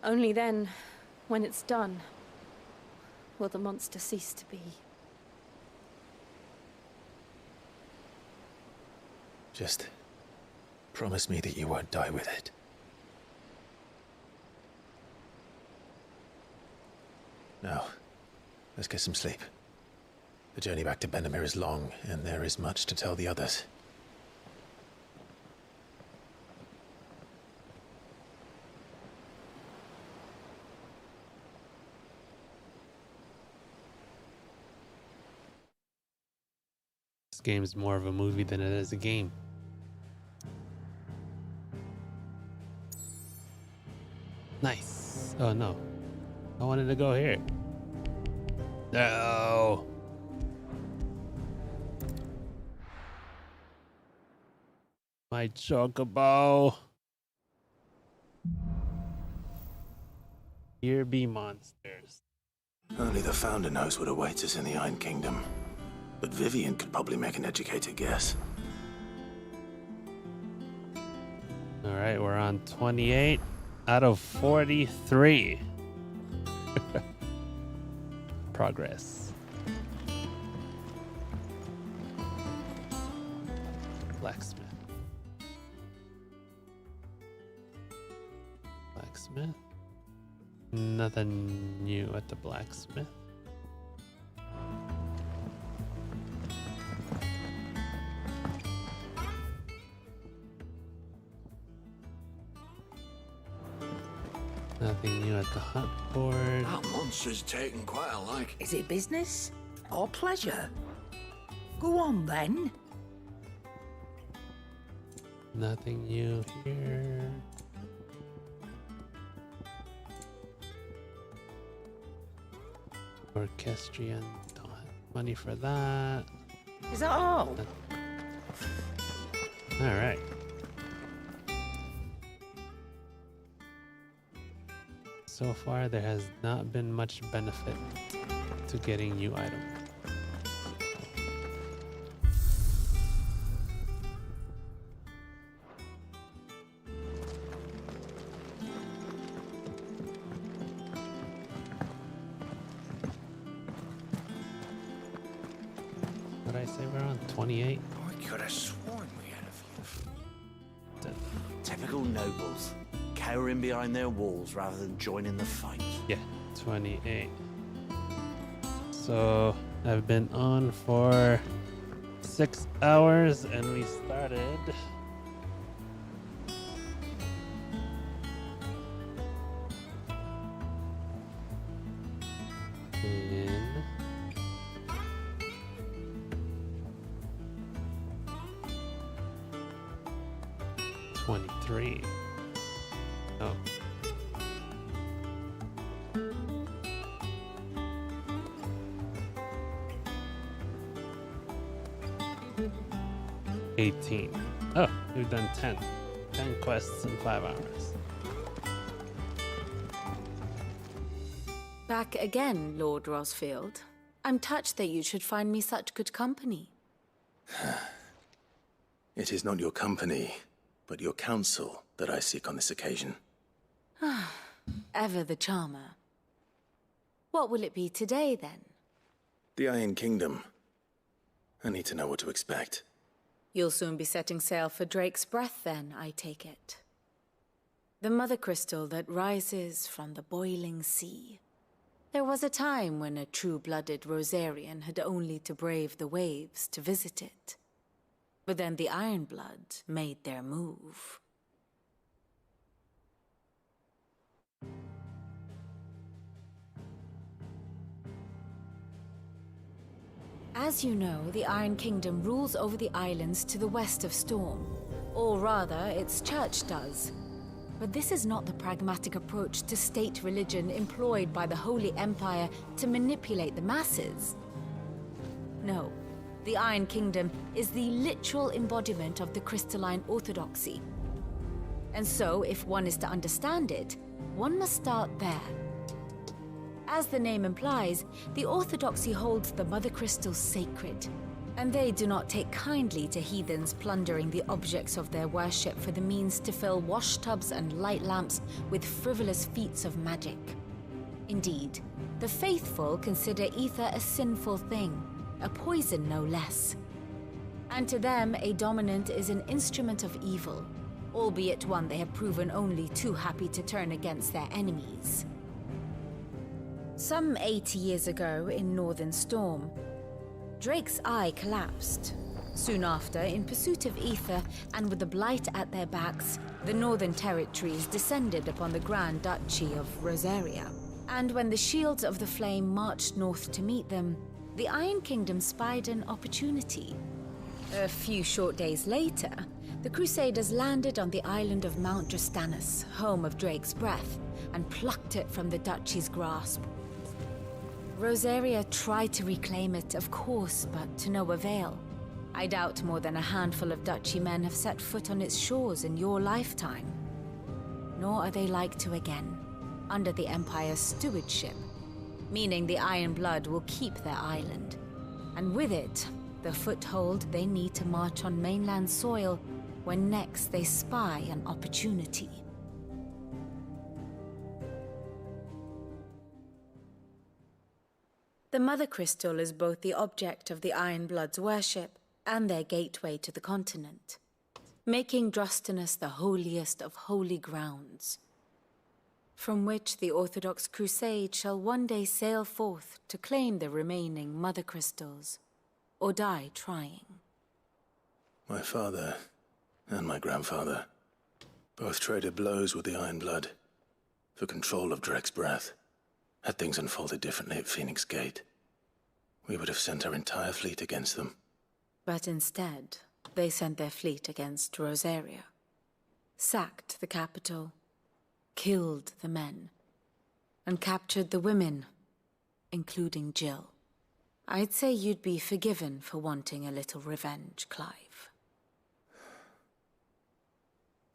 Only then, when it's done, will the monster cease to be. Just promise me that you won't die with it. Now, let's get some sleep. The journey back to Benamir is long, and there is much to tell the others. This game's more of a movie than it is a game. Nice. Oh no. I wanted to go here. No. My chocobo. Here be monsters. Only the Founder knows what awaits us in the Iron Kingdom. But Vivian could probably make an educated guess. Alright, we're on 28 out of 43. Progress. Blacksmith. Blacksmith. Nothing new at the blacksmith. Nothing new at the hut board. That monster's taken quite a like. Is it business or pleasure? Go on then. Nothing new here. Orchestrion. Don't have money for that. Is that all? Alright. So far, there has not been much benefit to getting new items. What did I say? We're on 28. I could have sworn we had a few. Typical nobles. Cowering behind their walls rather than joining the fight. Yeah, 28. So I've been on for 6 hours and we started 23. Oh. $18. Oh, we've done 10. 10 quests in 5 hours. Back again, Lord Rosfield. I'm touched that you should find me such good company. It is not your company, but your counsel that I seek on this occasion. Ever the charmer. What will it be today, then? The Iron Kingdom. I need to know what to expect. You'll soon be setting sail for Drake's Breath, then, I take it. The mother crystal that rises from the boiling sea. There was a time when a true-blooded Rosarian had only to brave the waves to visit it. But then the Ironblood made their move. As you know, the Iron Kingdom rules over the islands to the west of Storm. Or rather, its church does. But this is not the pragmatic approach to state religion employed by the Holy Empire to manipulate the masses. No, the Iron Kingdom is the literal embodiment of the crystalline orthodoxy. And so, if one is to understand it, one must start there. As the name implies, the orthodoxy holds the mother crystals sacred, and they do not take kindly to heathens plundering the objects of their worship for the means to fill washtubs and light lamps with frivolous feats of magic. Indeed, the faithful consider ether a sinful thing, a poison no less. And to them, a dominant is an instrument of evil, albeit one they have proven only too happy to turn against their enemies. Some 80 years ago in Northern Storm, Drake's eye collapsed. Soon after, in pursuit of ether and with the blight at their backs, the Northern Territories descended upon the Grand Duchy of Rosaria. And when the Shields of the Flame marched north to meet them, the Iron Kingdom spied an opportunity. A few short days later, the Crusaders landed on the island of Mount Drastanus, home of Drake's Breath, and plucked it from the Duchy's grasp. Rosaria tried to reclaim it, of course, but to no avail. I doubt more than a handful of Duchy men have set foot on its shores in your lifetime. Nor are they like to again, under the Empire's stewardship, meaning the Iron Blood will keep their island, and with it, the foothold they need to march on mainland soil when next they spy an opportunity. The Mother Crystal is both the object of the Iron Blood's worship and their gateway to the continent, making Drastanus the holiest of holy grounds, from which the Orthodox Crusade shall one day sail forth to claim the remaining Mother Crystals, or die trying. My father and my grandfather both traded blows with the Iron Blood for control of Drake's Breath. Had things unfolded differently at Phoenix Gate, we would have sent our entire fleet against them. But instead, they sent their fleet against Rosaria, sacked the capital, killed the men, and captured the women, including Jill. I'd say you'd be forgiven for wanting a little revenge, Clive.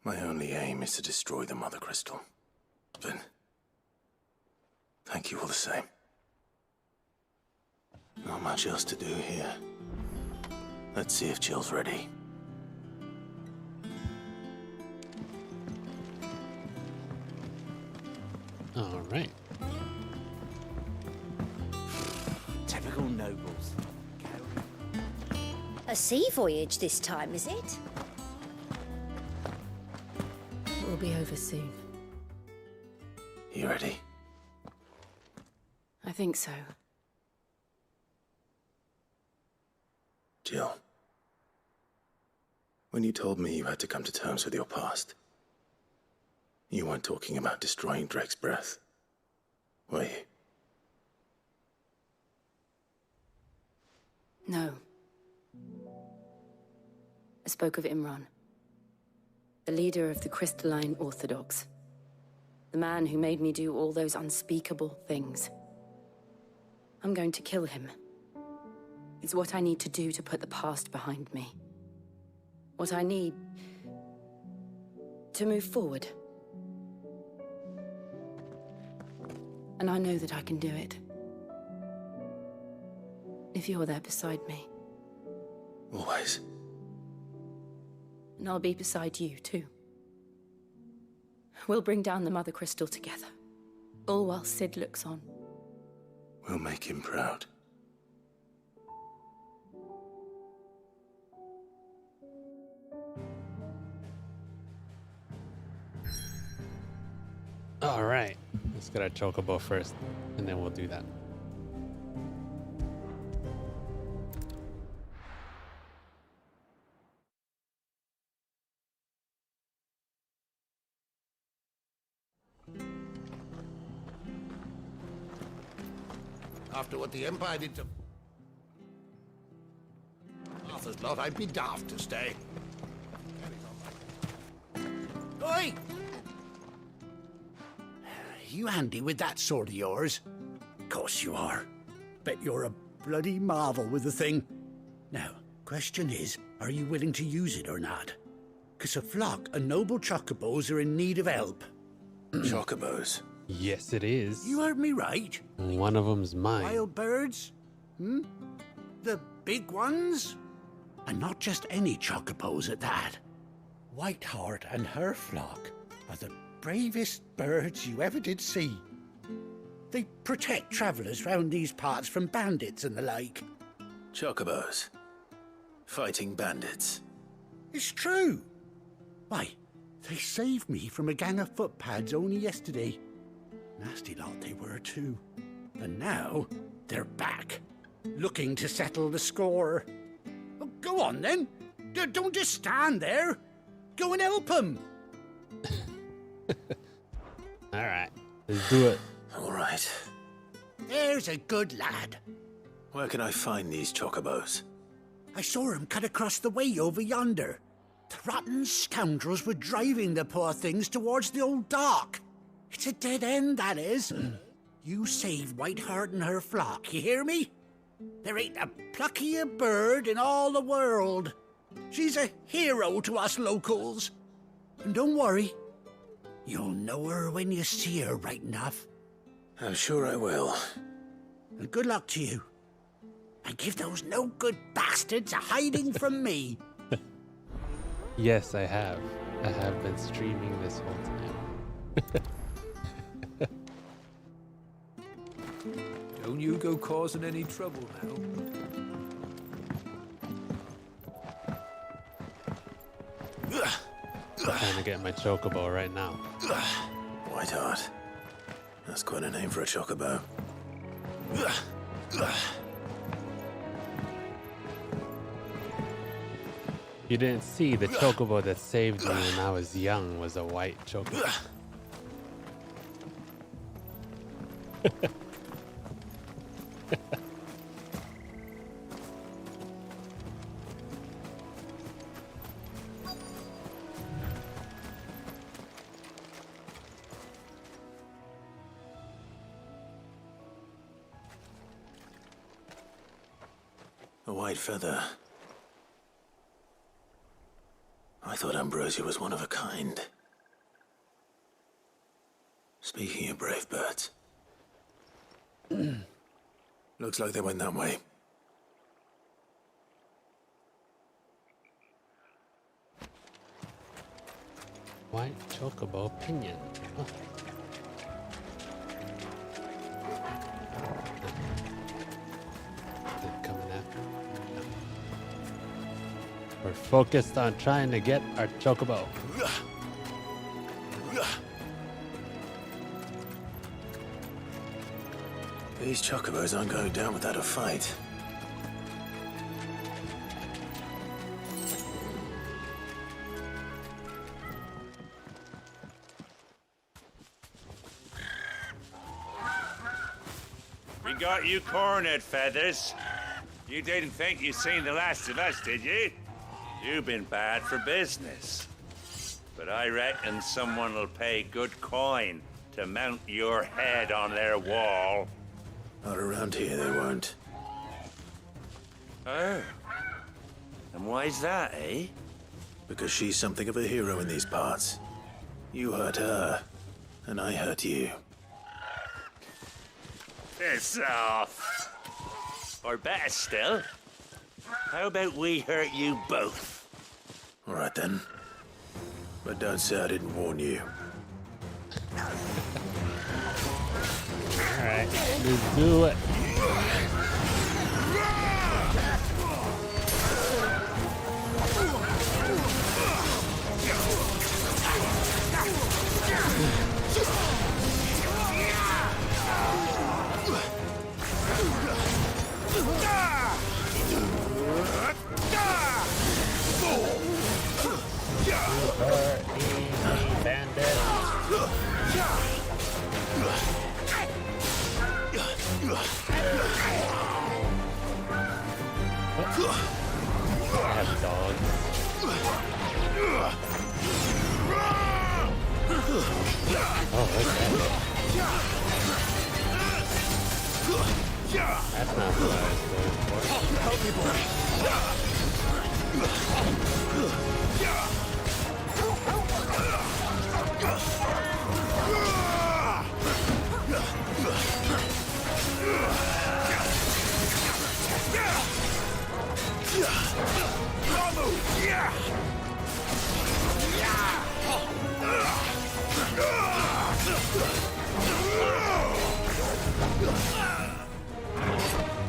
My only aim is to destroy the Mother Crystal. But thank you all the same. Not much else to do here. Let's see if Jill's ready. All right. Typical nobles. A sea voyage this time, is it? It will be over soon. You ready? I think so. Jill, when you told me you had to come to terms with your past, you weren't talking about destroying Drake's Breath, were you? No. I spoke of Imran, the The leader of the Crystalline Orthodox. The man who made me do all those unspeakable things. I'm going to kill him. It's what I need to do to put the past behind me. What I need to move forward. And I know that I can do it. If you're there beside me. Always. And I'll be beside you, too. We'll bring down the Mother Crystal together. All while Sid looks on. We'll make him proud. All right, let's get our chocobo first, and then we'll do that. After what the Empire did to Arthur's lot, I'd be daft to stay. Oi! You handy with that sword of yours? Course you are. Bet you're a bloody marvel with the thing. Now, question is, are you willing to use it or not? 'Cause a flock of noble chocobos are in need of help. Chocobos? Yes, it is. You heard me right. One of them's mine. Wild birds? The big ones? And not just any chocobos at that. Whiteheart and her flock are the bravest birds you ever did see. They protect travellers round these parts from bandits and the like. Chocobos. Fighting bandits. It's true. Why, they saved me from a gang of footpads only yesterday. Nasty lot they were, too. And now, they're back, looking to settle the score. Well, go on, then. Don't just stand there. Go and help them. All right, let's do it. All right. There's a good lad. Where can I find these chocobos? I saw him cut across the way over yonder. The rotten scoundrels were driving the poor things towards the old dock. It's a dead end, that is. You save Whiteheart and her flock, you hear me? There ain't a pluckier bird in all the world. She's a hero to us locals. And don't worry, you'll know her when you see her right enough. I'm sure I will. And good luck to you. And give those no-good bastards a hiding from me. Yes, I have. I have been streaming this whole time. Don't you go causing any trouble now. Trying to get my chocobo right now. Whiteheart. That's quite a name for a chocobo. You didn't see the chocobo that saved me when I was young was a white chocobo. A white feather. I thought Ambrosia was one of a kind. Speaking of brave birds. Looks like they went that way. White chocobo pinion. Oh. They're coming after me. We're focused on trying to get our chocobo. These chocobos aren't going down without a fight. We got you cornered, Feathers. You didn't think you'd seen the last of us, did you? You've been bad for business. But I reckon someone will pay good coin to mount your head on their wall. Not around here, they won't. Oh. And why's that, eh? Because she's something of a hero in these parts. You hurt her, and I hurt you. Piss off. Or better still, how about we hurt you both? All right then. But don't say I didn't warn you. Alright, let's do it. I have dogs. Oh, that's not what I was going for. Help me, boy.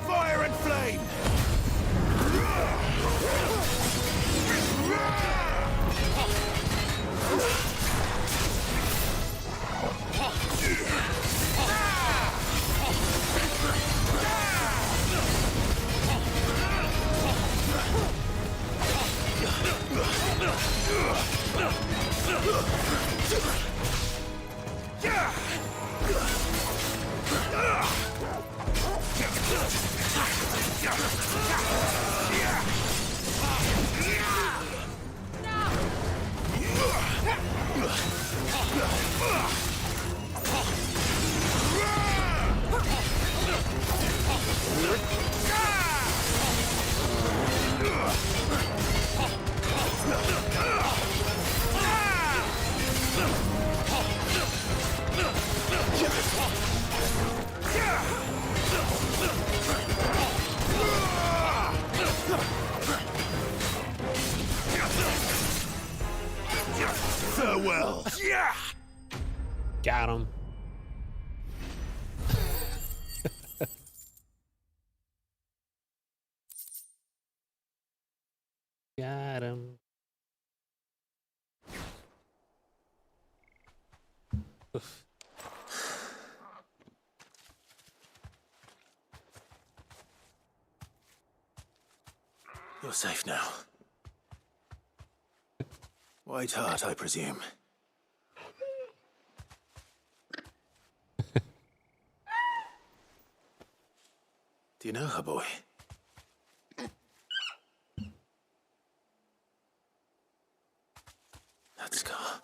Fire and flame! Farewell. Yeah. Got him. Got him. Oof. You're safe now. White Heart, I presume. Do you know her, boy? That scar.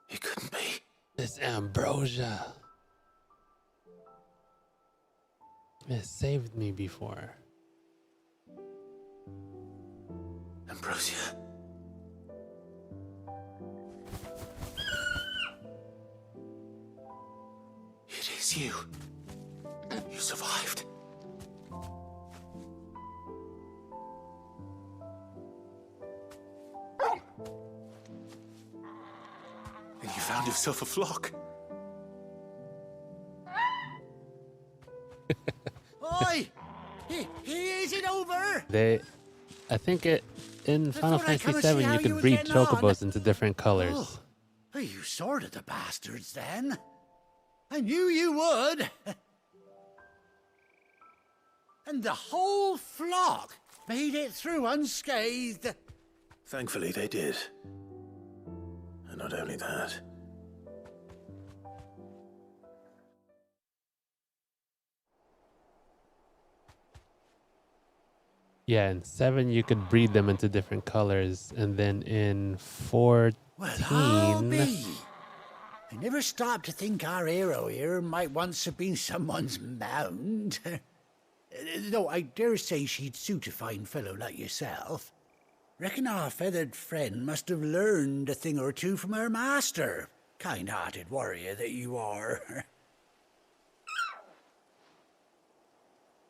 It couldn't be. It's ambrosia. It saved me before. Ambrosia. It is you. You survived. And you found yourself a flock. Oi! Is it over? I think in Final thought I'd come Fantasy and see VII how you you could were breed getting on. chocobos into different colors. Oh, you sorted the bastards then. I knew you would. And the whole flock made it through unscathed. Thankfully, they did. And not only that. Yeah, in 7 you could breed them into different colors, and then in 14 Well, I'll be. I never stopped to think our hero here might once have been someone's mount. Though I dare say she'd suit a fine fellow like yourself. Reckon our feathered friend must have learned a thing or two from her master. Kind-hearted warrior that you are.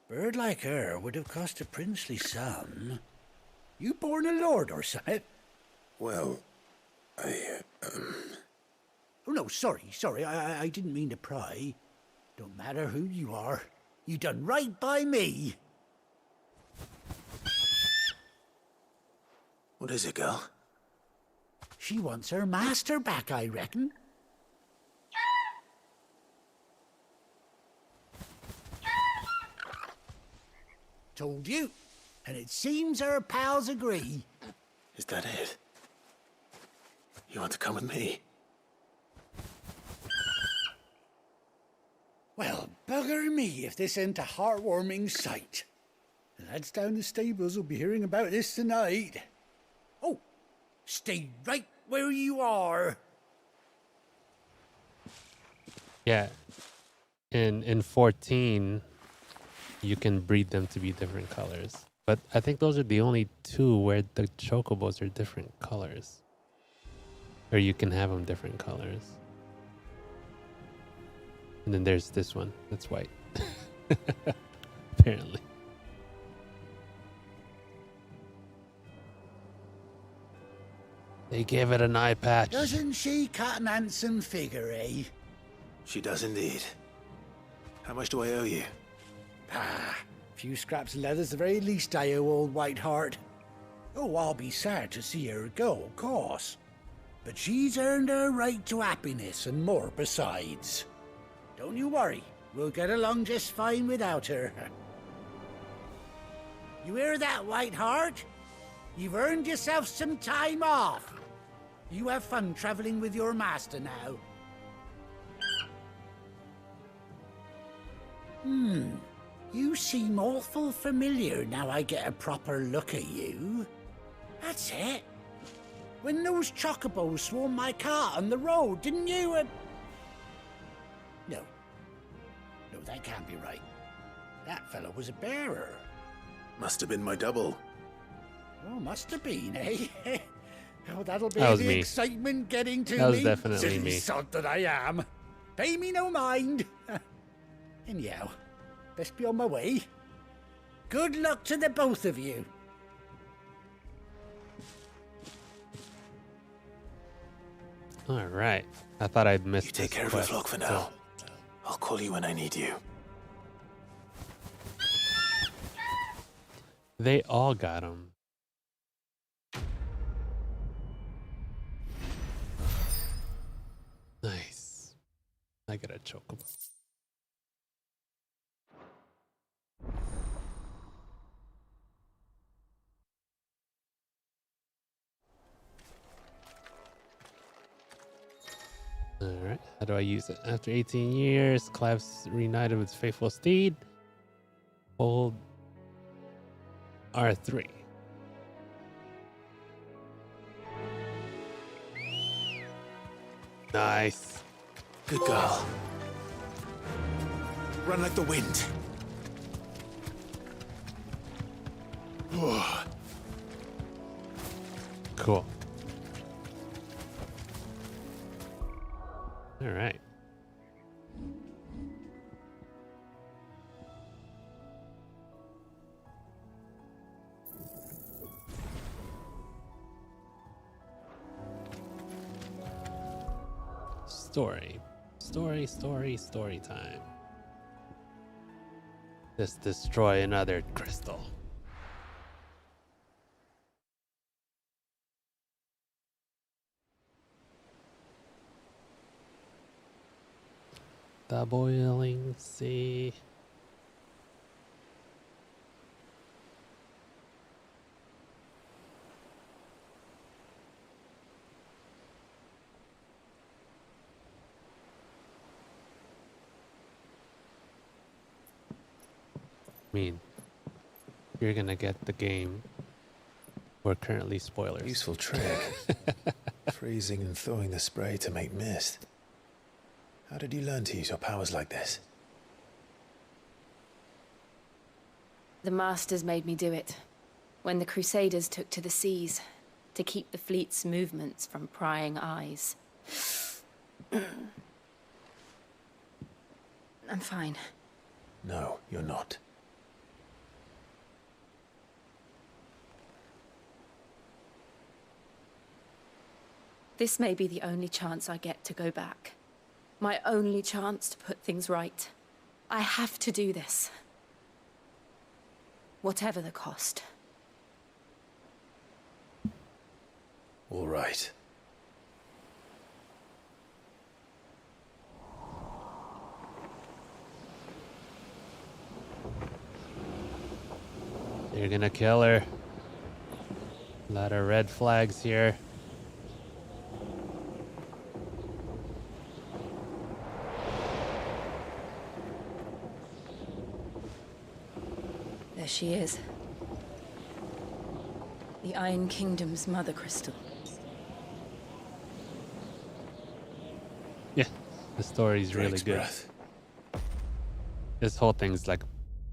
Bird like her would have cost a princely sum. You born a lord or something? Well, Oh, no, sorry. I didn't mean to pry. Don't matter who you are. You done right by me. What is it, girl? She wants her master back, I reckon. Told you. And it seems her pals agree. Is that it? You want to come with me? Well, bugger me if this ain't a heartwarming sight. The lads down the stables will be hearing about this tonight. Oh, stay right where you are. Yeah. In 14, you can breed them to be different colors. But I think those are the only two where the chocobos are different colors. Or you can have them different colors. And then there's this one that's white. Apparently. They gave it an eye patch. Doesn't she cut an handsome figure, eh? She does indeed. How much do I owe you? Ah, few scraps of leather's the very least I owe old Whiteheart. Oh, I'll be sad to see her go, of course. But she's earned her right to happiness and more besides. Don't you worry, we'll get along just fine without her. You hear that, Whiteheart? You've earned yourself some time off. You have fun traveling with your master now. You seem awful familiar now I get a proper look at you. That's it. When those chocobos swarmed my cart on the road, didn't you? No, that can't be right. That fellow was a bearer. Must have been my double. Oh, must have been, eh? Oh, that'll be That was the me. excitement getting to That was me. definitely Silly me. sod that I am. Pay me no mind. Anyhow, best be on my way. Good luck to the both of you. All right. I thought I'd missed. You take this care of your quest, flock for so- now. I'll call you when I need you. They all got them. Nice. I got a chocobo. Alright, how do I use it? After 18 years, Clive's reunited with his faithful steed. Hold R3. Nice. Good girl. Run like the wind. Cool. All right. Story time. Let's destroy another crystal. The boiling sea. I mean, you're gonna get the game. We're currently spoilers. Useful trick. Freezing and thawing the spray to make mist. How did you learn to use your powers like this? The Masters made me do it. When the Crusaders took to the seas, to keep the fleet's movements from prying eyes. I'm fine. No, you're not. This may be the only chance I get to go back. My only chance to put things right. I have to do this. Whatever the cost. All right. You're gonna kill her. A lot of red flags here. There she is. The Iron Kingdom's mother crystal. Yeah, the story's really good. Breath. This whole thing's like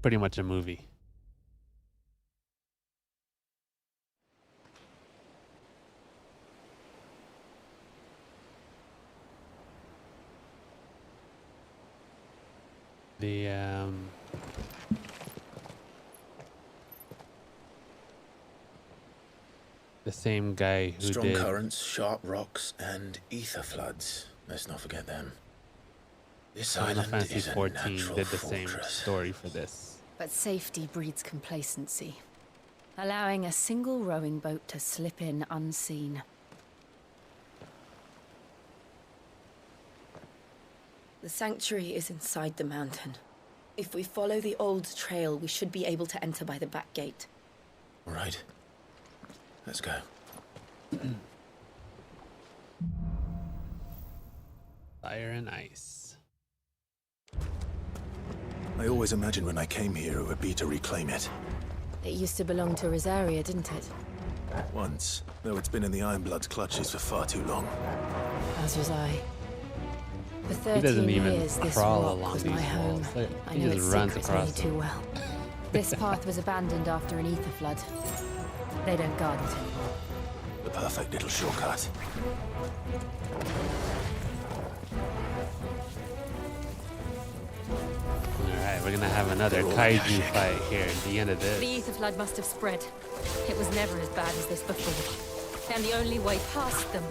pretty much a movie. The same guy who Strong did currents, sharp rocks, and ether floods. Let's not forget them. This Final island Fantasy is a XIV natural did the same fortress. story for this. But safety breeds complacency. Allowing a single rowing boat to slip in unseen. The sanctuary is inside the mountain. If we follow the old trail, we should be able to enter by the back gate. All right. Let's go. Fire and ice. I always imagined when I came here it would be to reclaim it. It used to belong to Rosaria, didn't it? Once, though it's been in the Ironblood's clutches for far too long. As was I. For 13 He doesn't even years, this crawl rock along was these my home. walls. Look, I he know just its runs secrets across only too them. well. This path was abandoned after an ether flood. They don't guard it. The perfect little shortcut. Alright, we're gonna have another kaiju fight here at the end of The this. ether flood must have spread. It was never as bad as this before. And the only way past them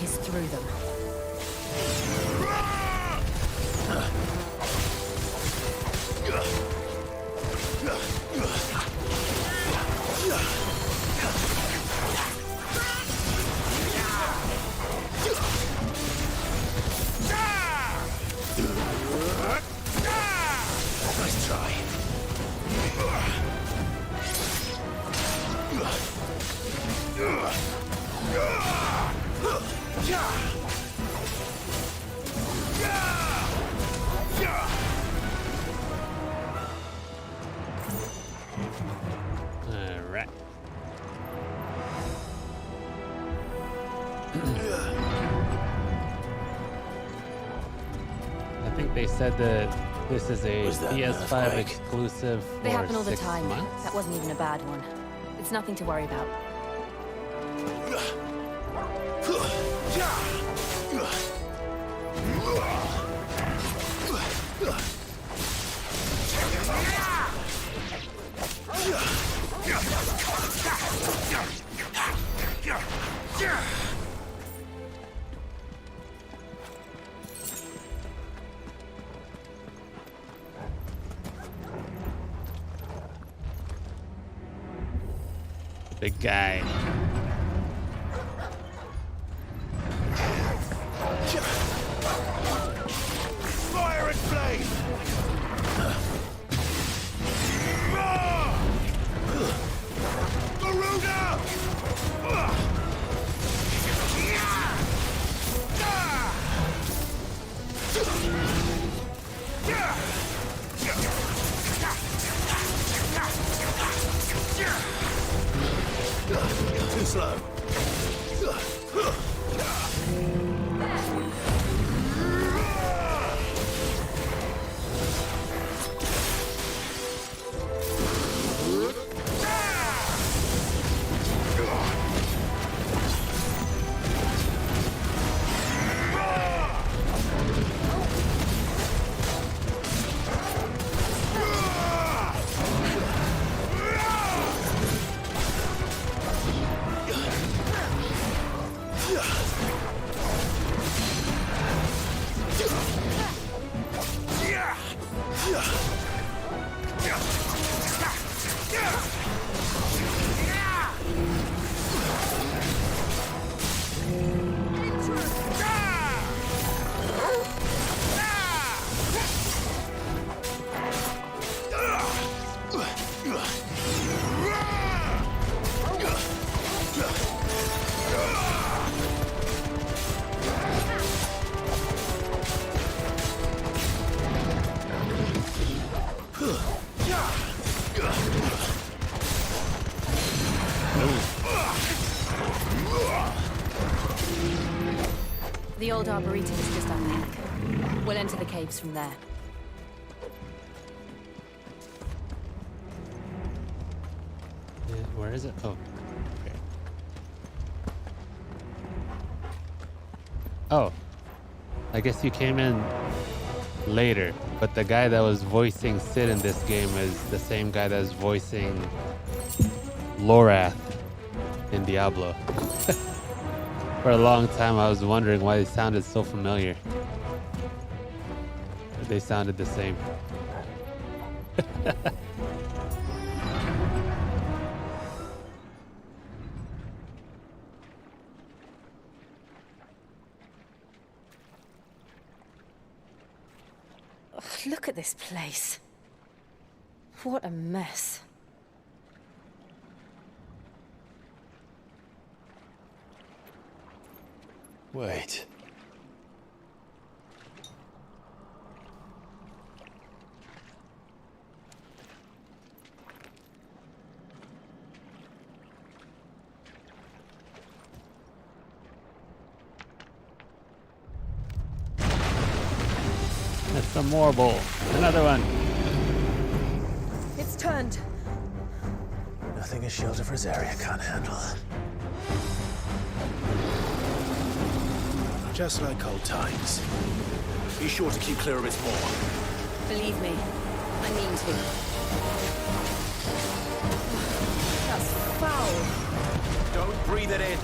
is through them. Nice try. Alright. I think they said that this is a Was that an PS5 earthquake? exclusive They for happen all the 6 time. months. That wasn't even a bad one. It's nothing to worry about. Big guy. Fire and flame! Garuda! Too slow. The old arboretum is just up ahead. We'll enter the caves from there. Where is it? Oh. Okay. Oh. I guess you came in later, but the guy that was voicing Sid in this game is the same guy that's voicing Lorath in Diablo. For a long time, I was wondering why they sounded so familiar. They sounded the same. Ugh, look at this place. What a mess. Wait. That's some more bull. Another one. It's turned. Nothing a shield of Rosaria can't handle. Just like old times. Be sure to keep clear of its maw. Believe me, I mean to. That's foul. Don't breathe it in.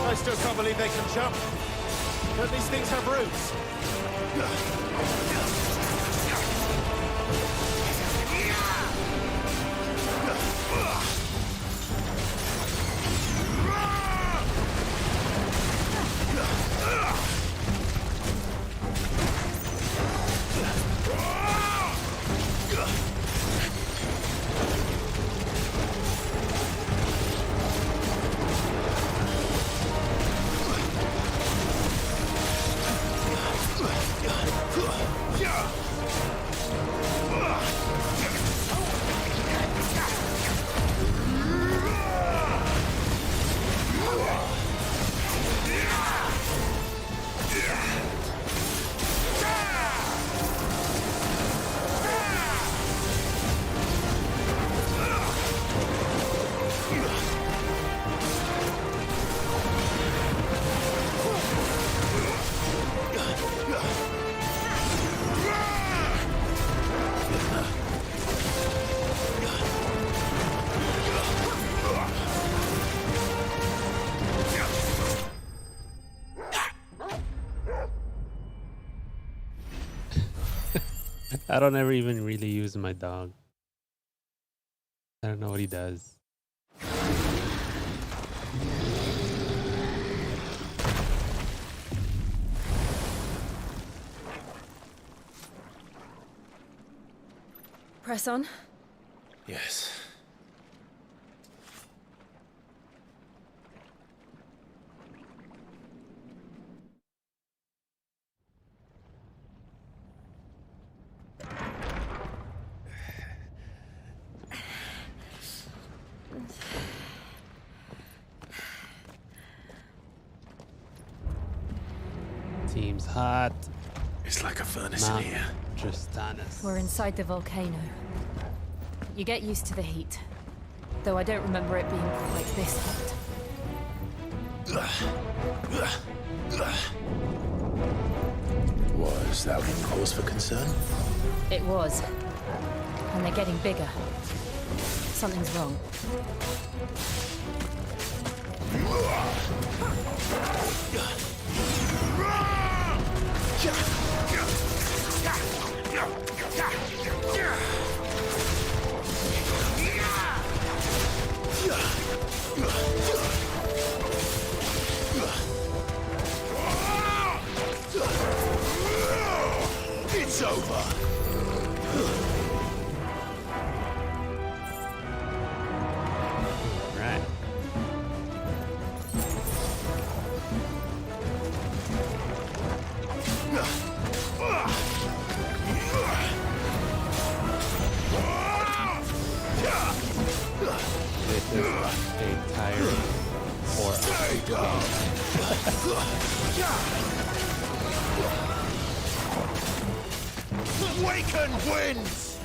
I still can't believe they can jump. Don't these things have roots? Yeah! I don't ever even really use my dog. I don't know what he does. Press on. Yes. Seems hot. It's like a furnace in here. Tristanus. We're inside the volcano. You get used to the heat. Though I don't remember it being quite this hot. Was that one cause for concern? It was. And they're getting bigger. Something's wrong. It's over. Right. This is a tired Waken winds!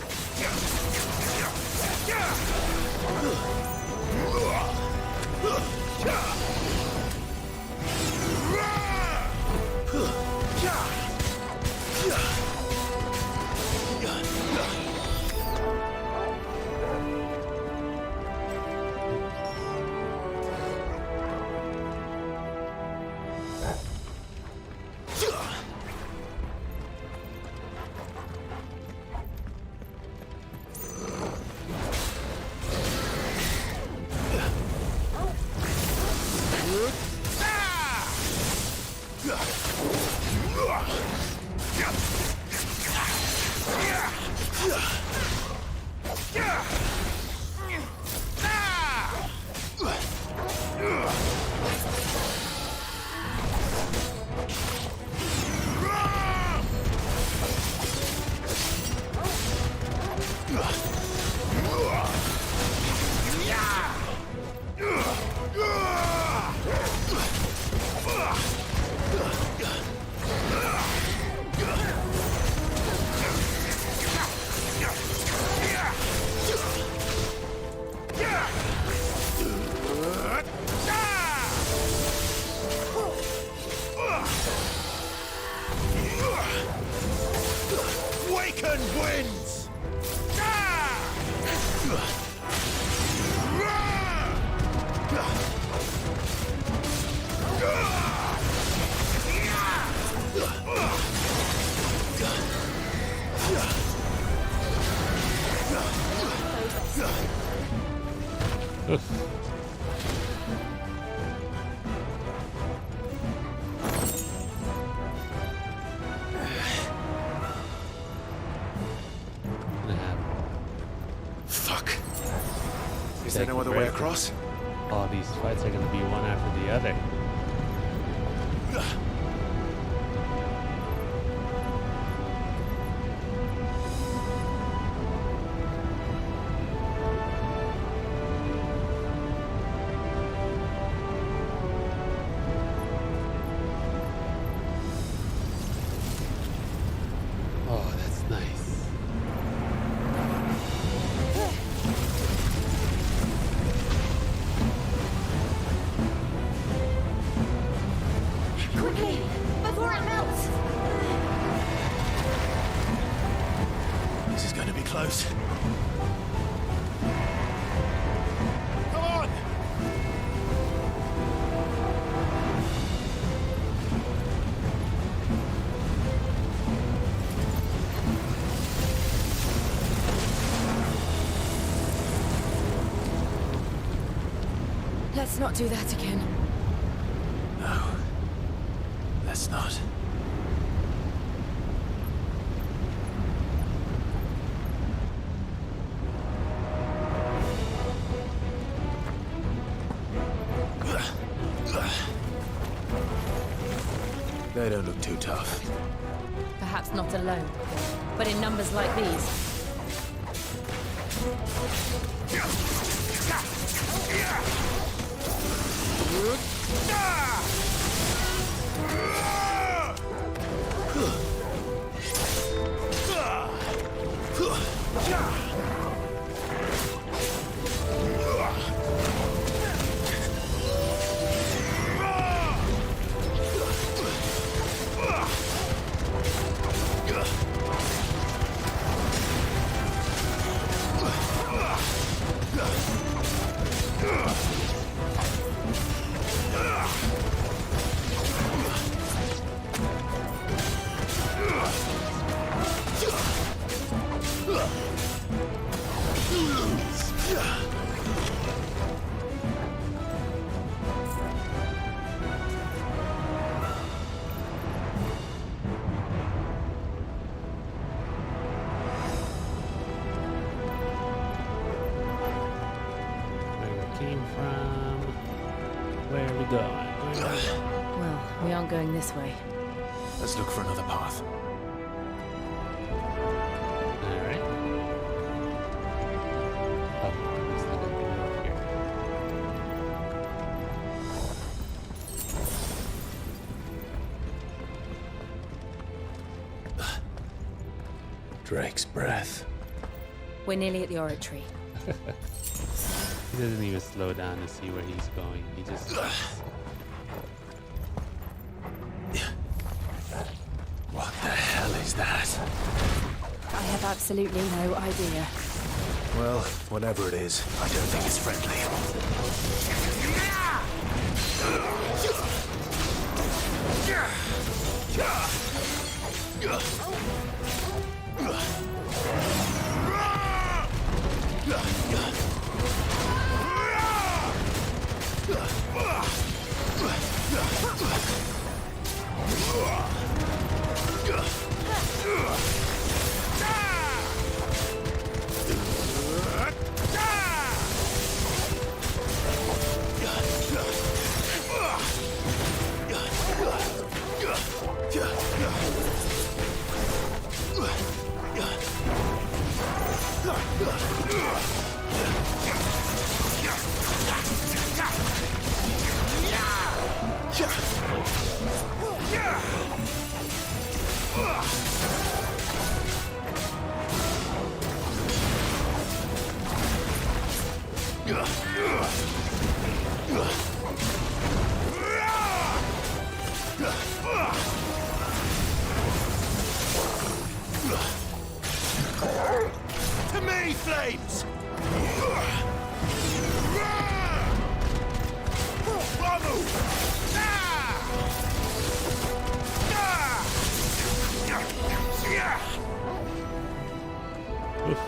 Waken winds! Fuck. Is there no other way across? All these fights are going to be one after the other. Oh, that's nice. Quicker! Let's not do that again. No. Let's not. They don't look too tough. Perhaps not alone, but in numbers like these. Well, we aren't going this way. Let's look for another path. Alright. Oh, looks like I can go up here. Drake's breath. We're nearly at the oratory. He doesn't even slow down to see where he's going. He just... What the hell is that? I have absolutely no idea. Well, whatever it is, I don't think it's friendly. To me, flames! Oof.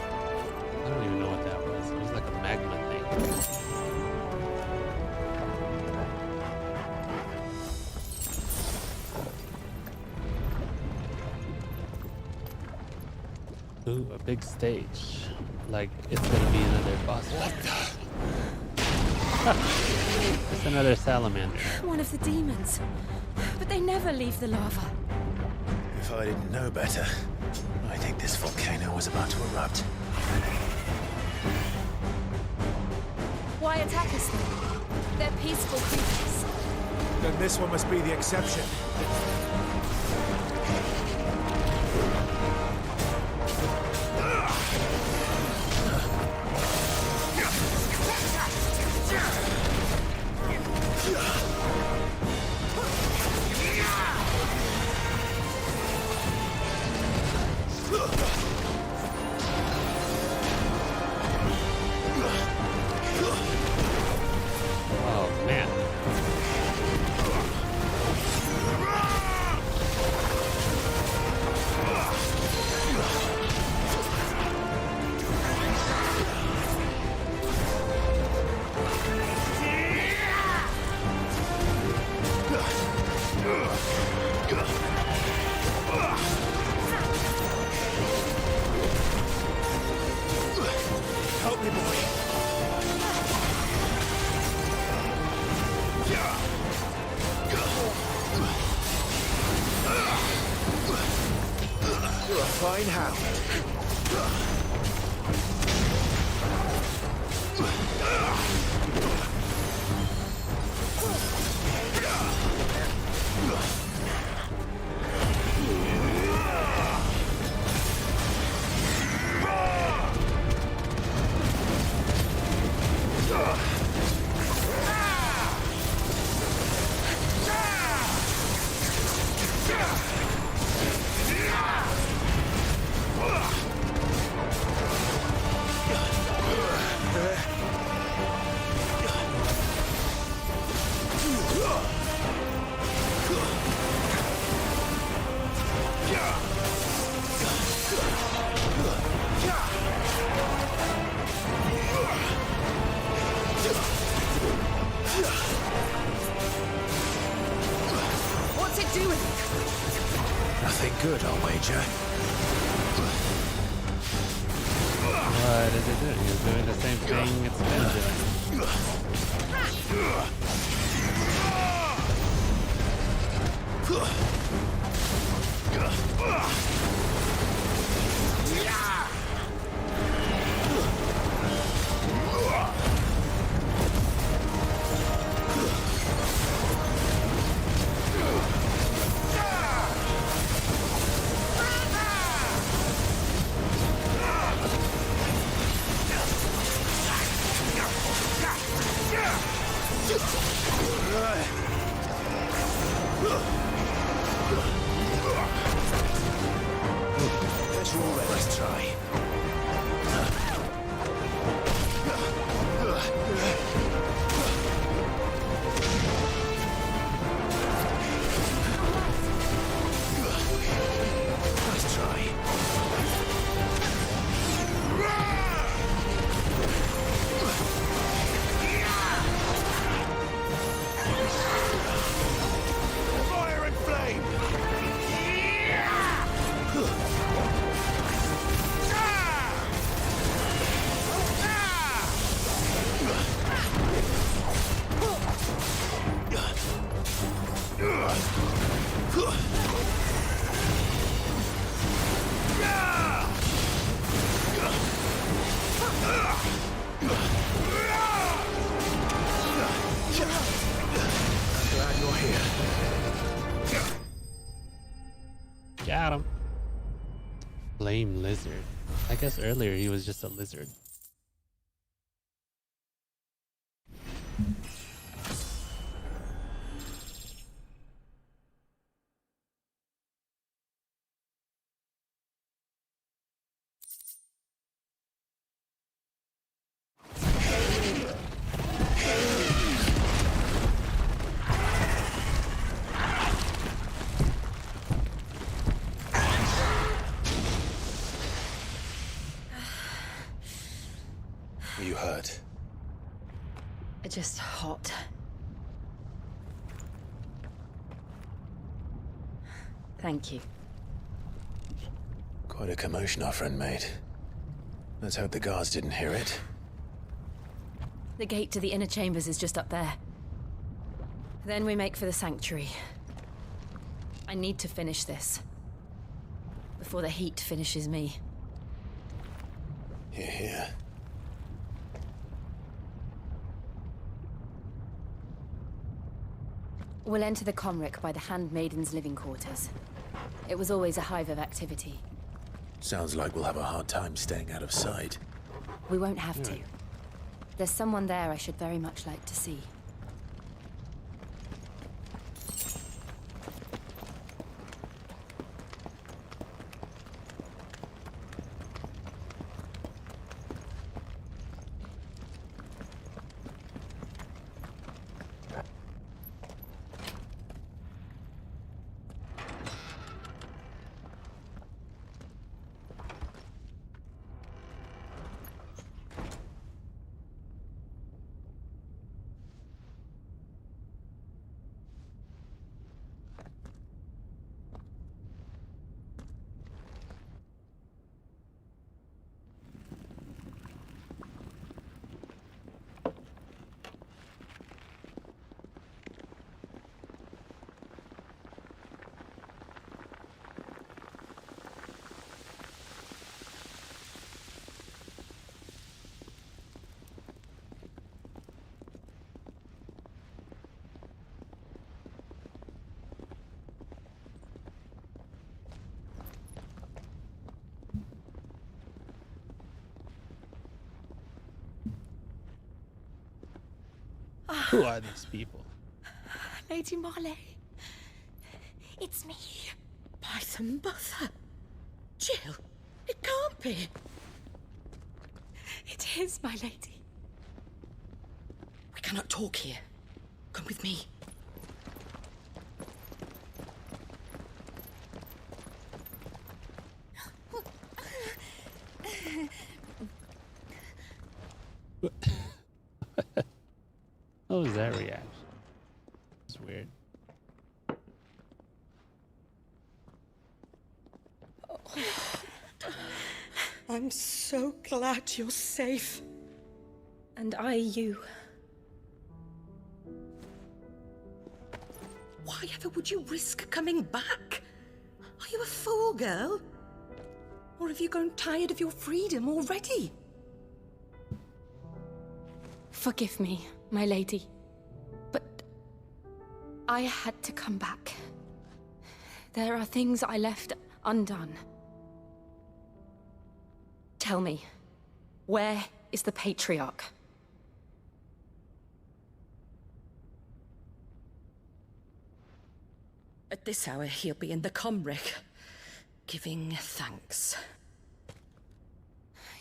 I don't even know what that was. It was like a magma thing. Ooh, a big stage. Like it's gonna be another boss fight. It's another salamander. One of the demons. But they never leave the lava. If I didn't know better, I think this volcano was about to erupt. Why attack us then? They're peaceful creatures. Then this one must be the exception. Oh man. me, boy. You're a fine hound. What's it doing? Nothing good, I'll wager. What is it doing? It's doing the same thing it's been doing. Let's roll it. Let's try. Let's try. Fire and flame! I'm glad you're here. Got him. Flame lizard. I guess earlier he was just a lizard. Are you hurt? Just hot. Thank you. Quite a commotion our friend made. Let's hope the guards didn't hear it. The gate to the inner chambers is just up there. Then we make for the sanctuary. I need to finish this. Before the heat finishes me. Hear, hear. We'll enter the Comric by the Handmaiden's living quarters. It was always a hive of activity. Sounds like we'll have a hard time staying out of sight. We won't have to. There's someone there I should very much like to see. Who are these people? Lady Marley. It's me. Python Butler. Jill, it can't be. It is, my lady. We cannot talk here. Come with me. What was that reaction? It's weird. I'm so glad you're safe. And you. Why ever would you risk coming back? Are you a fool, girl? Or have you grown tired of your freedom already? Forgive me, my lady, but I had to come back. There are things I left undone. Tell me, where is the Patriarch? At this hour, he'll be in the Comric, giving thanks.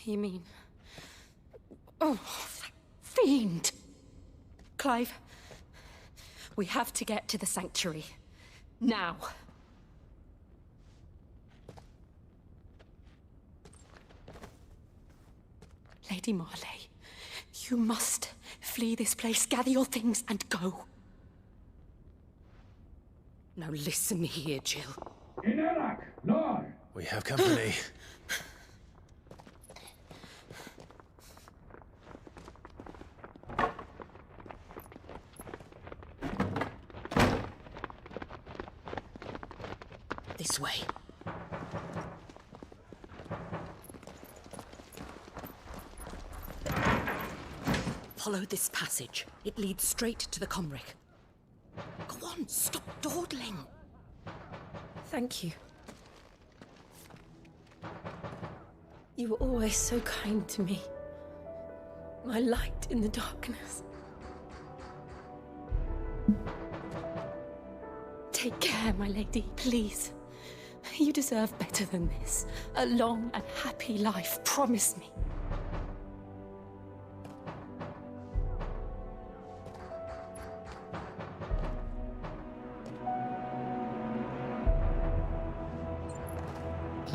You mean... Oh, fiend! Clive, we have to get to the sanctuary. Now. Lady Marley, you must flee this place, gather your things and go. Now listen here, Jill. We have company. This way. Follow this passage. It leads straight to the Comric. Go on, stop dawdling. Thank you. You were always so kind to me. My light in the darkness. Take care, my lady, please. You deserve better than this. A long and happy life, promise me.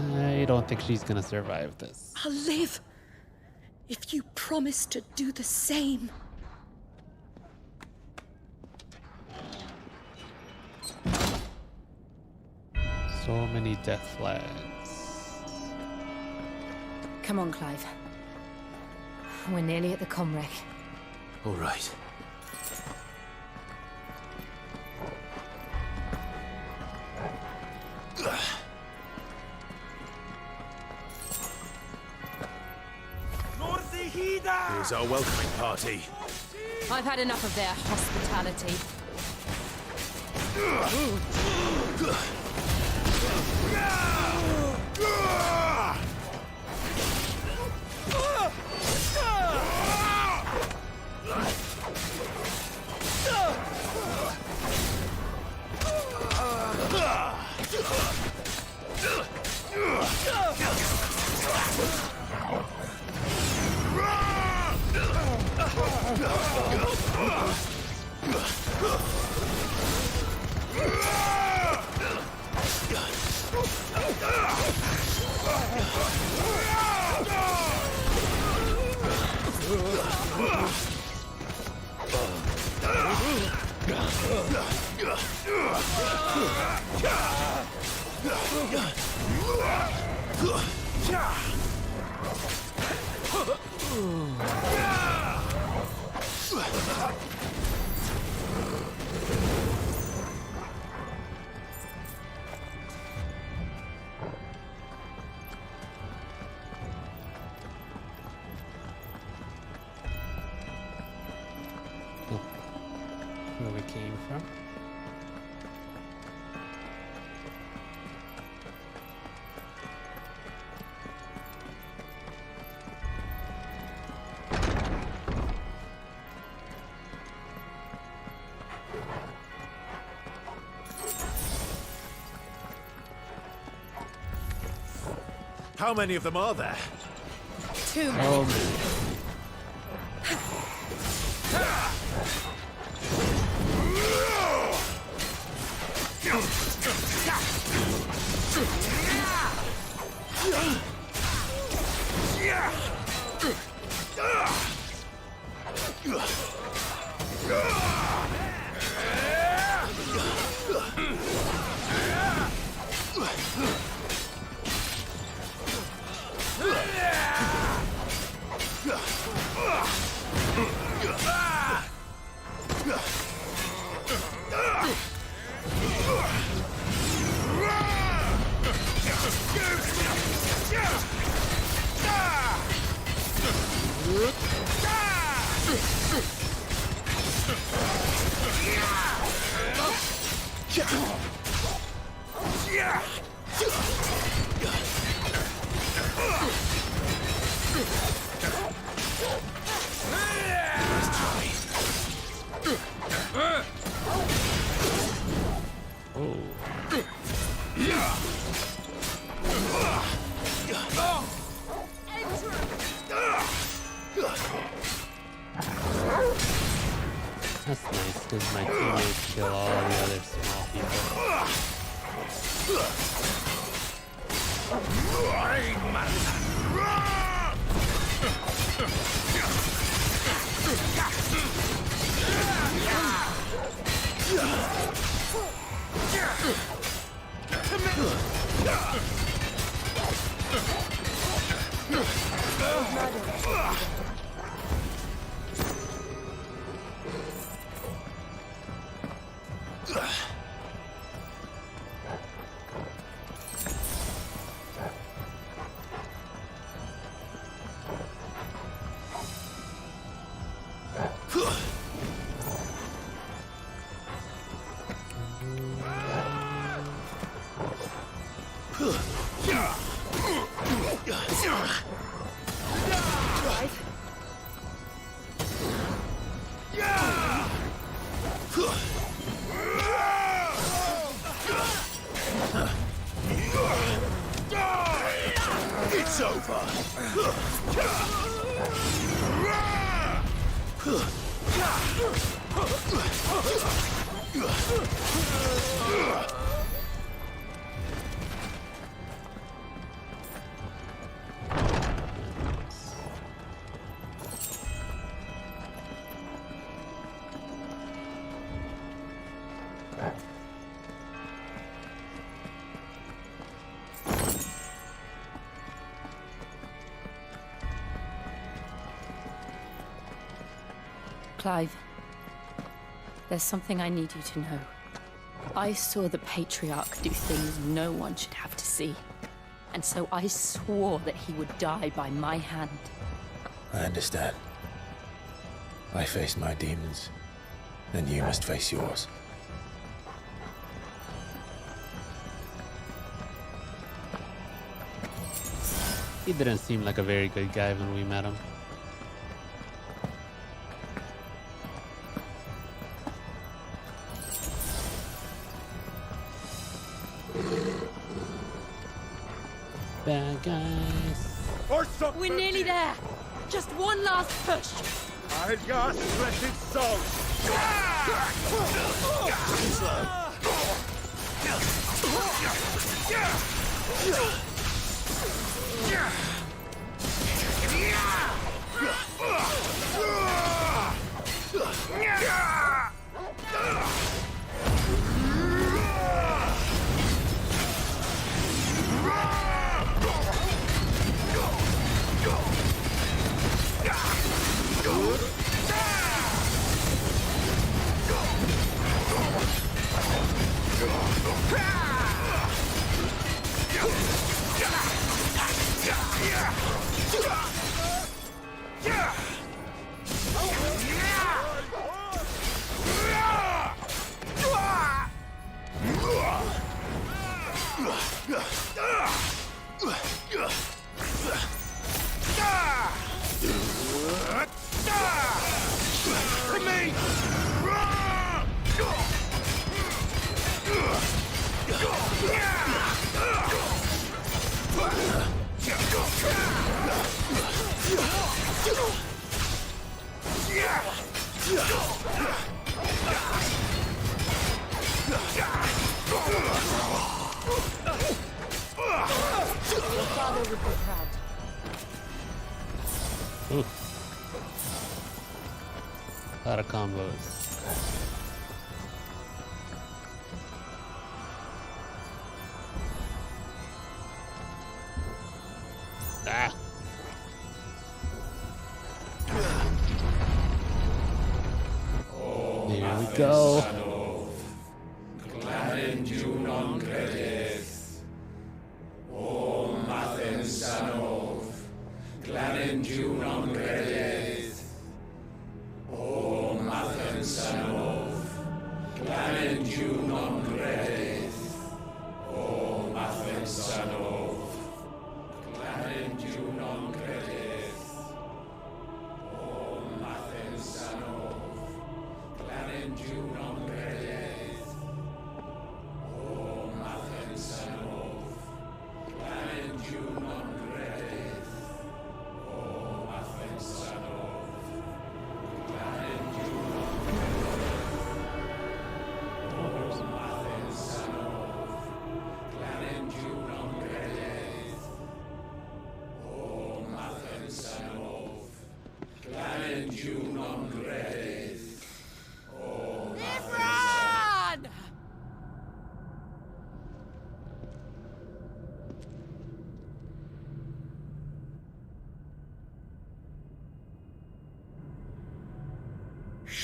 I don't think she's gonna survive this. I'll live if you promise to do the same. So many death flags. Come on, Clive. We're nearly at the Comric. All right. Here's our welcoming party. I've had enough of their hospitality. Where we came from. How many of them are there? Too many. That's nice, because my teammates kill all the other small people. It's over. Clive, there's something I need you to know. I saw the Patriarch do things no one should have to see. And so I swore that he would die by my hand. I understand. I face my demons, and you must face yours. He didn't seem like a very good guy when we met him. Bad guys. We're nearly there. Just one last push. I've got wretched soul. Your father would be proud. Ooh. A lot of combos. Ah. Here we go.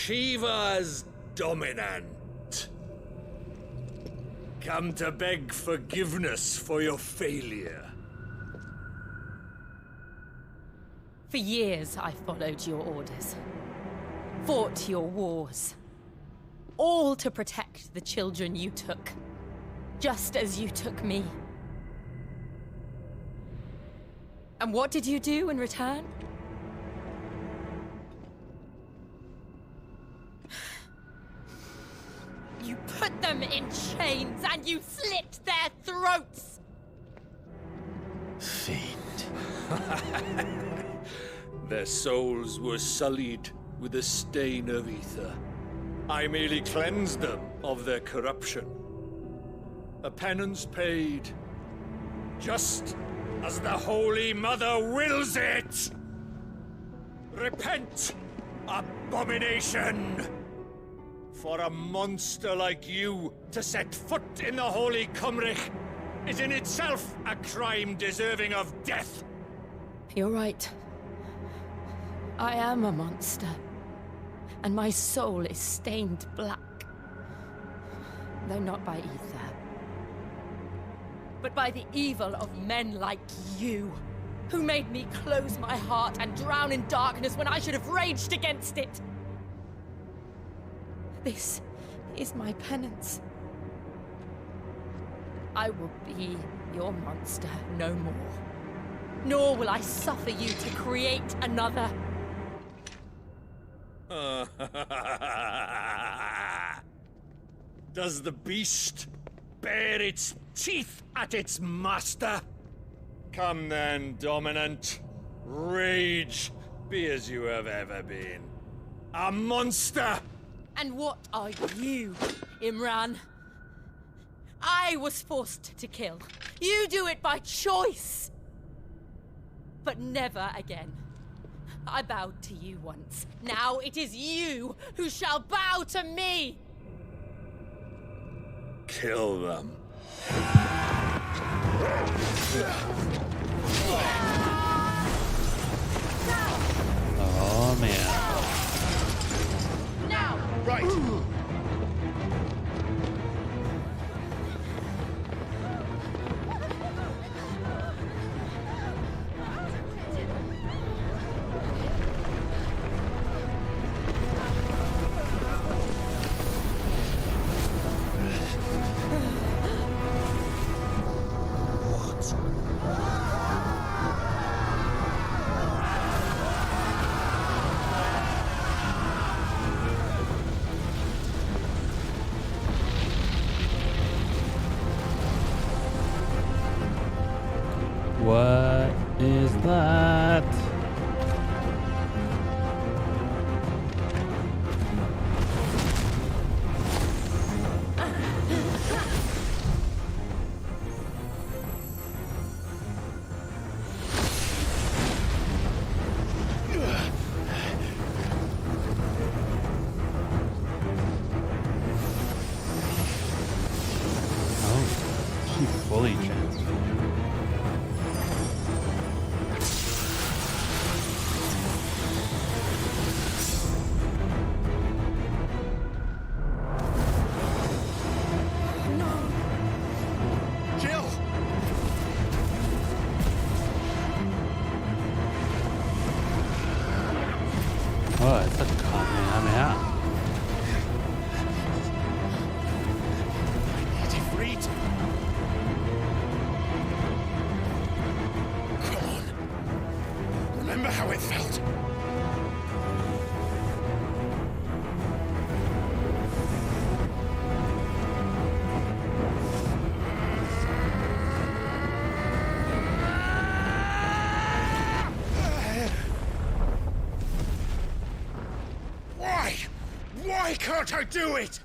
Shiva's dominant. Come to beg forgiveness for your failure. For years, I followed your orders. Fought your wars. All to protect the children you took. Just as you took me. And what did you do in return? You put them in chains and you slit their throats! Fiend. Their souls were sullied with the stain of ether. I merely cleansed them of their corruption. A penance paid, just as the Holy Mother wills it! Repent, abomination! For a monster like you to set foot in the Holy Cymric is in itself a crime deserving of death. You're right. I am a monster. And my soul is stained black. Though not by ether. But by the evil of men like you, who made me close my heart and drown in darkness when I should have raged against it. This is my penance. I will be your monster no more. Nor will I suffer you to create another. Does the beast bare its teeth at its master? Come then, dominant. Rage, be as you have ever been. A monster! And what are you, Imran? I was forced to kill. You do it by choice. But never again. I bowed to you once. Now it is you who shall bow to me! Kill them. Oh man. Now! Right! fully transformed. Jill! Oh, it's a Kamehameha. Need you freed. Come on. Remember how it felt? Why? Why can't I do it?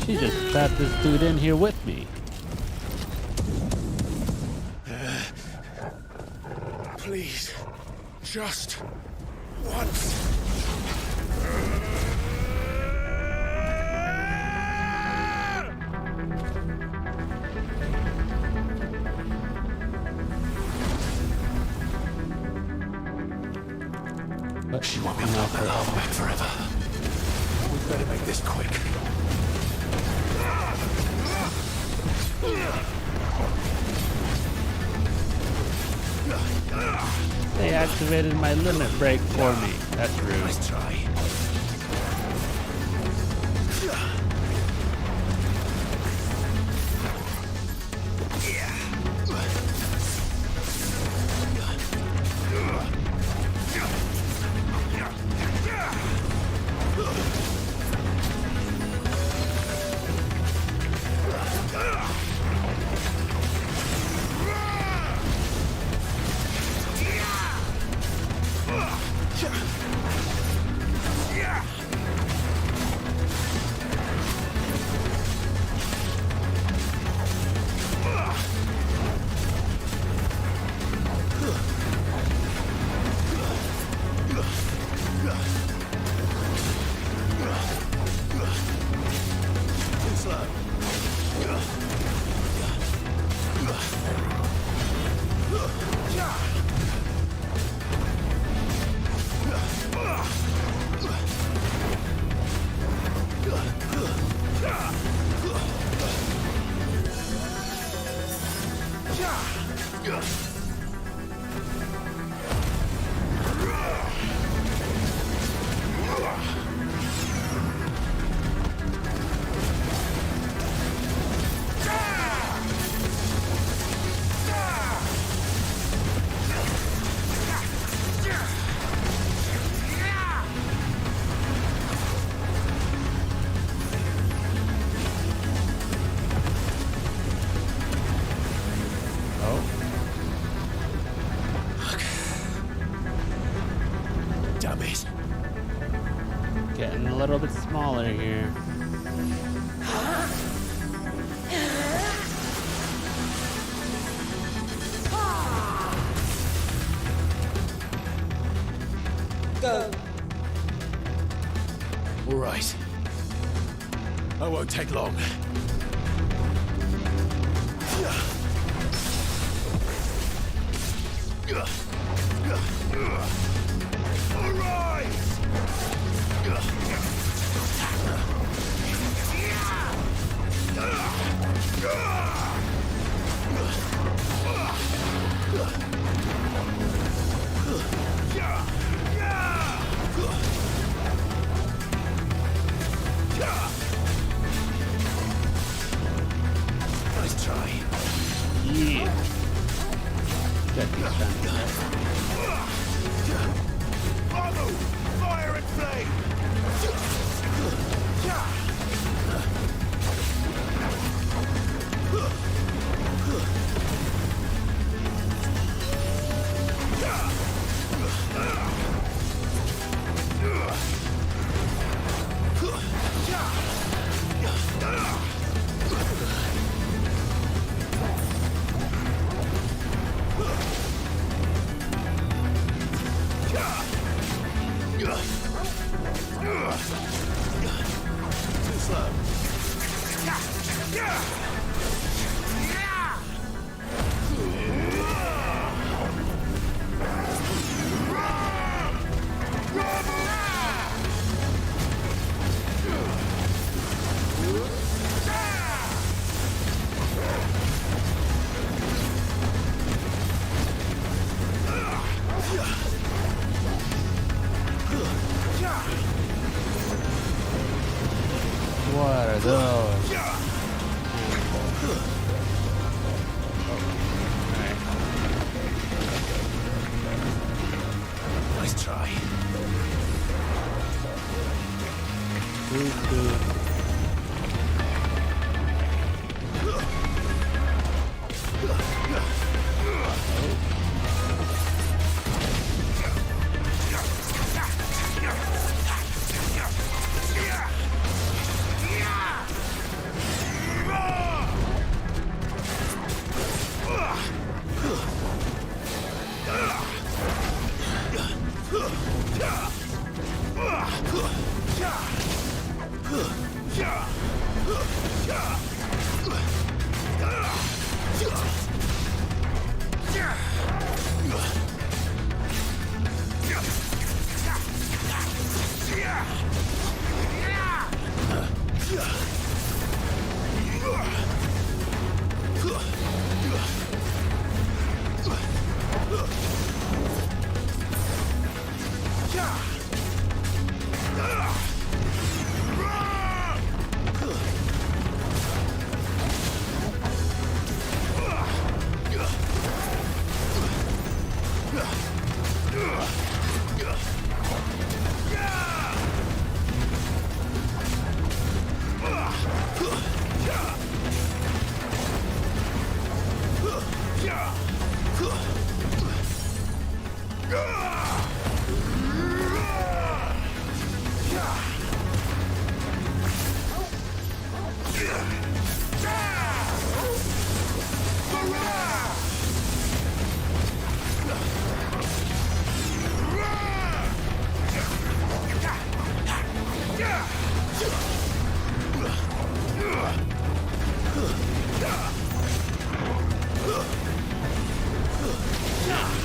She just trapped this dude in here with me. Please, just once. But she won't be able to have that love back forever. We better make this quick. They activated my limit break for me. That's rude. Nice try. Getting a little bit smaller here. Go. All right. I won't take long. All right. Nice try. Yeah. Got these done. Too slow. What are those? Nice try.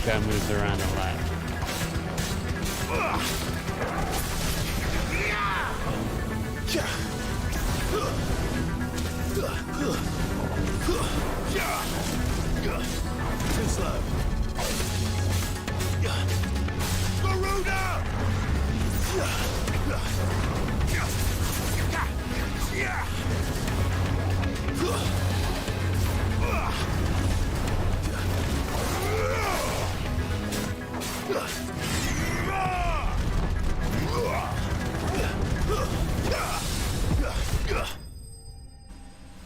Guy moves around a lot. Too slow. Garuda!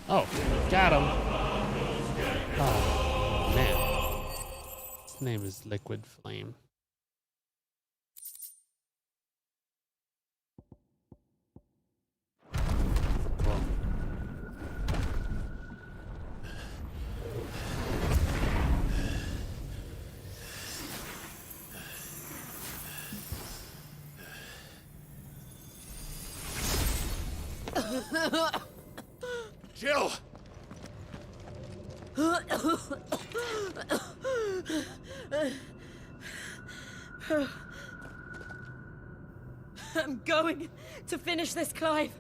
Oh, got him. Oh, man. His name is Liquid Flame. Cool. Jill! I'm going to finish this, Clive.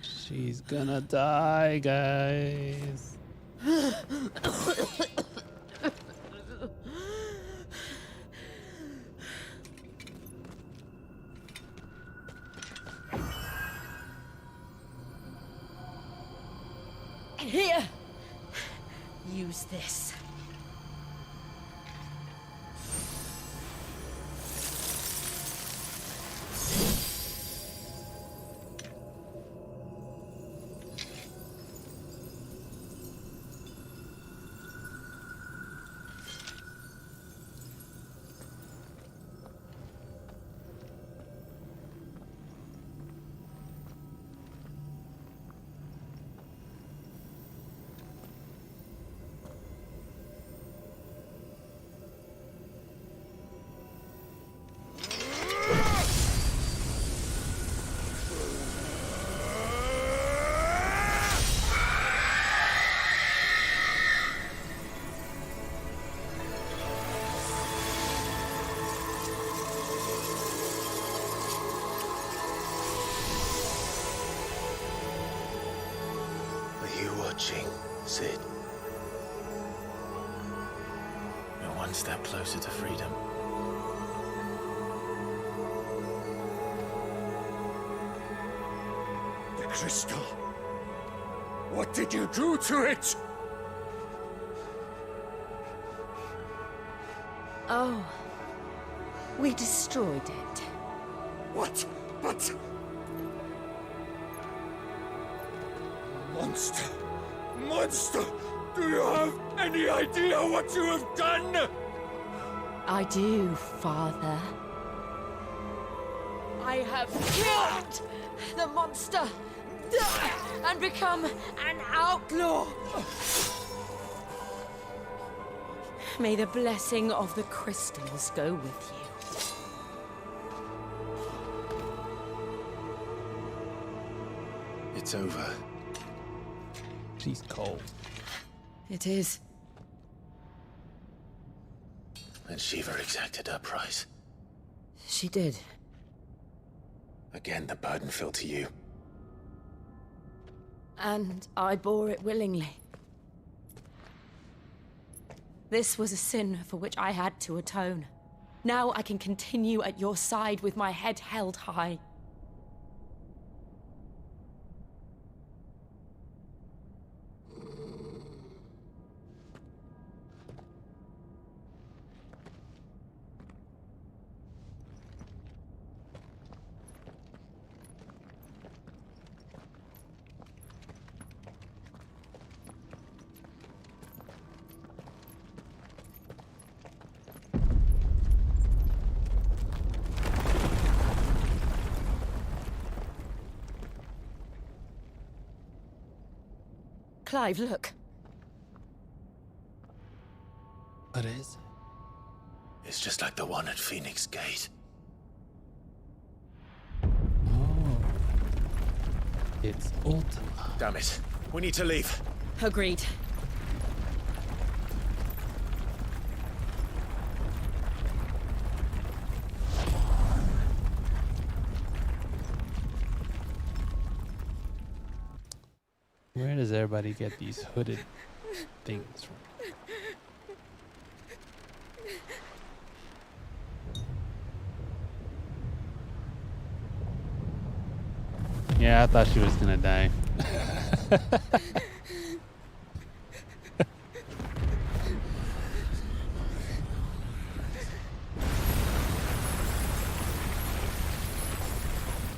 She's gonna die, guys. Here. Use this. watching, Sid. We're one step closer to freedom. The crystal. What did you do to it? Oh. We destroyed it. What? But... Monster! Monster! Do you have any idea what you have done? I do, Father. I have killed the monster and become an outlaw. May the blessing of the crystals go with you. It's over. She's cold. It is. And Shiva exacted her price. She did. Again, the burden fell to you. And I bore it willingly. This was a sin for which I had to atone. Now I can continue at your side with my head held high. Clive, look. What is? It's just like the one at Phoenix Gate. Oh. It's Ultima. Damn it. We need to leave. Agreed. Where does everybody get these hooded things from? Yeah, I thought she was gonna die.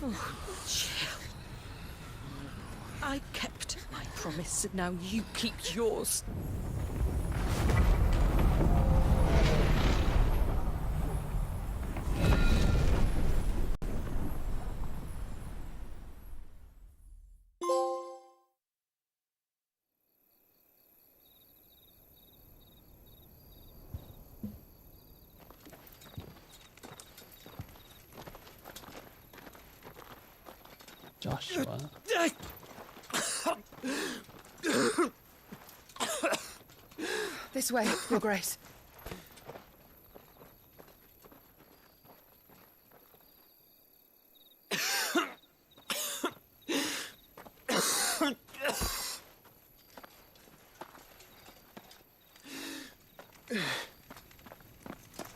Oh, chill. I kept my promise, and now you keep yours. Joshua. This way, Your Grace.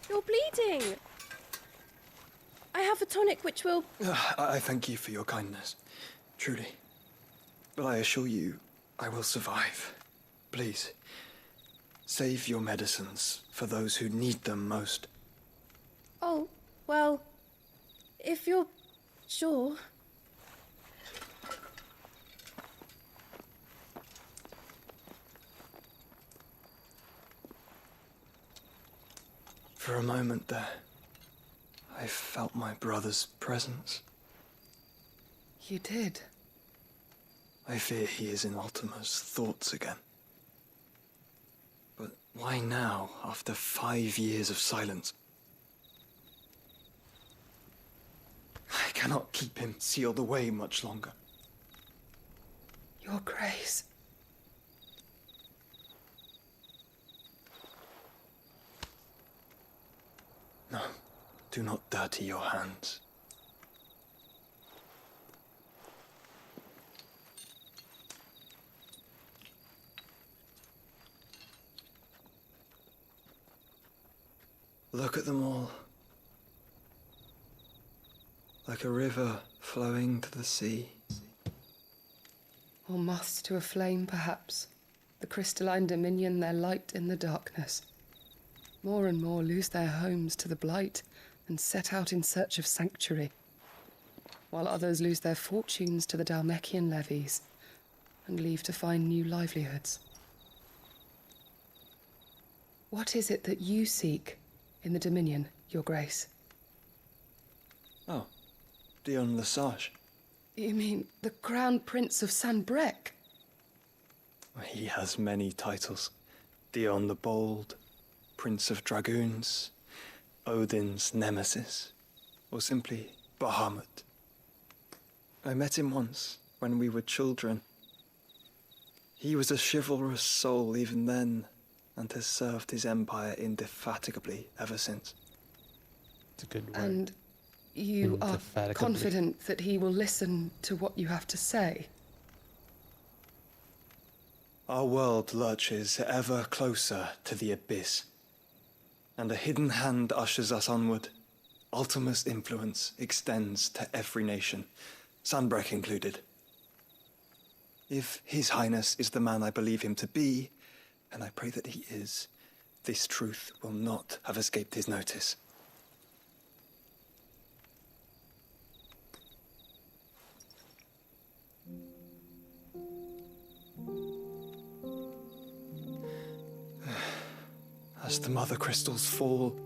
You're bleeding. I have a tonic which will... I thank you for your kindness, truly. But I assure you, I will survive. Please, save your medicines for those who need them most. Oh, well, if you're sure. For a moment there, I felt my brother's presence. You did? I fear he is in Ultima's thoughts again. But why now, after 5 years of silence? I cannot keep him sealed away much longer. Your Grace. No, do not dirty your hands. Look at them all. Like a river flowing to the sea. Or moths to a flame, perhaps. The crystalline dominion their light in the darkness. More and more lose their homes to the blight and set out in search of sanctuary, while others lose their fortunes to the Dhalmekian levies and leave to find new livelihoods. What is it that you seek in the Dominion, Your Grace? Oh, Dion Lesage. You mean the Crown Prince of Sanbreque? He has many titles. Dion the Bold, Prince of Dragoons, Odin's Nemesis, or simply Bahamut. I met him once, when we were children. He was a chivalrous soul even then, and has served his empire indefatigably ever since. It's a good word. And you are confident that he will listen to what you have to say? Our world lurches ever closer to the abyss, and a hidden hand ushers us onward. Ultima's influence extends to every nation, Sanbreque included. If His Highness is the man I believe him to be, and I pray that he is, this truth will not have escaped his notice. As the mother crystals fall,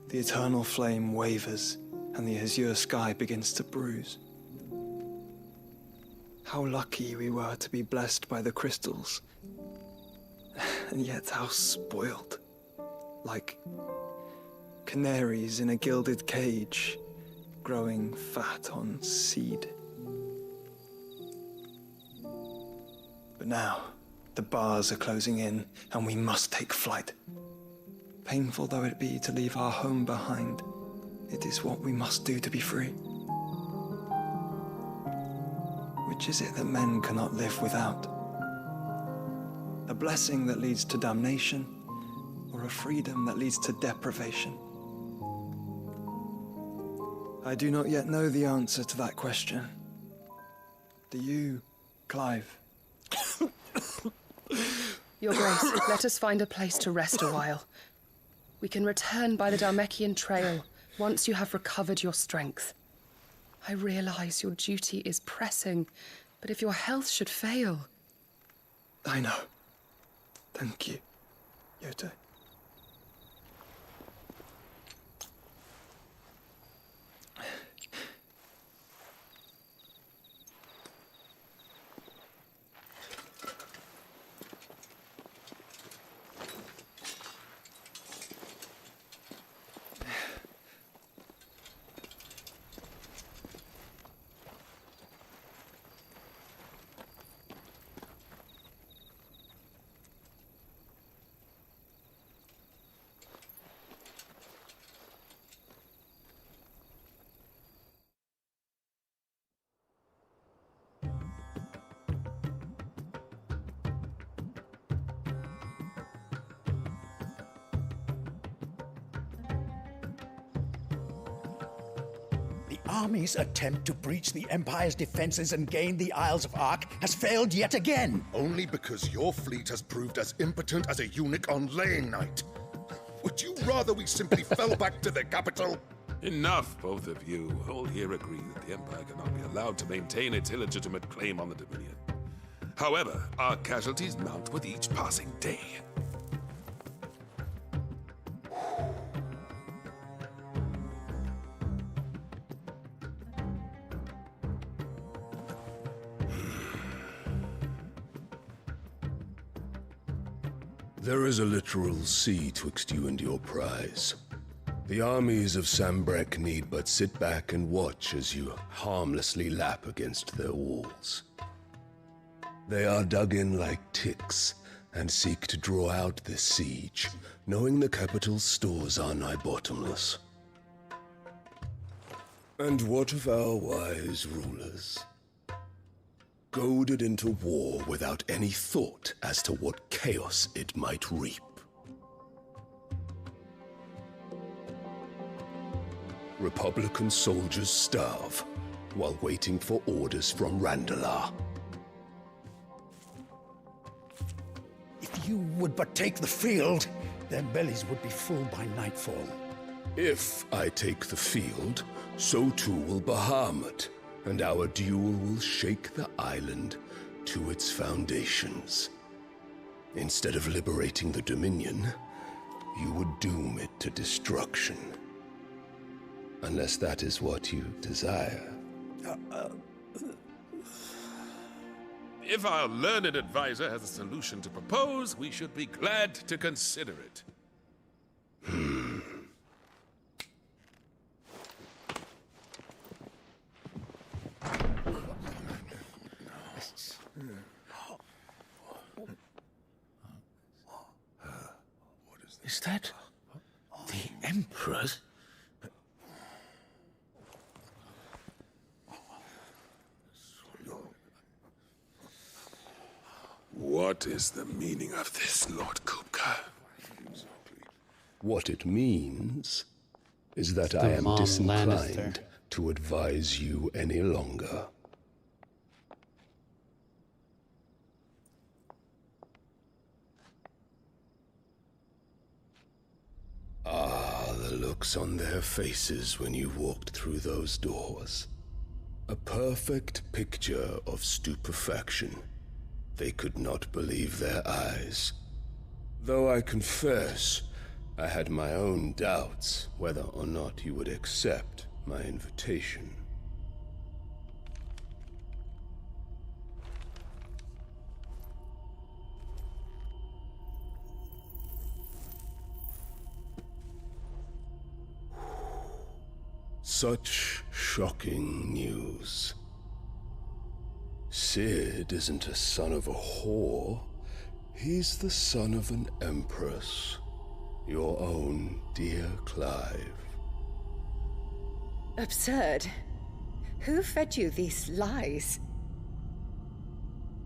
the eternal flame wavers, and the azure sky begins to bruise. How lucky we were to be blessed by the crystals, and yet how spoiled. Like canaries in a gilded cage, growing fat on seed. But now, the bars are closing in, and we must take flight. Painful though it be to leave our home behind, it is what we must do to be free. Which is it that men cannot live without? A blessing that leads to damnation, or a freedom that leads to deprivation? I do not yet know the answer to that question. Do you, Clive? Your Grace, let us find a place to rest a while. We can return by the Dhalmekian trail once you have recovered your strength. I realize your duty is pressing, but if your health should fail... I know. Thank you, Yote. Army's attempt to breach the Empire's defenses and gain the Isles of Ark has failed yet again. Only because your fleet has proved as impotent as a eunuch on laying night. Would you rather we simply fell back to the capital? Enough, both of you. All here agree that the Empire cannot be allowed to maintain its illegitimate claim on the Dominion. However, our casualties mount with each passing day. There is a literal sea twixt you and your prize. The armies of Sanbreque need but sit back and watch as you harmlessly lap against their walls. They are dug in like ticks and seek to draw out this siege, knowing the capital's stores are nigh bottomless. And what of our wise rulers? Goaded into war without any thought as to what chaos it might reap. Republican soldiers starve while waiting for orders from Randalar. If you would but take the field, their bellies would be full by nightfall. If I take the field, so too will Bahamut, and our duel will shake the island to its foundations. Instead of liberating the Dominion, you would doom it to destruction. Unless that is what you desire. If our learned advisor has a solution to propose, we should be glad to consider it. Is that the Emperor's? What is the meaning of this, Lord Kupka? What it means is that I am Mom disinclined Lannister. to advise you any longer. Ah, the looks on their faces when you walked through those doors. A perfect picture of stupefaction. They could not believe their eyes. Though I confess, I had my own doubts whether or not you would accept my invitation. Such shocking news. Sid isn't a son of a whore. He's the son of an empress. Your own dear Clive. Absurd. Who fed you these lies?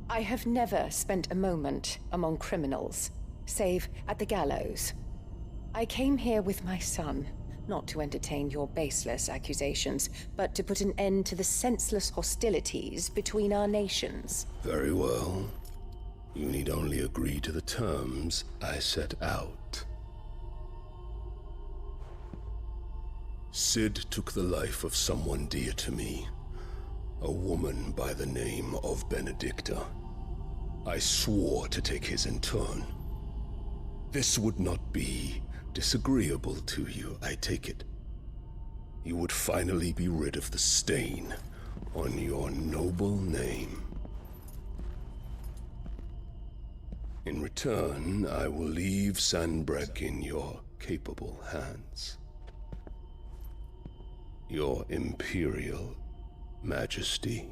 I have never spent a moment among criminals, save at the gallows. I came here with my son, not to entertain your baseless accusations, but to put an end to the senseless hostilities between our nations. Very well. You need only agree to the terms I set out. Sid took the life of someone dear to me, a woman by the name of Benedicta. I swore to take his in turn. This would not be disagreeable to you, I take it. You would finally be rid of the stain on your noble name. In return, I will leave Sanbreque in your capable hands. Your Imperial Majesty.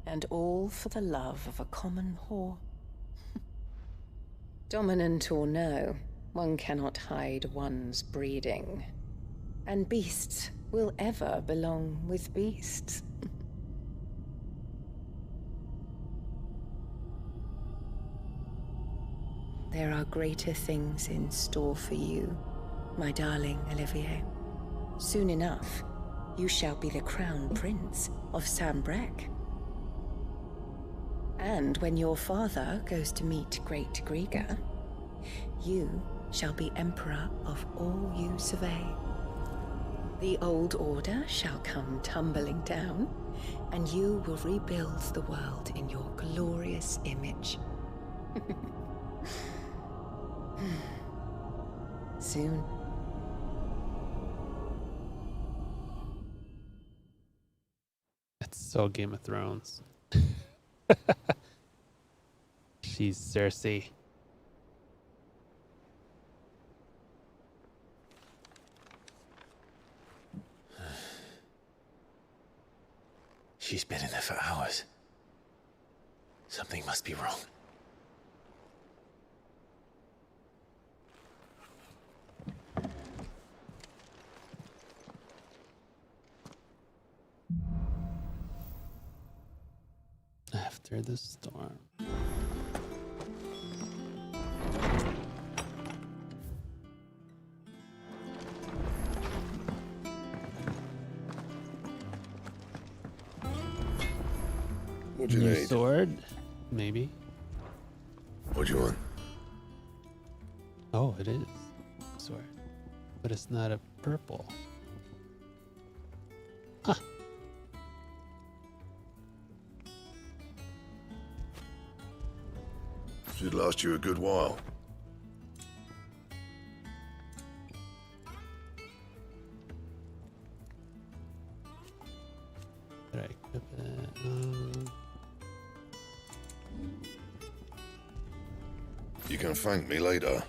And all for the love of a common whore. Dominant or no, one cannot hide one's breeding. And beasts will ever belong with beasts. There are greater things in store for you, my darling Olivier. Soon enough, you shall be the crown prince of Sanbreque. And when your father goes to meet Great Griga, you shall be emperor of all you survey. The old order shall come tumbling down, and you will rebuild the world in your glorious image. Soon. That's so Game of Thrones. She's Cersei. She's been in there for hours. Something must be wrong. after the storm. What do you New need? sword, maybe. What do you want? Oh, it is sword, but it's not a purple. Huh. Should last you a good while. Did I equip it? You can thank me later.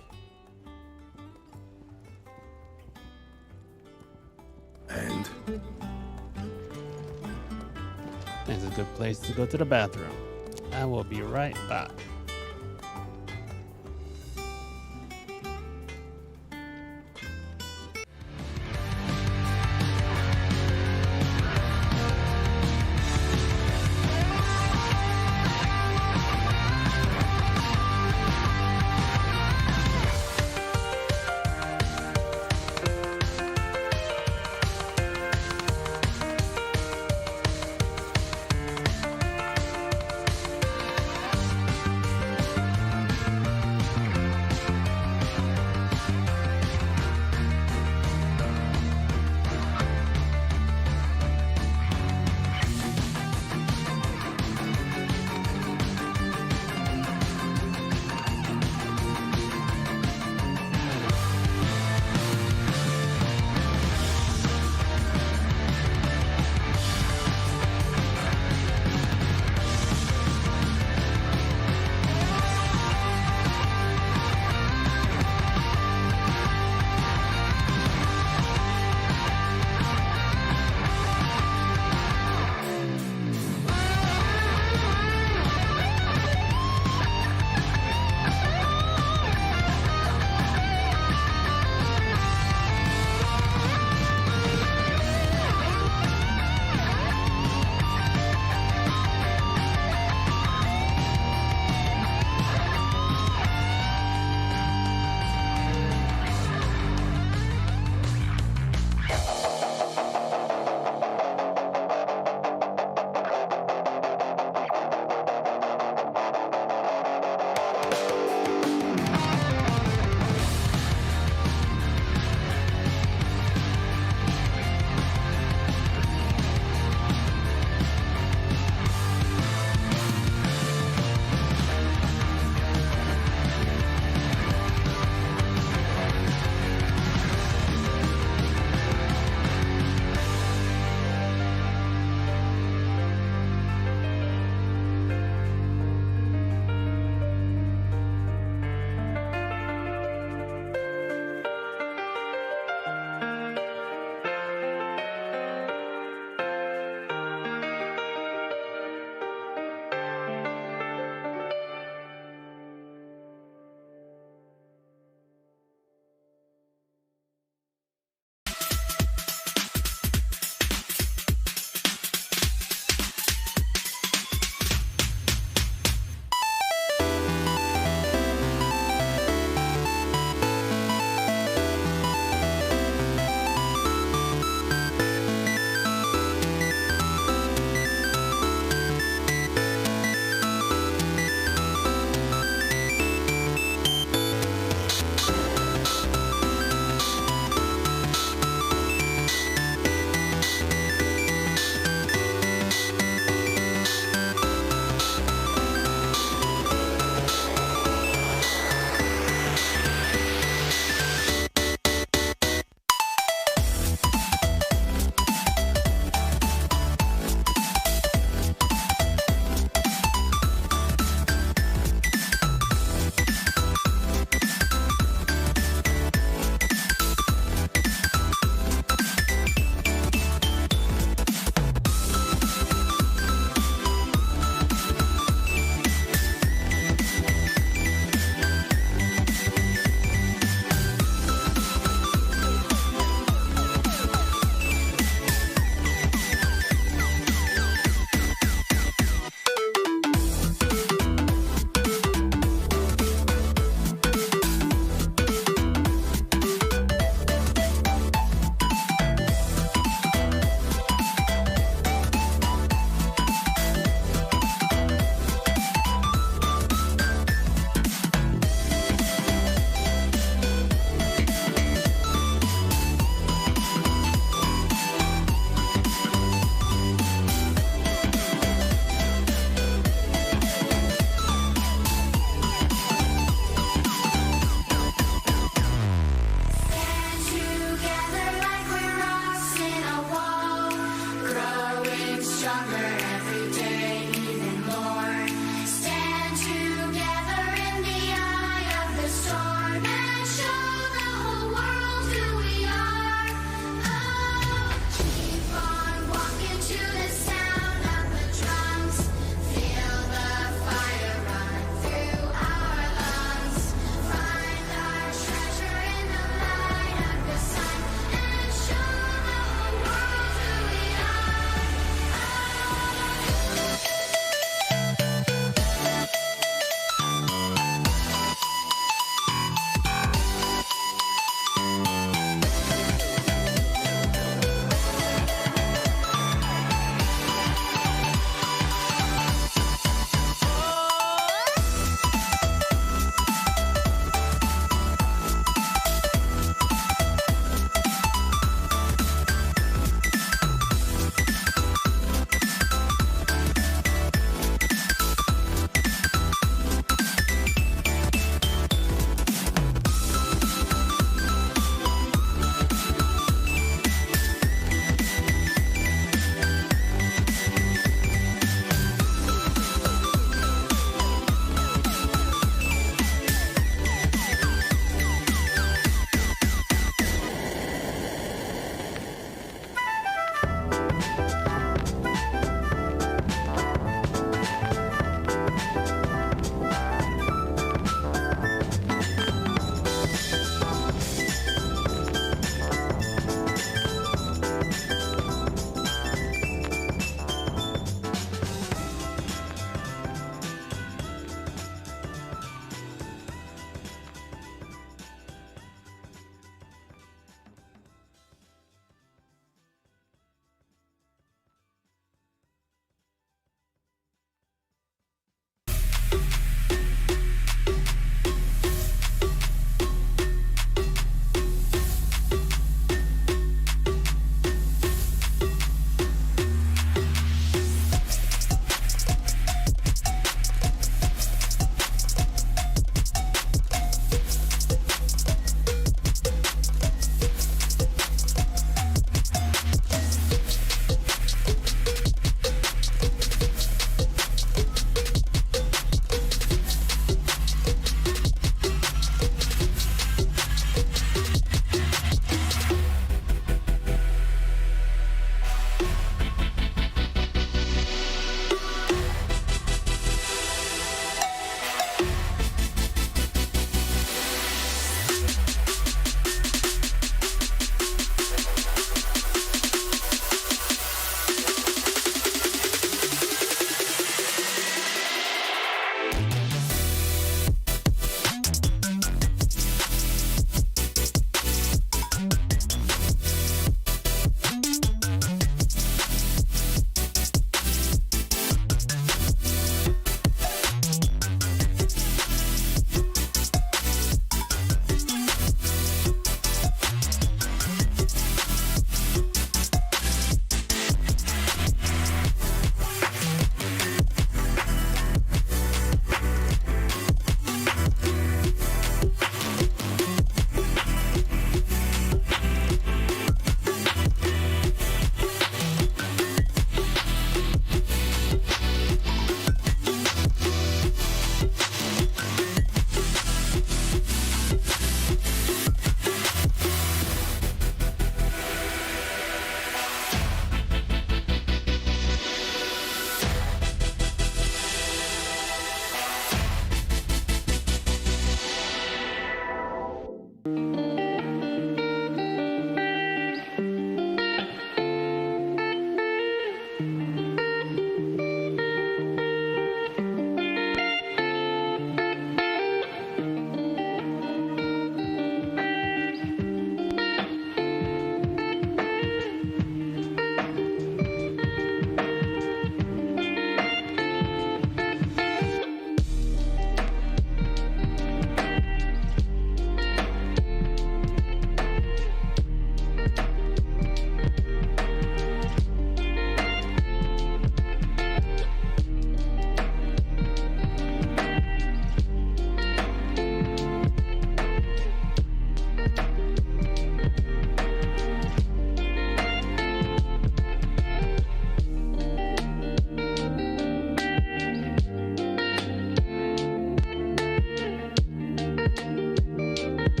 And? It's a good place to go to the bathroom. I will be right back.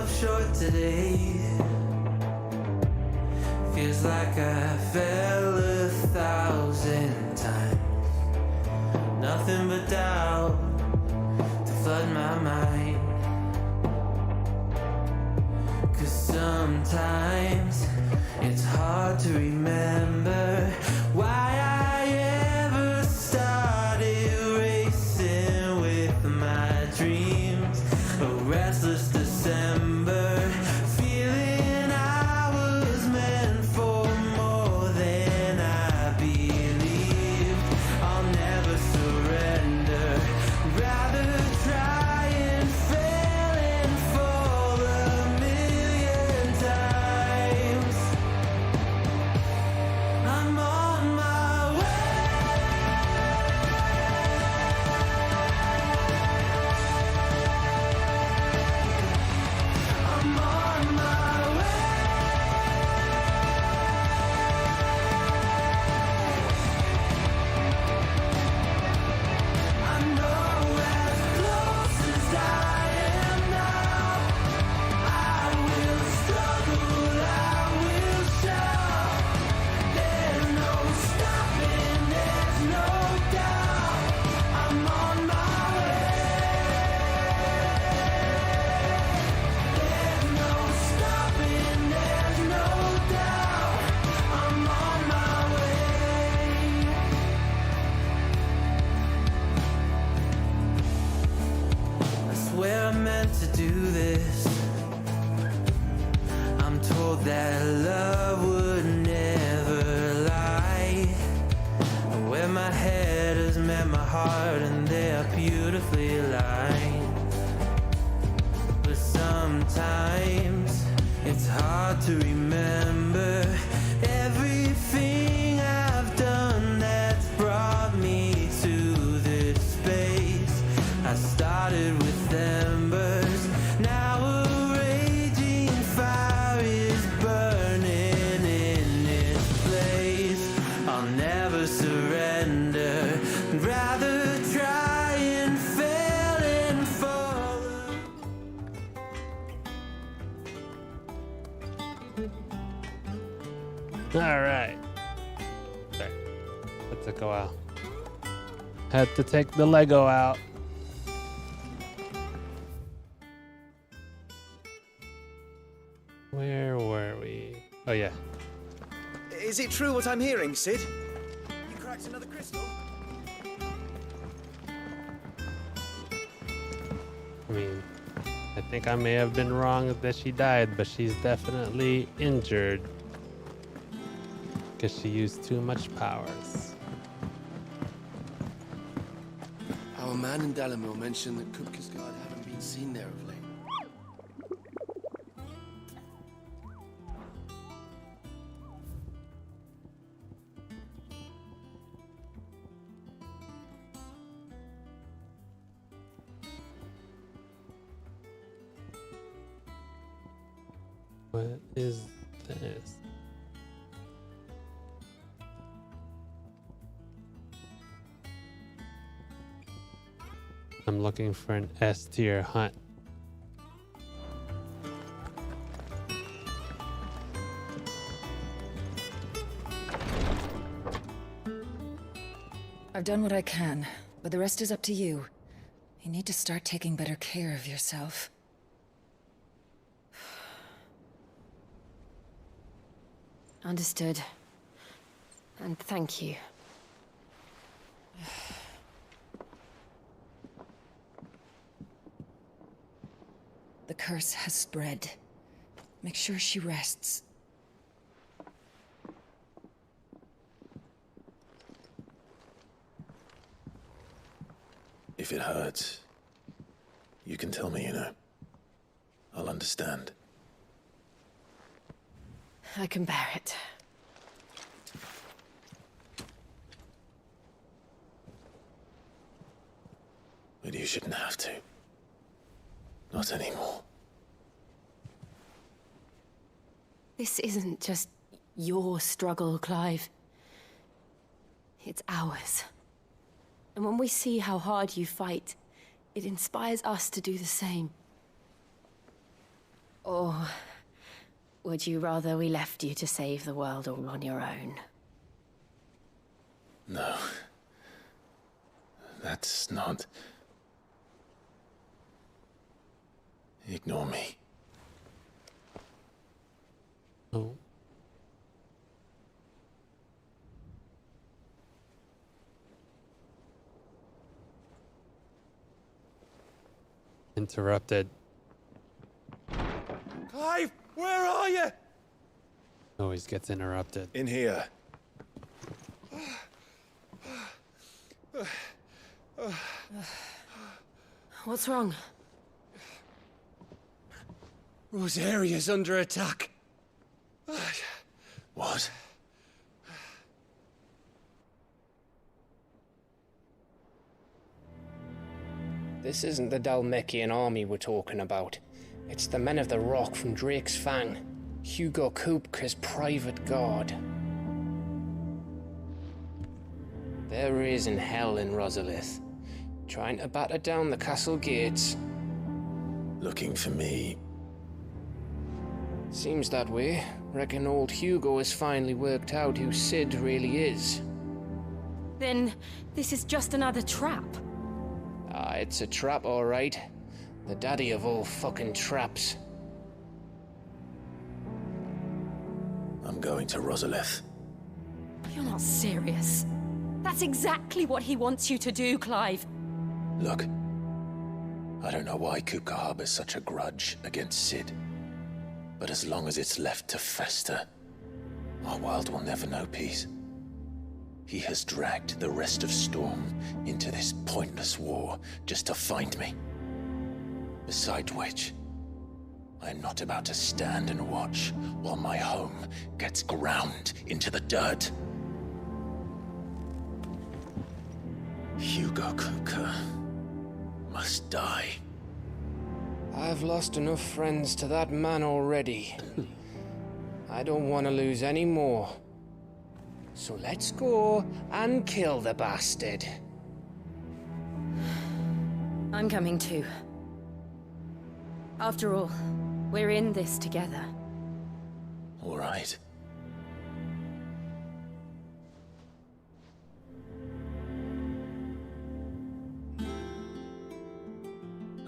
myself short today. Feels like I fell 1,000 times. Nothing but doubt to flood my mind. 'Cause sometimes it's hard to remember why I ever started racing with my dreams. A restless December, feeling I was meant for more than I believed. I'll never surrender, rather try and fail and fall 1,000,000 times. I'm on my way. I'm on my way. I know as close as I am now, I will struggle, I will shout. There's no stopping, there's no doubt. I'm on my way. There's no stopping, there's no doubt. I'm on my way. I swear I meant to do this. I'm told that love would never lie. Where my head has met my heart and they are beautifully aligned. But sometimes it's hard to remember everything I've done that's brought me to this space. I started with embers, now a raging fire is burning in this place. I'll never surrender, rather try and fail and fall. All right. Sorry. That took a while. Had to take the Lego out. Where were we? Oh, yeah. Is it true what I'm hearing, Sid? You cracked another crystal? I mean, I think I may have been wrong that she died, but she's definitely injured because she used too much powers. Our man in Dalamil mentioned that Kupka's guard haven't been seen there of late. What is this? I'm looking for an S tier hunt. I've done what I can, but the rest is up to you. You need to start taking better care of yourself. Understood. And thank you. The curse has spread. Make sure she rests. If it hurts, you can tell me, you know. I'll understand. I can bear it. But you shouldn't have to. Not anymore. This isn't just your struggle, Clive. It's ours. And when we see how hard you fight, it inspires us to do the same. Or would you rather we left you to save the world all on your own? No. That's not... Ignore me. Oh. Interrupted. Clive, where are you? Always gets interrupted. In here. What's wrong? Rosaria's under attack. What? This isn't the Dalmekian army we're talking about. It's the men of the Rock from Drake's Fang. Hugo Kupka's private guard. There is in hell in Rosalith, trying to batter down the castle gates. Looking for me. Seems that way. Reckon old Hugo has finally worked out who Sid really is. Then this is just another trap. Ah, it's a trap, all right. The daddy of all fucking traps. I'm going to Rosalith. You're not serious. That's exactly what he wants you to do, Clive. Look, I don't know why Kupka harbors such a grudge against Sid. But as long as it's left to fester, our world will never know peace. He has dragged the rest of Storm into this pointless war just to find me. Besides which, I'm not about to stand and watch while my home gets ground into the dirt. Hugo Kupka must die. I've lost enough friends to that man already. I don't want to lose any more. So let's go and kill the bastard. I'm coming too. After all, we're in this together. All right.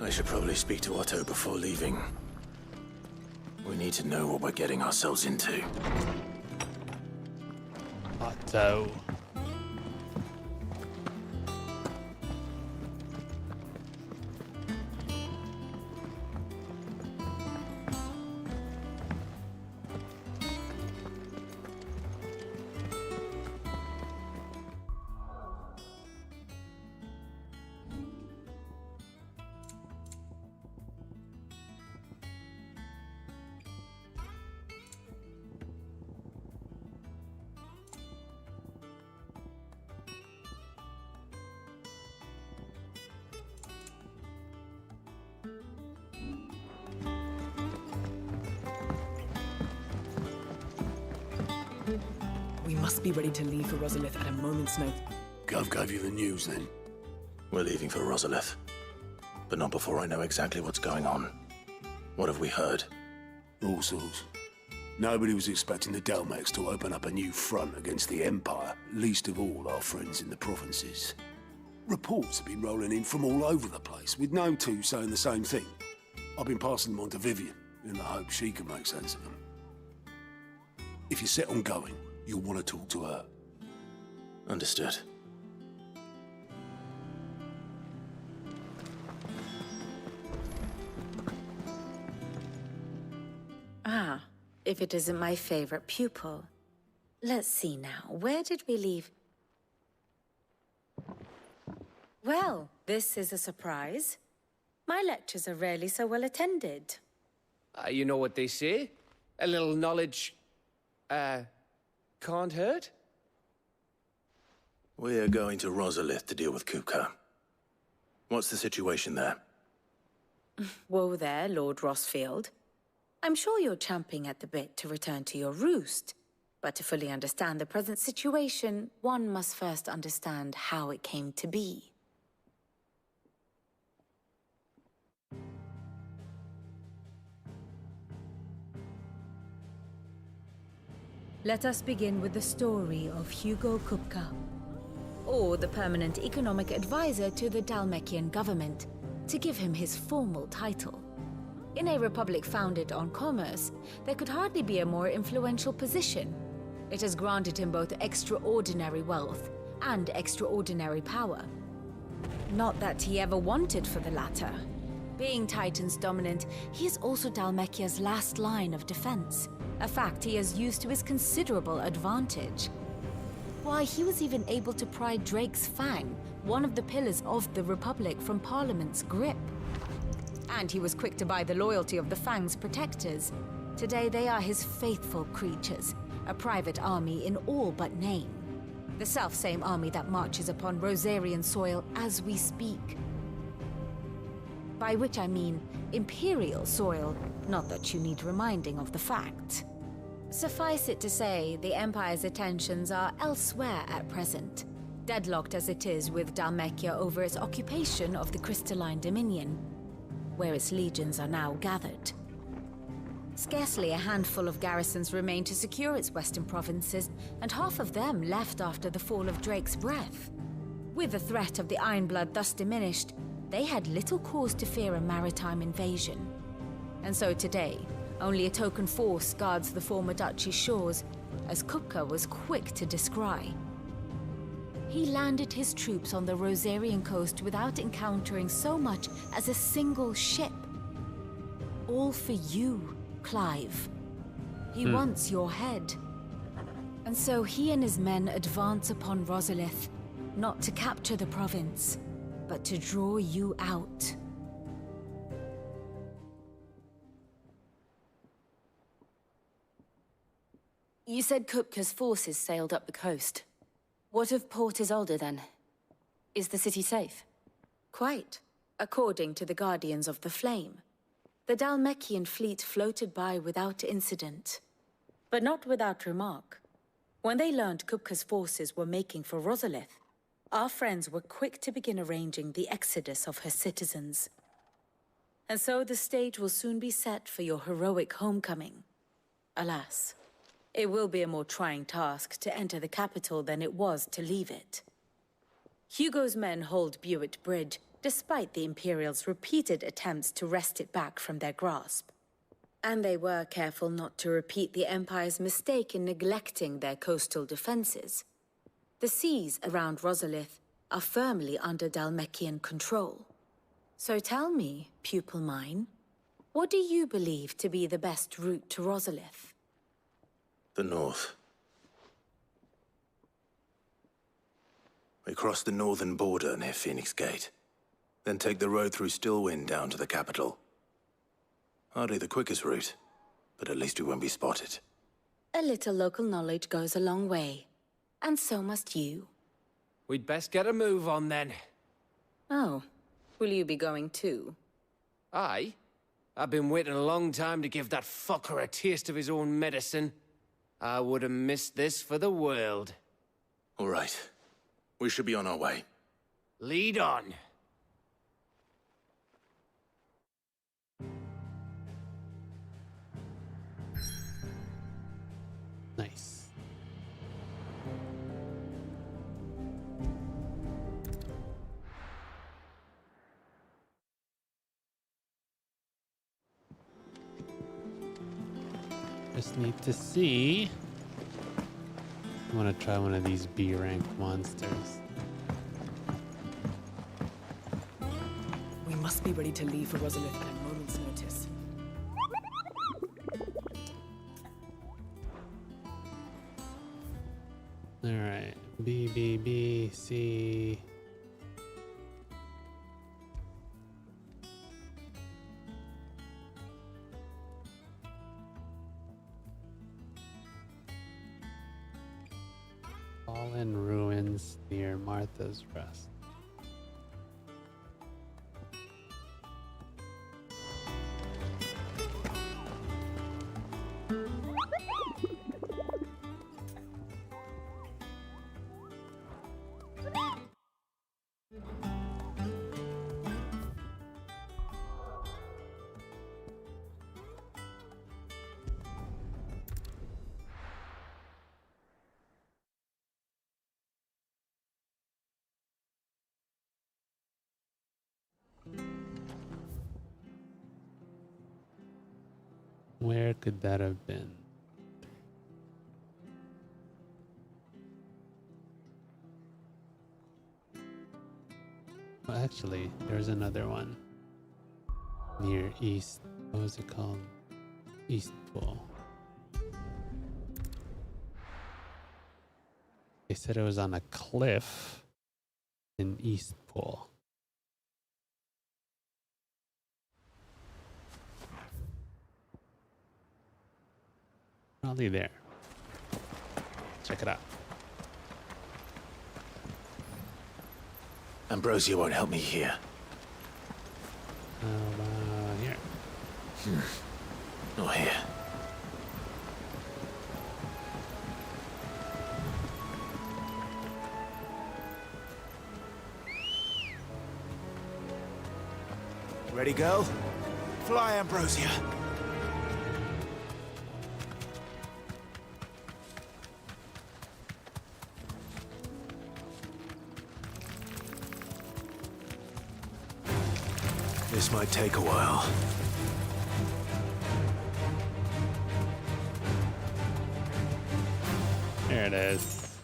I should probably speak to Otto before leaving. We need to know what we're getting ourselves into. Otto. We must be ready to leave for Rosalith at a moment's notice. Gov gave you the news then? We're leaving for Rosalith. But not before I know exactly what's going on. What have we heard? All sorts. Nobody was expecting the Dalmeks to open up a new front against the Empire, least of all our friends in the provinces. Reports have been rolling in from all over the place, with no two saying the same thing. I've been passing them on to Vivian, in the hope she can make sense of them. If you're set on going, you'll want to talk to her. Understood. Ah, if it isn't my favorite pupil. Let's see now, where did we leave? Well, this is a surprise. My lectures are rarely so well attended. You know what they say? A little knowledge, can't hurt? We're going to Rosalith to deal with Kupka. What's the situation there? Whoa there, Lord Rossfield. I'm sure you're champing at the bit to return to your roost. But to fully understand the present situation, one must first understand how it came to be. Let us begin with the story of Hugo Kupka, or the permanent economic advisor to the Dalmekian government, to give him his formal title. In a republic founded on commerce, there could hardly be a more influential position. It has granted him both extraordinary wealth and extraordinary power. Not that he ever wanted for the latter. Being Titan's dominant, he is also Dalmekia's last line of defense, a fact he has used to his considerable advantage. Why, he was even able to pry Drake's Fang, one of the pillars of the Republic, from Parliament's grip. And he was quick to buy the loyalty of the Fang's protectors. Today they are his faithful creatures, a private army in all but name. The self-same army that marches upon Rosarian soil as we speak. By which I mean Imperial soil, not that you need reminding of the fact. Suffice it to say, the Empire's attentions are elsewhere at present, deadlocked as it is with Dalmekia over its occupation of the Crystalline Dominion, where its legions are now gathered. Scarcely a handful of garrisons remain to secure its western provinces, and half of them left after the fall of Drake's Breath. With the threat of the Ironblood thus diminished, they had little cause to fear a maritime invasion. And so today, only a token force guards the former duchy's shores, as Kupka was quick to descry. He landed his troops on the Rosarian coast without encountering so much as a single ship. All for you, Clive. He wants your head. And so he and his men advance upon Rosalith, not to capture the province, but to draw you out. You said Kupka's forces sailed up the coast. What of Port Isolde then? Is the city safe? Quite, according to the Guardians of the Flame. The Dalmekian fleet floated by without incident. But not without remark. When they learned Kupka's forces were making for Rosalith, our friends were quick to begin arranging the exodus of her citizens. And so the stage will soon be set for your heroic homecoming. Alas, it will be a more trying task to enter the capital than it was to leave it. Hugo's men hold Buet Bridge, despite the Imperials' repeated attempts to wrest it back from their grasp. And they were careful not to repeat the Empire's mistake in neglecting their coastal defenses. The seas around Rosalith are firmly under Dalmekian control. So tell me, pupil mine, what do you believe to be the best route to Rosalith? The north. We cross the northern border near Phoenix Gate. Then take the road through Stillwind down to the capital. Hardly the quickest route, but at least we won't be spotted. A little local knowledge goes a long way. And so must you. We'd best get a move on then. Oh, will you be going too? Aye. I've been waiting a long time to give that fucker a taste of his own medicine. I would have missed this for the world. All right. We should be on our way. Lead on. Nice. Just need to see. I want to try one of these B rank monsters. We must be ready to leave for Rosalith at a moment's notice. All right, B, B, B, C. Fallen ruins near Martha's Rest. Where could that have been? Well, actually, there's another one near East. What was it called? East Pool. They said it was on a cliff in East Pool. Probably there. Check it out. Ambrosia won't help me here. Here. Not here. Ready, go? Fly, Ambrosia. This might take a while. There it is.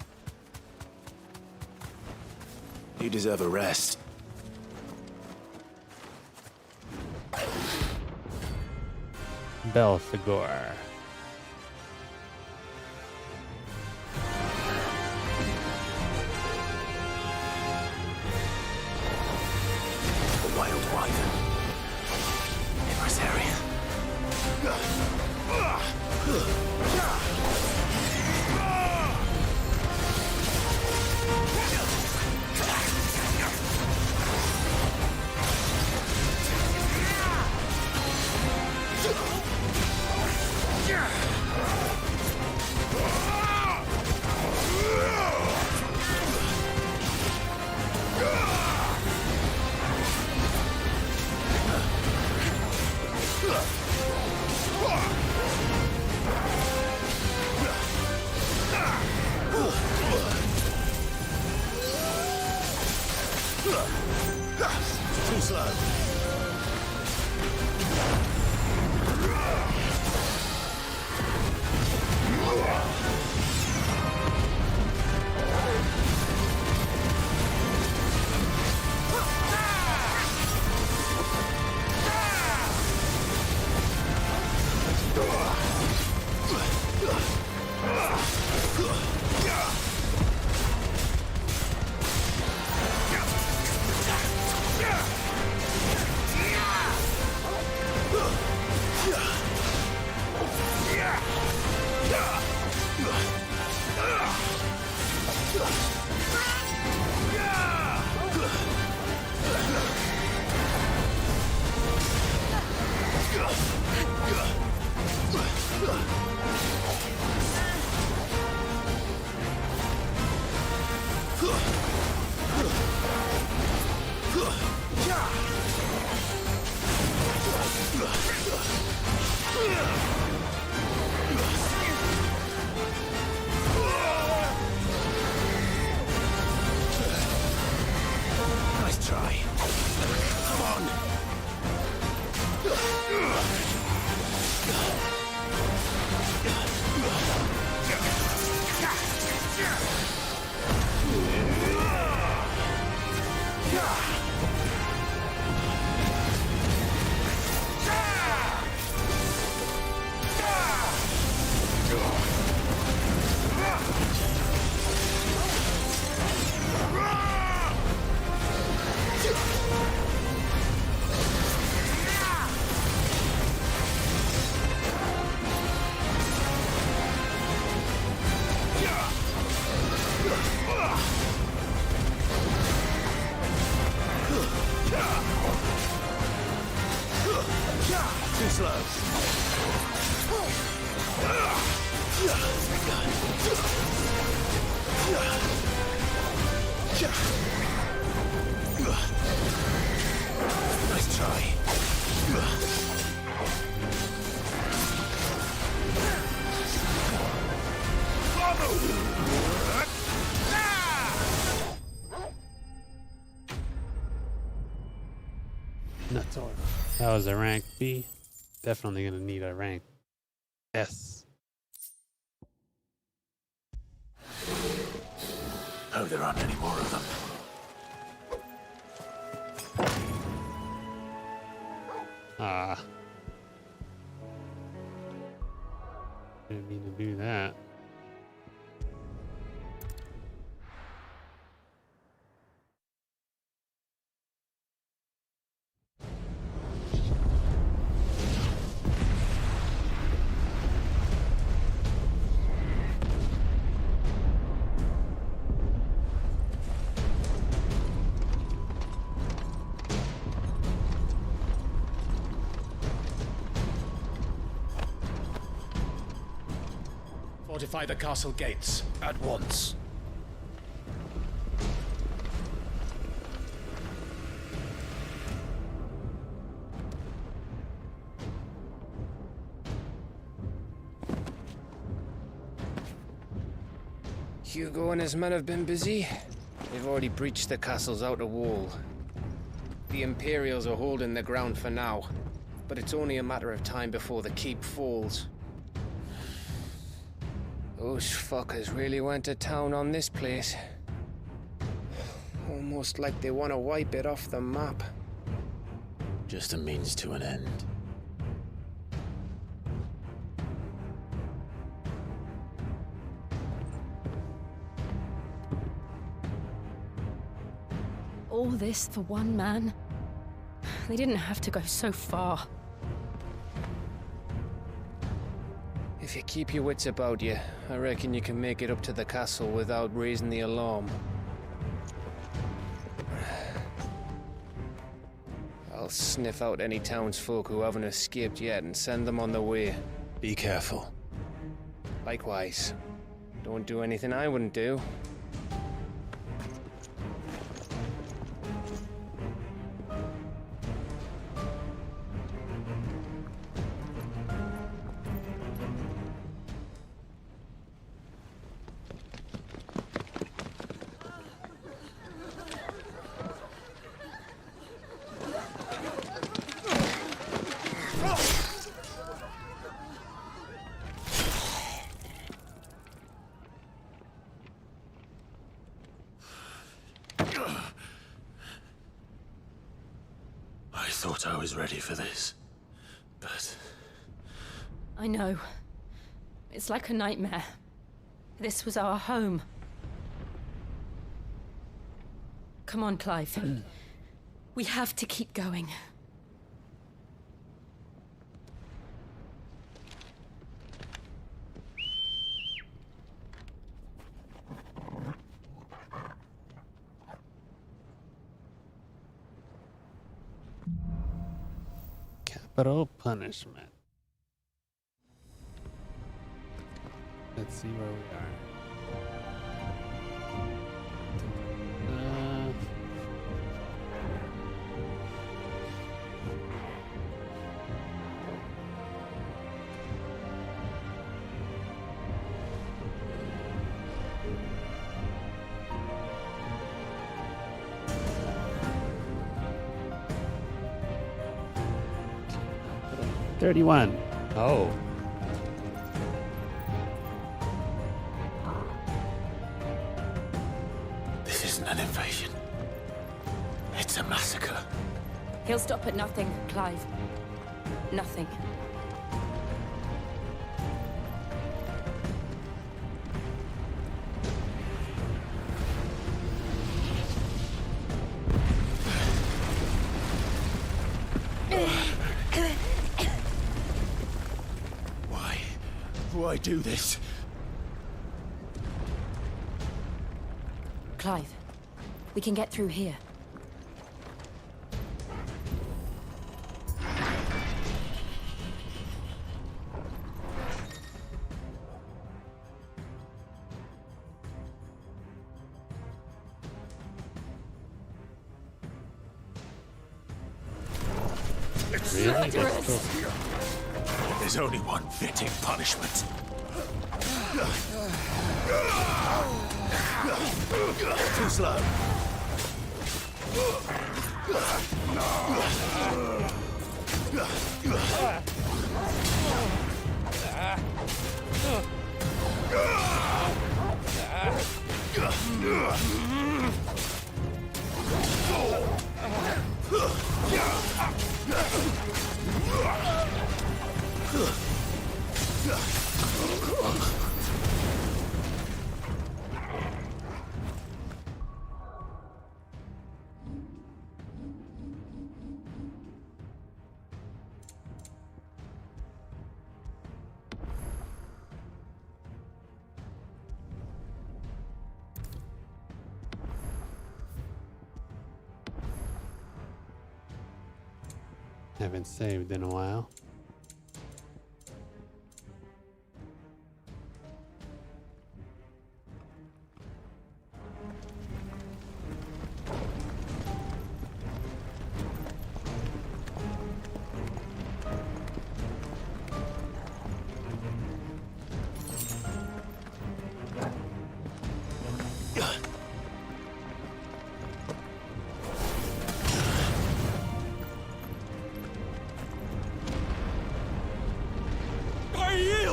You deserve a rest. Belphegor. The wild wyvern. Impresaria. Too slow. Nice try. Come on. Too slow. Nice try. Nuts. That was a rank B. Definitely gonna need a rank Yes. Oh, there aren't any more of them. Ah. Didn't mean to do that. Fortify the castle gates at once. Hugo and his men have been busy. They've already breached the castle's outer wall. The Imperials are holding the ground for now, but it's only a matter of time before the keep falls. Those fuckers really went to town on this place. Almost like they want to wipe it off the map. Just a means to an end. All this for one man? They didn't have to go so far. If you keep your wits about you, I reckon you can make it up to the castle without raising the alarm. I'll sniff out any townsfolk who haven't escaped yet and send them on their way. Be careful. Likewise. Don't do anything I wouldn't do. I thought I was ready for this, but... I know. It's like a nightmare. This was our home. Come on, Clive. We have to keep going. Capital punishment. Let's see where we are. Uh, 31. Oh. This isn't an invasion. It's a massacre. He'll stop at nothing, Clive. Nothing. Why do this? Clive, we can get through here. Really? There's only one fitting punishment. Too slow. Haven't saved in a while.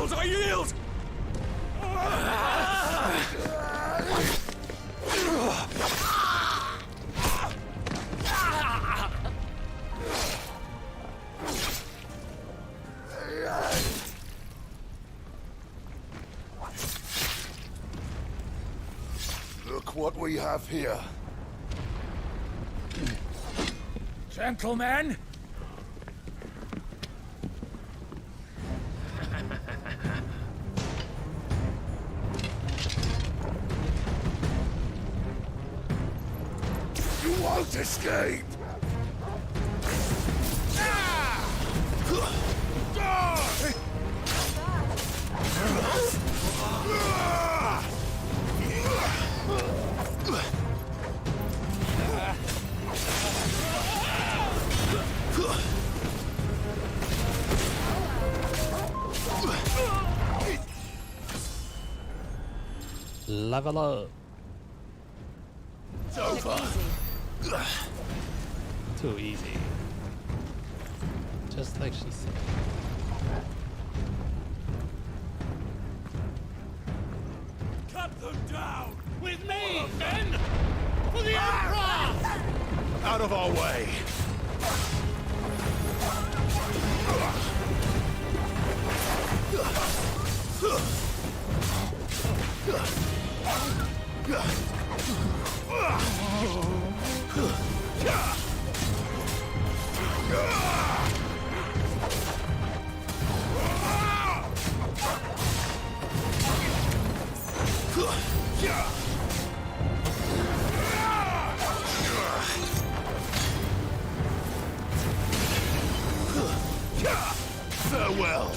I yield! Look what we have here. Gentlemen! You won't escape! Level up. It's over. Too easy. Just like she said. Cut them down! With me, men! For the Emperor! Out of our way! Farewell!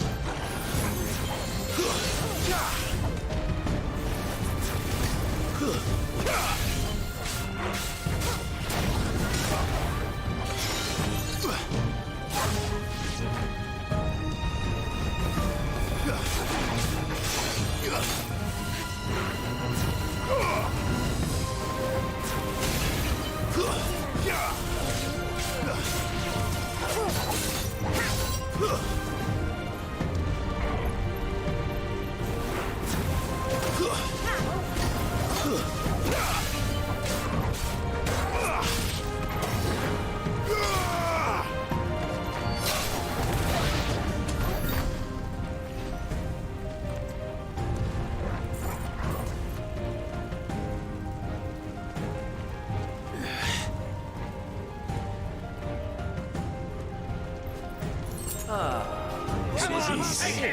This is easy.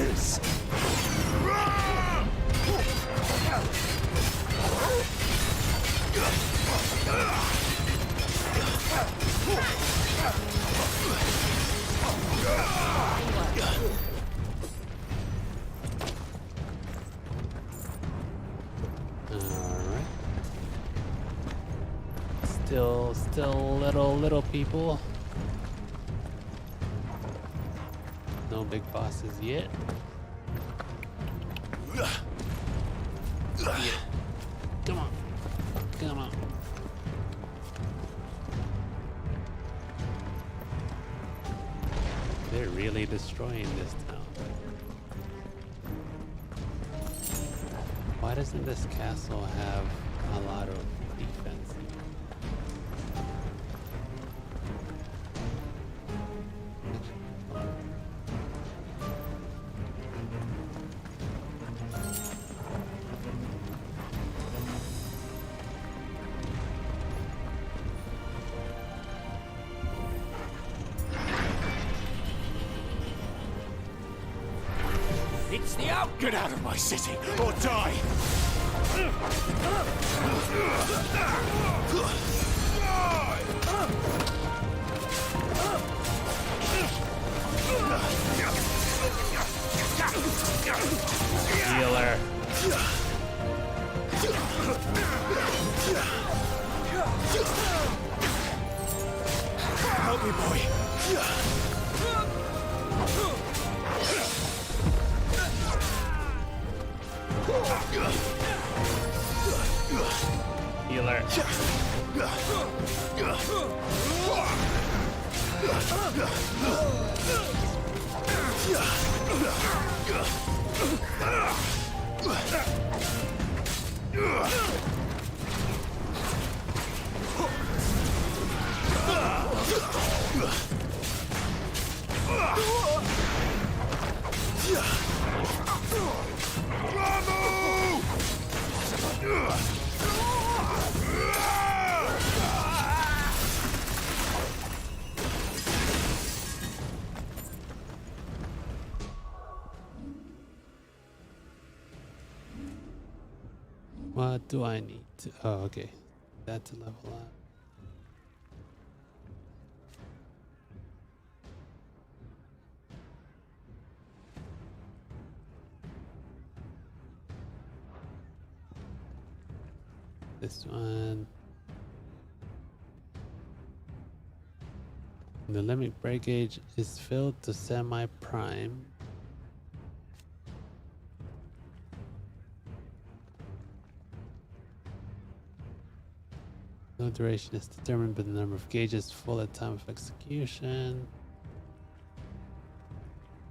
this! Alright. Still little people. No big bosses yet. Yeah. Come on. Come on. They're really destroying this town. Why doesn't this castle have a lot of defense? It's the out! Get out of my city, or die! Healer. Help me, boy! Healer. What do I need to... Oh, okay. That to level up. This one. The limit break gauge is filled to semi-prime. No duration is determined by the number of gauges full at time of execution.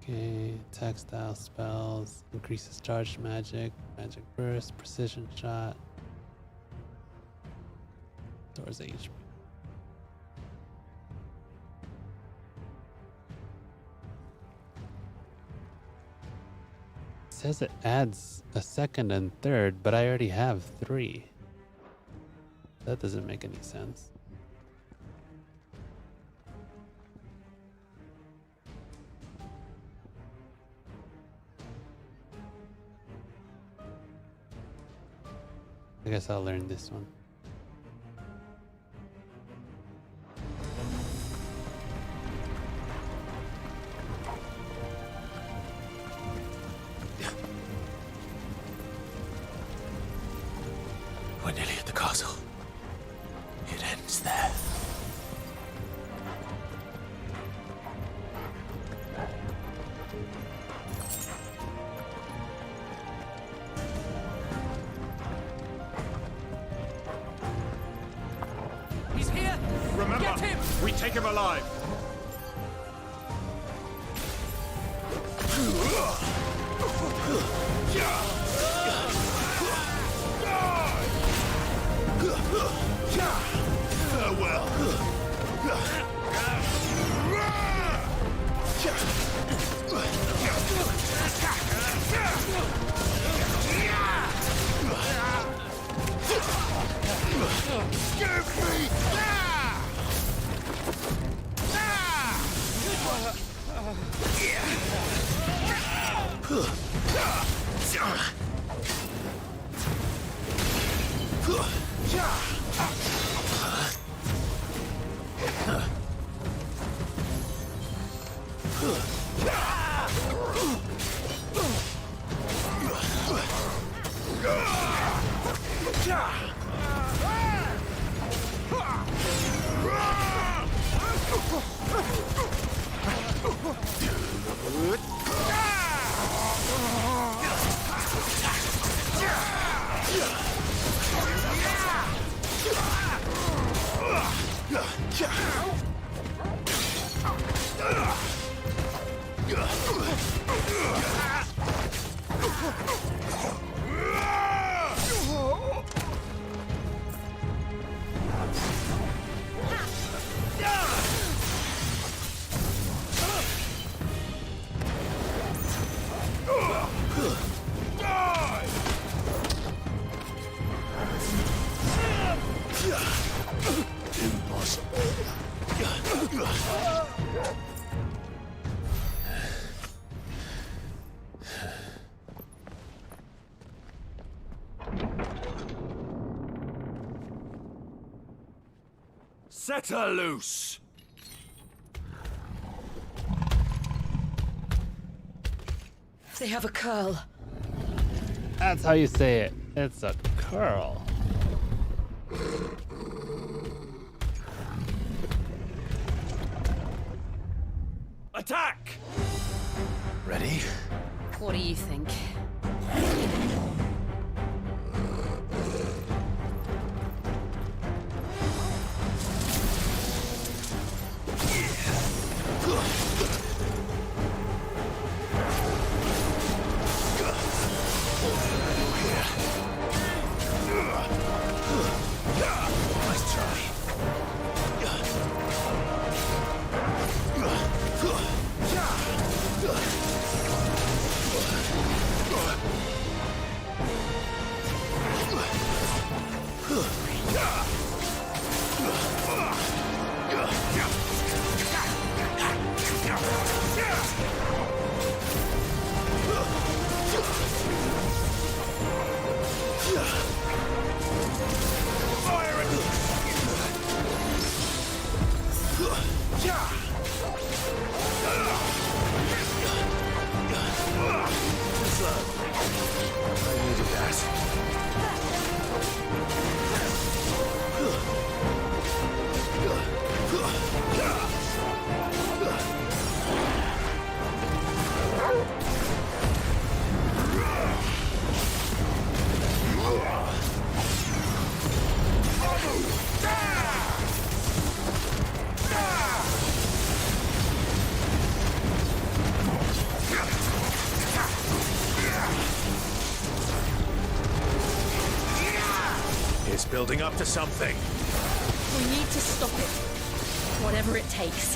Okay, attack style spells, increases charged magic, magic burst, precision shot. Stores HP. It says it adds a second and third, but I already have 3. That doesn't make any sense. I guess I'll learn this one. We're nearly at the castle. It ends there. He's here! Remember, Get him! we take him alive. Farewell. Give me that! Set her loose! They have a curl. That's how you say it. It's a curl. Attack! Ready? What do you think? Nice try. It's building up to something. We need to stop it. Whatever it takes.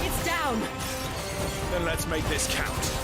It's down. Then let's make this count.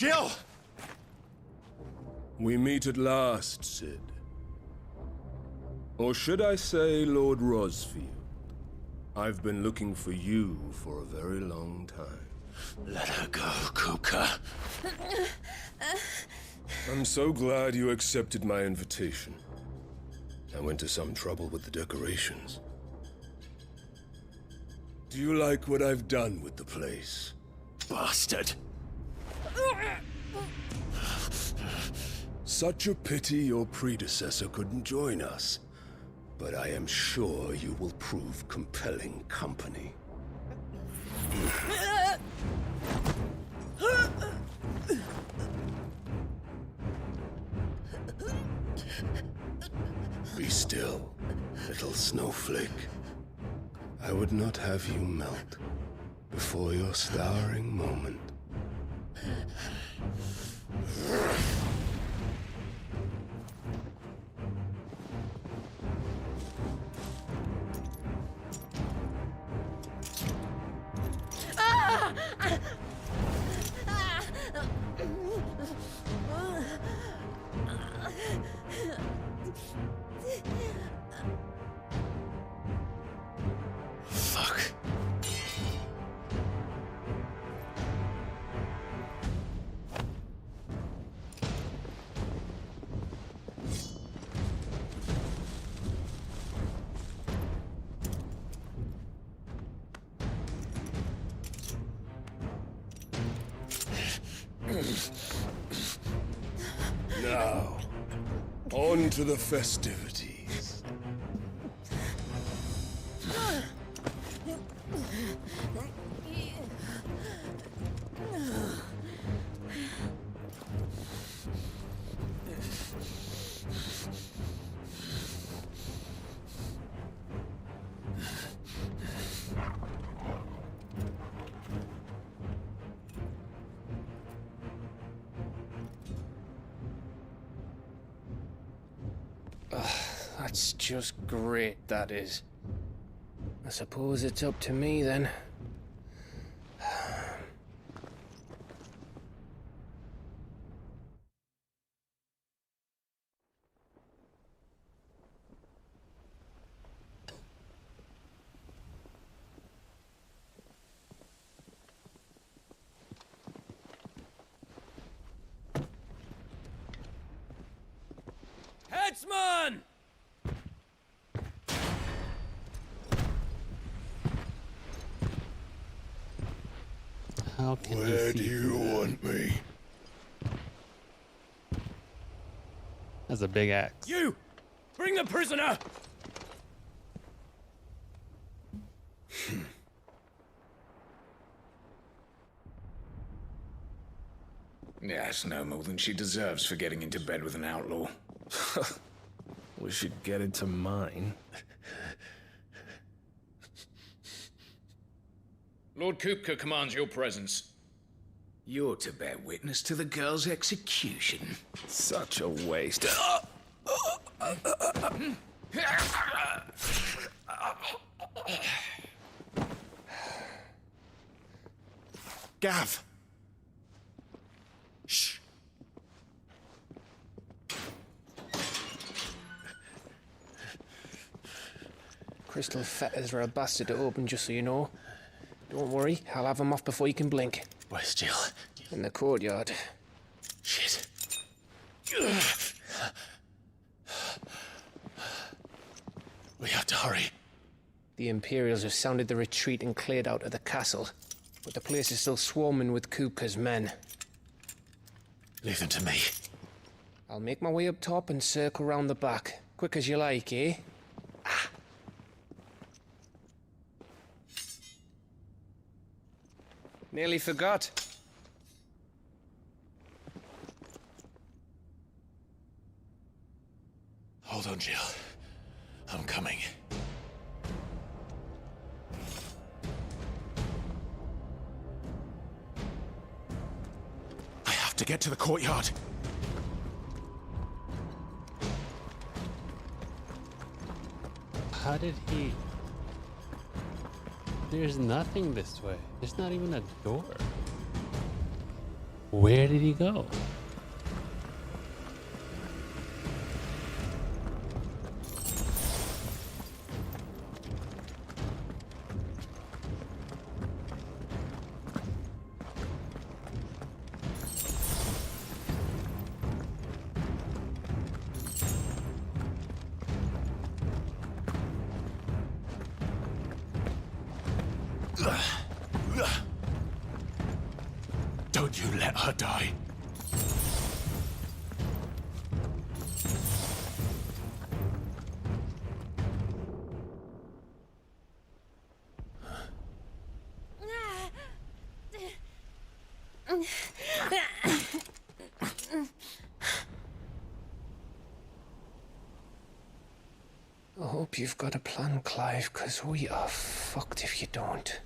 Jill! We meet at last, Sid. Or should I say, Lord Rosfield? I've been looking for you for a very long time. Let her go, Kupka. I'm so glad you accepted my invitation. I went to some trouble with the decorations. Do you like what I've done with the place? Bastard! Such a pity your predecessor couldn't join us. But I am sure you will prove compelling company. Be still, little snowflake. I would not have you melt before your stowering moment. Fuck. Now, on to the festivities. That's just great, that is. I suppose it's up to me then. Headsman! How can Where do you want me? That's a big axe. You! Bring the prisoner! Yes, no more than she deserves for getting into bed with an outlaw. We should get into mine. Lord Kupka commands your presence. You're to bear witness to the girl's execution. Such a waste. Gav! Shh! Crystal fetters are a bastard to open, just so you know. Don't worry, I'll have them off before you can blink. Where's Jill? In the courtyard. Shit. We have to hurry. The Imperials have sounded the retreat and cleared out of the castle, but the place is still swarming with Kupka's men. Leave them to me. I'll make my way up top and circle round the back. Quick as you like, eh? Nearly forgot. Hold on, Jill. I'm coming. I have to get to the courtyard. How did he... There's nothing this way. There's not even a door. Where did he go? Don't you let her die. I hope you've got a plan, Clive, because we are fucked if you don't.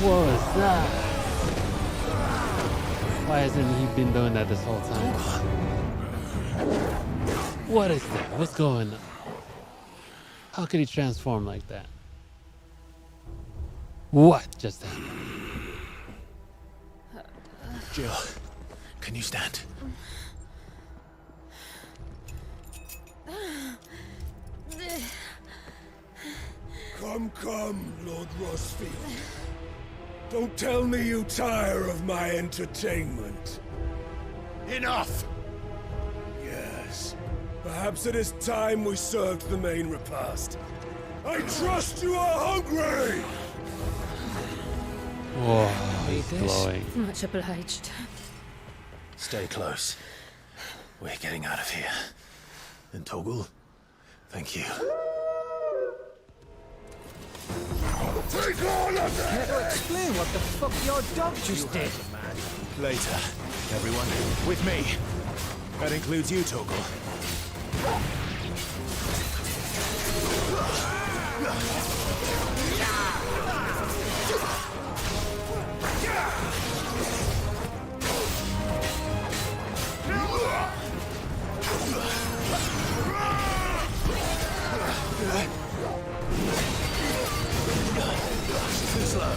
What was that? Why hasn't he been doing that this whole time? What is that? What's going on? How could he transform like that? What just happened? Jill, can you stand? Come, Lord Rosfield. Don't tell me you tire of my entertainment. Enough! Yes. Perhaps it is time we served the main repast. I trust you are hungry! Whoa, he's glowing. Much obliged. Stay close. We're getting out of here. And Toggle, thank you. Take all of that! Care to explain what the fuck your dog just did? Later, everyone. With me. That includes you, Toggle. Too slow.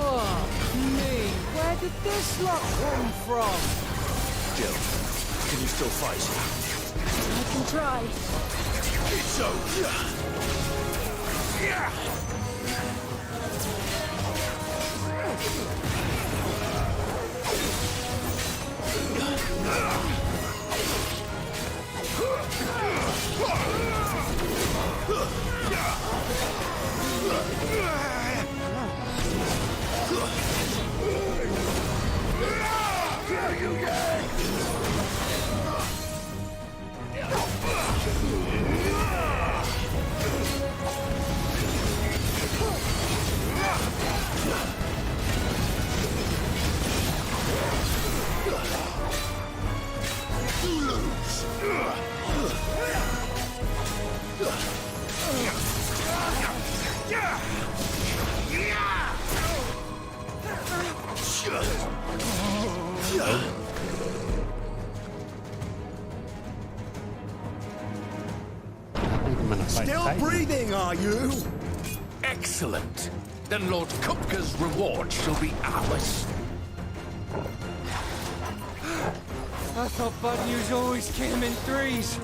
Oh, me. Where did this lot come from? Jill, can you still fight? I can try. It's over. Still breathing, are you? Excellent. Then Lord Kupka's reward shall be ours. I thought bad news always came in threes.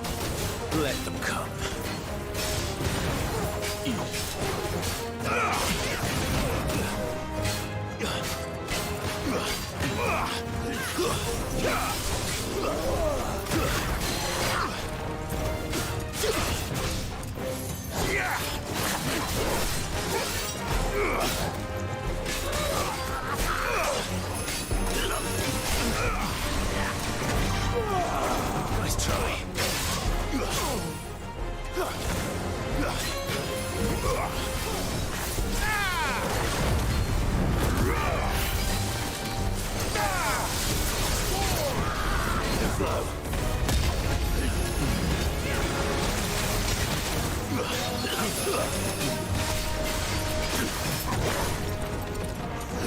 Let them come.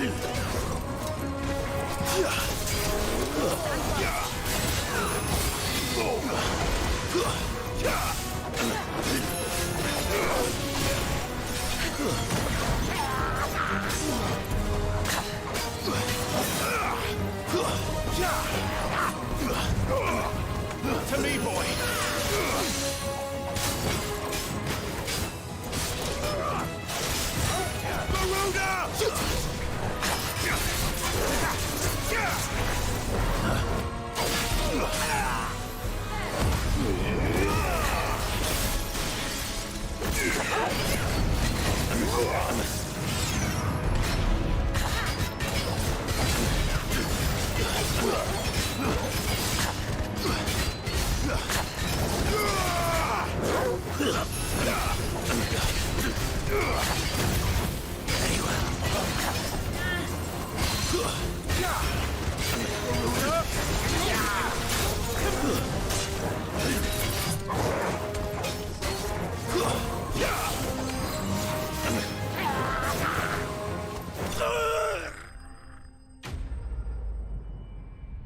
To me, boy!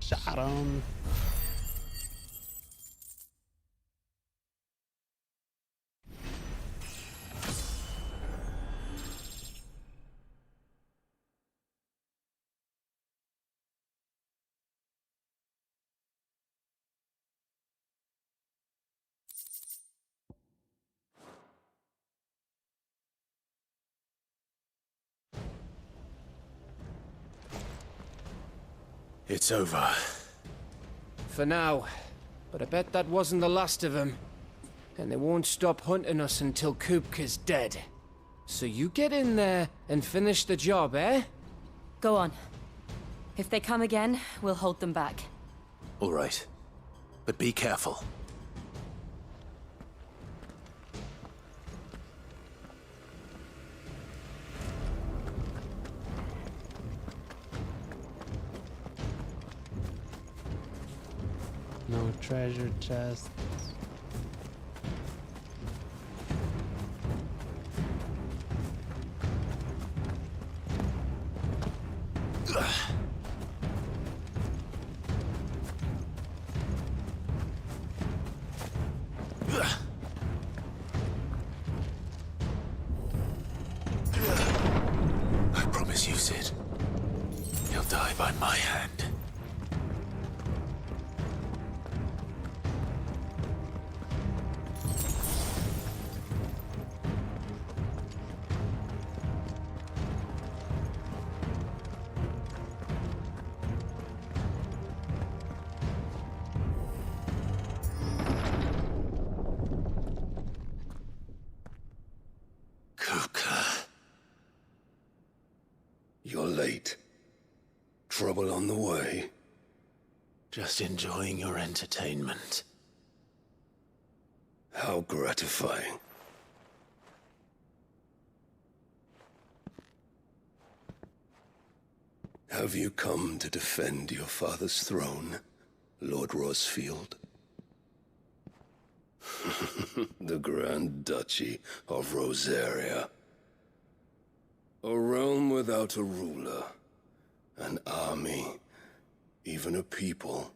Shot him. It's over. For now. But I bet that wasn't the last of them. And they won't stop hunting us until Kupka's dead. So you get in there and finish the job, eh? Go on. If they come again, we'll hold them back. All right. But be careful. No treasure chests. I promise you, Sid. He'll die by my hand. You're late. Trouble on the way? Just enjoying your entertainment. How gratifying. Have you come to defend your father's throne, Lord Rosfield? The Grand Duchy of Rosaria. A realm without a ruler, an army, even a people.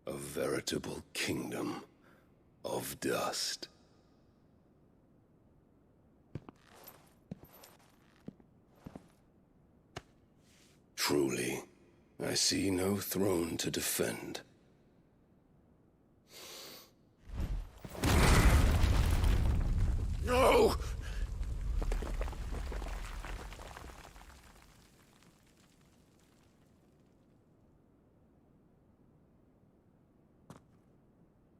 A veritable kingdom of dust. Truly, I see no throne to defend. No!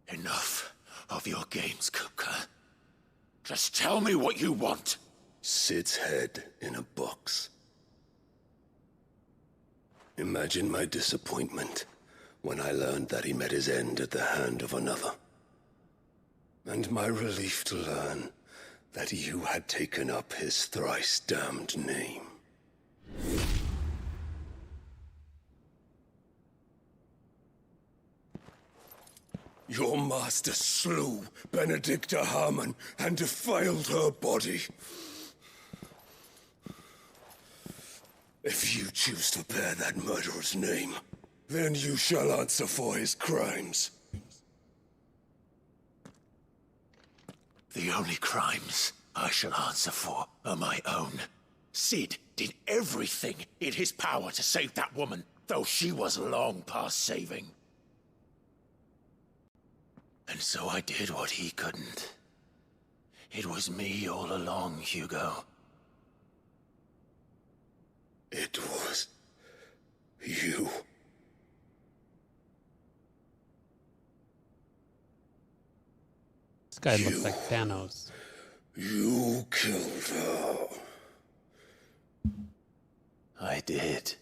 Enough of your games, Kupka. Just tell me what you want. Sid's head in a box. Imagine my disappointment when I learned that he met his end at the hand of another. And my relief to learn that you had taken up his thrice-damned name. Your master slew Benedicta Harmon and defiled her body. If you choose to bear that murderer's name, then you shall answer for his crimes. The only crimes I shall answer for are my own. Sid did everything in his power to save that woman, though she was long past saving. And so I did what he couldn't. It was me all along, Hugo. It was you. This guy looks like Thanos. You killed her. I did.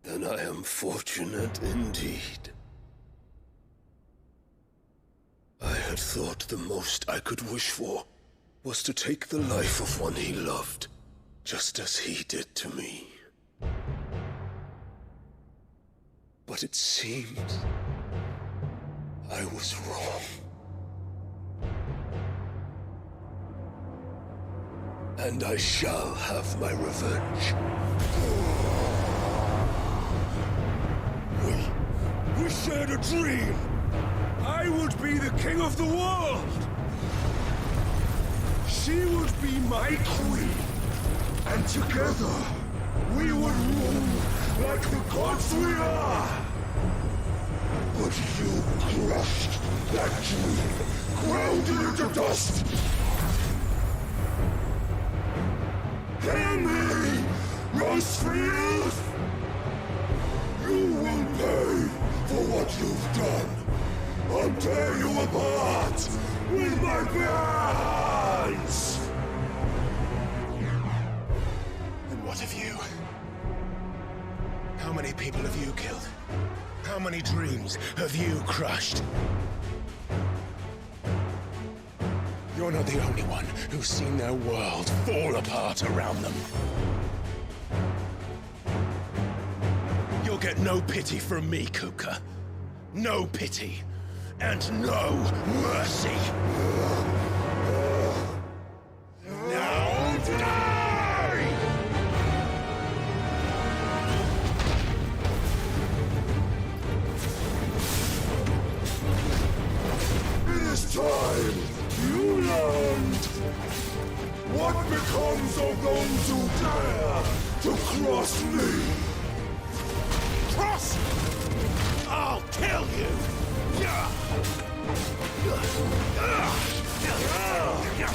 Then I am fortunate indeed. I had thought the most I could wish for was to take the life of one he loved, just as he did to me. But it seems I was wrong. And I shall have my revenge. We shared a dream. I would be the king of the world. She would be my queen. And together, we would rule like the gods we are. But you crushed that dream, ground it into dust. Hear me, Rosefield! You will pay for what you've done. I'll tear you apart with my bare hands! And what of you? How many people have you killed? How many dreams have you crushed? You're not the only one who's seen their world fall apart around them. You'll get no pity from me, Kupka. No pity. And no mercy. Now die! It is time you learned what becomes of those who dare to cross me. Cross! I'll kill you!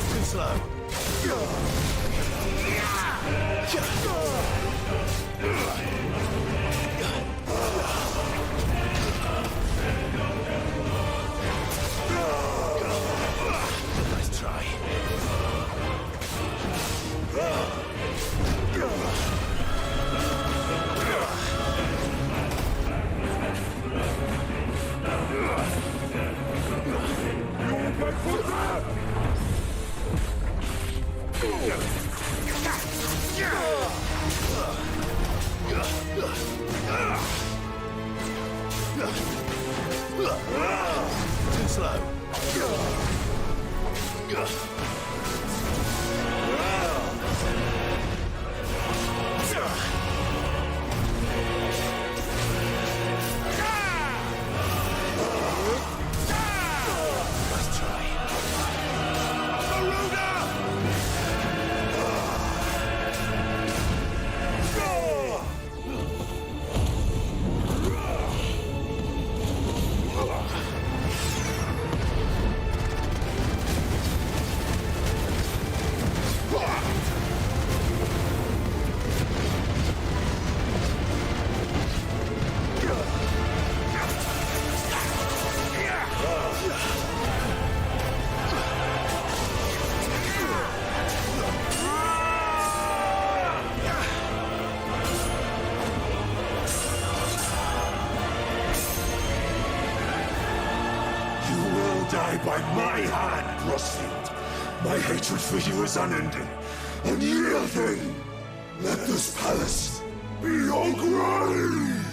Too slow. Nice try. Too slow. Nice try. Die by my hand, Rosefield. My hatred for you is unending, unyielding. Let this palace be your grave!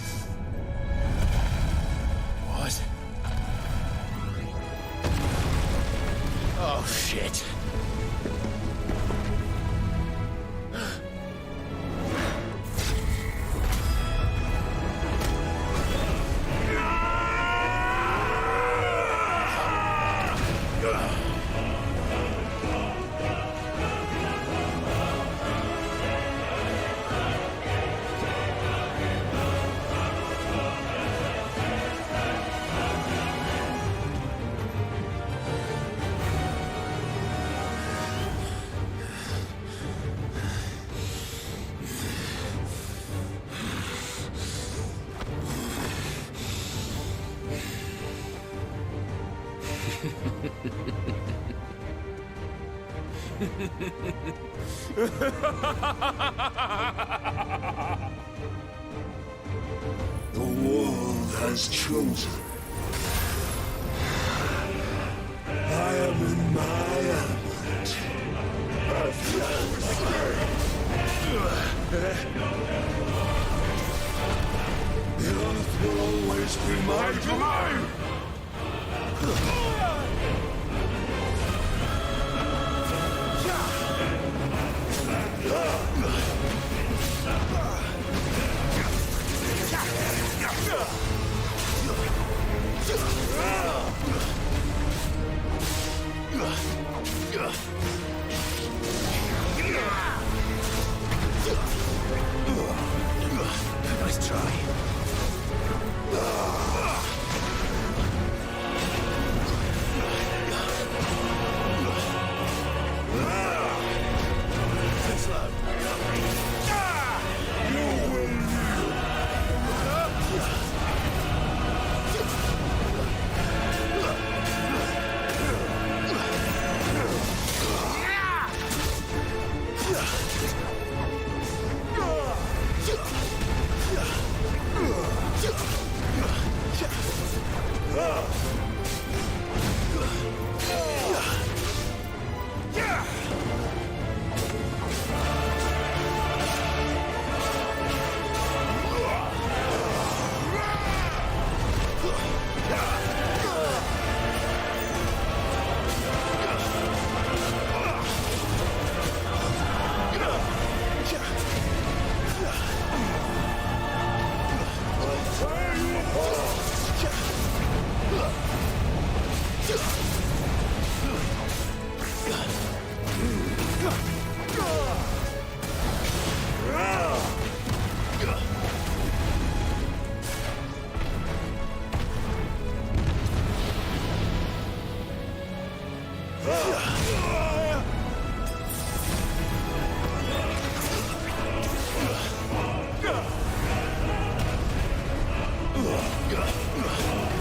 The world has chosen. I am in my element. The earth will always be my domain! Nice try.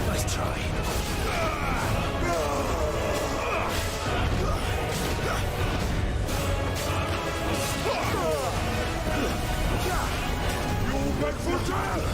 Nice try. You'll beg for death!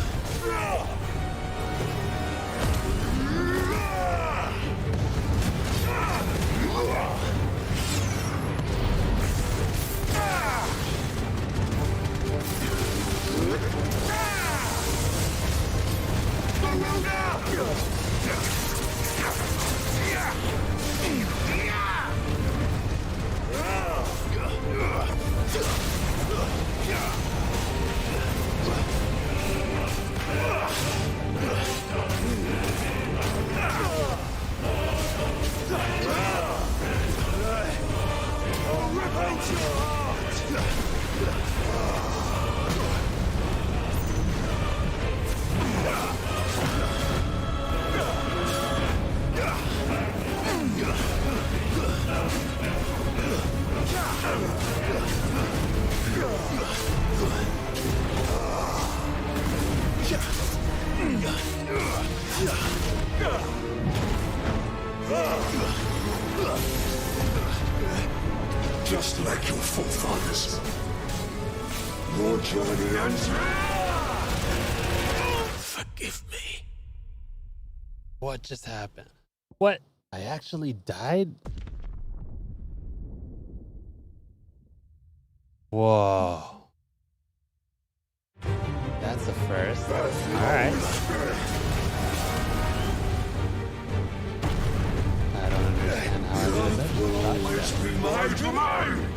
Just like your forefathers. Your journey ends here. Forgive me. What just happened? What? I actually died? Whoa. That's the first. Alright. I don't understand how I did that. Will always be my domain.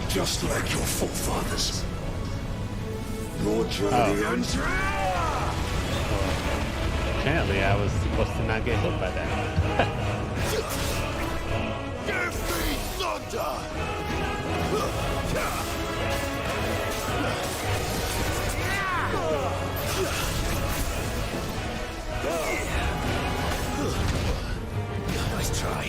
Just like your forefathers. Your journey ends here. Apparently, I was supposed to not get hit by that. Give me thunder! Nice try.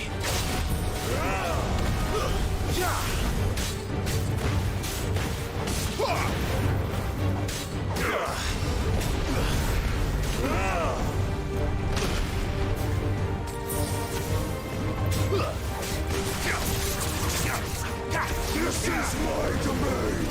This is my domain!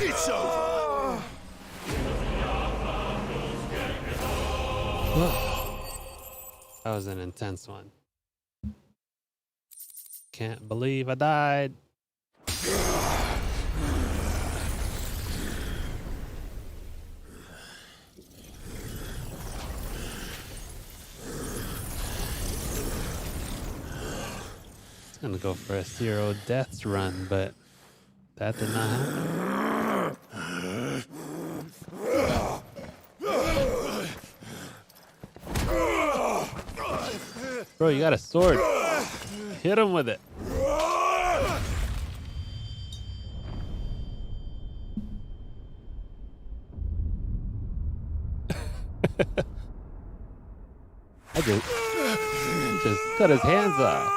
It's over. That was an intense one. Can't believe I died. It's gonna go for a 0 deaths run, but that did not happen. Bro, you got a sword. Hit him with it. I just cut his hands off.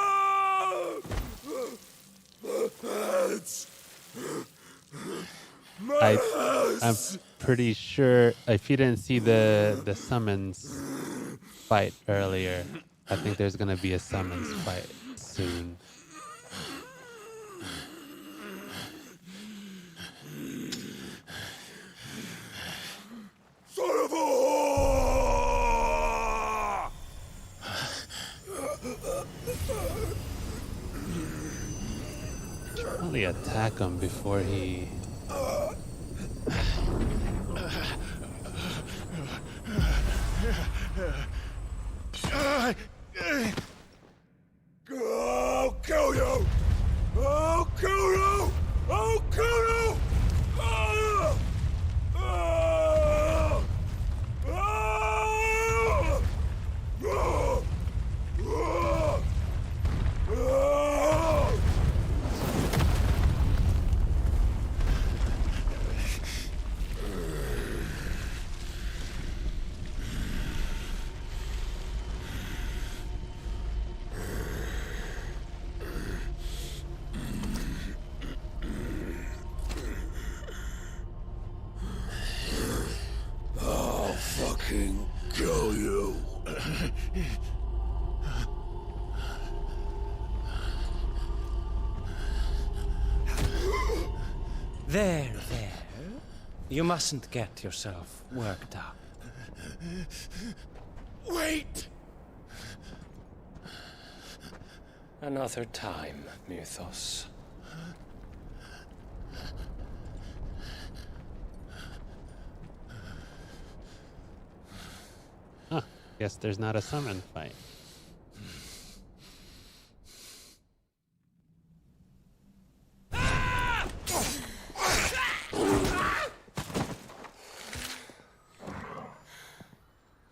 I'm pretty sure if you didn't see the summons fight earlier, I think there's gonna be a summons fight soon. Son of a whore! Probably attack him before he. I'll kill you! I'll kill you! I'll kill you! Ah! Ah! Ah! Ah! Ah! I'll fucking kill you. There. You mustn't get yourself worked up. Wait! Another time, Mythos. Huh. Guess there's not a summon fight.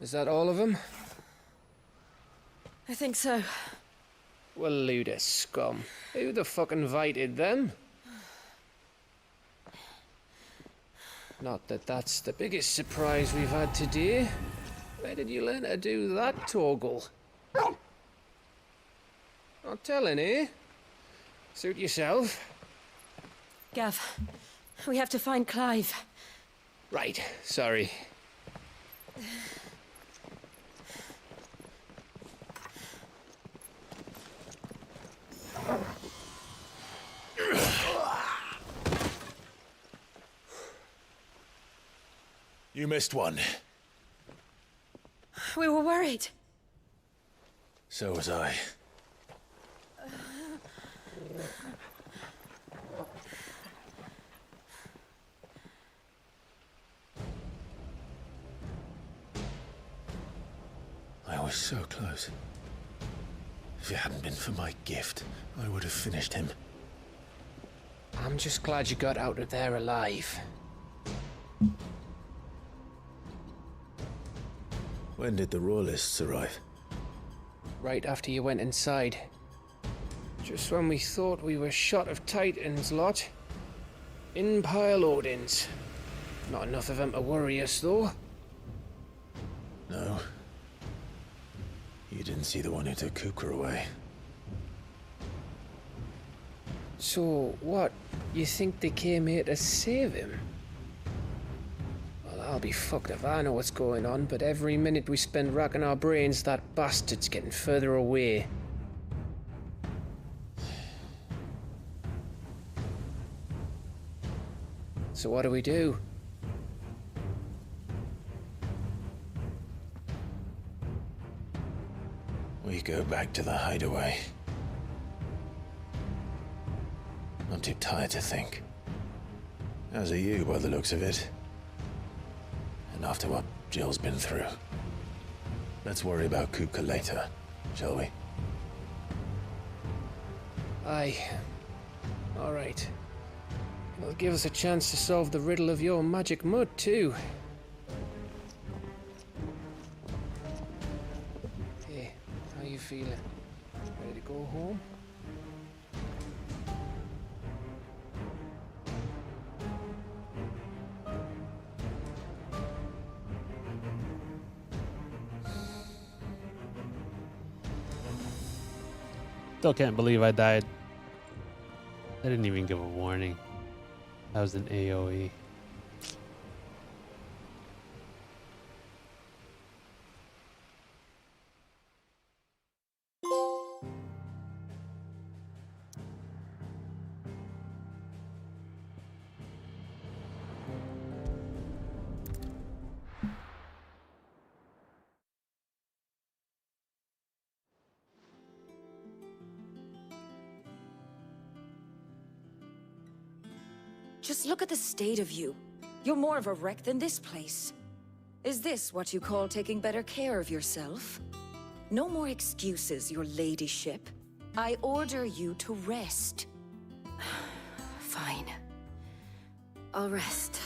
Is that all of them? I think so. Well, load of scum. Who the fuck invited them? Not that that's the biggest surprise we've had today. Where did you learn to do that, Torgal? Not telling, eh? Suit yourself. Gav, we have to find Clive. Right, sorry. You missed one. We were worried. So was I. I was so close. If it hadn't been for my gift, I would have finished him. I'm just glad you got out of there alive. When did the Royalists arrive? Right after you went inside. Just when we thought we were shot of Titans, lot. In pile Odins. Not enough of them to worry us, though. No. You didn't see the one who took Kupka away. So, what? You think they came here to save him? Well, I'll be fucked if I know what's going on, but every minute we spend racking our brains, that bastard's getting further away. So what do we do? We go back to the hideaway. I'm too tired to think. As are you, by the looks of it. And after what Jill's been through. Let's worry about Kupka later, shall we? Aye. All right. It'll give us a chance to solve the riddle of your magic mud, too. Hey, how you feeling? Ready to go home? Still can't believe I died. I didn't even give a warning. That was an AoE. Just look at the state of you. You're more of a wreck than this place. Is this what you call taking better care of yourself? No more excuses, your ladyship. I order you to rest. Fine. I'll rest.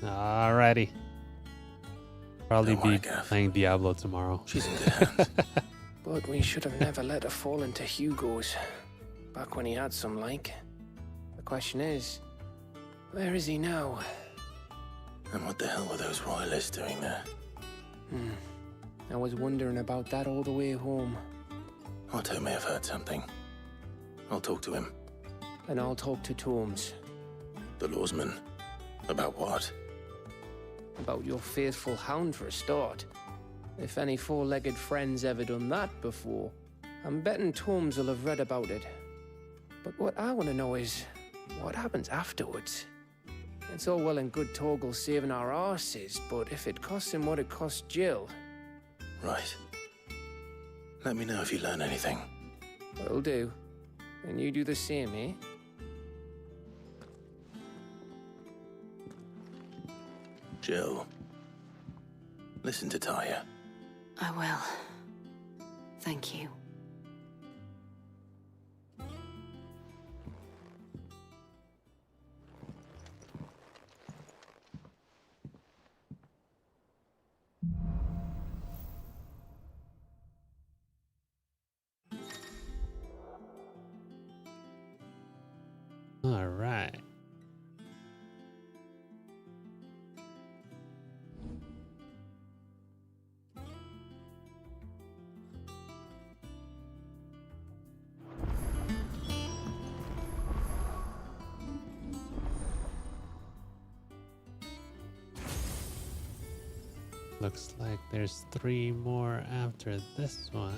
Alrighty. Probably Don't worry, be Gav. playing Diablo tomorrow. She's in good hands. But we should have never let her fall into Hugo's. Back when he had some like. The question is, where is he now? And what the hell were those royalists doing there? I was wondering about that all the way home. Otto may have heard something. I'll talk to him. And I'll talk to Torms. The lawsman. About what? About your faithful hound for a start. If any four-legged friend's ever done that before, I'm betting Torms will have read about it. But what I want to know is, what happens afterwards? It's all well and good Torgal saving our arses, but if it costs him what it cost Jill... Right. Let me know if you learn anything. Will do. And you do the same, eh? Jill. Listen to Taya. I will. Thank you. All right. Looks like there's 3 more after this one.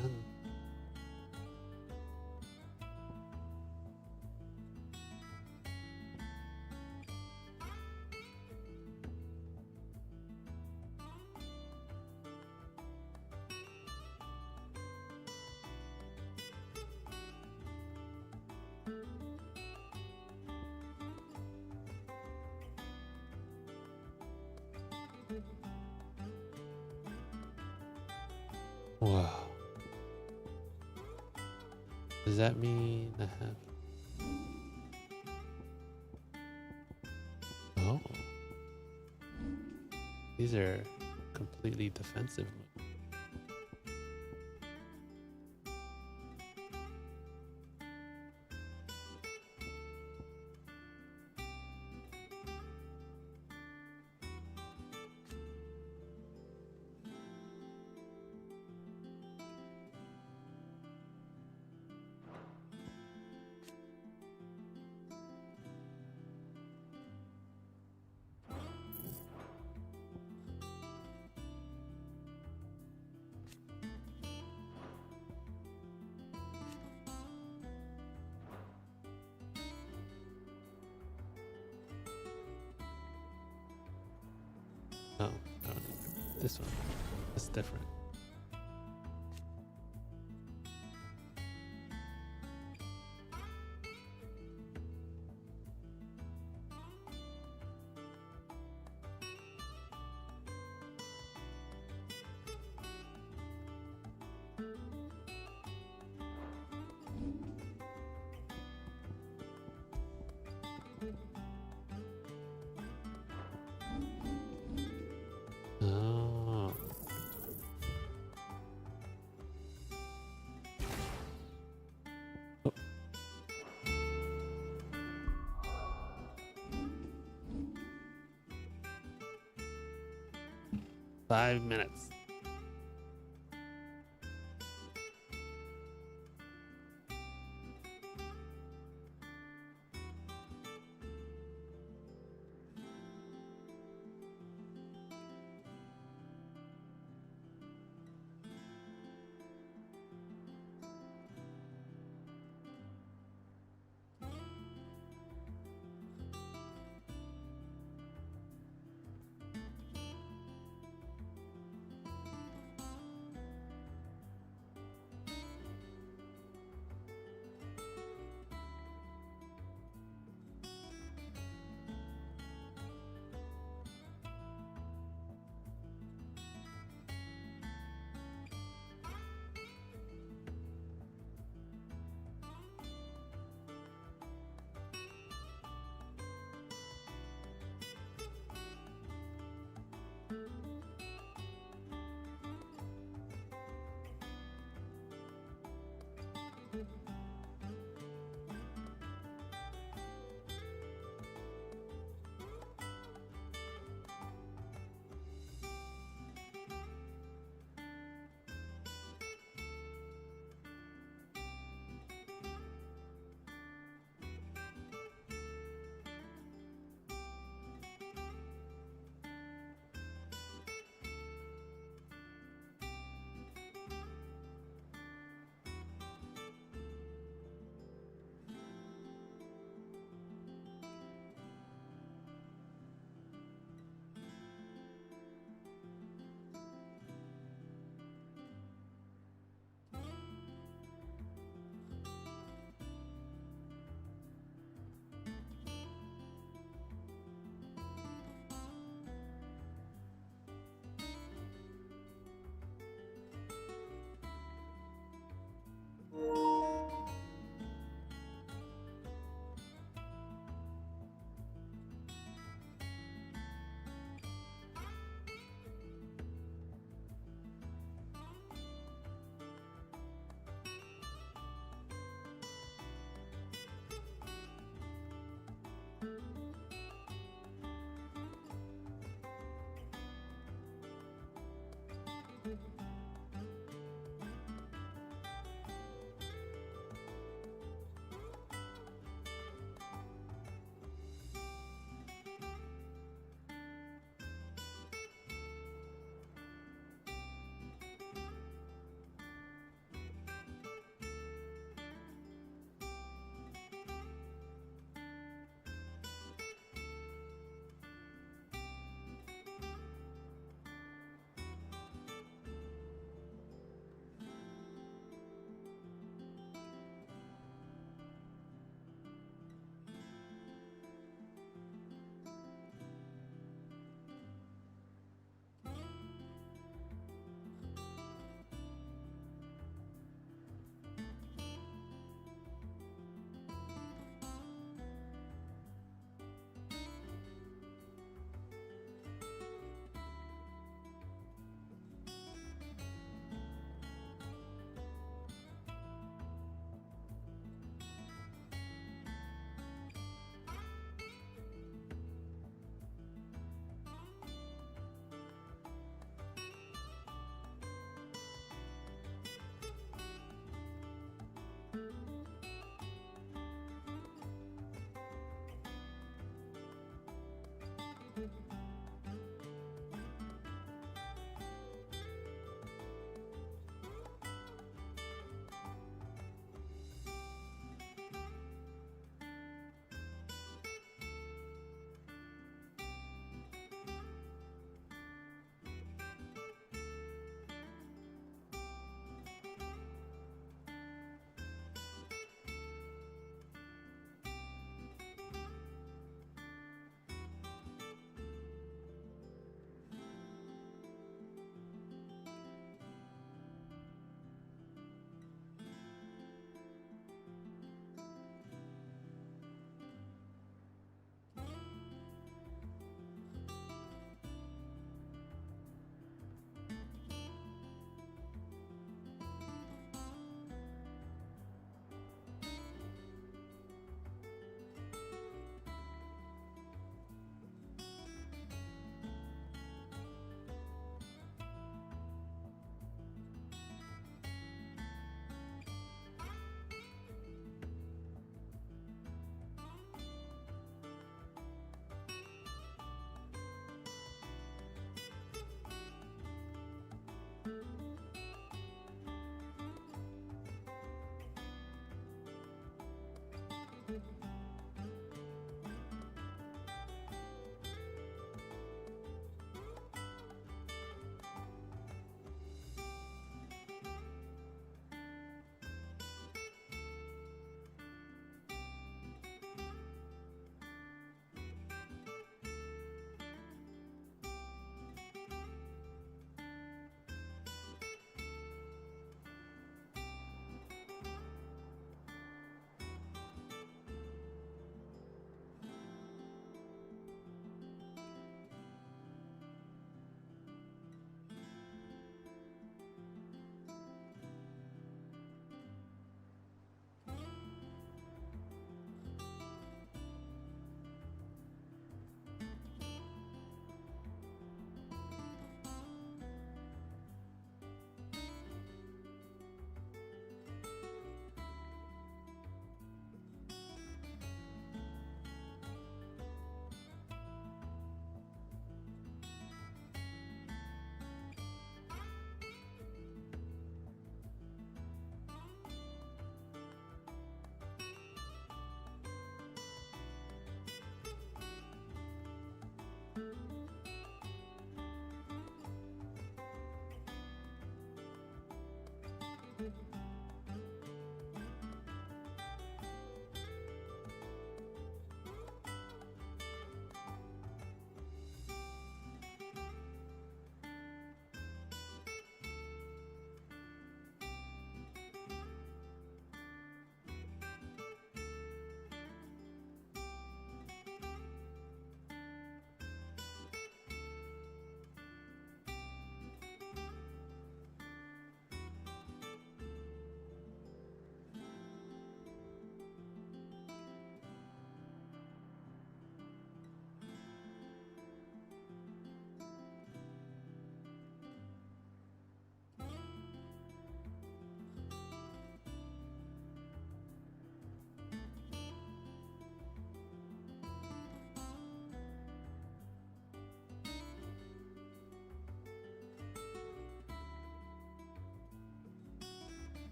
Whoa. Does that mean I have... Oh. These are completely defensive moves. Oh, no, this one. It's different. Oh. 5 minutes.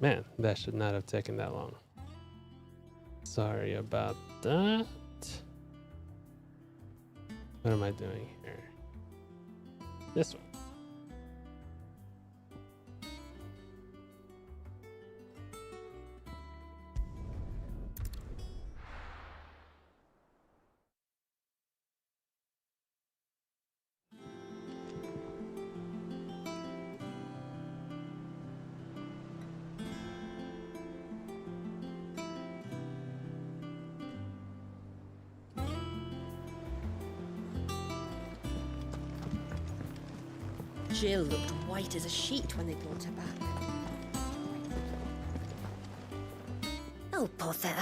Man, that should not have taken that long. Sorry about that. What am I doing here? This one. Jill looked white as a sheet when they brought her back. Oh, bother.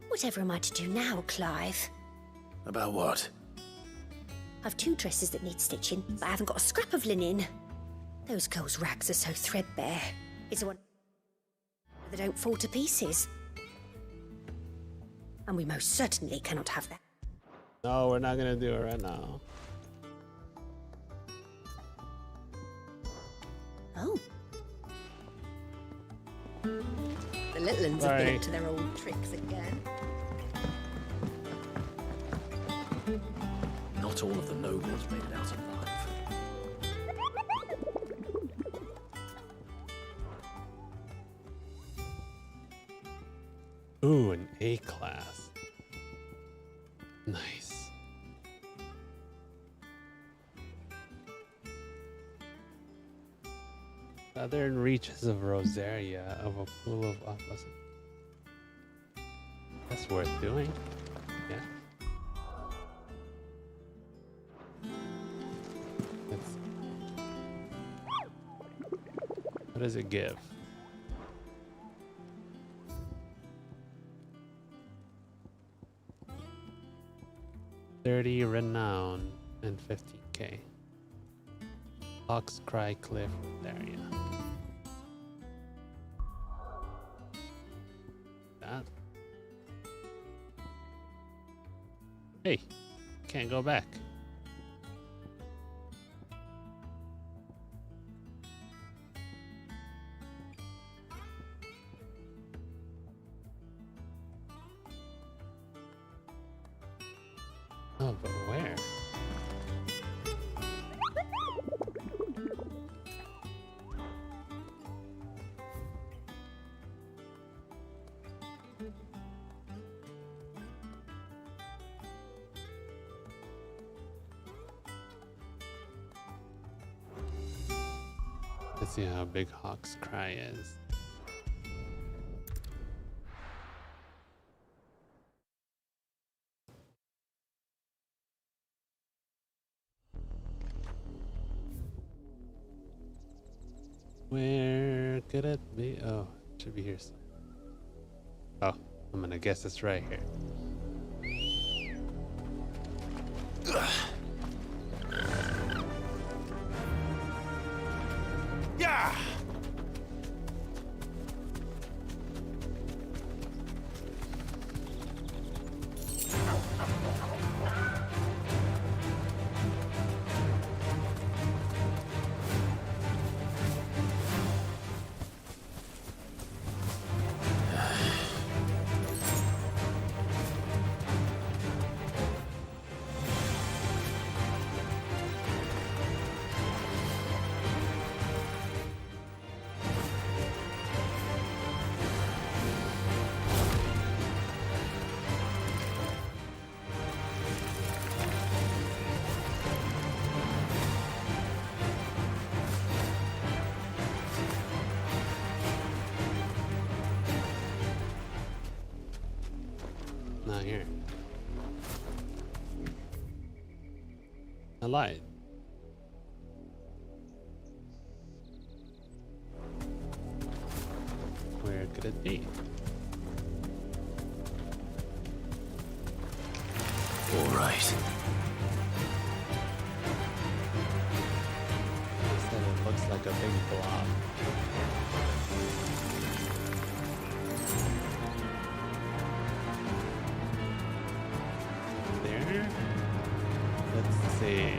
Whatever am I to do now, Clive? About what? I've 2 dresses that need stitching, but I haven't got a scrap of linen. Those girls' rags are so threadbare. It's a one they don't fall to pieces. And we most certainly cannot have that. No, we're not gonna do it right now. Oh. The little ones have been up to their old tricks again. Not all of the nobles made it out alive. Ooh, an A class. Nice. Southern reaches of Rosaria of a pool of opposite. That's worth doing. Yeah. Let's see. What does it give? $30 renown and 15k. Hawks Cry Cliff Rosaria. That. Hey, can't go back. Oh, but where? Let's see how big Hawk's Cry is. Where could it be? Oh, it should be here. Oh, I'm gonna guess it's right here. Yeah! Not here. I lied. Where could it be? All right. Instead it looks like a big blob. There? Let's see.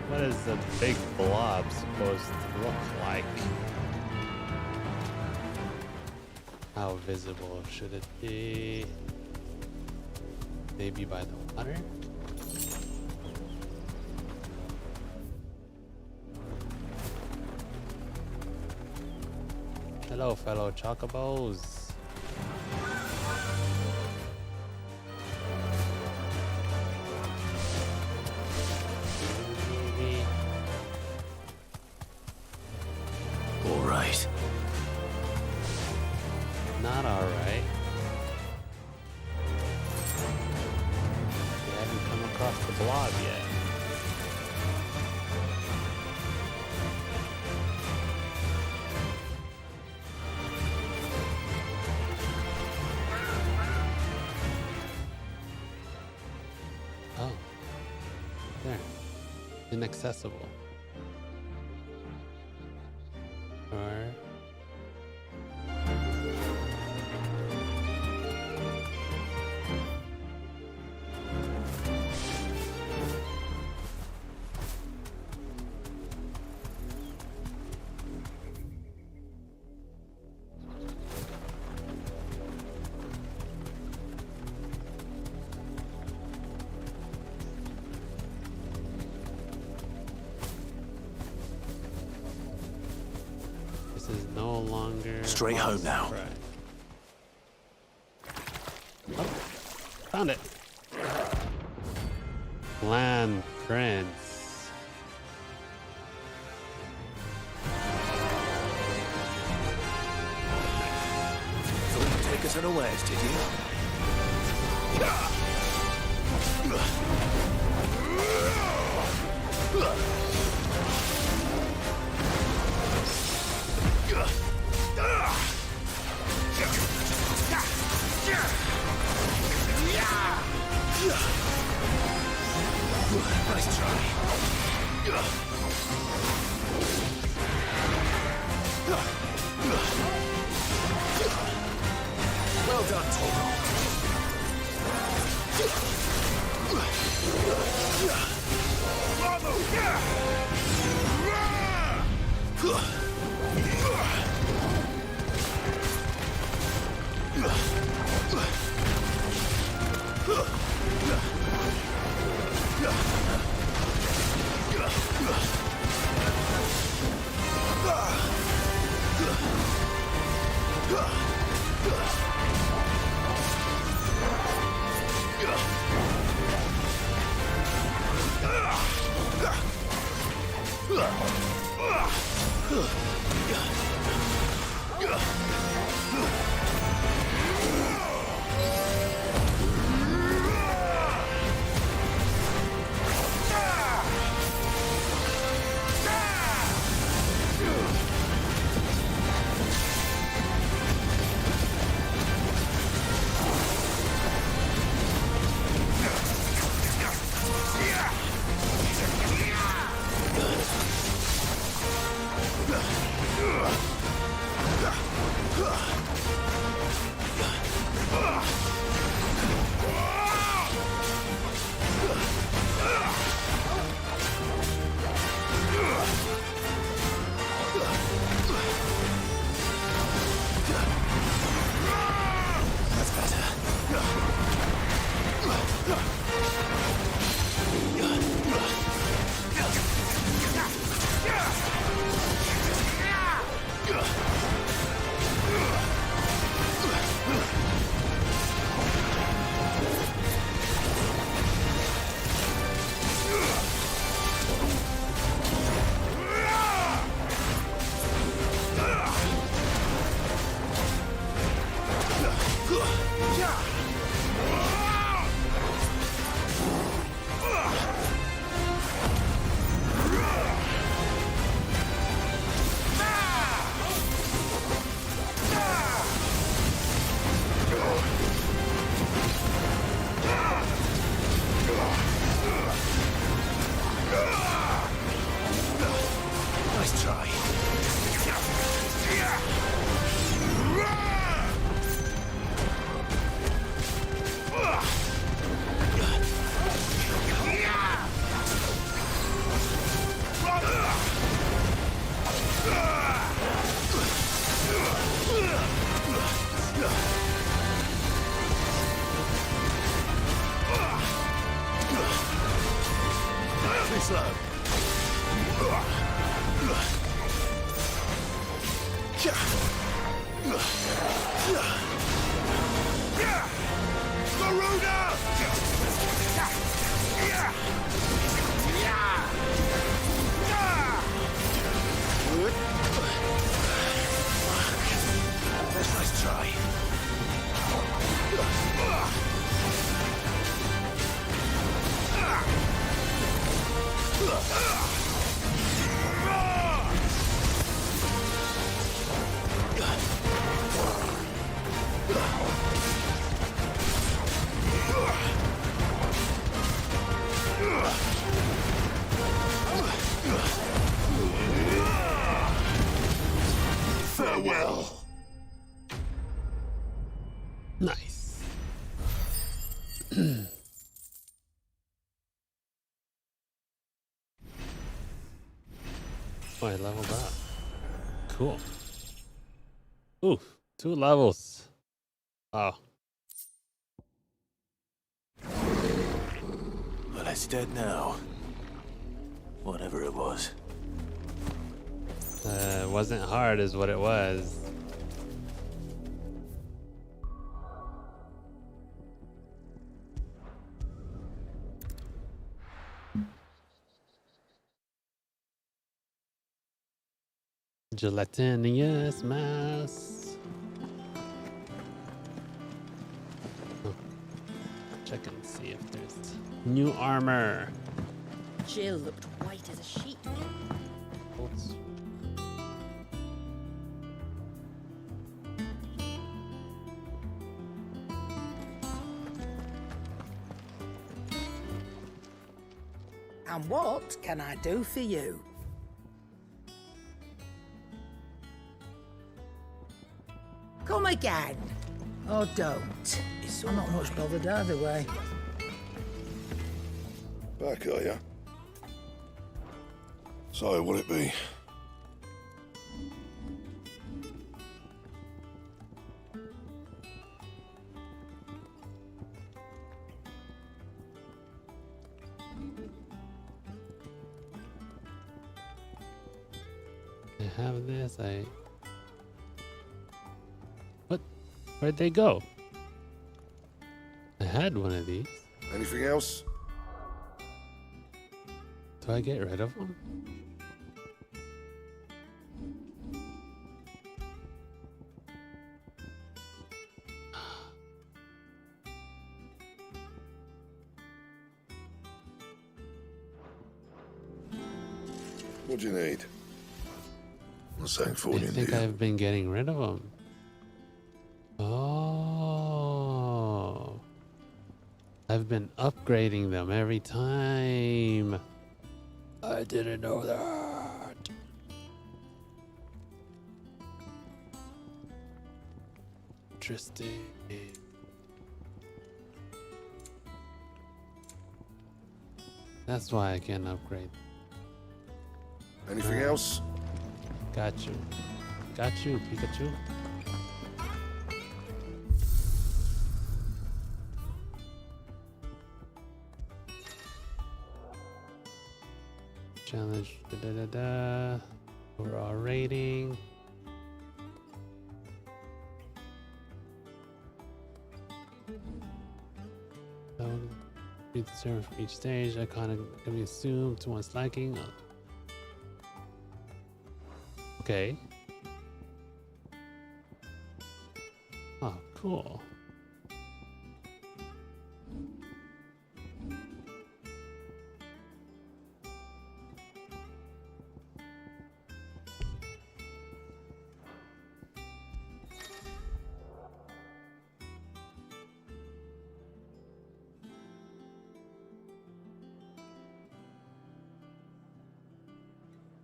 What is the big blob supposed to look like? How visible should it be? Maybe by the water? Hello, fellow chocobos. All right. Not alright. We haven't come across the blob yet. Oh. There. Inaccessible. Or is no longer Straight home now. Right. Oh, found it. Land Prince. Thought you'd take us unawares, did you? Nice try. Well done, Toro. Let's try. Farewell. Nice. Oh, I leveled up. Cool. Ooh, 2 levels. Wow. Well, it's dead now. Whatever it was. It wasn't hard is what it was. Gelatinous mass. Oh. Check and see if there's new armor. Jill looked white as a sheet. Oops. And what can I do for you? Come again. Or don't. I'm not much bothered either way. Back, are ya? So, what'll it be? I have this, What? Where'd they go? I had one of these. Anything else? Do I get rid of them? What do you need? What's saying for I you? think I've been getting rid of them. Oh. I've been upgrading them every time. I didn't know that. Interesting. That's why I can upgrade. Anything else? Got you. Got you, Pikachu. Challenge. Overall rating. Beat the server for each stage. Iconic can be assumed to one's liking. Okay. Oh, cool.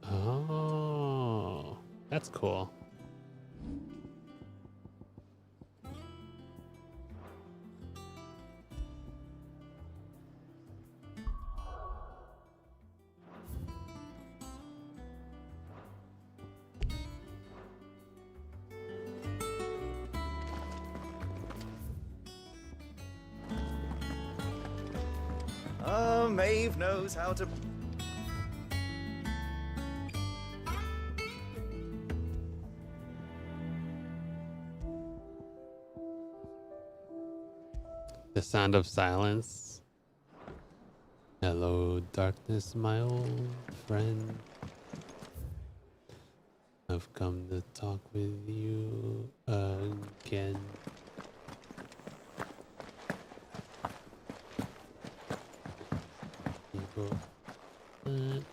Oh. That's cool. Maeve knows how to... The sound of silence. Hello, darkness, my old friend. I've come to talk with you again. People. And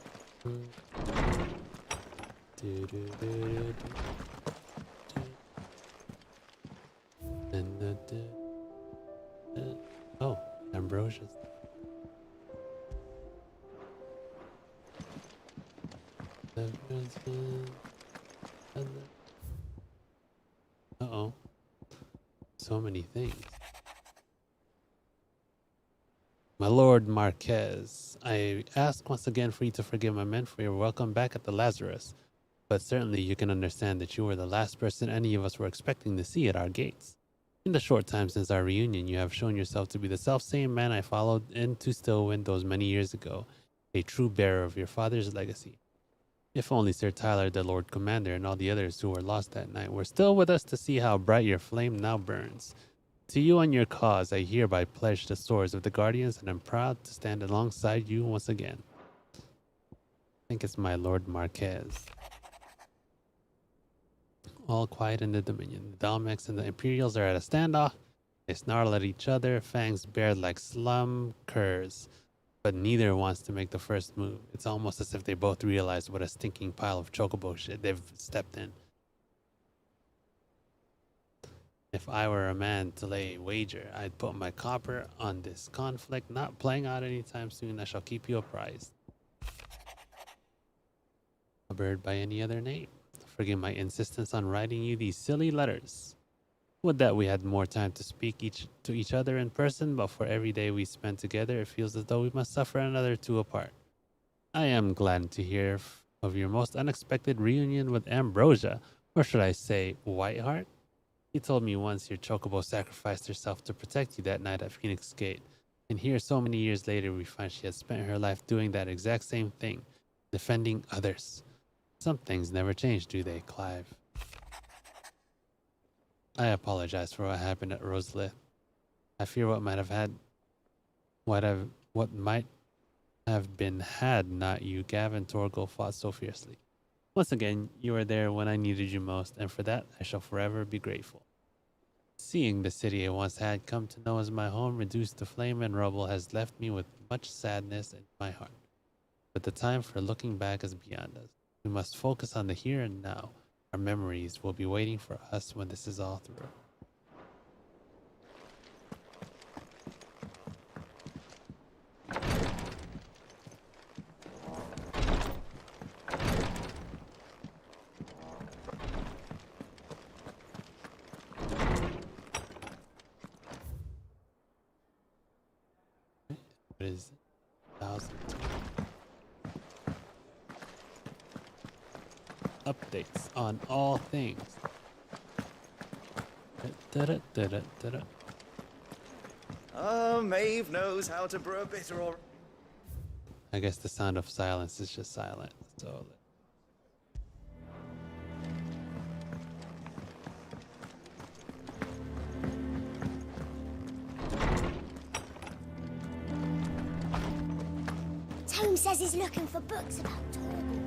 oh, Ambrosia's. Uh-oh. So many things. My Lord Marquez, I ask once again for you to forgive my men for your welcome back at the Lazarus. But certainly you can understand that you were the last person any of us were expecting to see at our gates. In the short time since our reunion, you have shown yourself to be the self-same man I followed into Stillwind those many years ago, a true bearer of your father's legacy. If only Sir Tyler, the Lord Commander, and all the others who were lost that night were still with us to see how bright your flame now burns. To you and your cause, I hereby pledge the swords of the Guardians, and I'm proud to stand alongside you once again. I think it's my Lord Marquez. All quiet in the Dominion. The Dalmex and the Imperials are at a standoff. They snarl at each other, fangs bared like slum curs. But neither wants to make the first move. It's almost as if they both realize what a stinking pile of chocobo shit they've stepped in. If I were a man to lay a wager, I'd put my copper on this conflict not playing out anytime soon. I shall keep you apprised. A bird by any other name. Forgive my insistence on writing you these silly letters. Would that we had more time to speak to each other in person, but for every day we spend together, it feels as though we must suffer another two apart. I am glad to hear of your most unexpected reunion with Ambrosia, or should I say, Whiteheart? He told me once your chocobo sacrificed herself to protect you that night at Phoenix Gate, and here so many years later we find she has spent her life doing that exact same thing, defending others. Some things never change, do they, Clive? I apologize for what happened at Roselith. I fear what might have been had not you, Gavin Torgal, fought so fiercely. Once again, you were there when I needed you most, and for that I shall forever be grateful. Seeing the city I once had come to know as my home reduced to flame and rubble has left me with much sadness in my heart. But the time for looking back is beyond us. We must focus on the here and now. Our memories will be waiting for us when this is all through. What is it? 1002. Updates on all things. Maeve knows how to brew a bitter or... I guess the sound of silence is just silent. So Tome says he's looking for books about Torgal.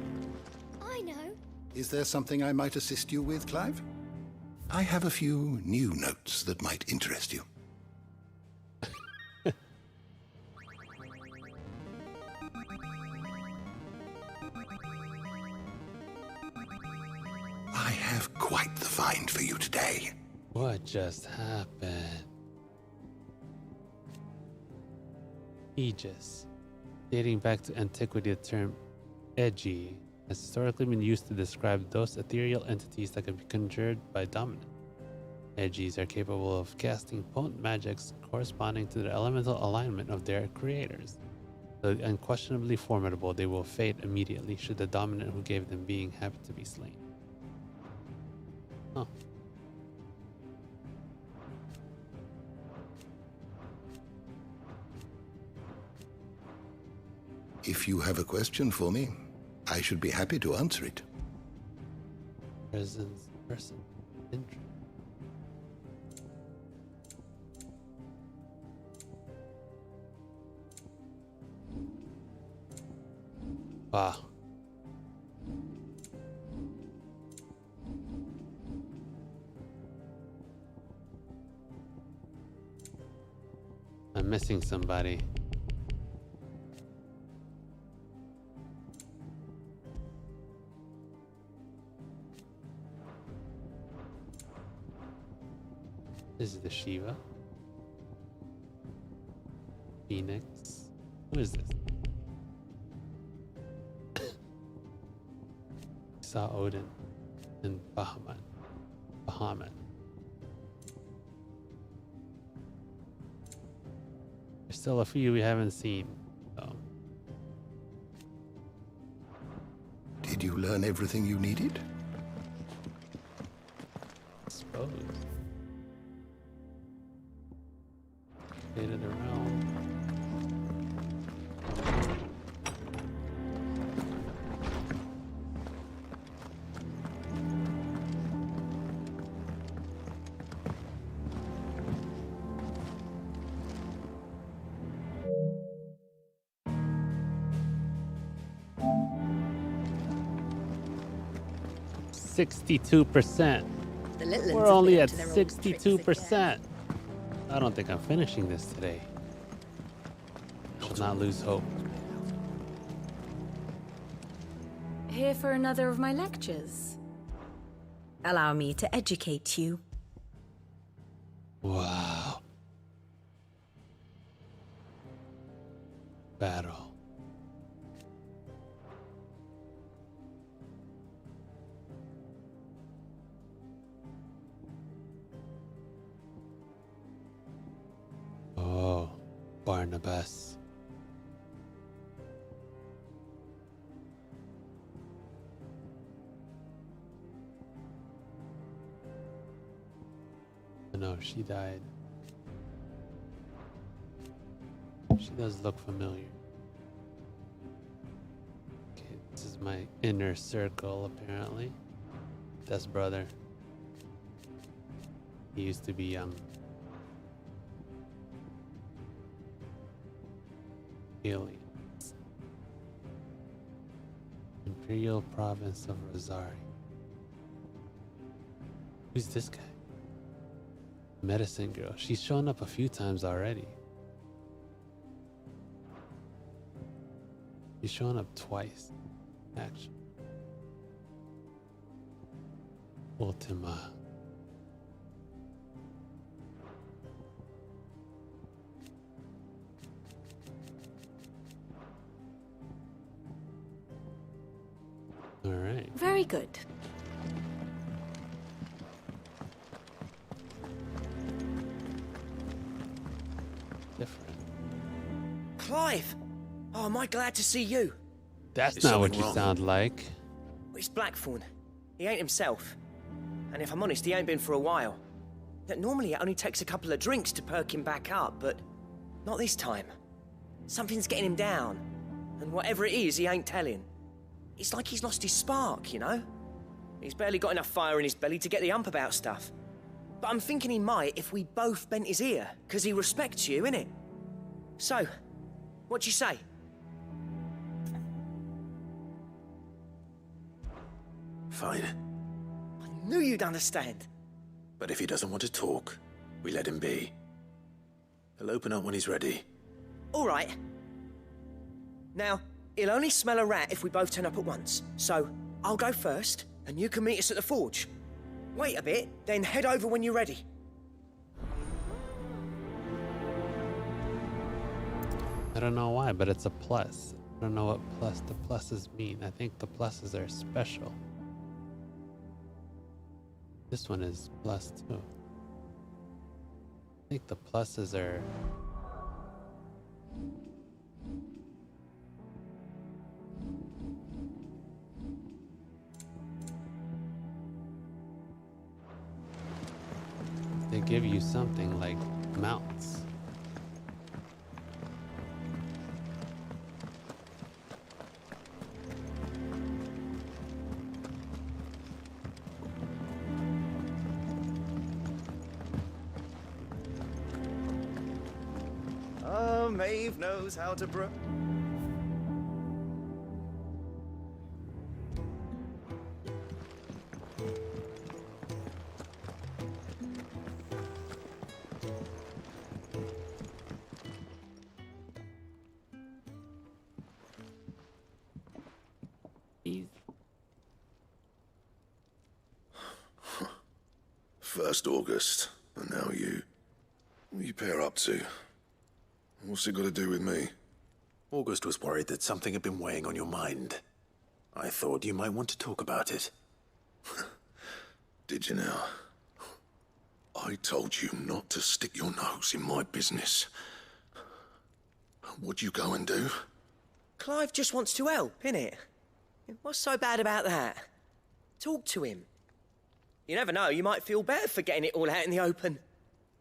I know. Is there something I might assist you with, Clive? I have a few new notes that might interest you. I have quite the find for you today. what just happened? Aegis. Dating back to antiquity, the term edgy has historically been used to describe those ethereal entities that can be conjured by dominant. Edgies are capable of casting potent magics corresponding to the elemental alignment of their creators. Though unquestionably formidable, they will fade immediately should the dominant who gave them being happen to be slain. Huh. If you have a question for me, I should be happy to answer it. Presence, person, interest. Wow. I'm missing somebody. This is the Shiva. Phoenix. Who is this? Saw Odin and Bahamut. There's still a few we haven't seen, though. Did you learn everything you needed? I suppose. Created a realm. 62%. We're only at 62%. I don't think I'm finishing this today. Shall not lose hope. Here for another of my lectures. Allow me to educate you. Wow. Battle. Oh, Barnabas. No, she died. She does look familiar. Okay, this is my inner circle, apparently. Death's brother. He used to be young. Aliens. Imperial province of Rosari. Who's this guy? Medicine girl. She's shown up a few times already. She's shown up twice, actually. Ultima. All right. Very good. Different. Clive! Oh, am I glad to see you? That's not what you sound like. It's Blackthorn. He ain't himself. And if I'm honest, he ain't been for a while. Normally it only takes a couple of drinks to perk him back up, but not this time. Something's getting him down. And whatever it is, he ain't telling. It's like he's lost his spark, you know? He's barely got enough fire in his belly to get the ump about stuff. But I'm thinking he might if we both bent his ear, because he respects you, innit? So, what do you say? Fine. I knew you'd understand. But if he doesn't want to talk, we let him be. He'll open up when he's ready. All right. Now, he'll only smell a rat if we both turn up at once. So, I'll go first, and you can meet us at the forge. Wait a bit, then head over when you're ready. I don't know why, but it's a plus. I don't know what the pluses mean. I think the pluses are special. This one is plus too. I think the pluses are... They give you something like mounts. Oh, Maeve knows how to brew. First August, and now you. What are you pair up to? What's it got to do with me? August was worried that something had been weighing on your mind. I thought you might want to talk about it. Did you now? I told you not to stick your nose in my business. What'd you go and do? Clive just wants to help, innit? What's so bad about that? Talk to him. You never know, you might feel better for getting it all out in the open.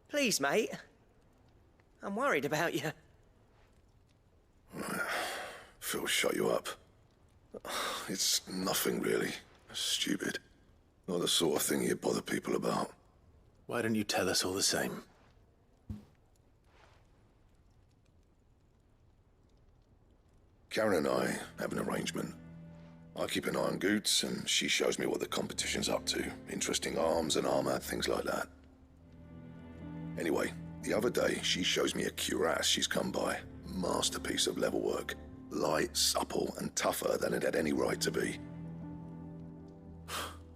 Please, mate. I'm worried about you. Phil shut you up. It's nothing really. Stupid. Not the sort of thing you bother people about. Why don't you tell us all the same? Karen and I have an arrangement. I keep an eye on Goots, and she shows me what the competition's up to. Interesting arms and armor, things like that. Anyway, the other day, she shows me a cuirass she's come by. Masterpiece of level work. Light, supple, and tougher than it had any right to be.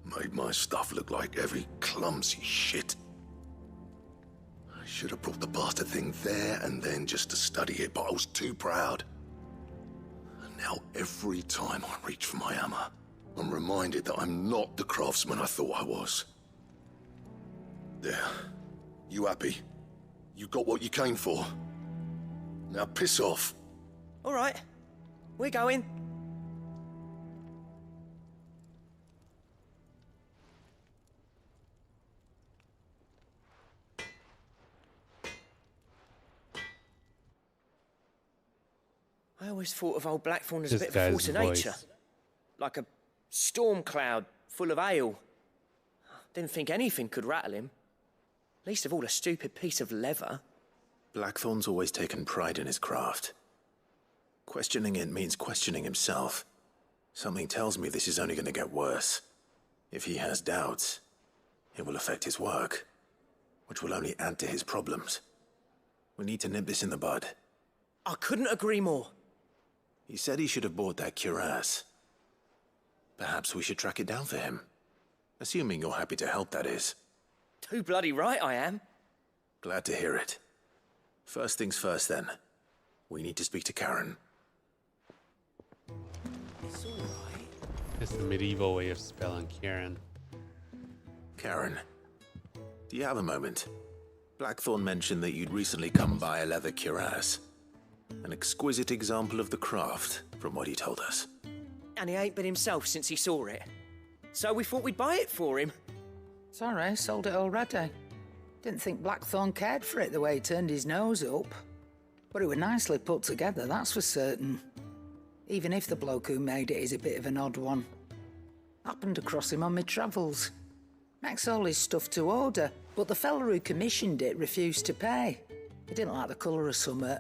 Made my stuff look like every clumsy shit. I should have brought the bastard thing there and then just to study it, but I was too proud. And now every time I reach for my hammer, I'm reminded that I'm not the craftsman I thought I was. There. You happy? You got what you came for. Now piss off. All right. We're going. I always thought of old Blackthorn as a bit of a force of nature. Like a storm cloud full of hail. Didn't think anything could rattle him. Least of all a stupid piece of leather. Blackthorn's always taken pride in his craft. Questioning it means questioning himself. Something tells me this is only going to get worse. If he has doubts, it will affect his work, which will only add to his problems. We need to nip this in the bud. I couldn't agree more. He said he should have bought that cuirass. Perhaps we should track it down for him. Assuming you're happy to help, that is. Too bloody right I am. Glad to hear it. First things first, then. We need to speak to Karen. It's all right. It's the medieval way of spelling Karen. Karen, do you have a moment? Blackthorn mentioned that you'd recently come by a leather cuirass. An exquisite example of the craft, from what he told us. And he ain't been himself since he saw it. So we thought we'd buy it for him. Sorry, sold it already. Didn't think Blackthorn cared for it the way he turned his nose up. But it was nicely put together, that's for certain. Even if the bloke who made it is a bit of an odd one. Happened across him on my travels. Makes all his stuff to order, but the fella who commissioned it refused to pay. He didn't like the colour of summit.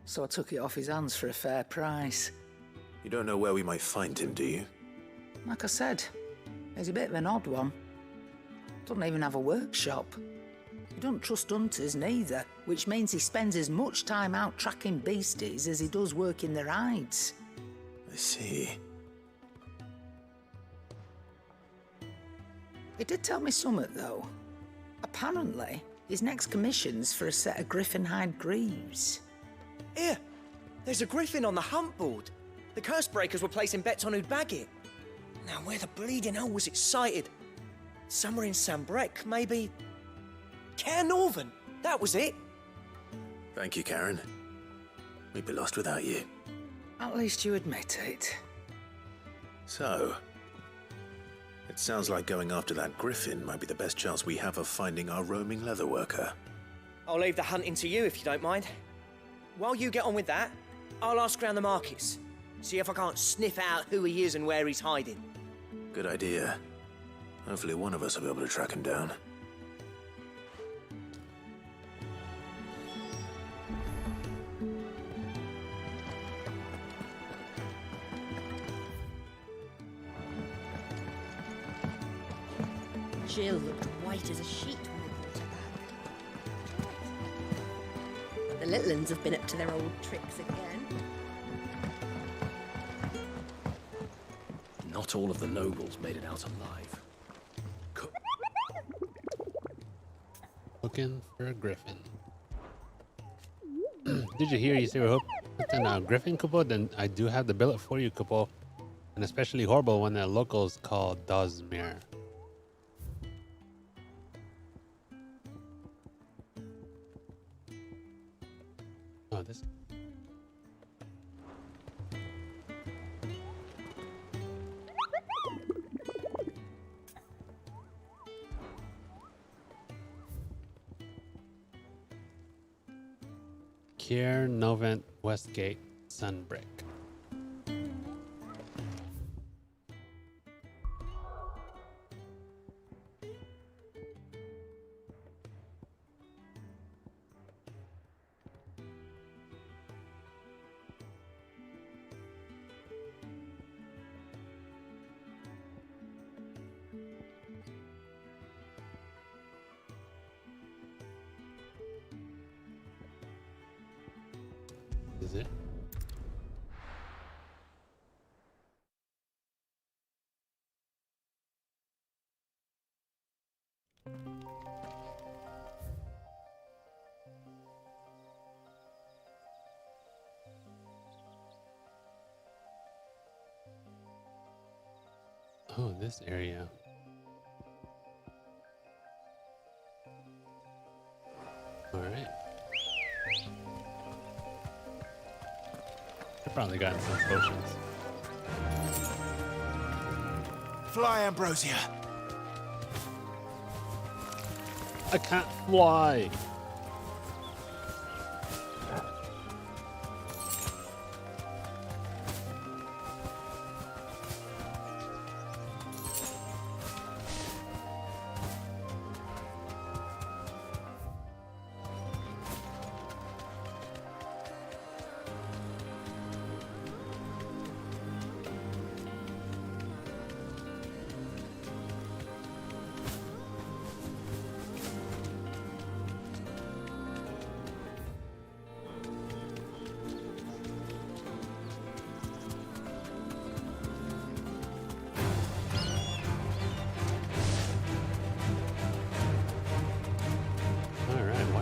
So I took it off his hands for a fair price. You don't know where we might find him, do you? Like I said, he's a bit of an odd one. Doesn't even have a workshop. He don't trust hunters neither, which means he spends as much time out tracking beasties as he does working their hides. I see. He did tell me something, though. Apparently, his next commission's for a set of griffin hide greaves. Here, There's a griffin on the hunt board. The curse breakers were placing bets on who'd bag it. Now, where the bleeding hell was it sighted? Somewhere in Sambrec, maybe... Caer Northern, that was it. Thank you, Karen. We'd be lost without you. At least you admit it. So, it sounds like going after that griffin might be the best chance we have of finding our roaming leatherworker. I'll leave the hunting to you if you don't mind. While you get on with that, I'll ask around the markets. See if I can't sniff out who he is and where he's hiding. Good idea. Hopefully one of us will be able to track him down. Jill looked white as a sheet when we brought her back. The little uns have been up to their old tricks again. Not all of the nobles made it out alive. Looking for a griffin. Did you hear you say we're hoping a griffin, couple? Then I do have the billet for you, couple. An especially horrible one that locals call Dosmere. Oh, this. Caer Novent Westgate Sunbreak. Is it? Oh, this area. All right. I've probably gotten some potions. Fly, Ambrosia. I can't fly.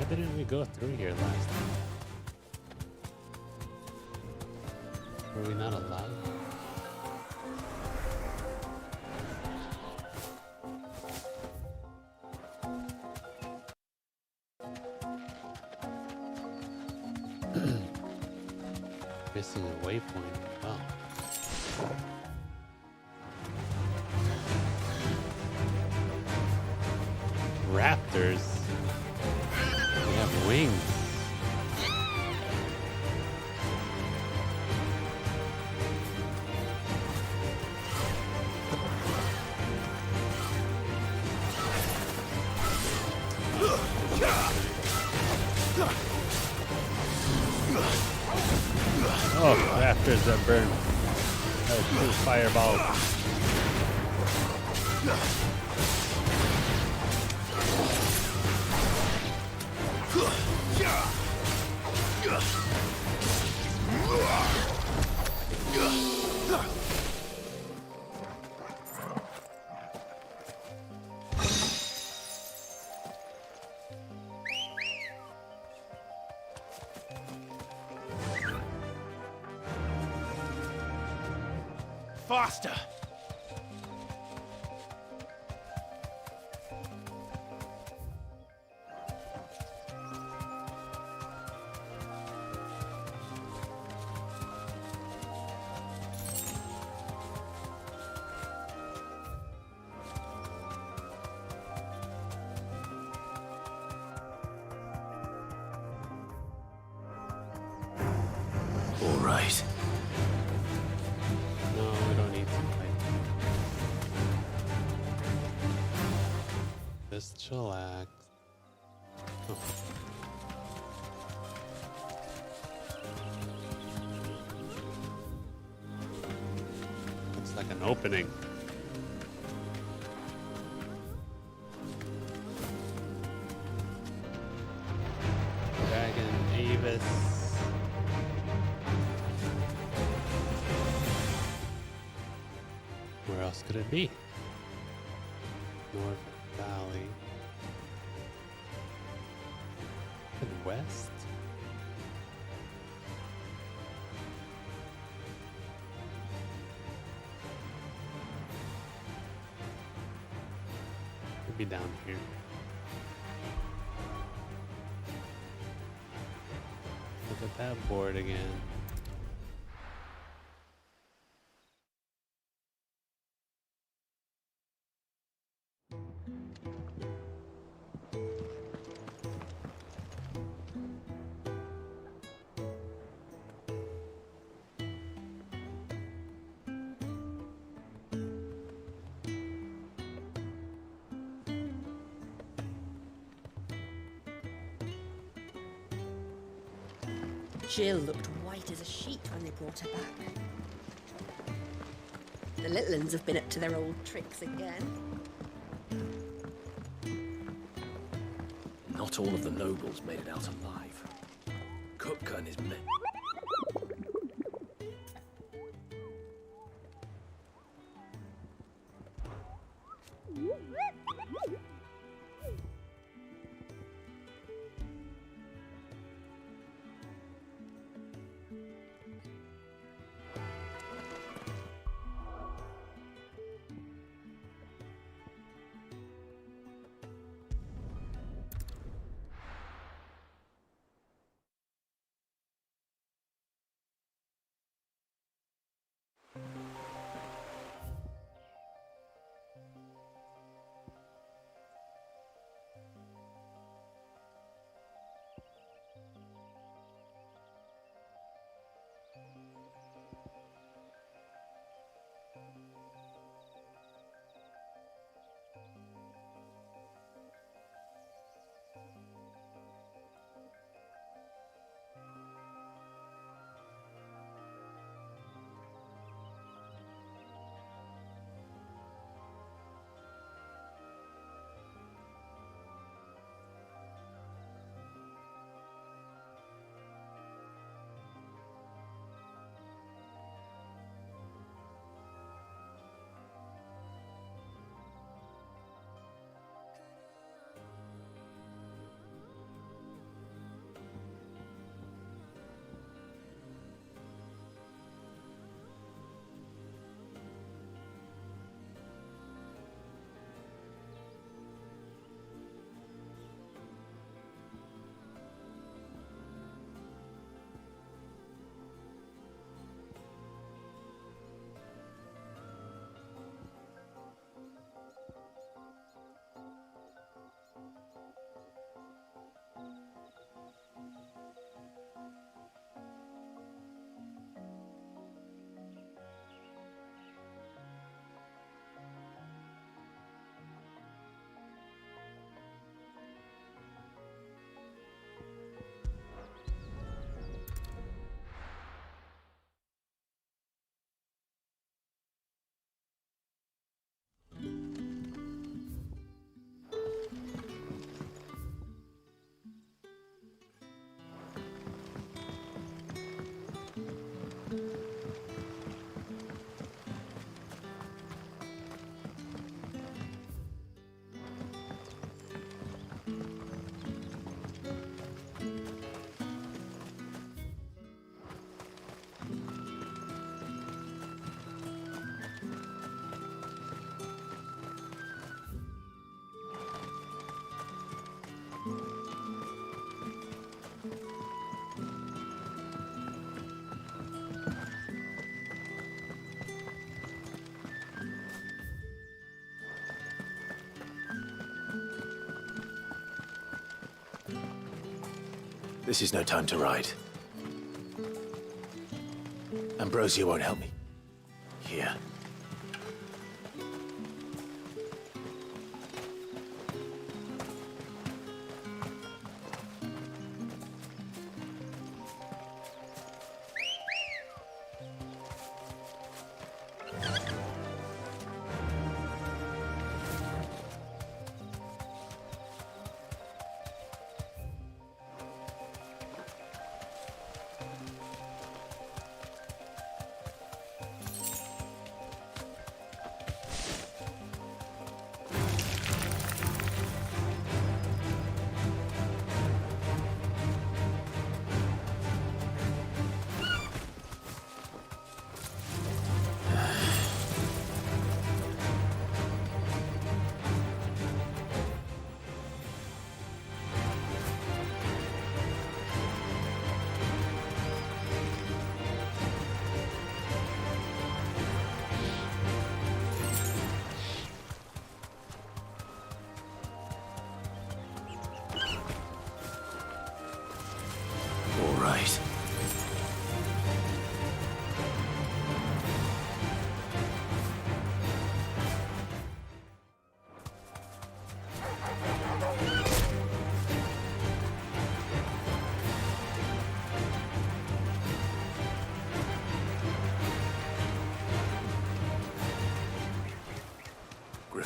Didn't we go through here last time? Were we not allowed? Missing a waypoint. Oh. Raptors. They have wings. Oh, raptors that burn. That was true fireball. faster! All right. No, we don't need to fight. Just chillax. Oh. Looks like an opening. Dragon Avis. Where else could it be? North Valley. And west? Could be down here. Look at that board again. Jill looked white as a sheet when they brought her back. The little uns have been up to their old tricks again. Not all of the nobles made it out alive. Kupka and his men. This is no time to ride. Ambrosia won't help me. Here.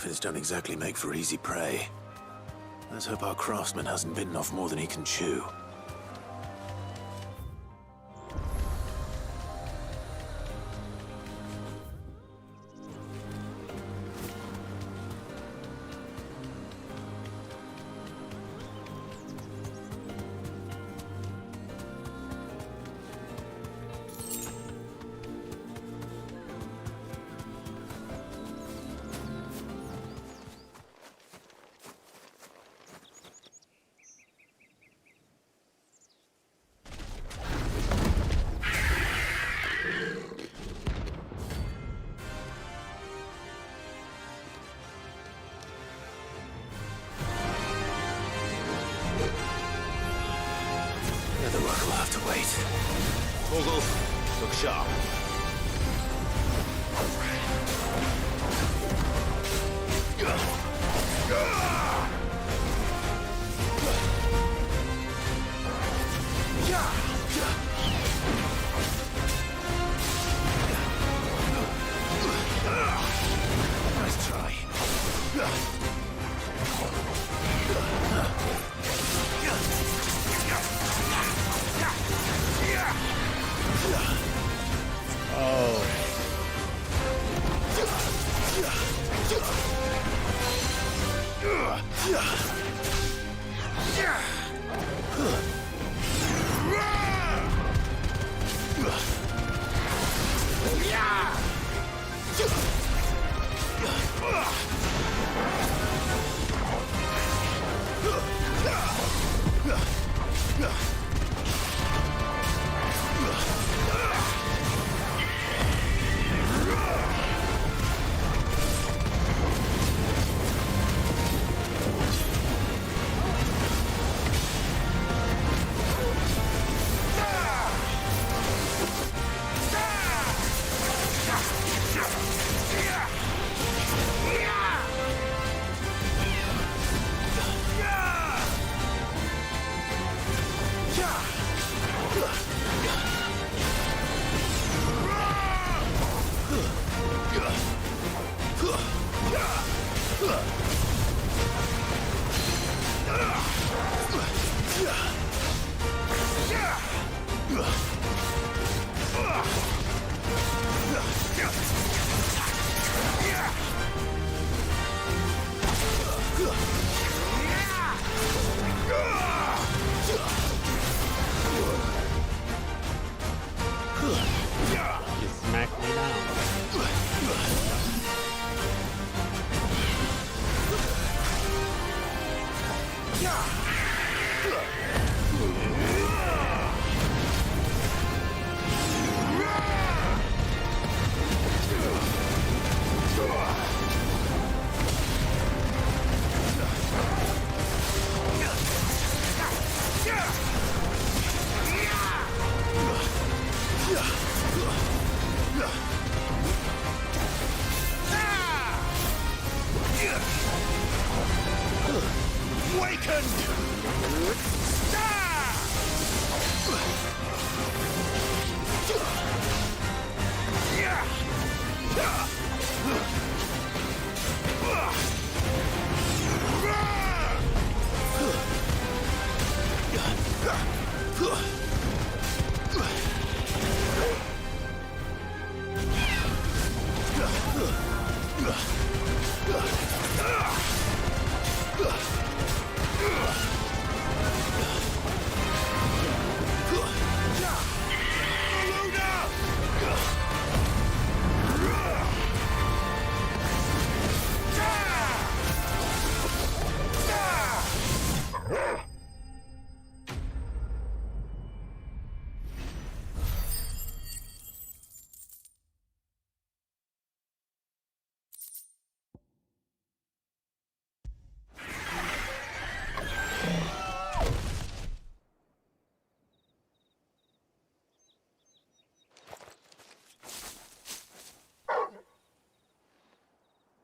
Griffins don't exactly make for easy prey. Let's hope our craftsman hasn't bitten off more than he can chew. Look sharp. Nice try.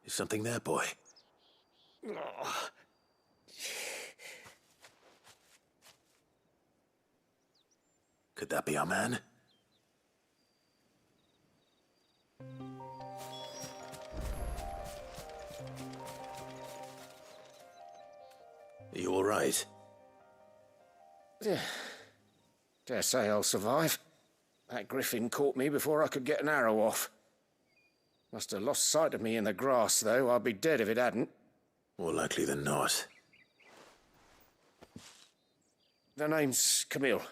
Is something there, boy? Could that be our man? Are you all right? Dare say I'll survive. That griffin caught me before I could get an arrow off. Must have lost sight of me in the grass, though. I'd be dead if it hadn't. More likely than not. The name's Camille.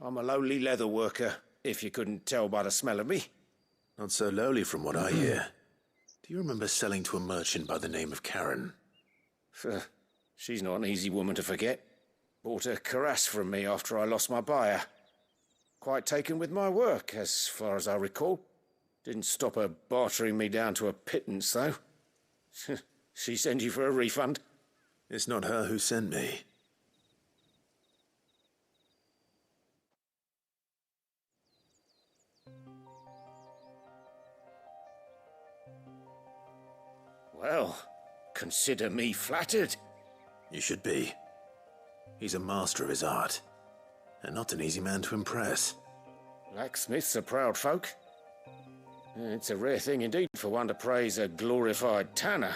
I'm a lowly leather worker, if you couldn't tell by the smell of me. Not so lowly from what I hear. Do you remember selling to a merchant by the name of Karen? She's not an easy woman to forget. Bought a cuirass from me after I lost my buyer. Quite taken with my work, as far as I recall. Didn't stop her bartering me down to a pittance, though. She sent you for a refund? It's not her who sent me. Well, consider me flattered. You should be. He's a master of his art, and not an easy man to impress. Blacksmiths are proud folk. It's a rare thing indeed for one to praise a glorified tanner.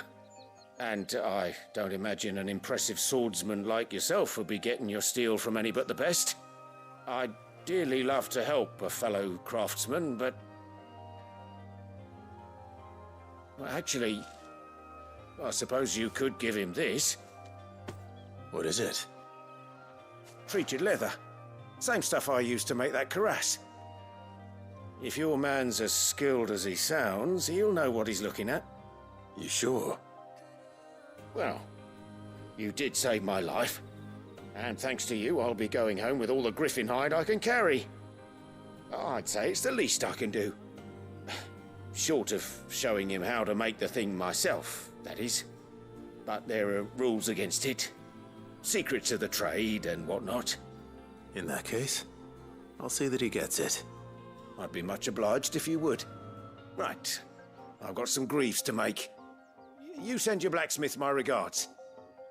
And I don't imagine an impressive swordsman like yourself would be getting your steel from any but the best. I'd dearly love to help a fellow craftsman, but... Well, actually, I suppose you could give him this. What is it? Treated leather. Same stuff I used to make that cuirass. If your man's as skilled as he sounds, he'll know what he's looking at. You sure? Well, you did save my life. And thanks to you, I'll be going home with all the griffin hide I can carry. I'd say it's the least I can do. Short of showing him how to make the thing myself, that is. But there are rules against it. Secrets of the trade and whatnot. In that case, I'll see that he gets it. I'd be much obliged if you would. Right. I've got some greaves to make. You send your blacksmith my regards.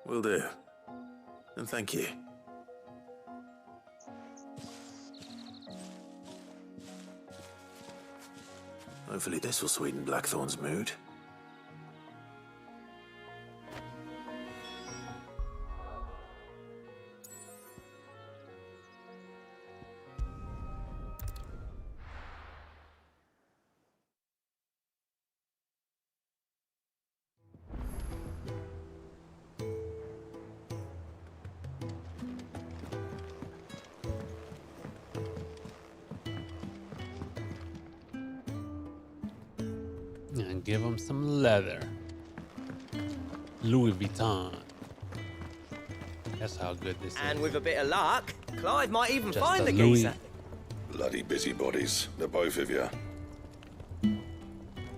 Will do. And thank you. Hopefully this will sweeten Blackthorn's mood. And give him some leather. Louis Vuitton. That's how good this is. And with a bit of luck, Clive might even Just find a the Louis. geezer. Bloody busybodies, the both of you.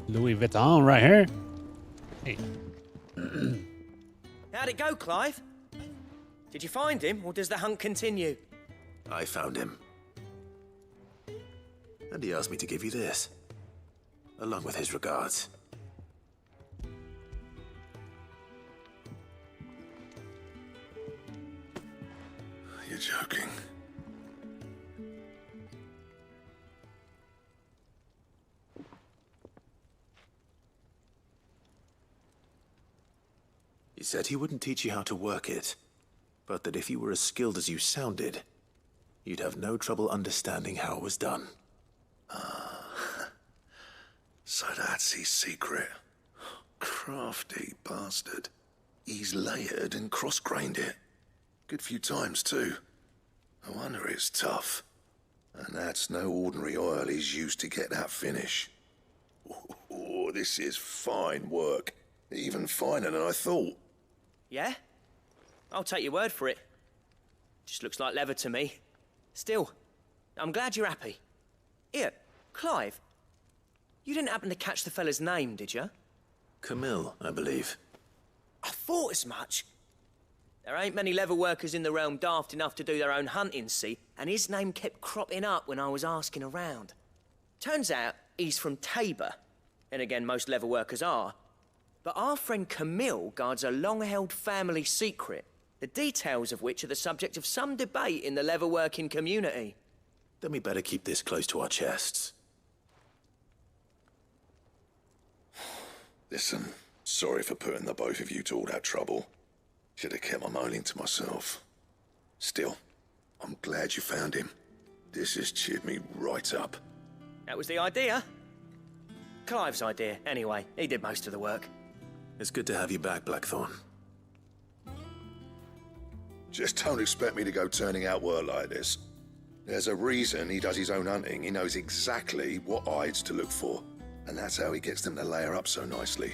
Louis Vuitton right here. Hey. How'd it go, Clive? Did you find him, or does the hunt continue? I found him. And he asked me to give you this, along with his regards. joking. He said he wouldn't teach you how to work it, but that if you were as skilled as you sounded, you'd have no trouble understanding how it was done. So that's his secret. Crafty bastard. He's layered and cross-grained it. Good few times, too. No wonder it's tough. And that's no ordinary oil he's used to get that finish. Oh, this is fine work. Even finer than I thought. Yeah? I'll take your word for it. Just looks like leather to me. Still, I'm glad you're happy. Here, Clive. You didn't happen to catch the fella's name, did you? Camille, I believe. I thought as much. There ain't many leather workers in the realm daft enough to do their own hunting, see? And his name kept cropping up when I was asking around. Turns out he's from Tabor. And again, most leather workers are. But our friend Camille guards a long-held family secret, the details of which are the subject of some debate in the leather-working community. Then we better keep this close to our chests. Listen, sorry for putting the both of you to all that trouble. Should have kept my moaning to myself. Still, I'm glad you found him. This has cheered me right up. That was the idea. Clive's idea, anyway. He did most of the work. It's good to have you back, Blackthorn. Just don't expect me to go turning out work like this. There's a reason he does his own hunting. He knows exactly what hides to look for. And that's how he gets them to layer up so nicely.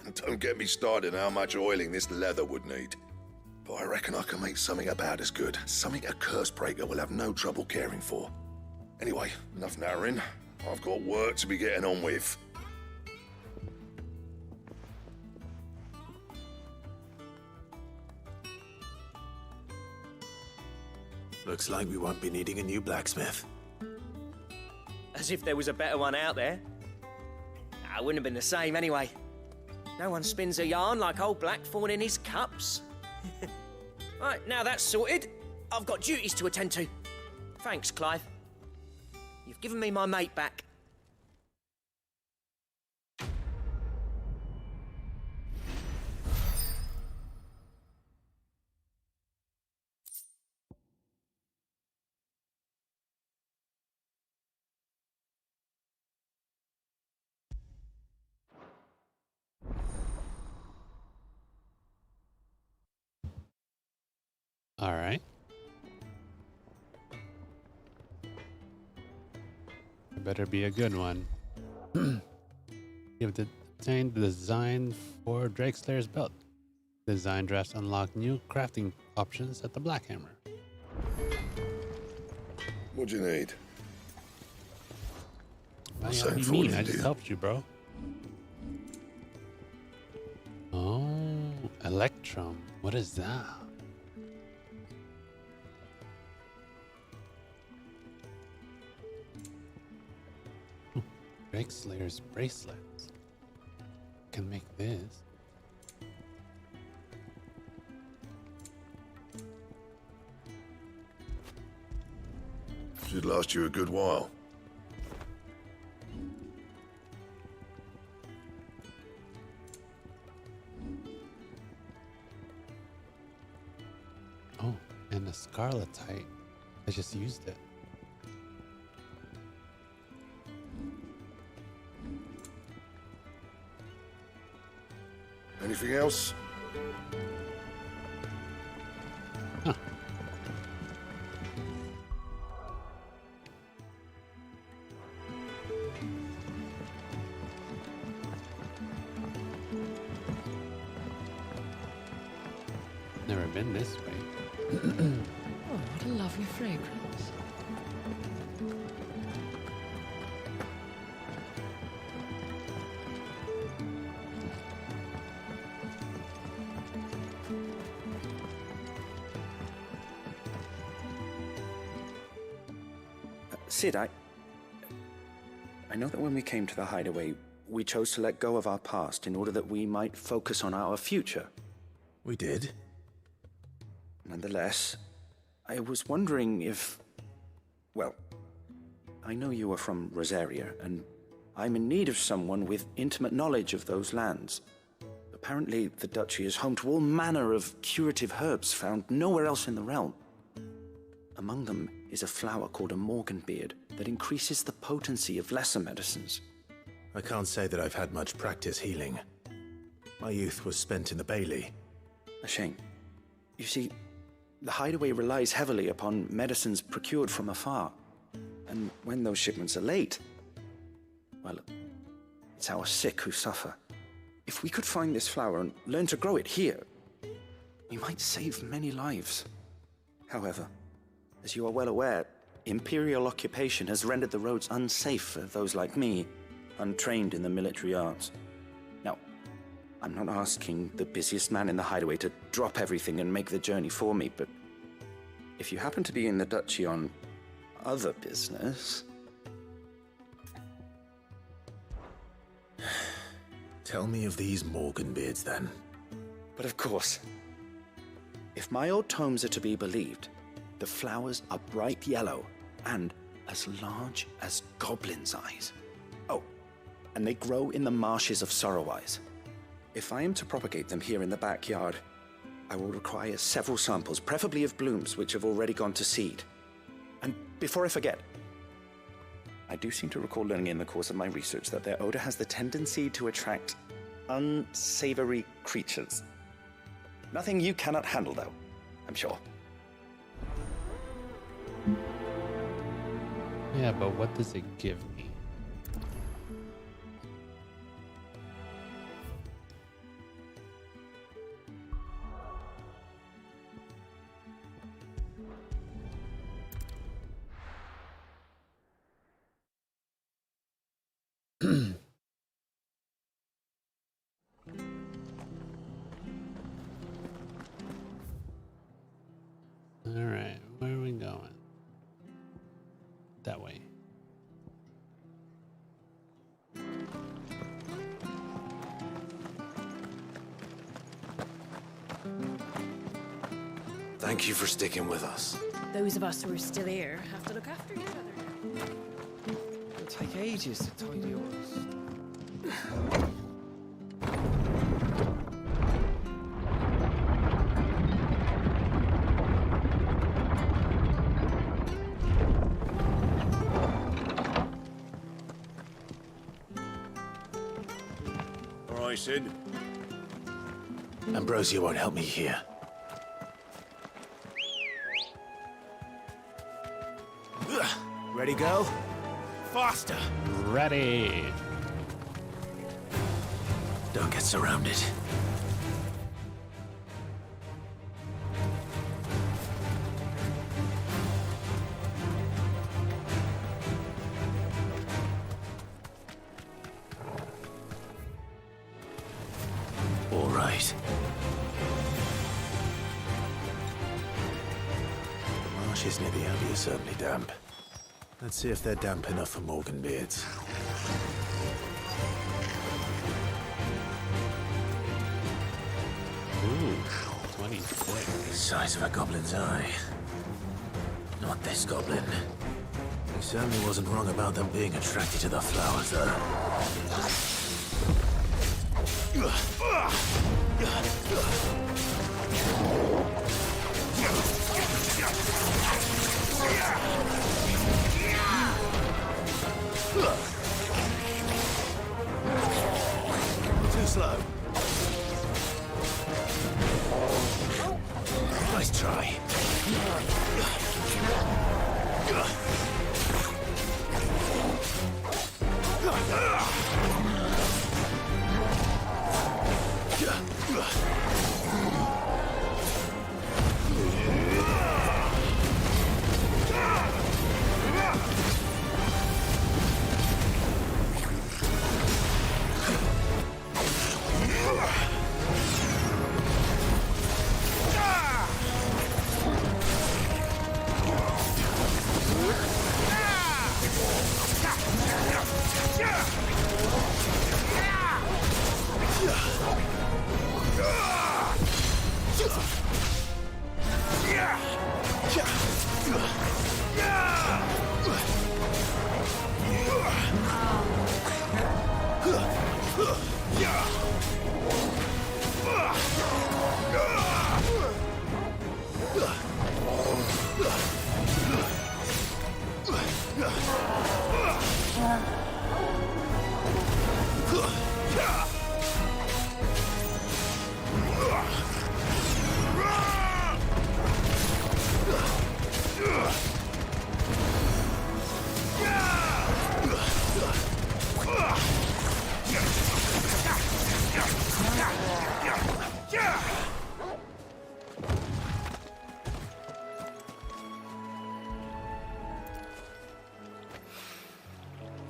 And don't get me started on how much oiling this leather would need. But I reckon I can make something about as good. Something a curse breaker will have no trouble caring for. Anyway, enough narrowing. I've got work to be getting on with. Looks like we won't be needing a new blacksmith. As if there was a better one out there. It wouldn't have been the same anyway. No one spins a yarn like old Blackthorn in his cups. Right, now that's sorted, I've got duties to attend to. Thanks, Clive. You've given me my mate back. All right. It better be a good one. You've obtained the design for Drakeslayer's belt. Design drafts unlock new crafting options at the Black Hammer. What'd you need? What do you mean? I just helped you, bro. Oh, Electrum. What is that? Drakeslayer's bracelets. Can make this. Should last you a good while. Oh, and a scarletite. I just used it. Anything else? Huh. Never been this way. Oh, what a lovely fragrance. Sid, I know that when we came to the hideaway, we chose to let go of our past in order that we might focus on our future. We did. Nonetheless, I was wondering if... Well, I know you are from Rosaria, and I'm in need of someone with intimate knowledge of those lands. Apparently, the duchy is home to all manner of curative herbs found nowhere else in the realm. Among them is a flower called a morganbeard that increases the potency of lesser medicines. I can't say that I've had much practice healing. My youth was spent in the Bailey. A shame. You see, the hideaway relies heavily upon medicines procured from afar. And when those shipments are late, well, it's our sick who suffer. If we could find this flower and learn to grow it here, we might save many lives. However, as you are well aware, Imperial occupation has rendered the roads unsafe for those like me, untrained in the military arts. Now, I'm not asking the busiest man in the hideaway to drop everything and make the journey for me, but if you happen to be in the duchy on other business... Tell me of these morganbeards, then. But of course. If my old tomes are to be believed, the flowers are bright yellow and as large as goblins' eyes. Oh, and they grow in the marshes of Sorrowwise. If I am to propagate them here in the backyard, I will require several samples, preferably of blooms which have already gone to seed. And before I forget, I do seem to recall learning in the course of my research that their odor has the tendency to attract unsavory creatures. Nothing you cannot handle, though, I'm sure. Yeah, but what does it give me? All right, where are we going? That way. Thank you for sticking with us. Those of us who are still here have to look after each other. It'll take ages to tidy yours. All right, Sid. Ambrosia won't help me here. Ready, go? Faster! Ready! Don't get surrounded. All right. The marshes near the Abbey are certainly damp. Let's see if they're damp enough for morganbeards. Ooh, 26. The size of a goblin's eye. Not this goblin. He certainly wasn't wrong about them being attracted to the flowers, though. Too slow. Nice try.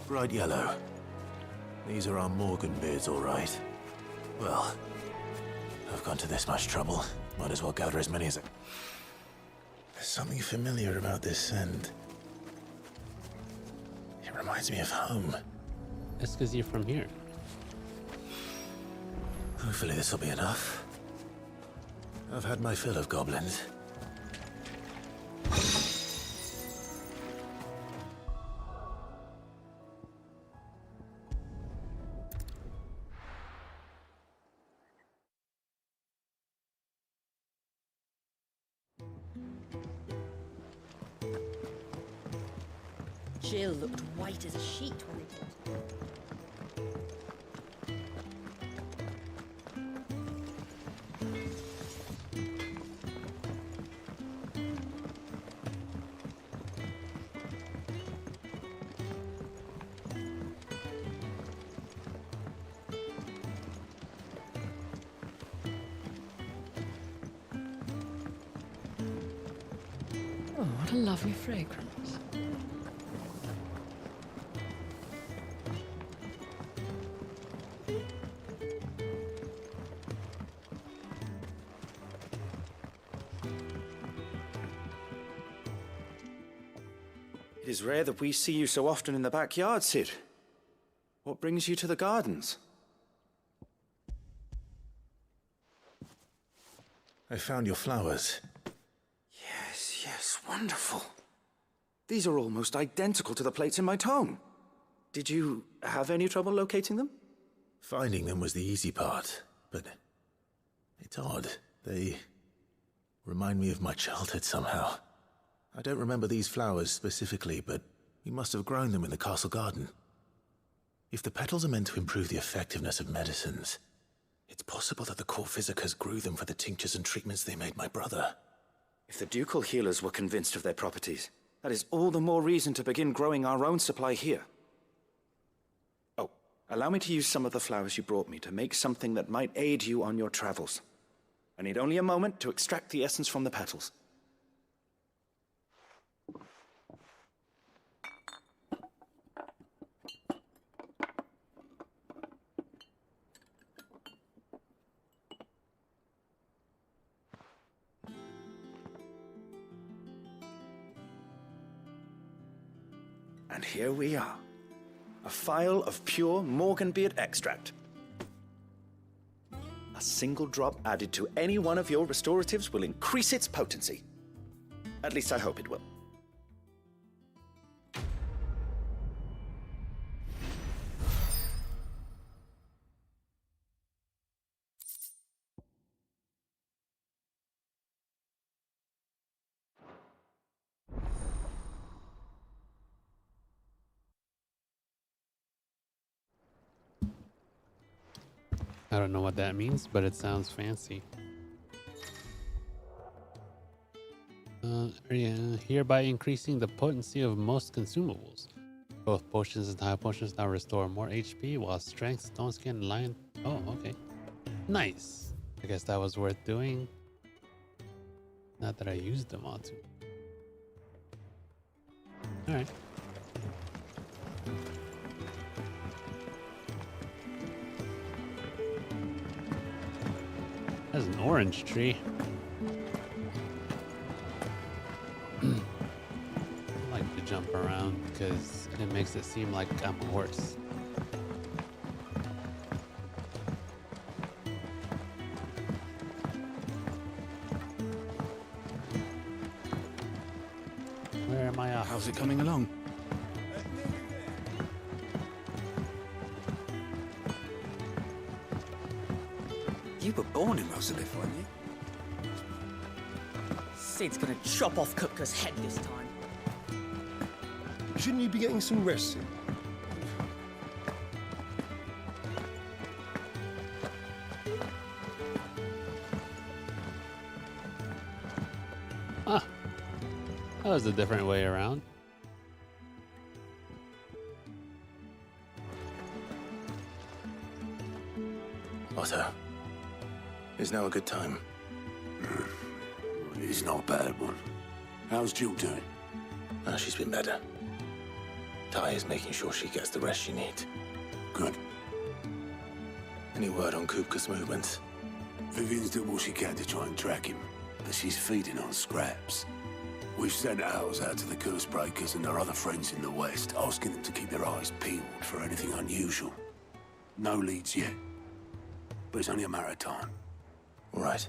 Bright yellow. These are our Morgan beards, all right. Well, I've gone to this much trouble. Might as well gather as many as I... There's something familiar about this scent. It reminds me of home. That's because you're from here. Hopefully this will be enough. I've had my fill of goblins. Jill looked white as a sheet when they brought her. Oh, what a lovely fragrance. It is rare that we see you so often in the backyard, Sid. What brings you to the gardens? I found your flowers. Yes, wonderful. These are almost identical to the plates in my tome. Did you have any trouble locating them? Finding them was the easy part, but it's odd. They remind me of my childhood somehow. I don't remember these flowers specifically, but we must have grown them in the castle garden. If the petals are meant to improve the effectiveness of medicines, it's possible that the core physicers grew them for the tinctures and treatments they made my brother. If the ducal healers were convinced of their properties, that is all the more reason to begin growing our own supply here. Oh, allow me to use some of the flowers you brought me to make something that might aid you on your travels. I need only a moment to extract the essence from the petals. And here we are. A phial of pure Morganbeard extract. A single drop added to any one of your restoratives will increase its potency. At least I hope it will. I don't know what that means, but it sounds fancy. Hereby increasing the potency of most consumables. Both potions and high potions now restore more HP, while strength, stone skin, and lion... Oh, okay. Nice. I guess that was worth doing. Not that I used them all too. Alright. That's an orange tree. I like to jump around because it makes it seem like I'm a horse. Where am I off? How's it coming along? You were born in Rosalith, weren't you? Sid's gonna chop off Kupka's head this time. Shouldn't you be getting some rest soon? Ah, that was a different way around. Otto, is now a good time? It's not a bad one. How's Jill doing? She's been better. Ty is making sure she gets the rest she needs. Good. Any word on Kupka's movements? Vivian's did what she can to try and track him, but she's feeding on scraps. We've sent ours out to the curse breakers and their other friends in the west, asking them to keep their eyes peeled for anything unusual. No leads yet, but it's only a matter of time. All right.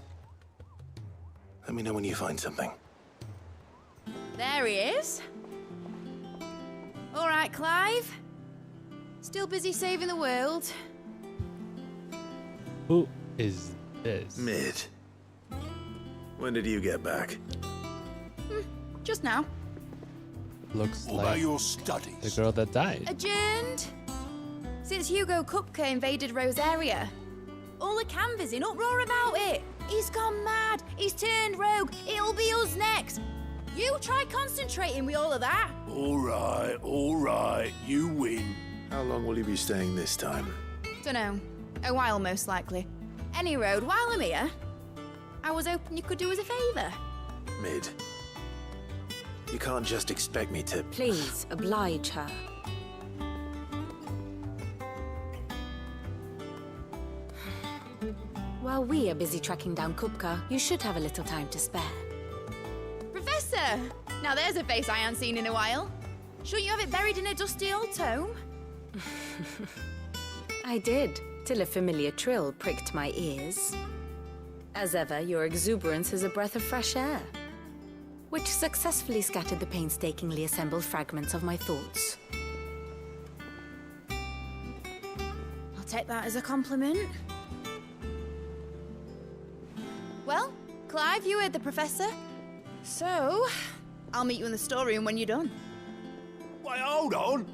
Let me know when you find something. There he is. All right, Clive. Still busy saving the world. Who is this? Mid. When did you get back? Just now. Looks What like about your studies? the girl that died. Adjourned. Since Hugo Kupka invaded Rosaria. All the canvas in uproar about it. He's gone mad. He's turned rogue. It'll be us next. You try concentrating with all of that. All right. You win. How long will you be staying this time? Dunno. A while, most likely. Any road, while I'm here, I was hoping you could do us a favour. Mid. You can't just expect me to... Please, oblige her. While we are busy tracking down Kupka, you should have a little time to spare. Professor! Now there's a face I haven't seen in a while. Shouldn't you have it buried in a dusty old tome? I did, till a familiar trill pricked my ears. As ever, your exuberance is a breath of fresh air, which successfully scattered the painstakingly assembled fragments of my thoughts. I'll take that as a compliment. Well, Clive, you heard the professor. So, I'll meet you in the storeroom when you're done. Wait, hold on.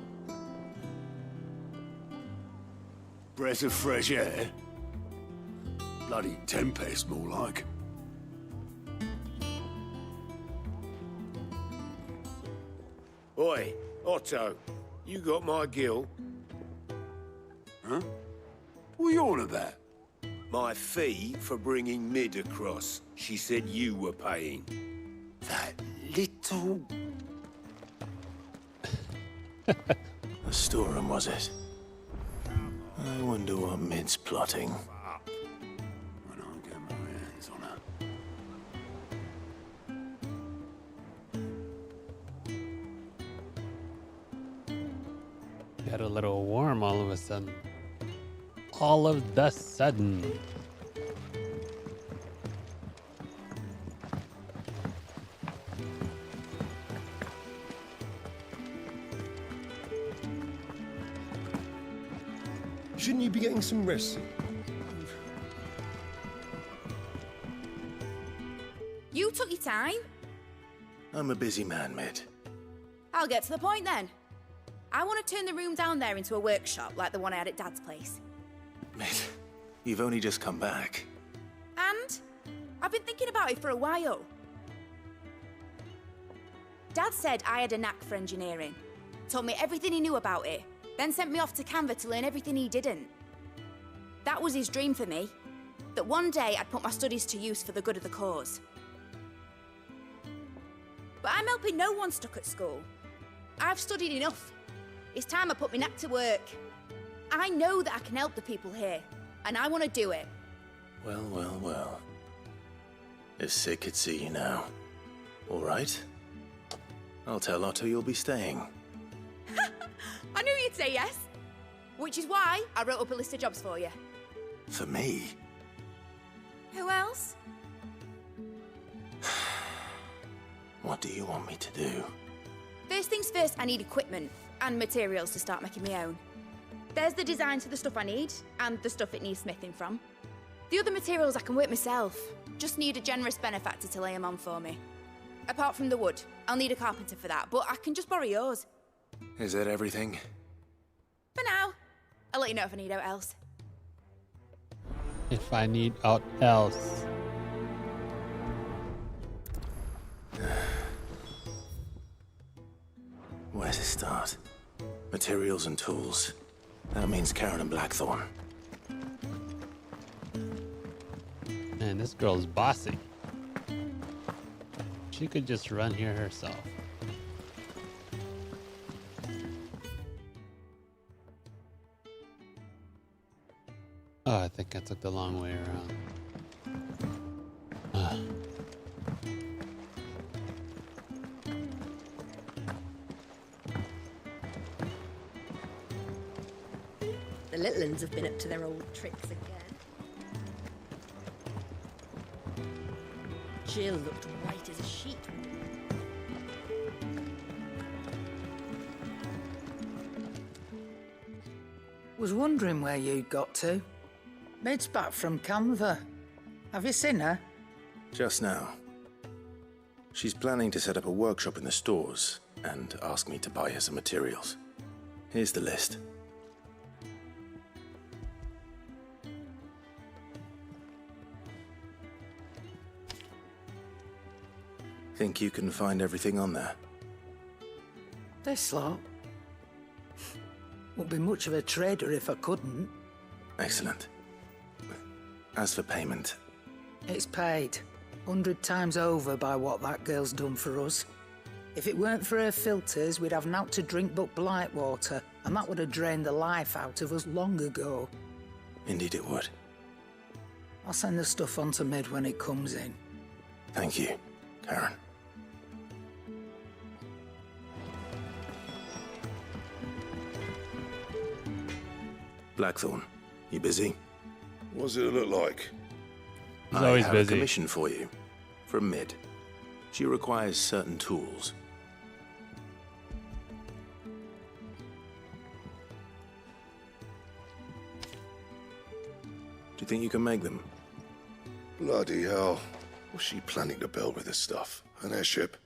Breath of fresh air? Bloody tempest, more like. Oi, Otto, you got my gill? Huh? What are you on about? My fee for bringing Mid across. She said you were paying. That little... The storeroom, was it? I wonder what Mid's plotting. When I get my hands on her. Got a little warm all of a sudden. All of the sudden. Shouldn't you be getting some rest? You took your time. I'm a busy man, Mid. I'll get to the point then. I want to turn the room down there into a workshop like the one I had at Dad's place. Mid, you've only just come back. And I've been thinking about it for a while. Dad said I had a knack for engineering. Told me everything he knew about it. Then sent me off to Canva to learn everything he didn't. That was his dream for me. That one day I'd put my studies to use for the good of the cause. But I'm helping no one stuck at school. I've studied enough. It's time I put my knack to work. I know that I can help the people here, and I want to do it. Well. If Sid could see you now. All right. I'll tell Otto you'll be staying. I knew you'd say yes. Which is why I wrote up a list of jobs for you. For me? Who else? What do you want me to do? First things first, I need equipment and materials to start making my own. There's the designs for the stuff I need and the stuff it needs smithing from. The other materials I can work myself. Just need a generous benefactor to lay them on for me. Apart from the wood, I'll need a carpenter for that, but I can just borrow yours. Is that everything? For now. I'll let you know if I need out else. If I need out else. Where to start? Materials and tools. That means Karen and Blackthorn. Man, this girl's bossy. She could just run here herself. think I took the long way around. Ah. The little ones have been up to their old tricks again. Jill looked white as a sheet. Was wondering where you'd got to. Maid's back from Canva. Have you seen her? Just now. She's planning to set up a workshop in the stores and ask me to buy her some materials. Here's the list. Think you can find everything on there? This lot. Wouldn't be much of a trader if I couldn't. Excellent. As for payment... It's paid 100 times over by what that girl's done for us. If it weren't for her filters, we'd have naught to drink but blight water, and that would have drained the life out of us long ago. Indeed it would. I'll send the stuff on to Mid when it comes in. Thank you, Karen. Blackthorn, you busy? What does it look like? He's always I have busy. a commission for you. From Mid. She requires certain tools. Do you think you can make them? Bloody hell. What's she planning to build with this stuff? An airship?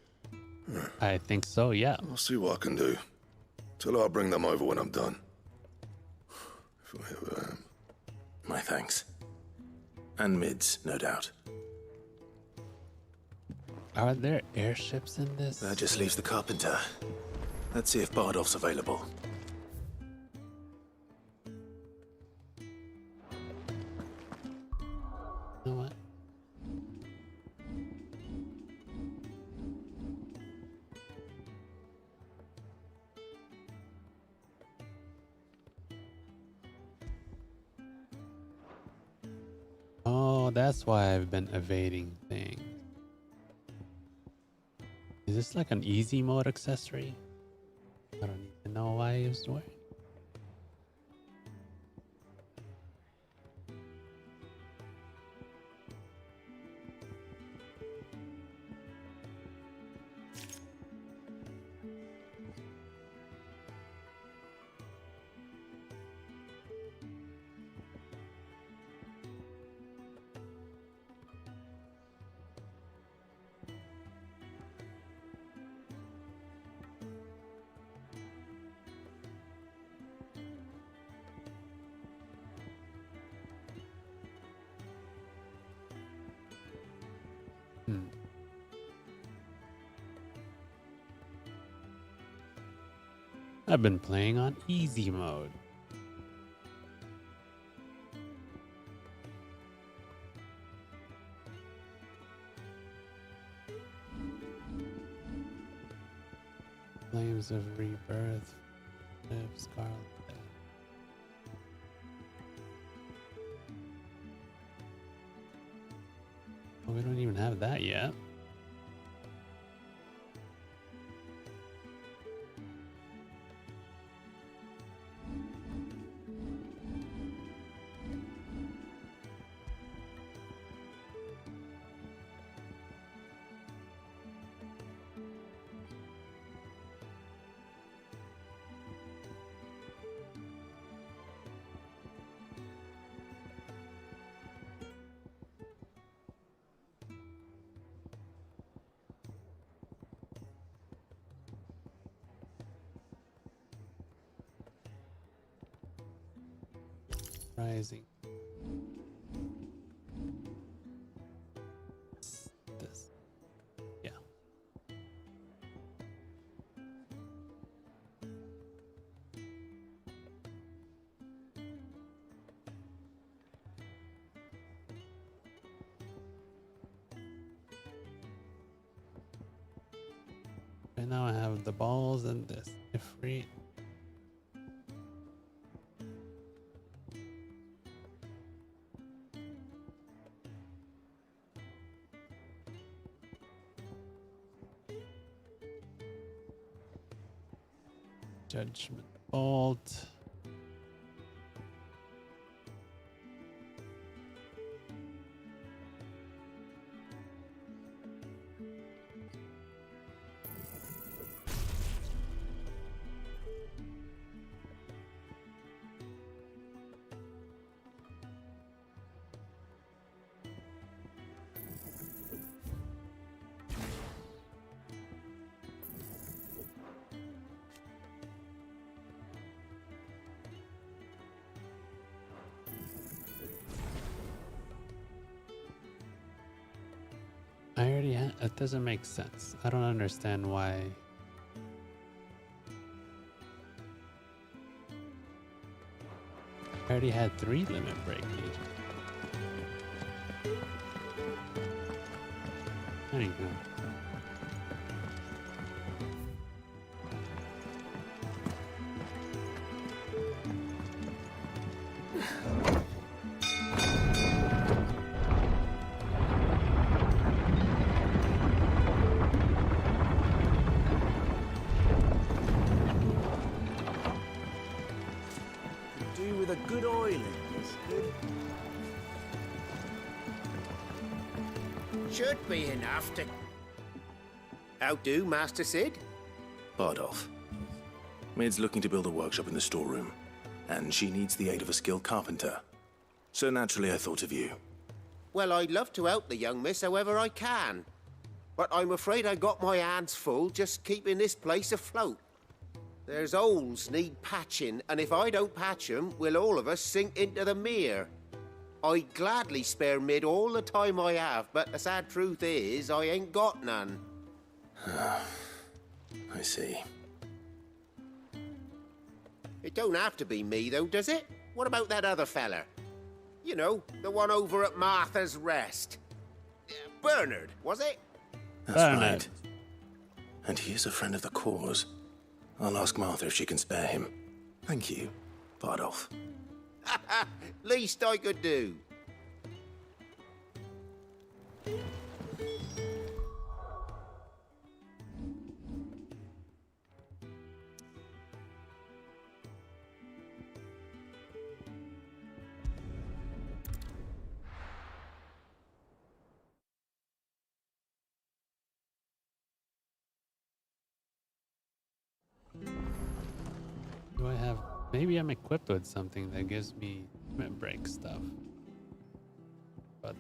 I think so, yeah. I'll see what I can do. Tell her I'll bring them over when I'm done. If I ever am. My thanks. And Mid's, no doubt. Are there airships in this? That just leaves the carpenter. Let's see if Bardolph's available. You know what? Oh, that's why I've been evading things. Is this like an easy mode accessory? I don't even know why I used to wear it. I've been playing on easy mode. Flames of Rebirth, Live Scarlet. Oh, we don't even have that yet. Rising. This. Yeah. Right now I have the balls and this. If free. Judgment Bolt. I already had. It doesn't make sense. I don't understand why. I already had 3 limit break gauges. Anyway. Do with a good oiling. It's good. Should be enough to... How do, Master Sid? Bardolph. Maid's looking to build a workshop in the storeroom, and she needs the aid of a skilled carpenter. So naturally I thought of you. Well, I'd love to help the young miss however I can. But I'm afraid I got my hands full just keeping this place afloat. There's holes need patching, and if I don't patch them, we'll all of us sink into the mere. I'd gladly spare Mid all the time I have, but the sad truth is, I ain't got none. I see. It don't have to be me, though, does it? What about that other fella? You know, the one over at Martha's Rest. Bernard, was it? That's right. And he is a friend of the cause. I'll ask Martha if she can spare him. Thank you, Bardolph. Least I could do. Do I have... Maybe I'm equipped with something that gives me limit break stuff. But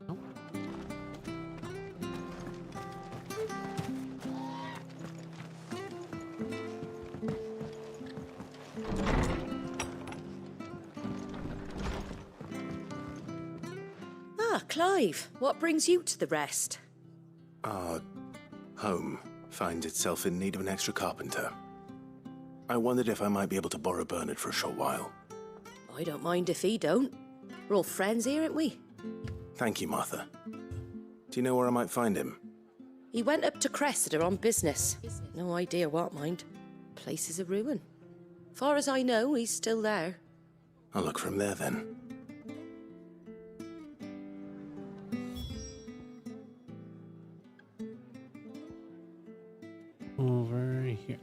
Nope. Ah, Clive, what brings you to the Rest? Our home finds itself in need of an extra carpenter. I wondered if I might be able to borrow Bernard for a short while. I don't mind if he don't. We're all friends here, aren't we? Thank you, Martha. Do you know where I might find him? He went up to Cressida on business. No idea what, mind. Place is a ruin. Far as I know, he's still there. I'll look for him there then. Over here.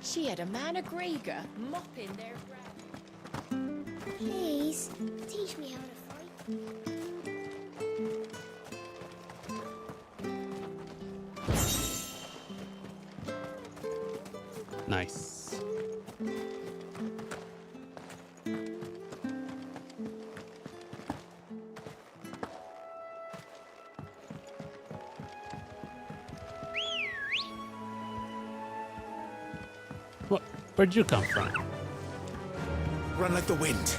She had a man of Gregor mopping their ground. Please, teach me how to fight. Nice. What? Where'd you come from? Run like the wind.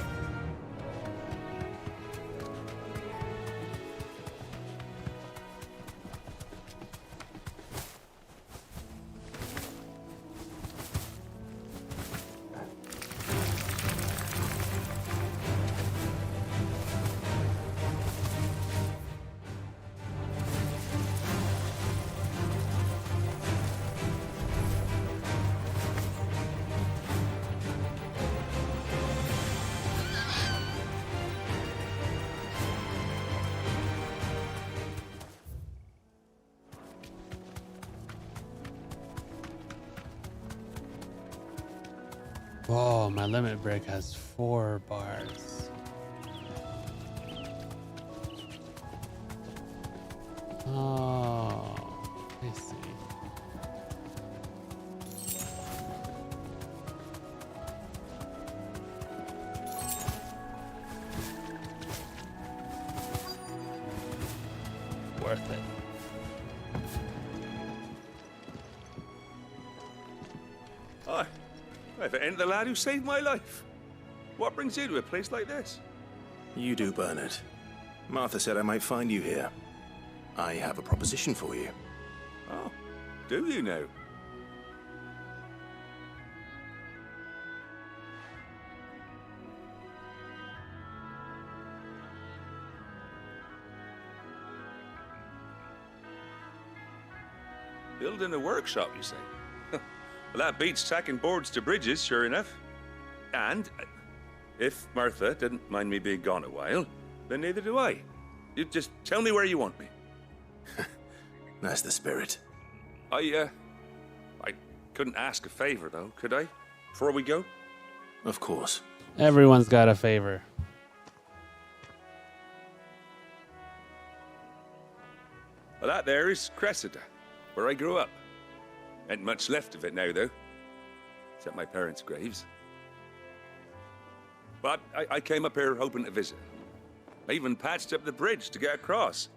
Oh, my limit break has 4 bars. Oh, I see. Worth it. Hi. If it ain't the lad who saved my life. What brings you to a place like this? You do, Bernard. Martha said I might find you here. I have a proposition for you. Oh, do you now? Building a workshop, you say? Well, that beats tacking boards to bridges, sure enough. And if Martha didn't mind me being gone a while, then neither do I. You just tell me where you want me. That's the spirit. I couldn't ask a favor, though, could I? Before we go? Of course. Everyone's got a favor. Well, that there is Cressida, where I grew up. Ain't much left of it now, though. Except my parents' graves. But I came up here hoping to visit. I even patched up the bridge to get across.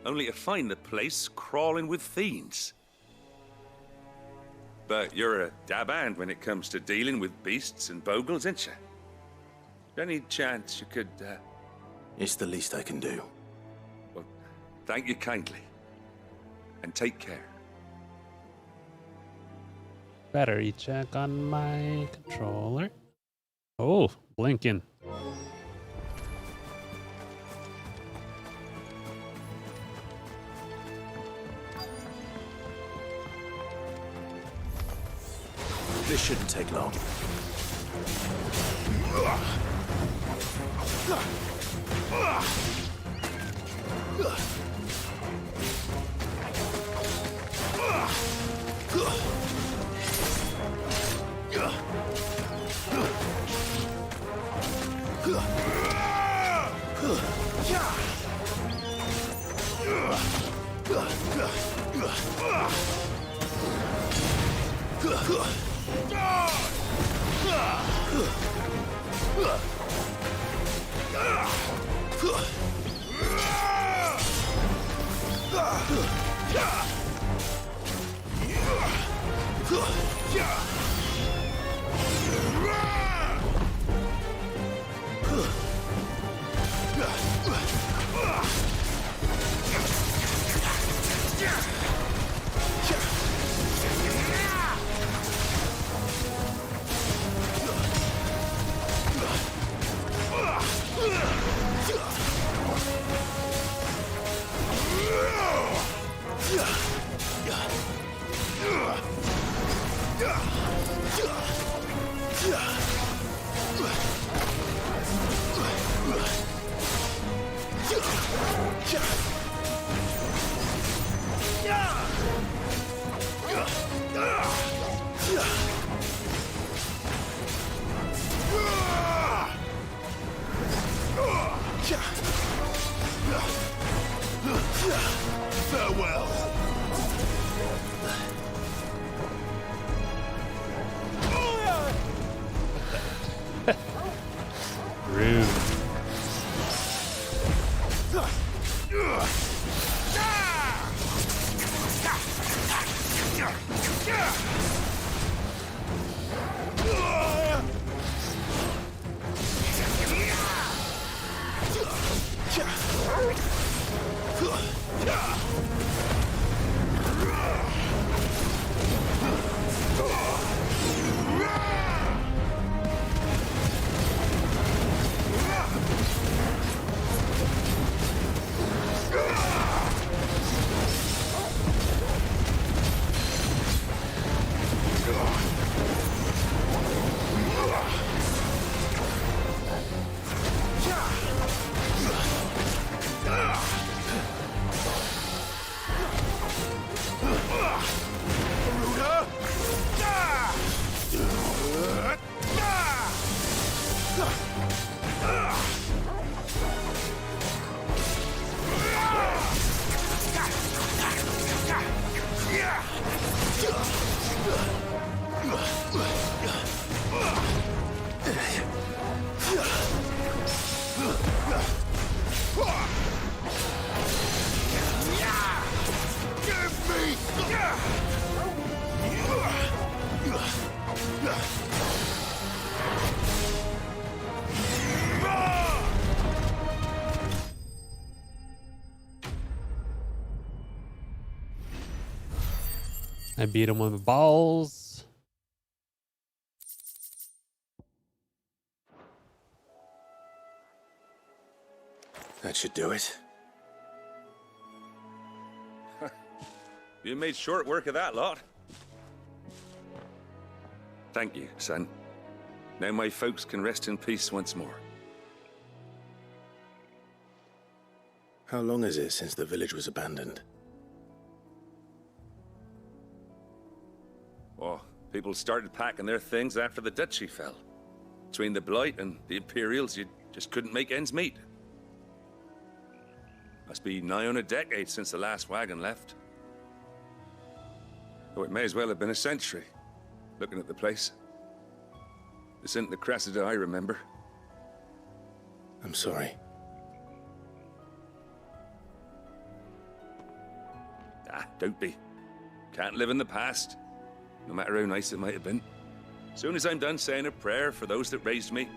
Only to find the place crawling with fiends. But you're a dab hand when it comes to dealing with beasts and bogles, ain't you? Any chance you could, It's the least I can do. Well, thank you kindly. And take care. Battery check on my controller. Oh, blinking. This shouldn't take long. Farewell. Rude. I beat him with balls. That should do it. You made short work of that lot. Thank you, son. Now my folks can rest in peace once more. How long is it since the village was abandoned? Oh, people started packing their things after the duchy fell. Between the Blight and the Imperials, you just couldn't make ends meet. Must be nigh on a decade since the last wagon left. Oh, it may as well have been a century, looking at the place. This isn't the Cressida I remember. I'm sorry. Ah, don't be. Can't live in the past, no matter how nice it might have been. Soon as I'm done saying a prayer for those that raised me,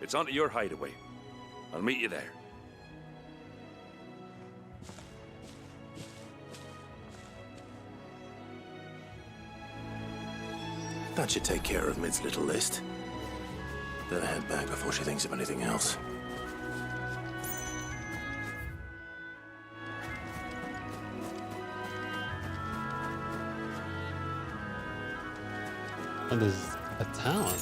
it's onto your hideaway. I'll meet you there. That should take care of Mid's little list. Better head back before she thinks of anything else. Oh, there's a town.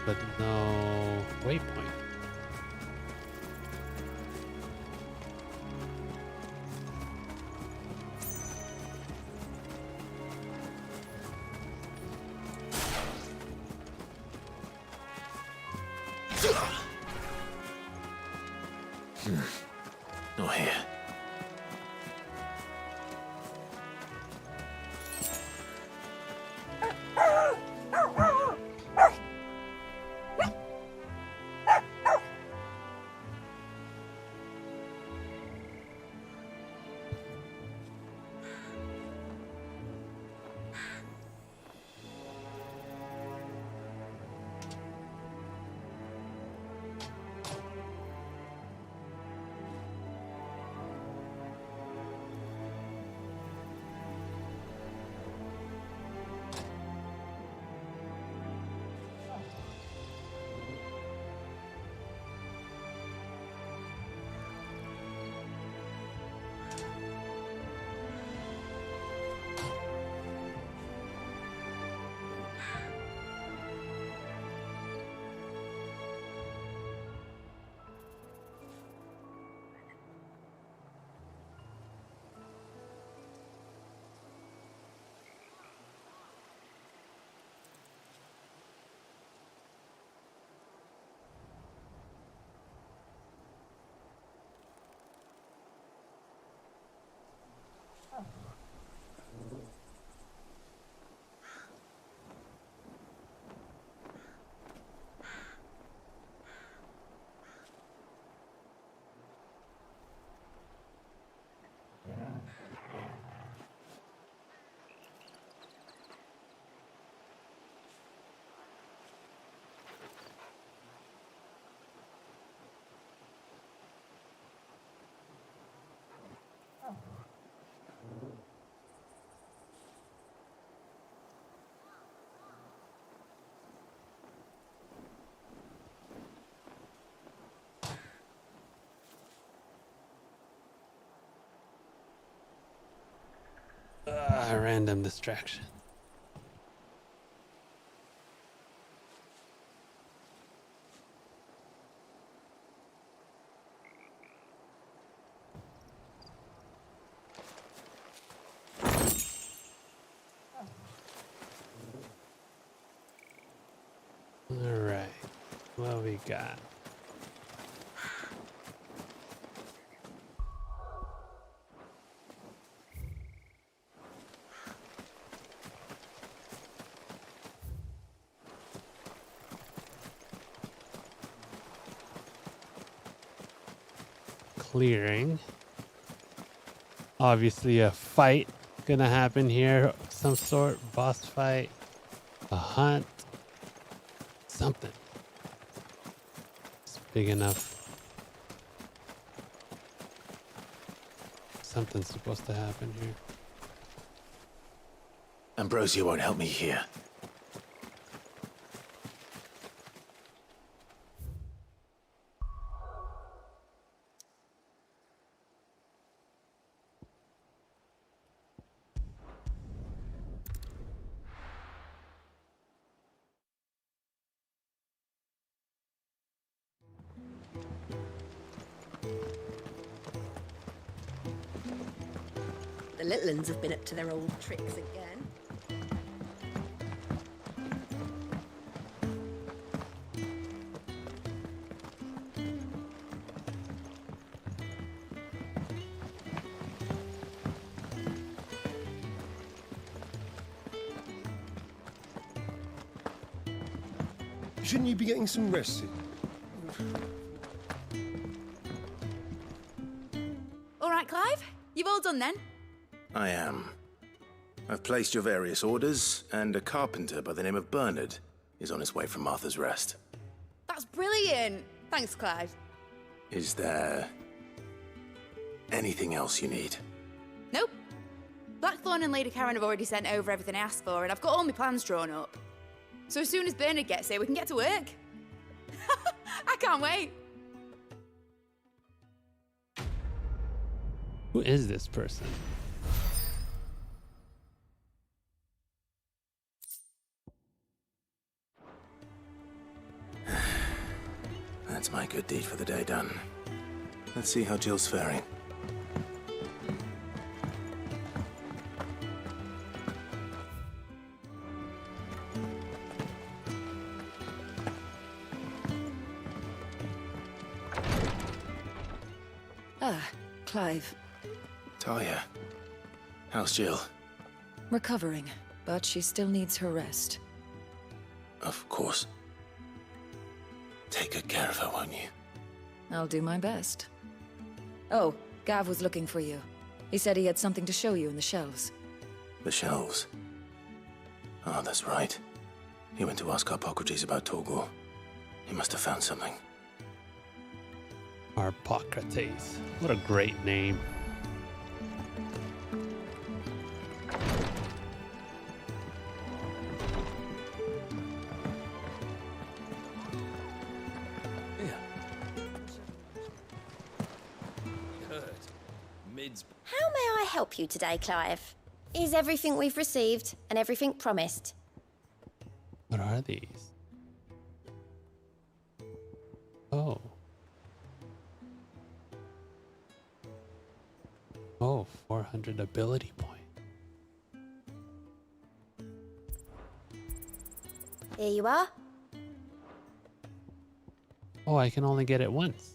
But no waypoint. Not here. Random distraction. All right, what we got? Clearing. Obviously a fight gonna happen here, some sort, boss fight, a hunt, something. It's big enough. something's supposed to happen here. Ambrosia won't help me here. The little ones have been up to their old tricks again. Shouldn't you be getting some rest? All right, Clive. You've all done then? I am. I've placed your various orders, and a carpenter by the name of Bernard is on his way from Martha's Rest. That's brilliant. Thanks, Clive. Is there anything else you need? Nope. Blackthorn and Lady Karen have already sent over everything I asked for, and I've got all my plans drawn up. So as soon as Bernard gets here, we can get to work. I can't wait. Who is this person? That's my good deed for the day done. Let's see how Jill's faring. Ah, Clive. Talia, how's Jill? Recovering, but she still needs her rest. Of course. Take good care of her, won't you? I'll do my best. Oh, Gav was looking for you. He said he had something to show you in the shelves. The shelves. Oh, that's right. He went to ask Harpocrates about Torgor. He must have found something. Harpocrates. What a great name. How may I help you today, Clive? Is everything we've received and everything promised? What are these? Oh. Oh, 400 ability point. Here you are. Oh, I can only get it once.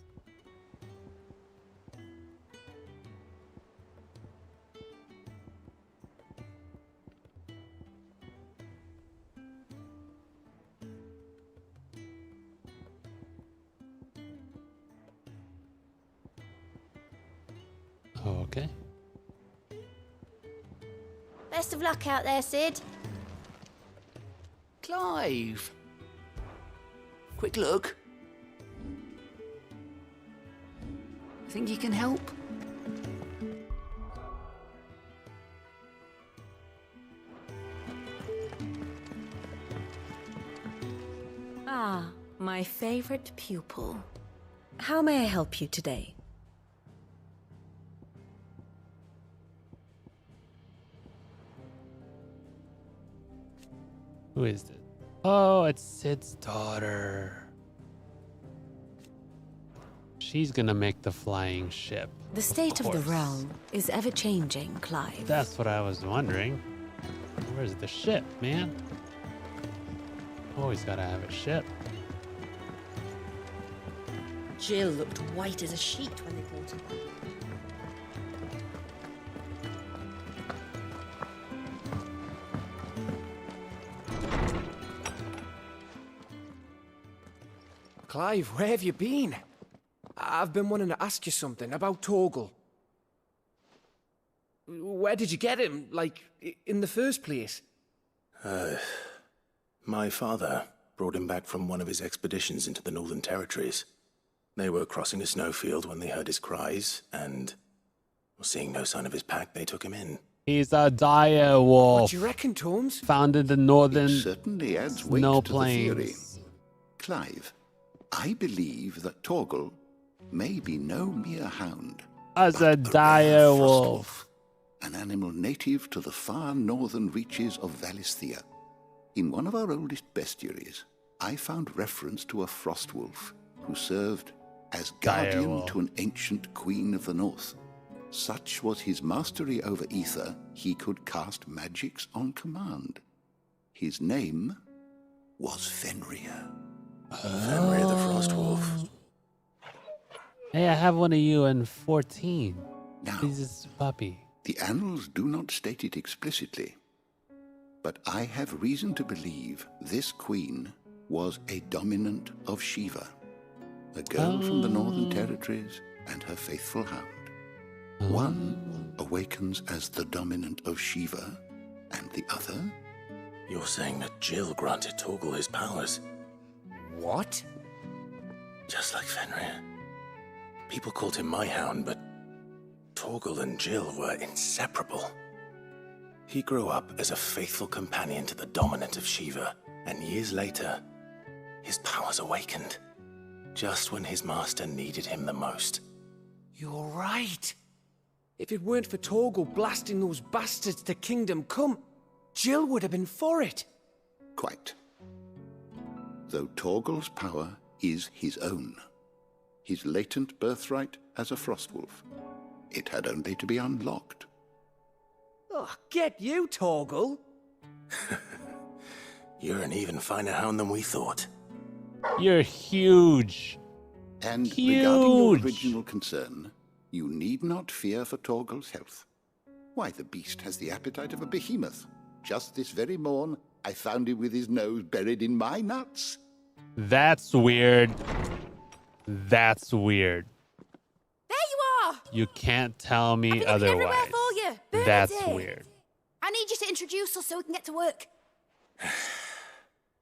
Okay. Best of luck out there, Sid. Clive. Quick look. Think you can help? Ah, my favorite pupil. How may I help you today? Who is this? Oh, it's Sid's daughter. She's gonna make the flying ship. The state of the realm is ever-changing, Clive. That's what I was wondering. Where's the ship, man? Always gotta have a ship. Jill looked white as a sheet when they brought her back. Clive, where have you been? I've been wanting to ask you something about Torgal. Where did you get him, like, in the first place? My father brought him back from one of his expeditions into the Northern Territories. They were crossing a snowfield when they heard his cries, and, Seeing no sign of his pack, they took him in. He's a dire wolf. What do you reckon, Torms? Found in the northern Certainly adds weight snow to the theory. plains. Clive, I believe that Torgal may be no mere hound, As a dire wolf. an animal native to the far northern reaches of Valisthea. In one of our oldest bestiaries, I found reference to a frost wolf who served as guardian to an ancient queen of the north. Such was his mastery over ether, he could cast magics on command. His name was Fenrir. Fenrir the Frost Wolf. Hey, I have one of you in 14. Now, He's just a puppy. The annals do not state it explicitly, but I have reason to believe this queen was a dominant of Shiva, a girl from the Northern Territories and her faithful hound. One awakens as the dominant of Shiva, and the other? You're saying that Jill granted Torgal his powers? What? Just like Fenrir. People called him my hound, but Torgal and Jill were inseparable. He grew up as a faithful companion to the dominant of Shiva, and years later, his powers awakened, just when his master needed him the most. You're right. If it weren't for Torgal blasting those bastards to Kingdom Come, Jill would have been for it. Quite. Though Torgal's power is his own, his latent birthright as a frostwolf, it had only to be unlocked. Oh, get you, Torgal. You're an even finer hound than we thought. You're huge. And Huge. regarding your original concern, you need not fear for Torgal's health. Why, the beast has the appetite of a behemoth. Just this very morn, I found him with his nose buried in my nuts. That's weird. That's weird. There you are! You can't tell me I've been looking otherwise. everywhere for you. That's Bernadette. weird. I need you to introduce us so we can get to work.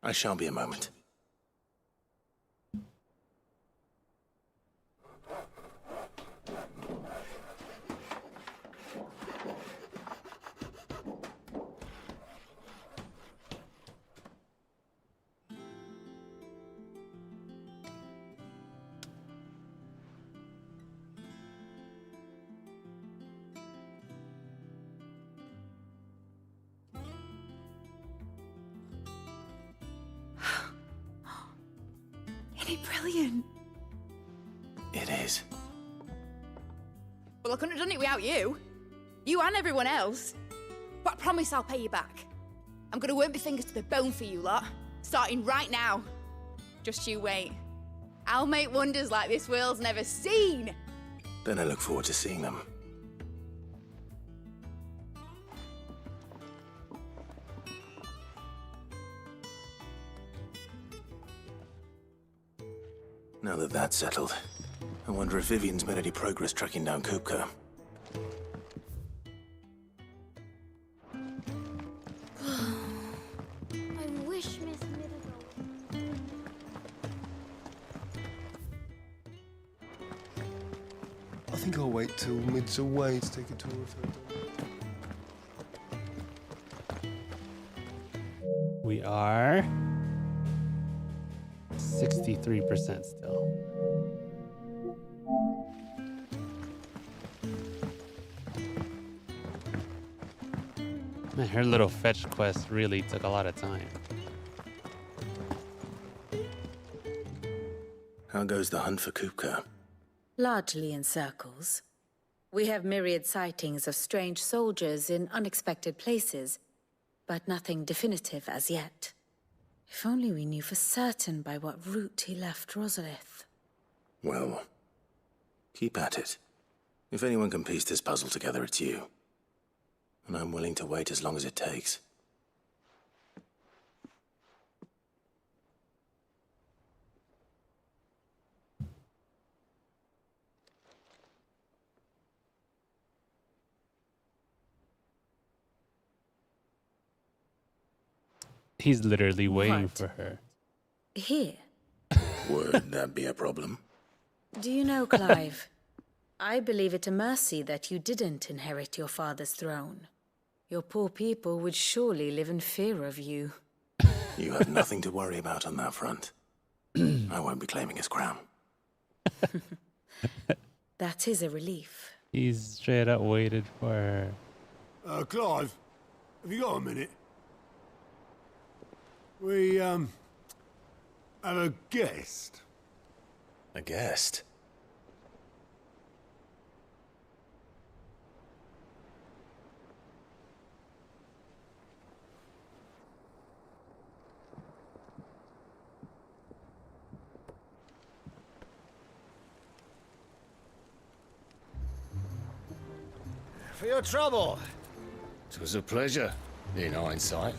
I shan't be a moment. Isn't it brilliant? It is. Well, I couldn't have done it without you. You and everyone else. But I promise I'll pay you back. I'm gonna work my fingers to the bone for you lot, starting right now. Just you wait. I'll make wonders like this world's never seen. Then I look forward to seeing them. Now that that's settled, I wonder if Vivian's made any progress tracking down Kupka. I wish Miss Middleton... I think I'll wait till Mid's away to take a tour of her. We are 63% still. Man, her little fetch quest really took a lot of time. How goes the hunt for Kupka? Largely in circles. We have myriad sightings of strange soldiers in unexpected places, but nothing definitive as yet. If only we knew for certain by what route he left Rosalith. Well, keep at it. If anyone can piece this puzzle together, it's you. And I'm willing to wait as long as it takes. He's literally waiting What? for her. Here? Would that be a problem? Do you know, Clive? I believe it a mercy that you didn't inherit your father's throne. Your poor people would surely live in fear of you. You have nothing to worry about on that front. I won't be claiming his crown. That is a relief. He's straight up waited for her. Clive, have you got a minute? We, have a guest. A guest? For your trouble. It was a pleasure, in hindsight.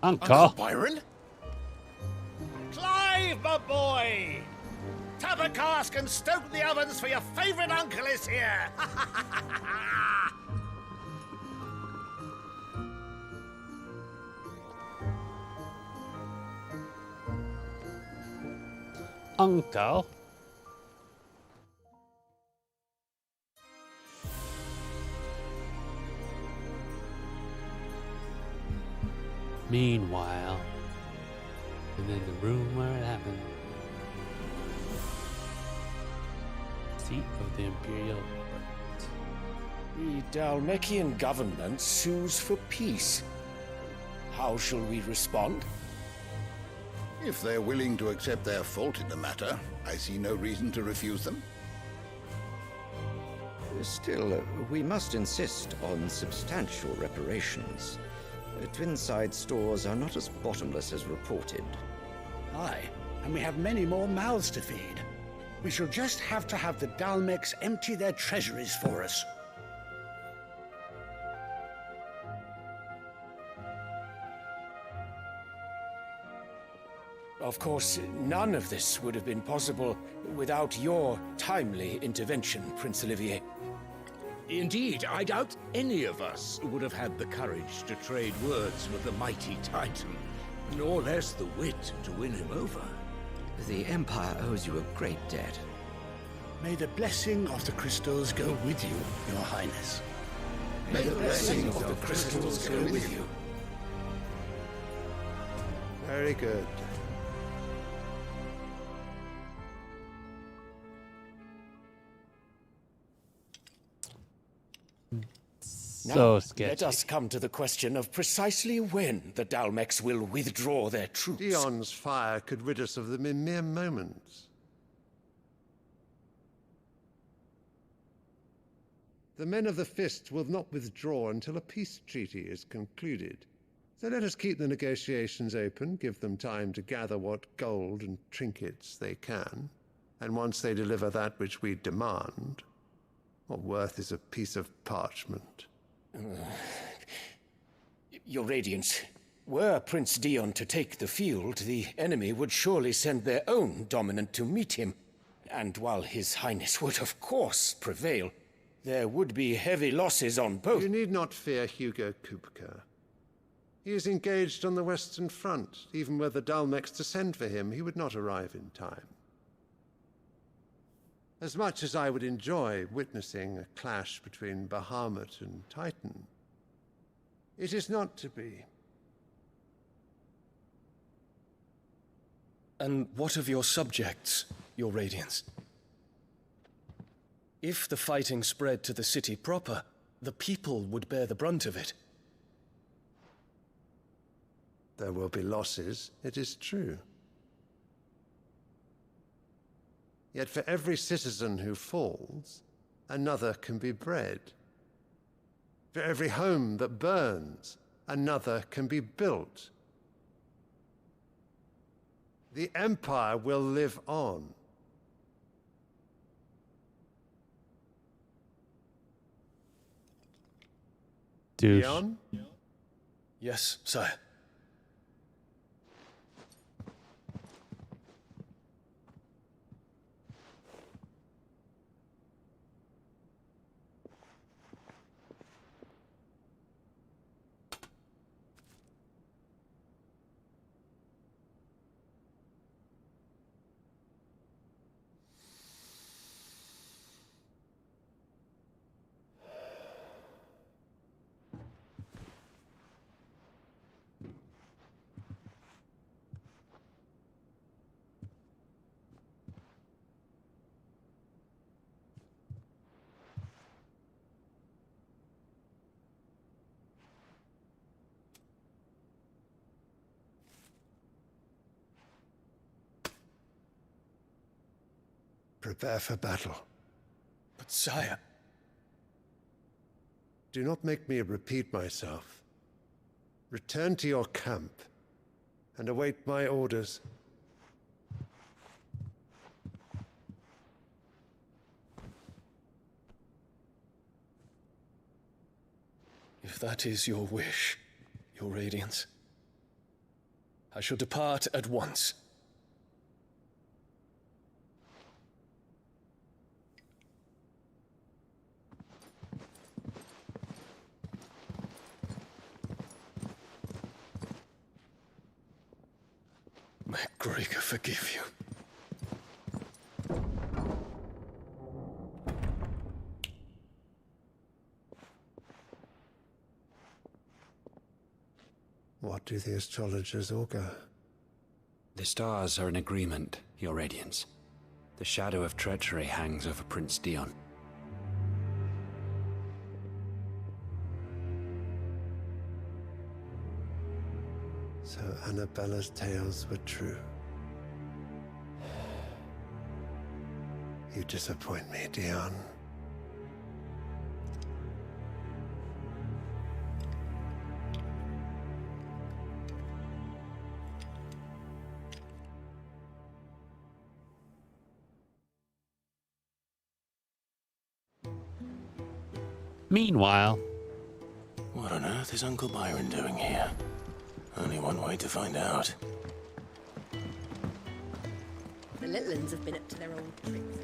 Uncle Byron? Clive, my boy! Tap a cask and stoke the ovens, for your favourite uncle is here! Uncle. Meanwhile, and in the room where it happened, seat of the Imperial Court. The Dalmekian government sues for peace. How shall we respond? If they're willing to accept their fault in the matter, I see no reason to refuse them. Still, we must insist on substantial reparations. Twinside stores are not as bottomless as reported. Aye, and we have many more mouths to feed. We shall just have to have the Dalmecs empty their treasuries for us. Of course, none of this would have been possible without your timely intervention, Prince Olivier. Indeed, I doubt any of us would have had the courage to trade words with the mighty Titan, nor less the wit to win him over. The Empire owes you a great debt. May the blessing of the crystals go with you, Your Highness. May the blessing of the crystals go with you. Very good. Now, sketchy. let us come to the question of precisely when the Dalmecs will withdraw their troops. Dion's fire could rid us of them in mere moments. The men of the Fist will not withdraw until a peace treaty is concluded. So let us keep the negotiations open, give them time to gather what gold and trinkets they can, and once they deliver that which we demand, what worth is a piece of parchment? Your Radiance, were Prince Dion to take the field, the enemy would surely send their own dominant to meet him. And while His Highness would of course prevail, there would be heavy losses on both. You need not fear Hugo Kupka. He is engaged on the Western Front. Even were the Dalmecs to send for him, he would not arrive in time. As much as I would enjoy witnessing a clash between Bahamut and Titan, it is not to be. And what of your subjects, Your Radiance? If the fighting spread to the city proper, the people would bear the brunt of it. There will be losses, it is true. Yet for every citizen who falls, another can be bred. For every home that burns, another can be built. The Empire will live on. Douche. Dion? Yes, sire. prepare for battle. But sire... Do not make me repeat myself. Return to your camp and await my orders. If that is your wish, Your Radiance, I shall depart at once. May Gregor forgive you. What do the astrologers augur? The stars are in agreement, Your Radiance. The shadow of treachery hangs over Prince Dion. So Annabella's tales were true. You disappoint me, Dion. Meanwhile... What on earth is Uncle Byron doing here? Only one way to find out. The little uns have been up to their old tricks.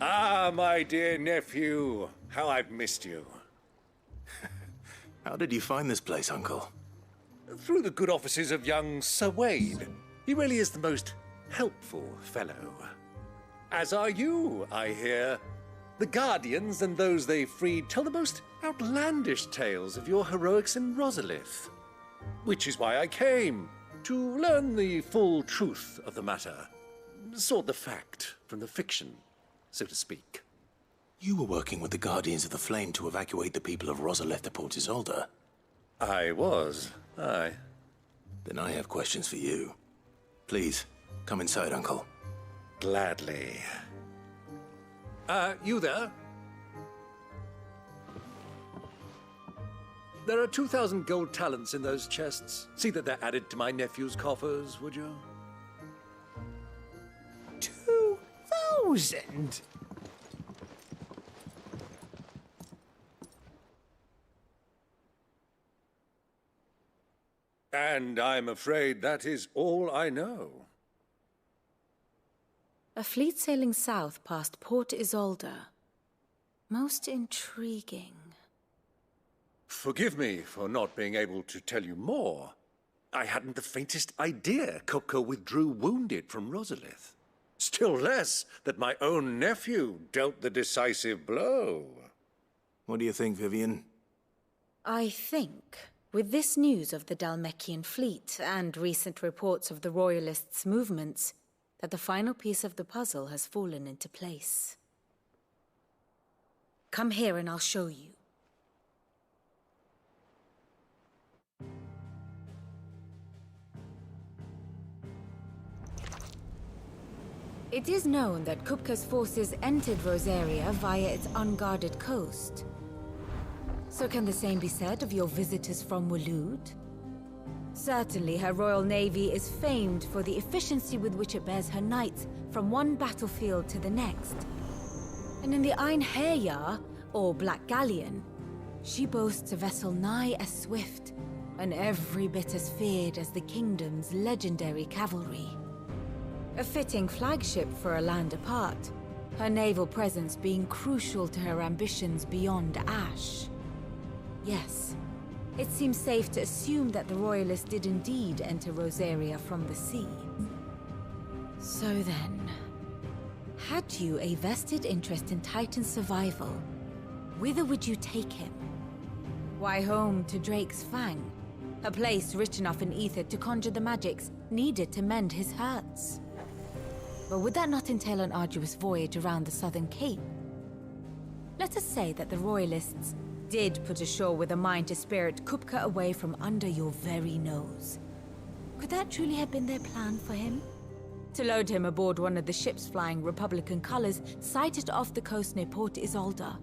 Ah, my dear nephew, how I've missed you. How did you find this place, Uncle? Through the good offices of young Sir Wade. He really is the most helpful fellow. As are you, I hear. The Guardians and those they freed tell the most outlandish tales of your heroics in Rosalith. Which is why I came, to learn the full truth of the matter. Sort the fact from the fiction, so to speak. You were working with the Guardians of the Flame to evacuate the people of Rosalith to Port Isolde. I was, aye. Then I have questions for you. Please, come inside, Uncle. Gladly. You there? There are 2,000 gold talents in those chests. See that they're added to my nephew's coffers, would you? 2,000? And I'm afraid that is all I know. A fleet sailing south past Port Isolde. Most intriguing. Forgive me for not being able to tell you more. I hadn't the faintest idea Coco withdrew wounded from Rosalith. Still less that my own nephew dealt the decisive blow. What do you think, Vivian? I think, with this news of the Dalmekian fleet and recent reports of the Royalists' movements, that the final piece of the puzzle has fallen into place. Come here and I'll show you. It is known that Kupka's forces entered Rosaria via its unguarded coast. So can the same be said of your visitors from Waloed? Certainly her royal navy is famed for the efficiency with which it bears her knights from one battlefield to the next. And in the Einherjar, or Black Galleon, she boasts a vessel nigh as swift, and every bit as feared as the kingdom's legendary cavalry. A fitting flagship for a land apart, her naval presence being crucial to her ambitions beyond Ash. Yes, it seems safe to assume that the Royalists did indeed enter Rosaria from the sea. So then, had you a vested interest in Titan's survival, whither would you take him? Why, home to Drake's Fang, a place rich enough in ether to conjure the magics needed to mend his hurts. But would that not entail an arduous voyage around the southern cape? Let us say that the Royalists did put ashore with a mind to spirit Kupka away from under your very nose. Could that truly have been their plan for him? To load him aboard one of the ships flying Republican colors sighted off the coast near Port Isolde.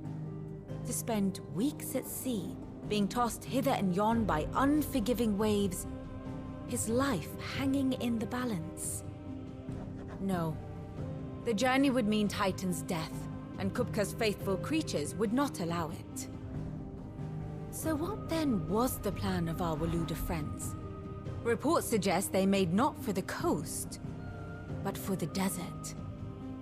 To spend weeks at sea, being tossed hither and yon by unforgiving waves, his life hanging in the balance. No. The journey would mean Titan's death, and Kupka's faithful creatures would not allow it. So what then was the plan of our Waluda friends? Reports suggest they made not for the coast, but for the desert.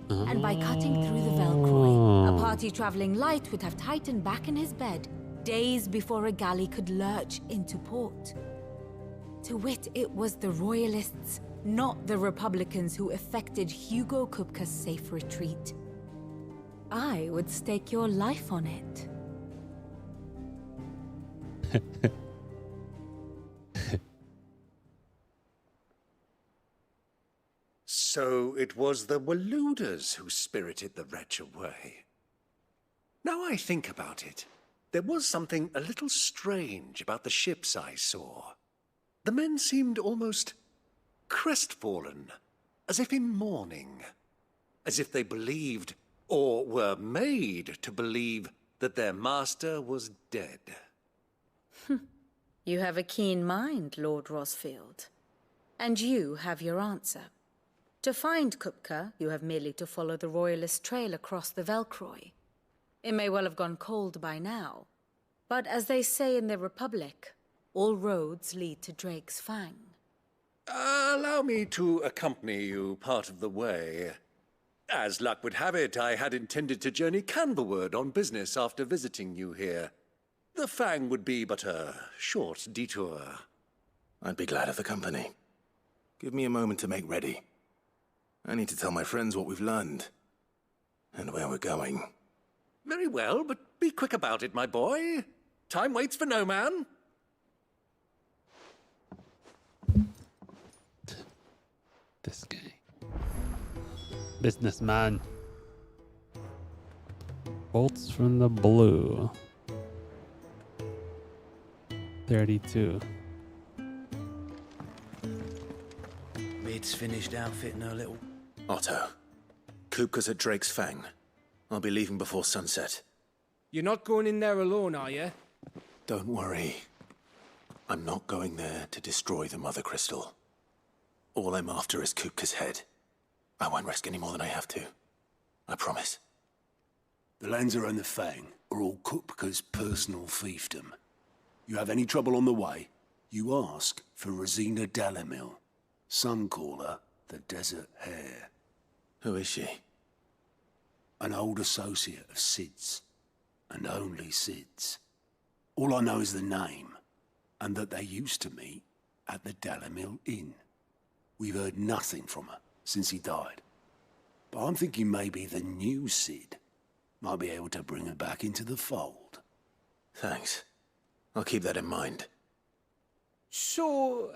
And by cutting through the Velcroy, a party traveling light would have Titan back in his bed days before a galley could lurch into port. To wit, it was the Royalists, not the Republicans, who effected Hugo Kupka's safe retreat. I would stake your life on it. So it was the Waludas who spirited the wretch away. Now I think about it, there was something a little strange about the ships I saw. The men seemed almost crestfallen, as if in mourning, as if they believed, or were made to believe, that their master was dead. You have a keen mind, Lord Rosfield. And you have your answer. To find Kupka, you have merely to follow the Royalist trail across the Velcroy. It may well have gone cold by now, but as they say in the Republic, all roads lead to Drake's Fang. Allow me to accompany you part of the way. As luck would have it, I had intended to journey Canverward on business after visiting you here. The Fang would be but a short detour. I'd be glad of the company. Give me a moment to make ready. I need to tell my friends what we've learned, and where we're going. Very well, but be quick about it, my boy. Time waits for no man. This guy. Businessman. Bolts from the blue. 32. Mid's finished outfitting her little... Otto, Kupka's at Drake's Fang. I'll be leaving before sunset. You're not going in there alone, are you? Don't worry. I'm not going there to destroy the Mother Crystal. All I'm after is Kupka's head. I won't risk any more than I have to. I promise. The Lancer and the Fang are all Kupka's personal fiefdom. You have any trouble on the way, you ask for Rosina Dalamil. Some call her the Desert Hare. Who is she? An old associate of Sid's, and only Sid's. All I know is the name, and that they used to meet at the Dalamil Inn. We've heard nothing from her since he died. But I'm thinking maybe the new Sid might be able to bring her back into the fold. Thanks. I'll keep that in mind. So,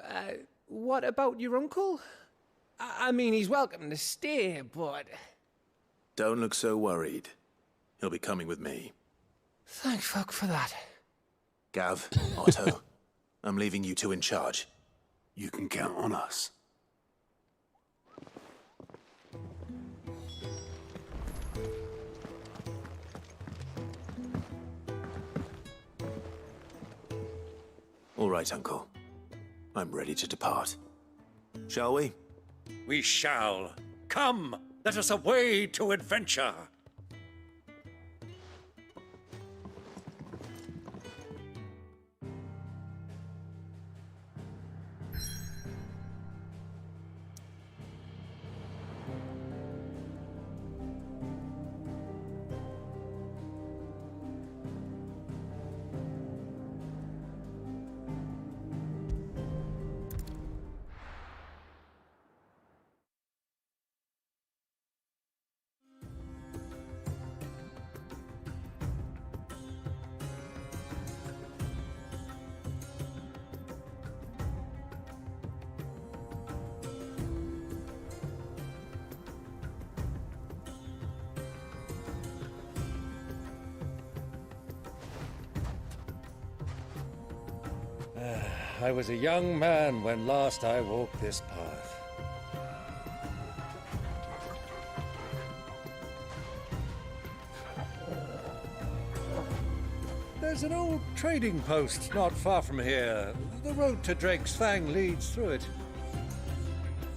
what about your uncle? I mean, he's welcome to stay, but... Don't look so worried. He'll be coming with me. Thank fuck for that. Gav, Otto, I'm leaving you two in charge. You can count on us. All right, Uncle. I'm ready to depart. Shall we? We shall. Come, let us away to adventure. I was a young man when last I walked this path. There's an old trading post not far from here. The road to Drake's Fang leads through it.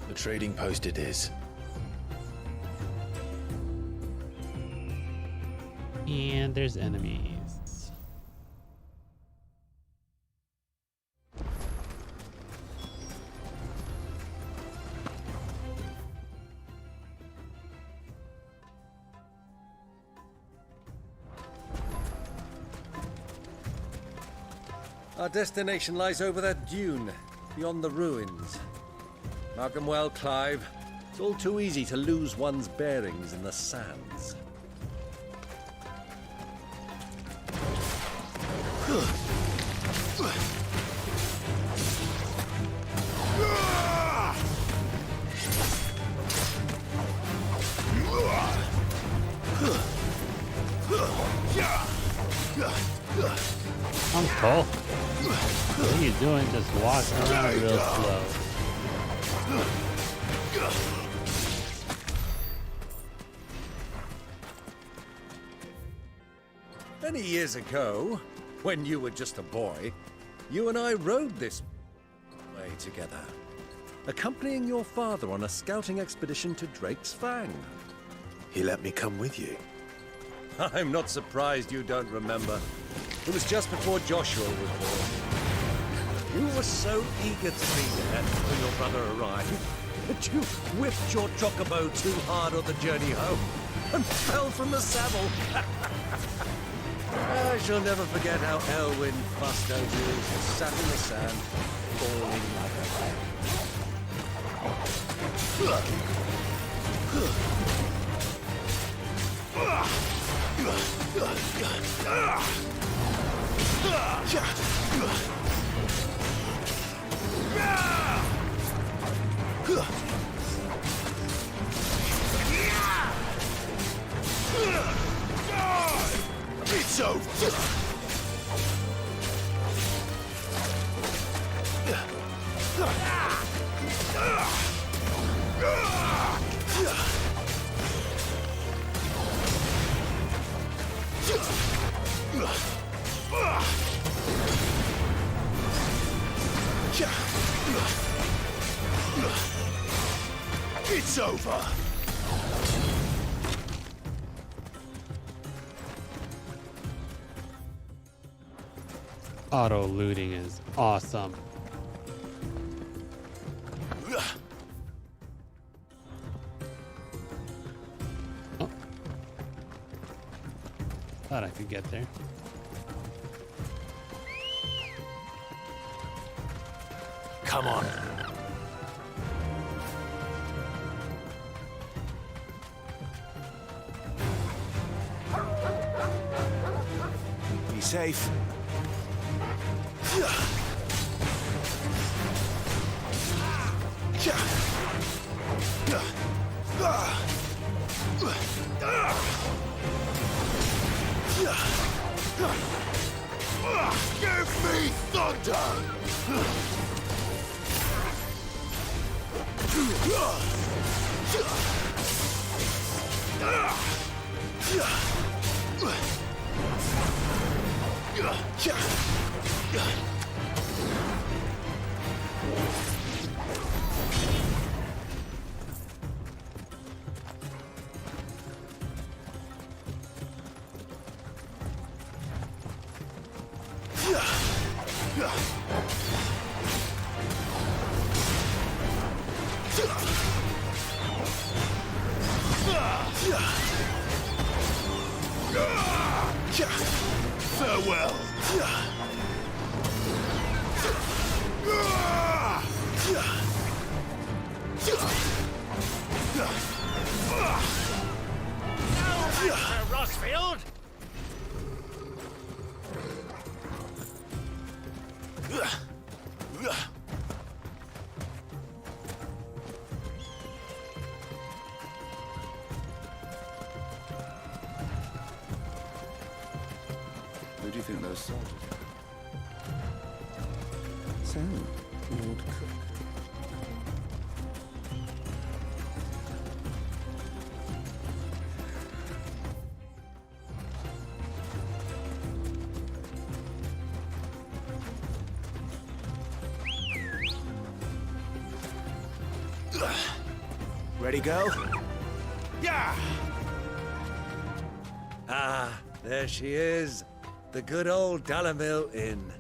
The trading post it is. And there's enemies. Our destination lies over that dune, beyond the ruins. Mark 'em well, Clive. It's all too easy to lose one's bearings in the sands. Uncle, what are you doing just walking around real slow? Many years ago, when you were just a boy, you and I rode this way together, accompanying your father on a scouting expedition to Drake's Fang. He let me come with you. I'm not surprised you don't remember. It was just before Joshua was born. You were so eager to be there when your brother arrived that you whipped your chocobo too hard on the journey home and fell from the saddle. I shall never forget how Elwyn fussed over you, sat in the sand, falling like It's over! It's over! Auto looting is awesome. Oh. Thought I could get there. Come on. Be safe. Give me thunder! Farewell. Mr. Rossfield! Who do you think those soldiers are? So, Ready, go? Yeah! Ah, there she is. The good old Dalamil Inn.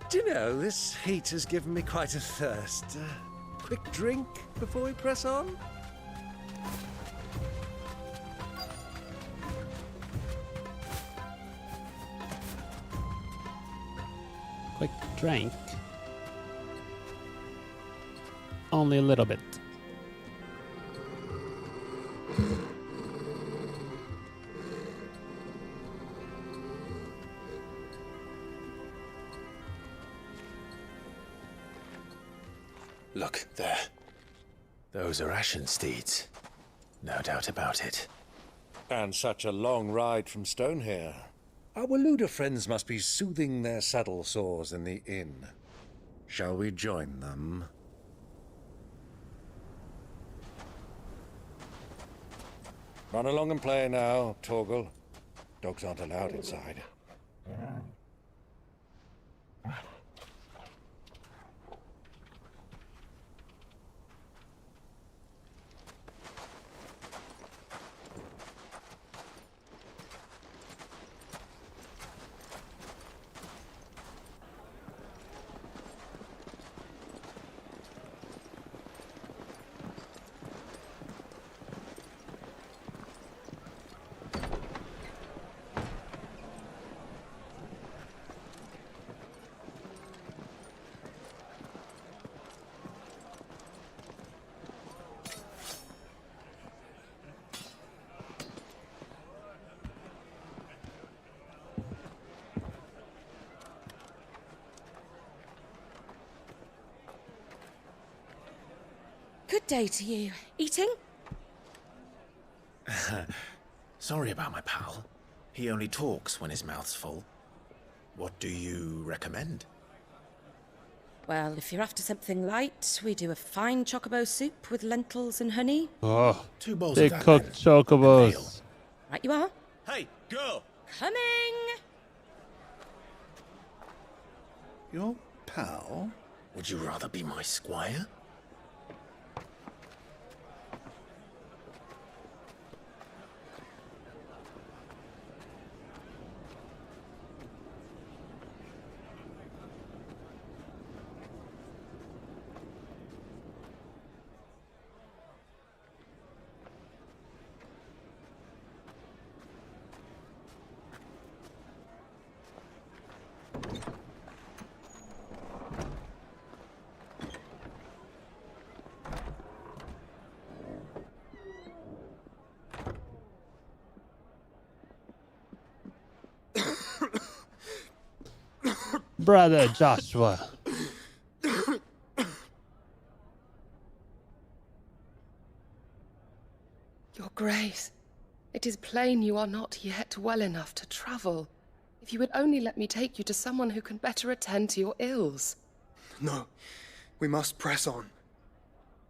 Do you know, this heat has given me quite a thirst. Quick drink before we press on? Quick drink. Only a little bit. Look, there. Those are Ashen steeds. No doubt about it. And such a long ride from Stonehair. Our Waluda friends must be soothing their saddle sores in the inn. Shall we join them? Run along and play now, Torgal. Dogs aren't allowed inside. Good day to you. Eating? Sorry about my pal. He only talks when his mouth's full. What do you recommend? Well, if you're after something light, we do a fine chocobo soup with lentils and honey. Oh, 2 bowls they of that cooked then. chocobos. Right you are. Hey, girl! Coming! Your pal? Would you rather be my squire? Brother Joshua. Your Grace, it is plain you are not yet well enough to travel. If you would only let me take you to someone who can better attend to your ills. No, we must press on.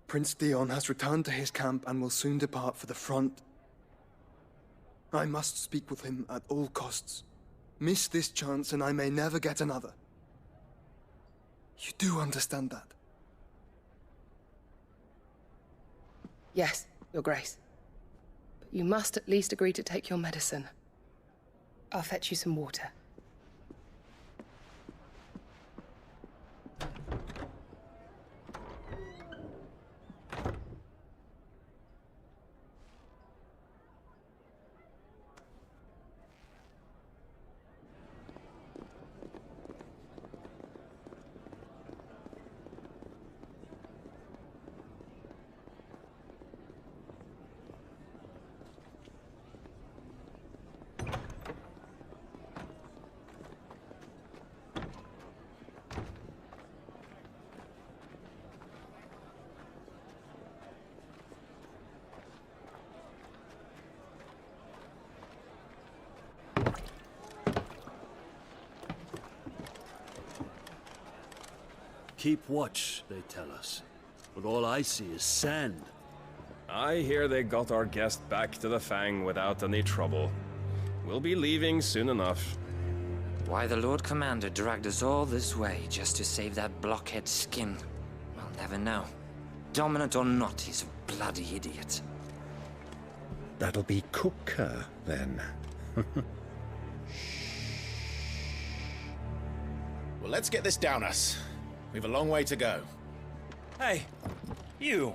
Prince Theon has returned to his camp and will soon depart for the front. I must speak with him at all costs. Miss this chance and I may never get another. You do understand that? Yes, Your Grace. But you must at least agree to take your medicine. I'll fetch you some water. Keep watch, they tell us. But all I see is sand. I hear they got our guest back to the Fang without any trouble. We'll be leaving soon enough. Why the Lord Commander dragged us all this way just to save that blockhead skin, we'll never know. dominant or not, he's a bloody idiot. That'll be Cooker, then. Well, let's get this down us. We've a long way to go. Hey, you.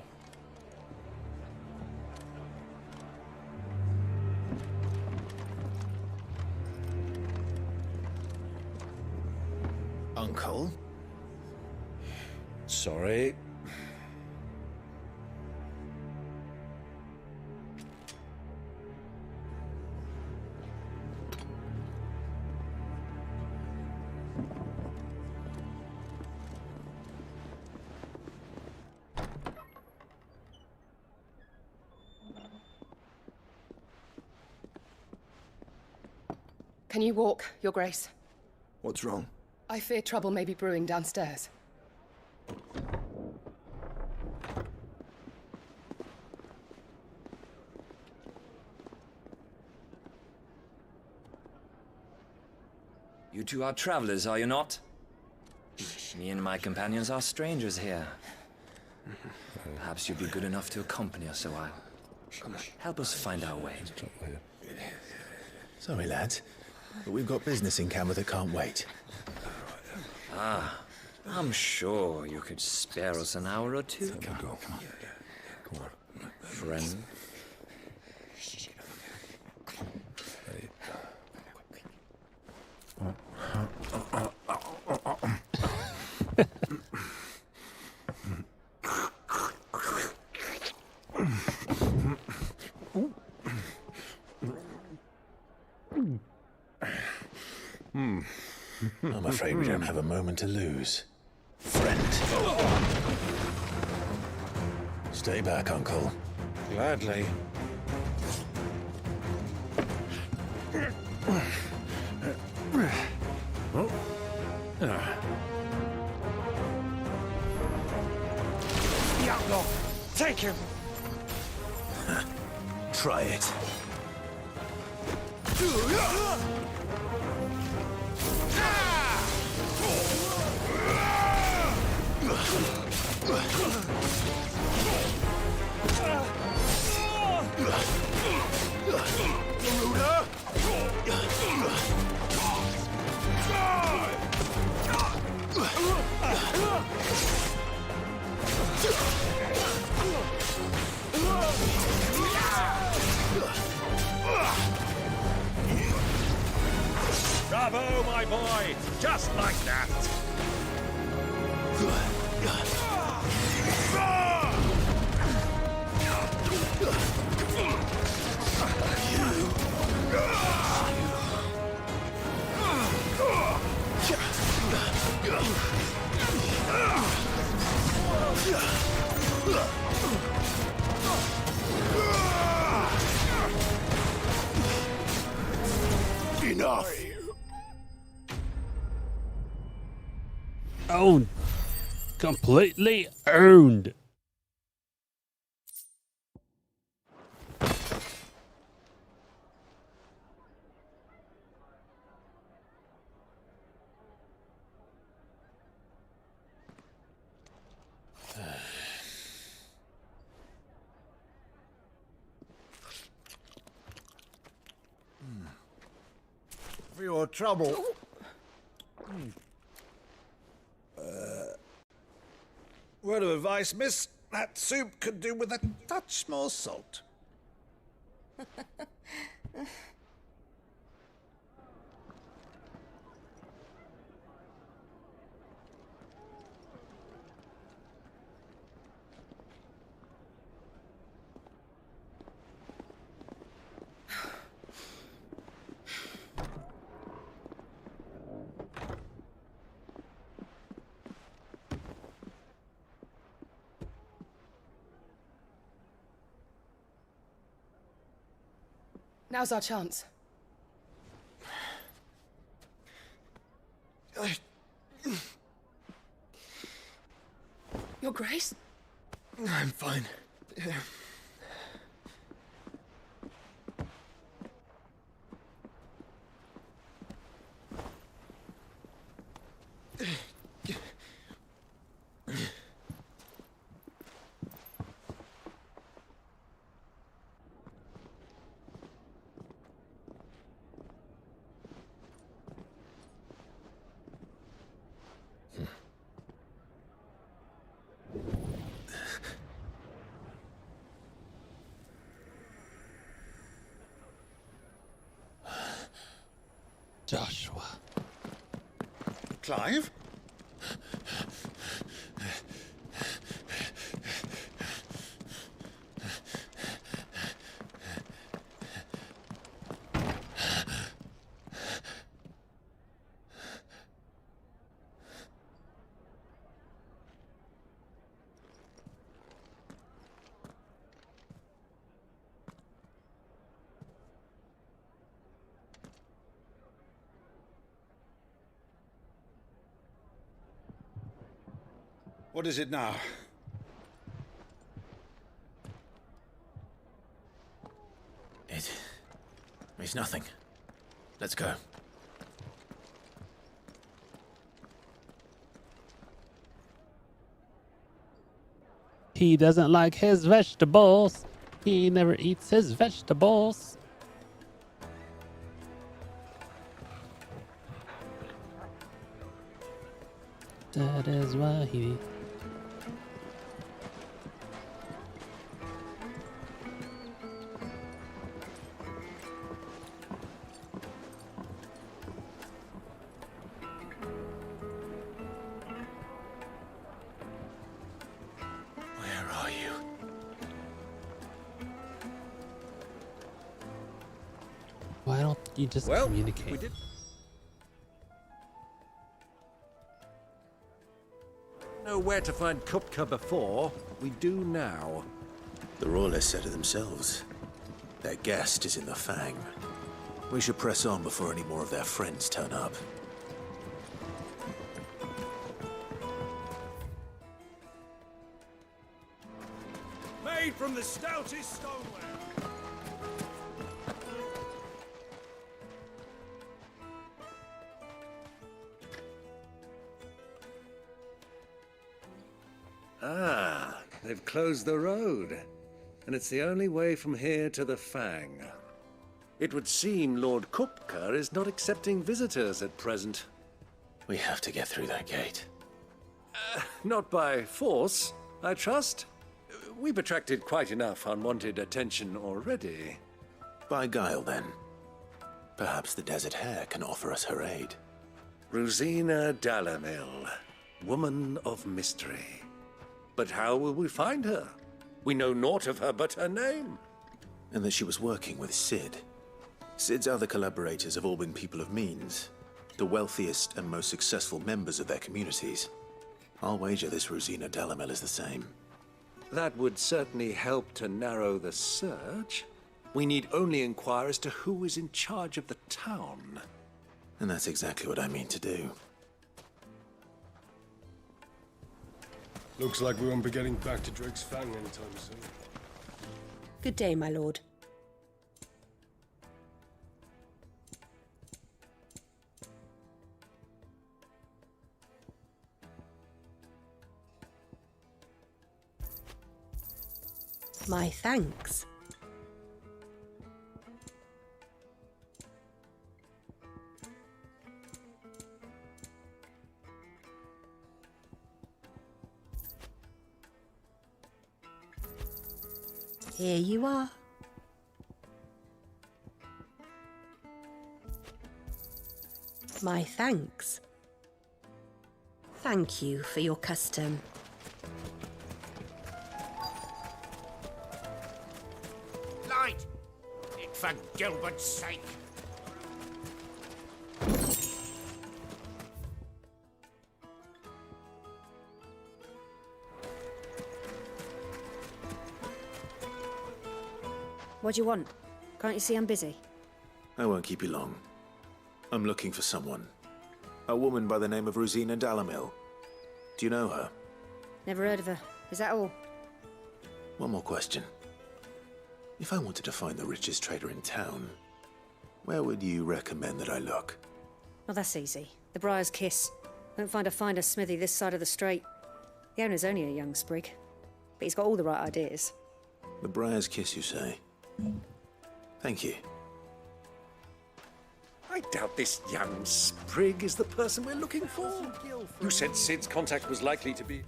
Uncle? Sorry. Can you walk, Your Grace? What's wrong? I fear trouble may be brewing downstairs. You two are travelers, are you not? Me and my companions are strangers here. Perhaps you'd be good enough to accompany us a while. Help us find our way. Sorry, lads, but we've got business in camera that can't wait. Ah, I'm sure you could spare us an hour or two. Come on. Friend. I'm afraid we don't have a moment to lose. Friend. Stay back, Uncle. Gladly. Outlaw, take him! Try it. Bravo, my boy! Just like that! Enough! Owned. Completely owned. For your trouble. Word of advice, miss. That soup could do with a touch more salt. Now's our chance. Your Grace? I'm fine. Clive? What is it now? It's nothing. Let's go. He doesn't like his vegetables. He never eats his vegetables. That is why he... Where are you? Why don't you just communicate? We did. Know where to find Kupka before. We do now. The Royalists said it themselves. Their guest is in the Fang. We should press on before any more of their friends turn up. Made from the stoutest stoneware. Ah, they've closed the road. And it's the only way from here to the Fang. It would seem Lord Kupka is not accepting visitors at present. We have to get through that gate. Not by force, I trust. We've attracted quite enough unwanted attention already. By guile, then. Perhaps the Desert Hare can offer us her aid. Rosina Dalamil, woman of mystery. But how will we find her? We know naught of her but her name. And that she was working with Sid. Sid's other collaborators have all been people of means, the wealthiest and most successful members of their communities. I'll wager this Rosina Dalamil is the same. That would certainly help to narrow the search. We need only inquire as to who is in charge of the town. And that's exactly what I mean to do. Looks like we won't be getting back to Drake's Fang anytime soon. Good day, my lord. My thanks. Here you are. My thanks. Thank you for your custom. Light! It for Gilbert's sake. What do you want? Can't you see I'm busy? I won't keep you long. I'm looking for someone. A woman by the name of Rosina Dalamil. Do you know her? Never heard of her. Is that all? One more question. If I wanted to find the richest trader in town, where would you recommend that I look? Well, that's easy. The Briar's Kiss. Won't find a finer smithy this side of the strait. The owner's only a young sprig, but he's got all the right ideas. The Briar's Kiss, you say? Thank you. I doubt this young sprig is the person we're looking for. You said Sid's contact was likely to be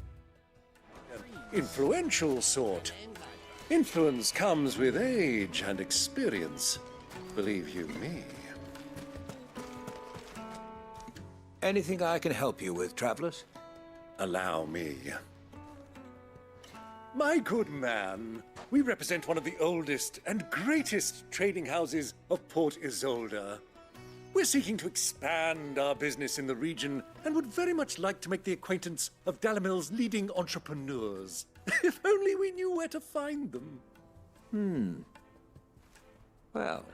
an influential sort. Influence comes with age and experience, believe you me. Anything I can help you with, travelers? Allow me. My good man, we represent one of the oldest and greatest trading houses of Port Isolde. We're seeking to expand our business in the region and would very much like to make the acquaintance of Dalamil's leading entrepreneurs. If only we knew where to find them. Well,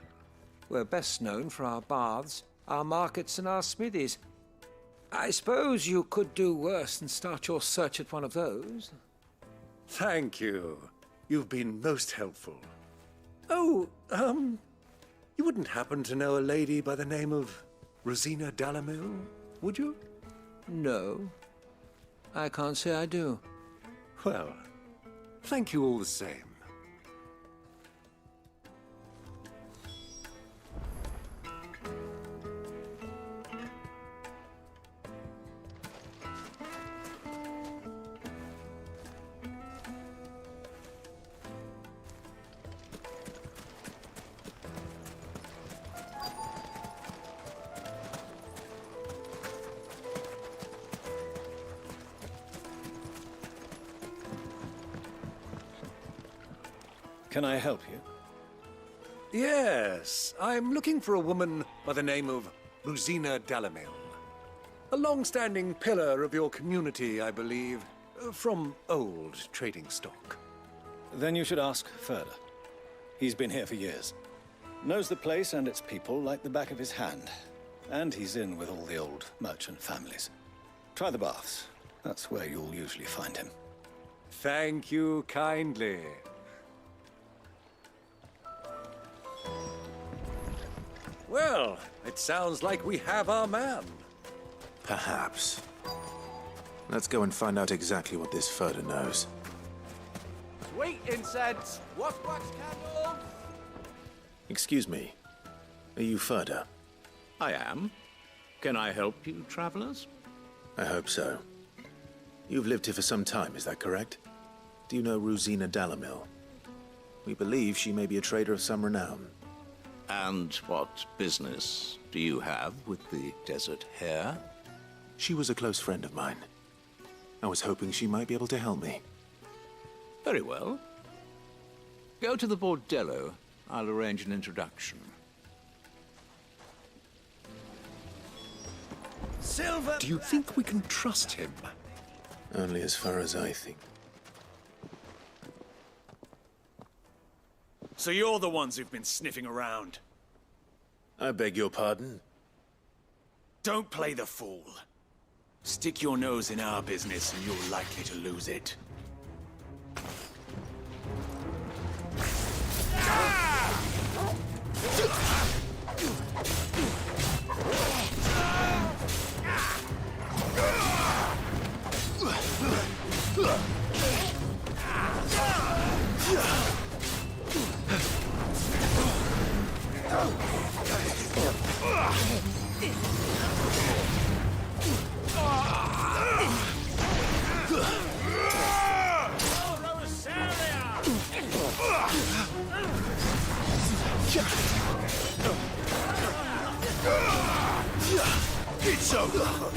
we're best known for our baths, our markets, and our smithies. I suppose you could do worse than start your search at one of those. Thank you. You've been most helpful. Oh, you wouldn't happen to know a lady by the name of Rosina Dalamil, would you? No, I can't say I do. Well, thank you all the same. Can I help you? Yes, I'm looking for a woman by the name of Rosina Dalamil. A long-standing pillar of your community, I believe, from old trading stock. Then you should ask further. He's been here for years. Knows the place and its people like the back of his hand. And he's in with all the old merchant families. Try the baths. That's where you'll usually find him. Thank you kindly. Well, it sounds like we have our man. Perhaps. Let's go and find out exactly what this Furder knows. Sweet incense! What's wax candles? Excuse me. Are you Furder? I am. Can I help you, travelers? I hope so. You've lived here for some time, is that correct? Do you know Rosina Dalamil? We believe she may be a trader of some renown. And what business do you have with the desert hare? She was a close friend of mine. I was hoping she might be able to help me. Very well. Go to the bordello. I'll arrange an introduction. Silver! Do you think we can trust him? Only as far as I think. So you're the ones who've been sniffing around. I beg your pardon? Don't play the fool. Stick your nose in our business and you're likely to lose it. It's over.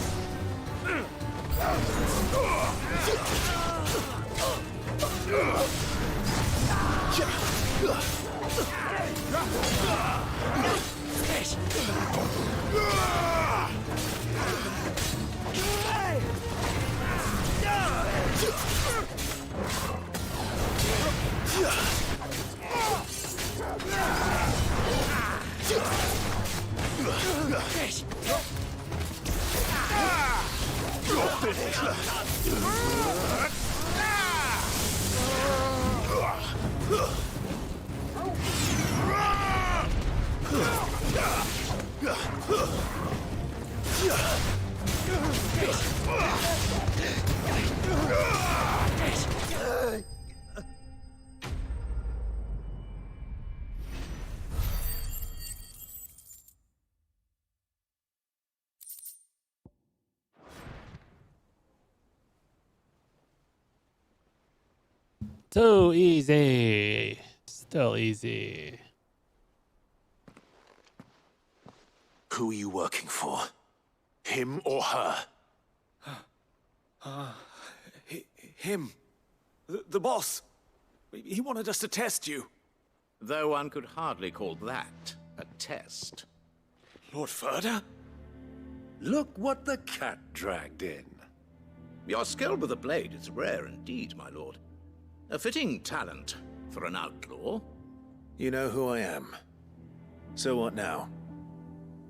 Too easy. Still easy. Who are you working for? Him or her? Him. The boss. He wanted us to test you. Though one could hardly call that a test. Lord Ferda? Look what the cat dragged in. Your skill with the blade is rare indeed, my lord. A fitting talent for an outlaw. You know who I am. So what now?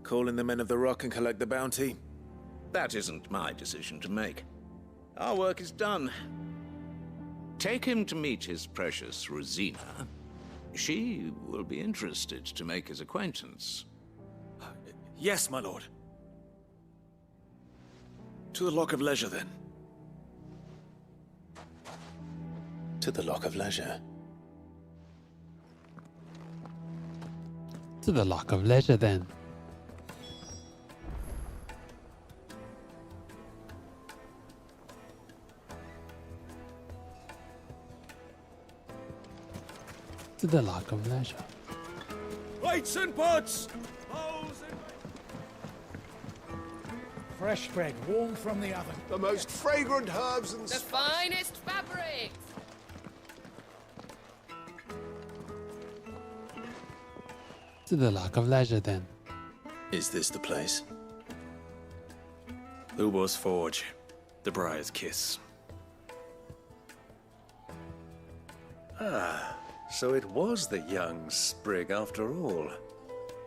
Call in the Men of the Rock and collect the bounty? That isn't my decision to make. Our work is done. Take him to meet his precious Rosina. She will be interested to make his acquaintance. Yes, my lord. To the Lock of Leisure, then. To the Lock of Leisure. To the Lock of Leisure, then. To the Lock of Leisure. Plates and pots! Fresh bread, warm from the oven. The most fragrant herbs and The finest fabrics! To the Lock of Leisure, then. Is this the place? Lubor's Forge. The Briar's Kiss. Ah, so it was the young sprig after all.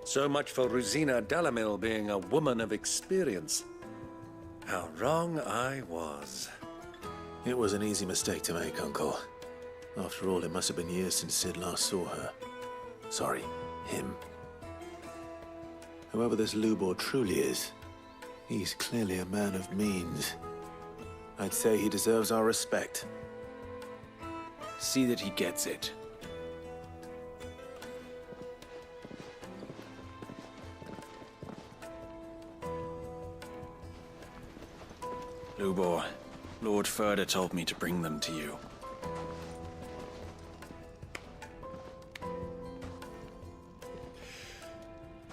So much for Rosina Delamil being a woman of experience. How wrong I was. It was an easy mistake to make, Uncle. After all, it must have been years since Sid last saw her. Sorry, him. Whoever this Lubor truly is, he's clearly a man of means. I'd say he deserves our respect. See that he gets it. Lubor, Lord Ferda told me to bring them to you.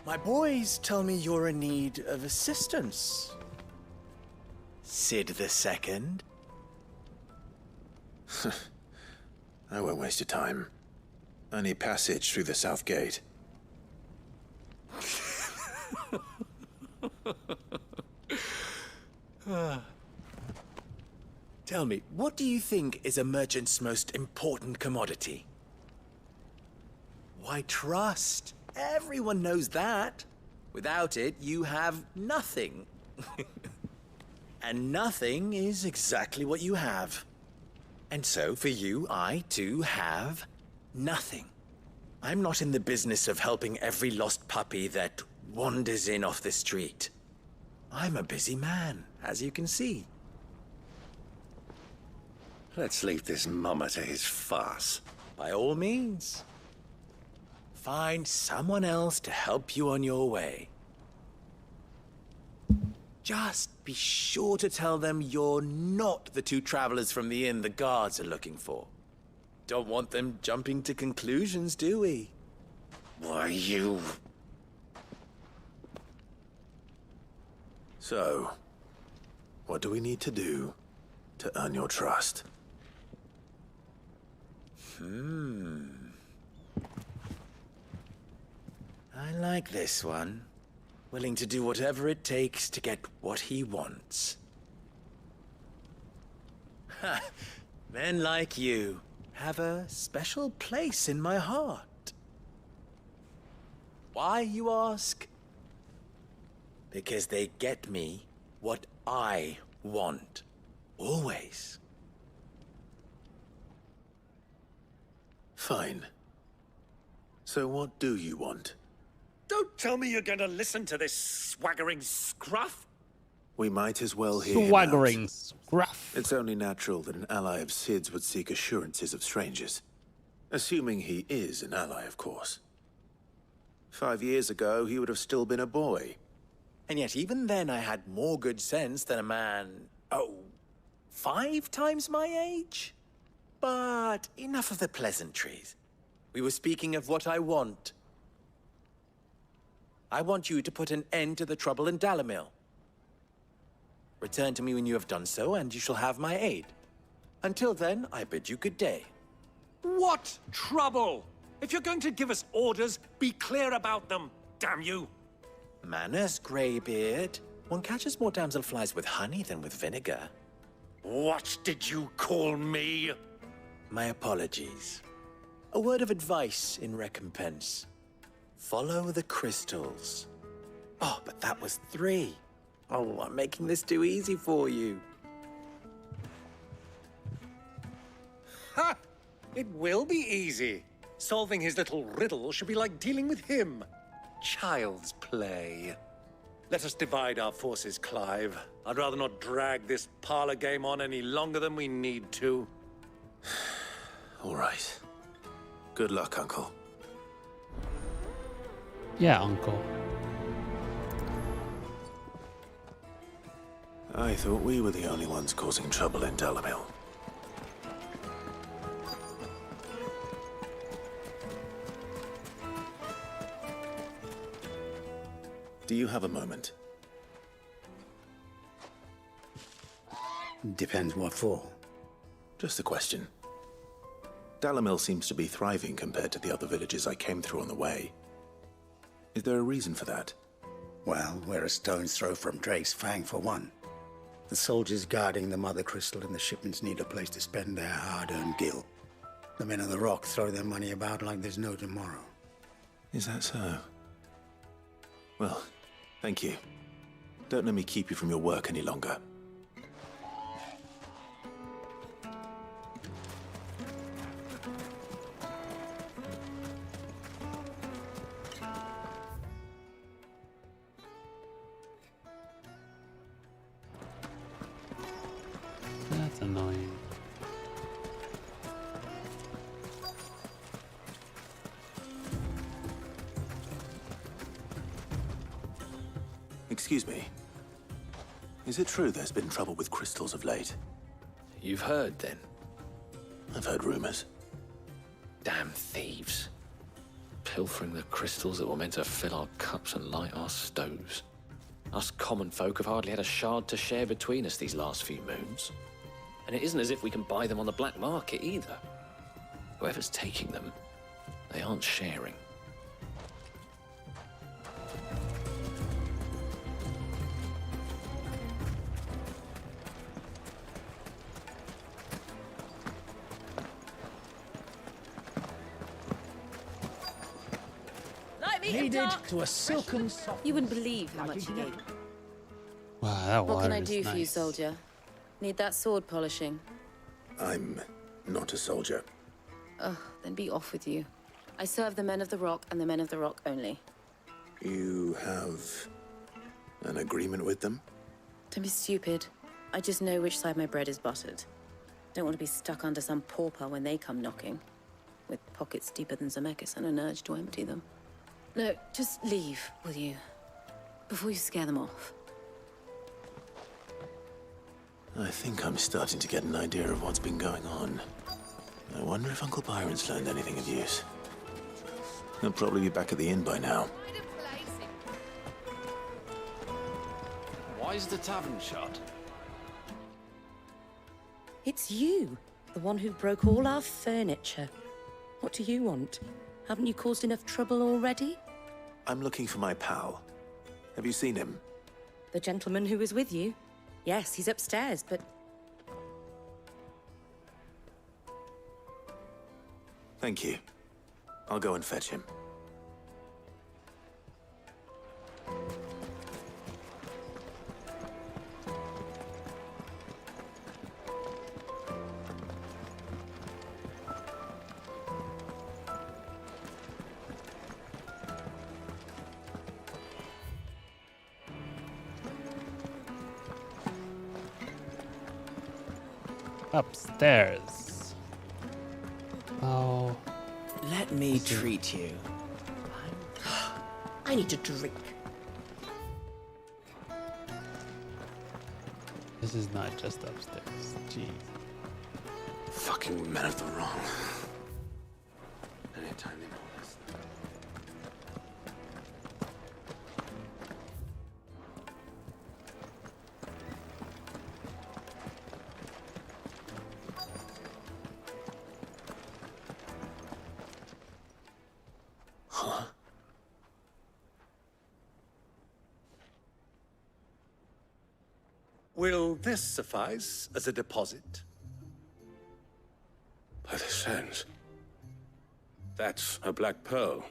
My boys tell me you're in need of assistance. Sid the Second? I won't waste your time. I need passage through the south gate. Tell me, what do you think is a merchant's most important commodity? Why, trust. Everyone knows that. Without it, you have nothing. And nothing is exactly what you have. And so, for you, I, too, have nothing. I'm not in the business of helping every lost puppy that wanders in off the street. I'm a busy man, as you can see. Let's leave this mummer to his farce. By all means. Find someone else to help you on your way. Just be sure to tell them you're not the two travelers from the inn the guards are looking for. Don't want them jumping to conclusions, do we? Why, you... So, what do we need to do to earn your trust? I like this one. Willing to do whatever it takes to get what he wants. Ha! Men like you have a special place in my heart. Why, you ask? Because they get me what I want. Always. Fine. So what do you want? Don't tell me you're going to listen to this swaggering scruff. We might as well hear him Swaggering out. scruff. It's only natural that an ally of Sid's would seek assurances of strangers. Assuming he is an ally, of course. 5 years ago, he would have still been a boy. And yet even then I had more good sense than a man, 5 times my age? But enough of the pleasantries. We were speaking of what I want. I want you to put an end to the trouble in Dalamil. Return to me when you have done so, and you shall have my aid. Until then, I bid you good day. What trouble? If you're going to give us orders, be clear about them, damn you! Manners, Greybeard. One catches more damselflies with honey than with vinegar. What did you call me? My apologies. A word of advice in recompense. Follow the crystals. Oh, but that was 3. Oh, I'm making this too easy for you. Ha! It will be easy. Solving his little riddle should be like dealing with him. Child's play. Let us divide our forces, Clive. I'd rather not drag this parlor game on any longer than we need to. All right. Good luck, Uncle. Yeah, Uncle. I thought we were the only ones causing trouble in Delamil. Do you have a moment? Depends what for. Just a question. Delamil seems to be thriving compared to the other villages I came through on the way. Is there a reason for that? Well, we're a stone's throw from Drake's Fang for one. The soldiers guarding the Mother Crystal and the shipments need a place to spend their hard-earned gil. The men of the Rock throw their money about like there's no tomorrow. Is that so? Well, thank you. Don't let me keep you from your work any longer. That's annoying. Excuse me. Is it true there's been trouble with crystals of late? You've heard, then? I've heard rumors. Damn thieves. Pilfering the crystals that were meant to fill our cups and light our stoves. Us common folk have hardly had a shard to share between us these last few moons. And it isn't as if we can buy them on the black market either. Whoever's taking them, they aren't sharing. Needed to a silken soft. You wouldn't believe how much he gave. Wow, that What can water I is do for you, nice. soldier? Need that sword polishing? I'm not a soldier. Ugh, then be off with you. I serve the men of the Rock and the men of the Rock only. You have an agreement with them? Don't be stupid. I just know which side my bread is buttered. Don't want to be stuck under some pauper when they come knocking. With pockets deeper than Zemeckis and an urge to empty them. No, just leave, will you? Before you scare them off. I think I'm starting to get an idea of what's been going on. I wonder if Uncle Byron's learned anything of use. He'll probably be back at the inn by now. Why is the tavern shut? It's you, the one who broke all our furniture. What do you want? Haven't you caused enough trouble already? I'm looking for my pal. Have you seen him? The gentleman who was with you? Yes, he's upstairs, but... Thank you. I'll go and fetch him. Upstairs. Oh. Let me treat you. I need a drink. This is not just upstairs. Jeez. Fucking men of the wrong. Anytime they pull this. Huh? Will this suffice as a deposit? By the sands. That's a black pearl.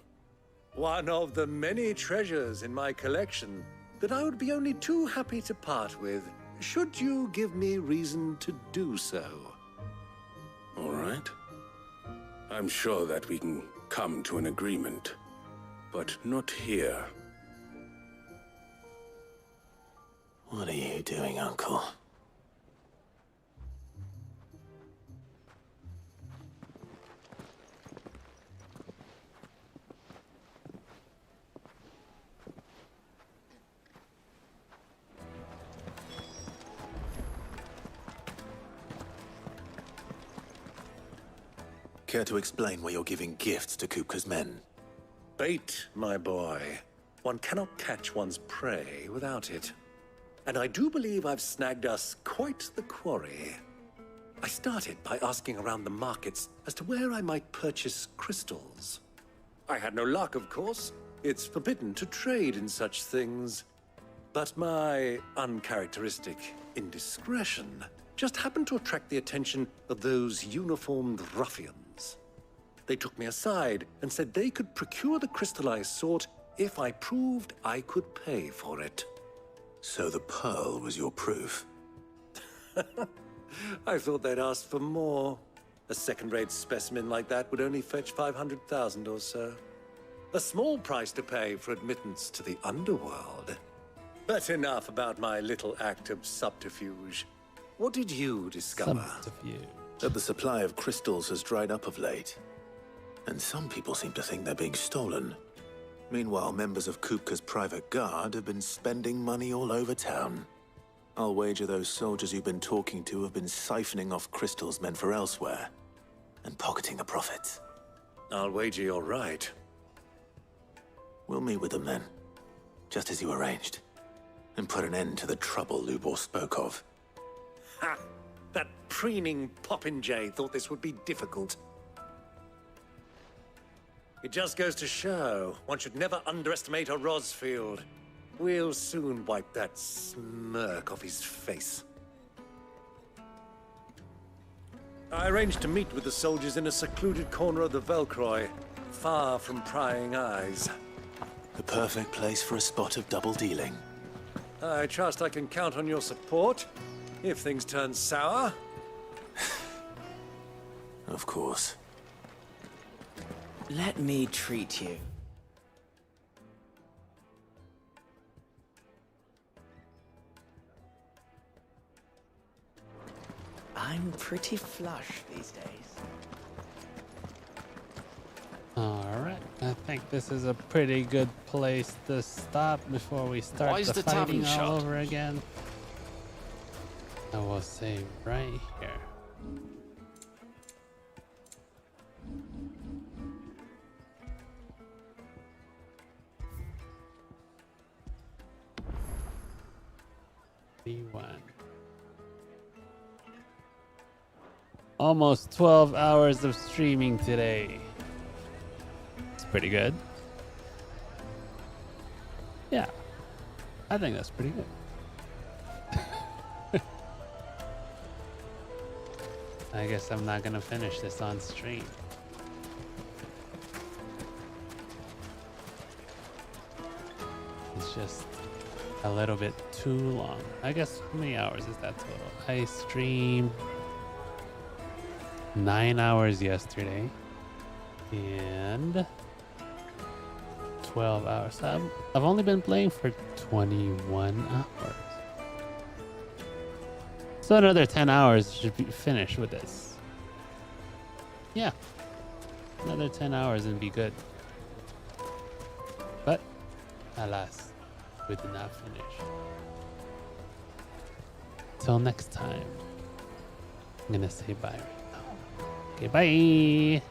One of the many treasures in my collection that I would be only too happy to part with, should you give me reason to do so. All right. I'm sure that we can come to an agreement, but not here. What are you doing, Uncle? Care to explain why you're giving gifts to Kupka's men? Bait, my boy. One cannot catch one's prey without it. And I do believe I've snagged us quite the quarry. I started by asking around the markets as to where I might purchase crystals. I had no luck, of course. It's forbidden to trade in such things. But my uncharacteristic indiscretion just happened to attract the attention of those uniformed ruffians. They took me aside and said they could procure the crystal I sought if I proved I could pay for it. So the pearl was your proof? I thought they'd asked for more. A second-rate specimen like that would only fetch 500,000 or so. A small price to pay for admittance to the underworld. But enough about my little act of subterfuge. What did you discover? Subterfuge. That the supply of crystals has dried up of late. And some people seem to think they're being stolen. Meanwhile, members of Kupka's private guard have been spending money all over town. I'll wager those soldiers you've been talking to have been siphoning off crystals meant for elsewhere, and pocketing the profits. I'll wager you're right. We'll meet with them then, just as you arranged, and put an end to the trouble Lubor spoke of. Ha! That preening popinjay thought this would be difficult. It just goes to show, one should never underestimate a Rosfield. We'll soon wipe that smirk off his face. I arranged to meet with the soldiers in a secluded corner of the Velcroy, far from prying eyes. The perfect place for a spot of double dealing. I trust I can count on your support, if things turn sour. Of course. Let me treat you. I'm pretty flush these days. Alright, I think this is a pretty good place to stop before we start the fighting all over again. I will save right here. B1. Almost 12 hours of streaming today. It's pretty good. Yeah, I think that's pretty good. I guess I'm not gonna finish this on stream. It's just a little bit too long. I guess how many hours is that total? I streamed 9 hours yesterday and 12 hours. So I've only been playing for 21 hours. So another 10 hours should be finished with this. Yeah. Another 10 hours and be good. But alas, we did not finish. Till next time, I'm gonna say bye right now. Okay, bye.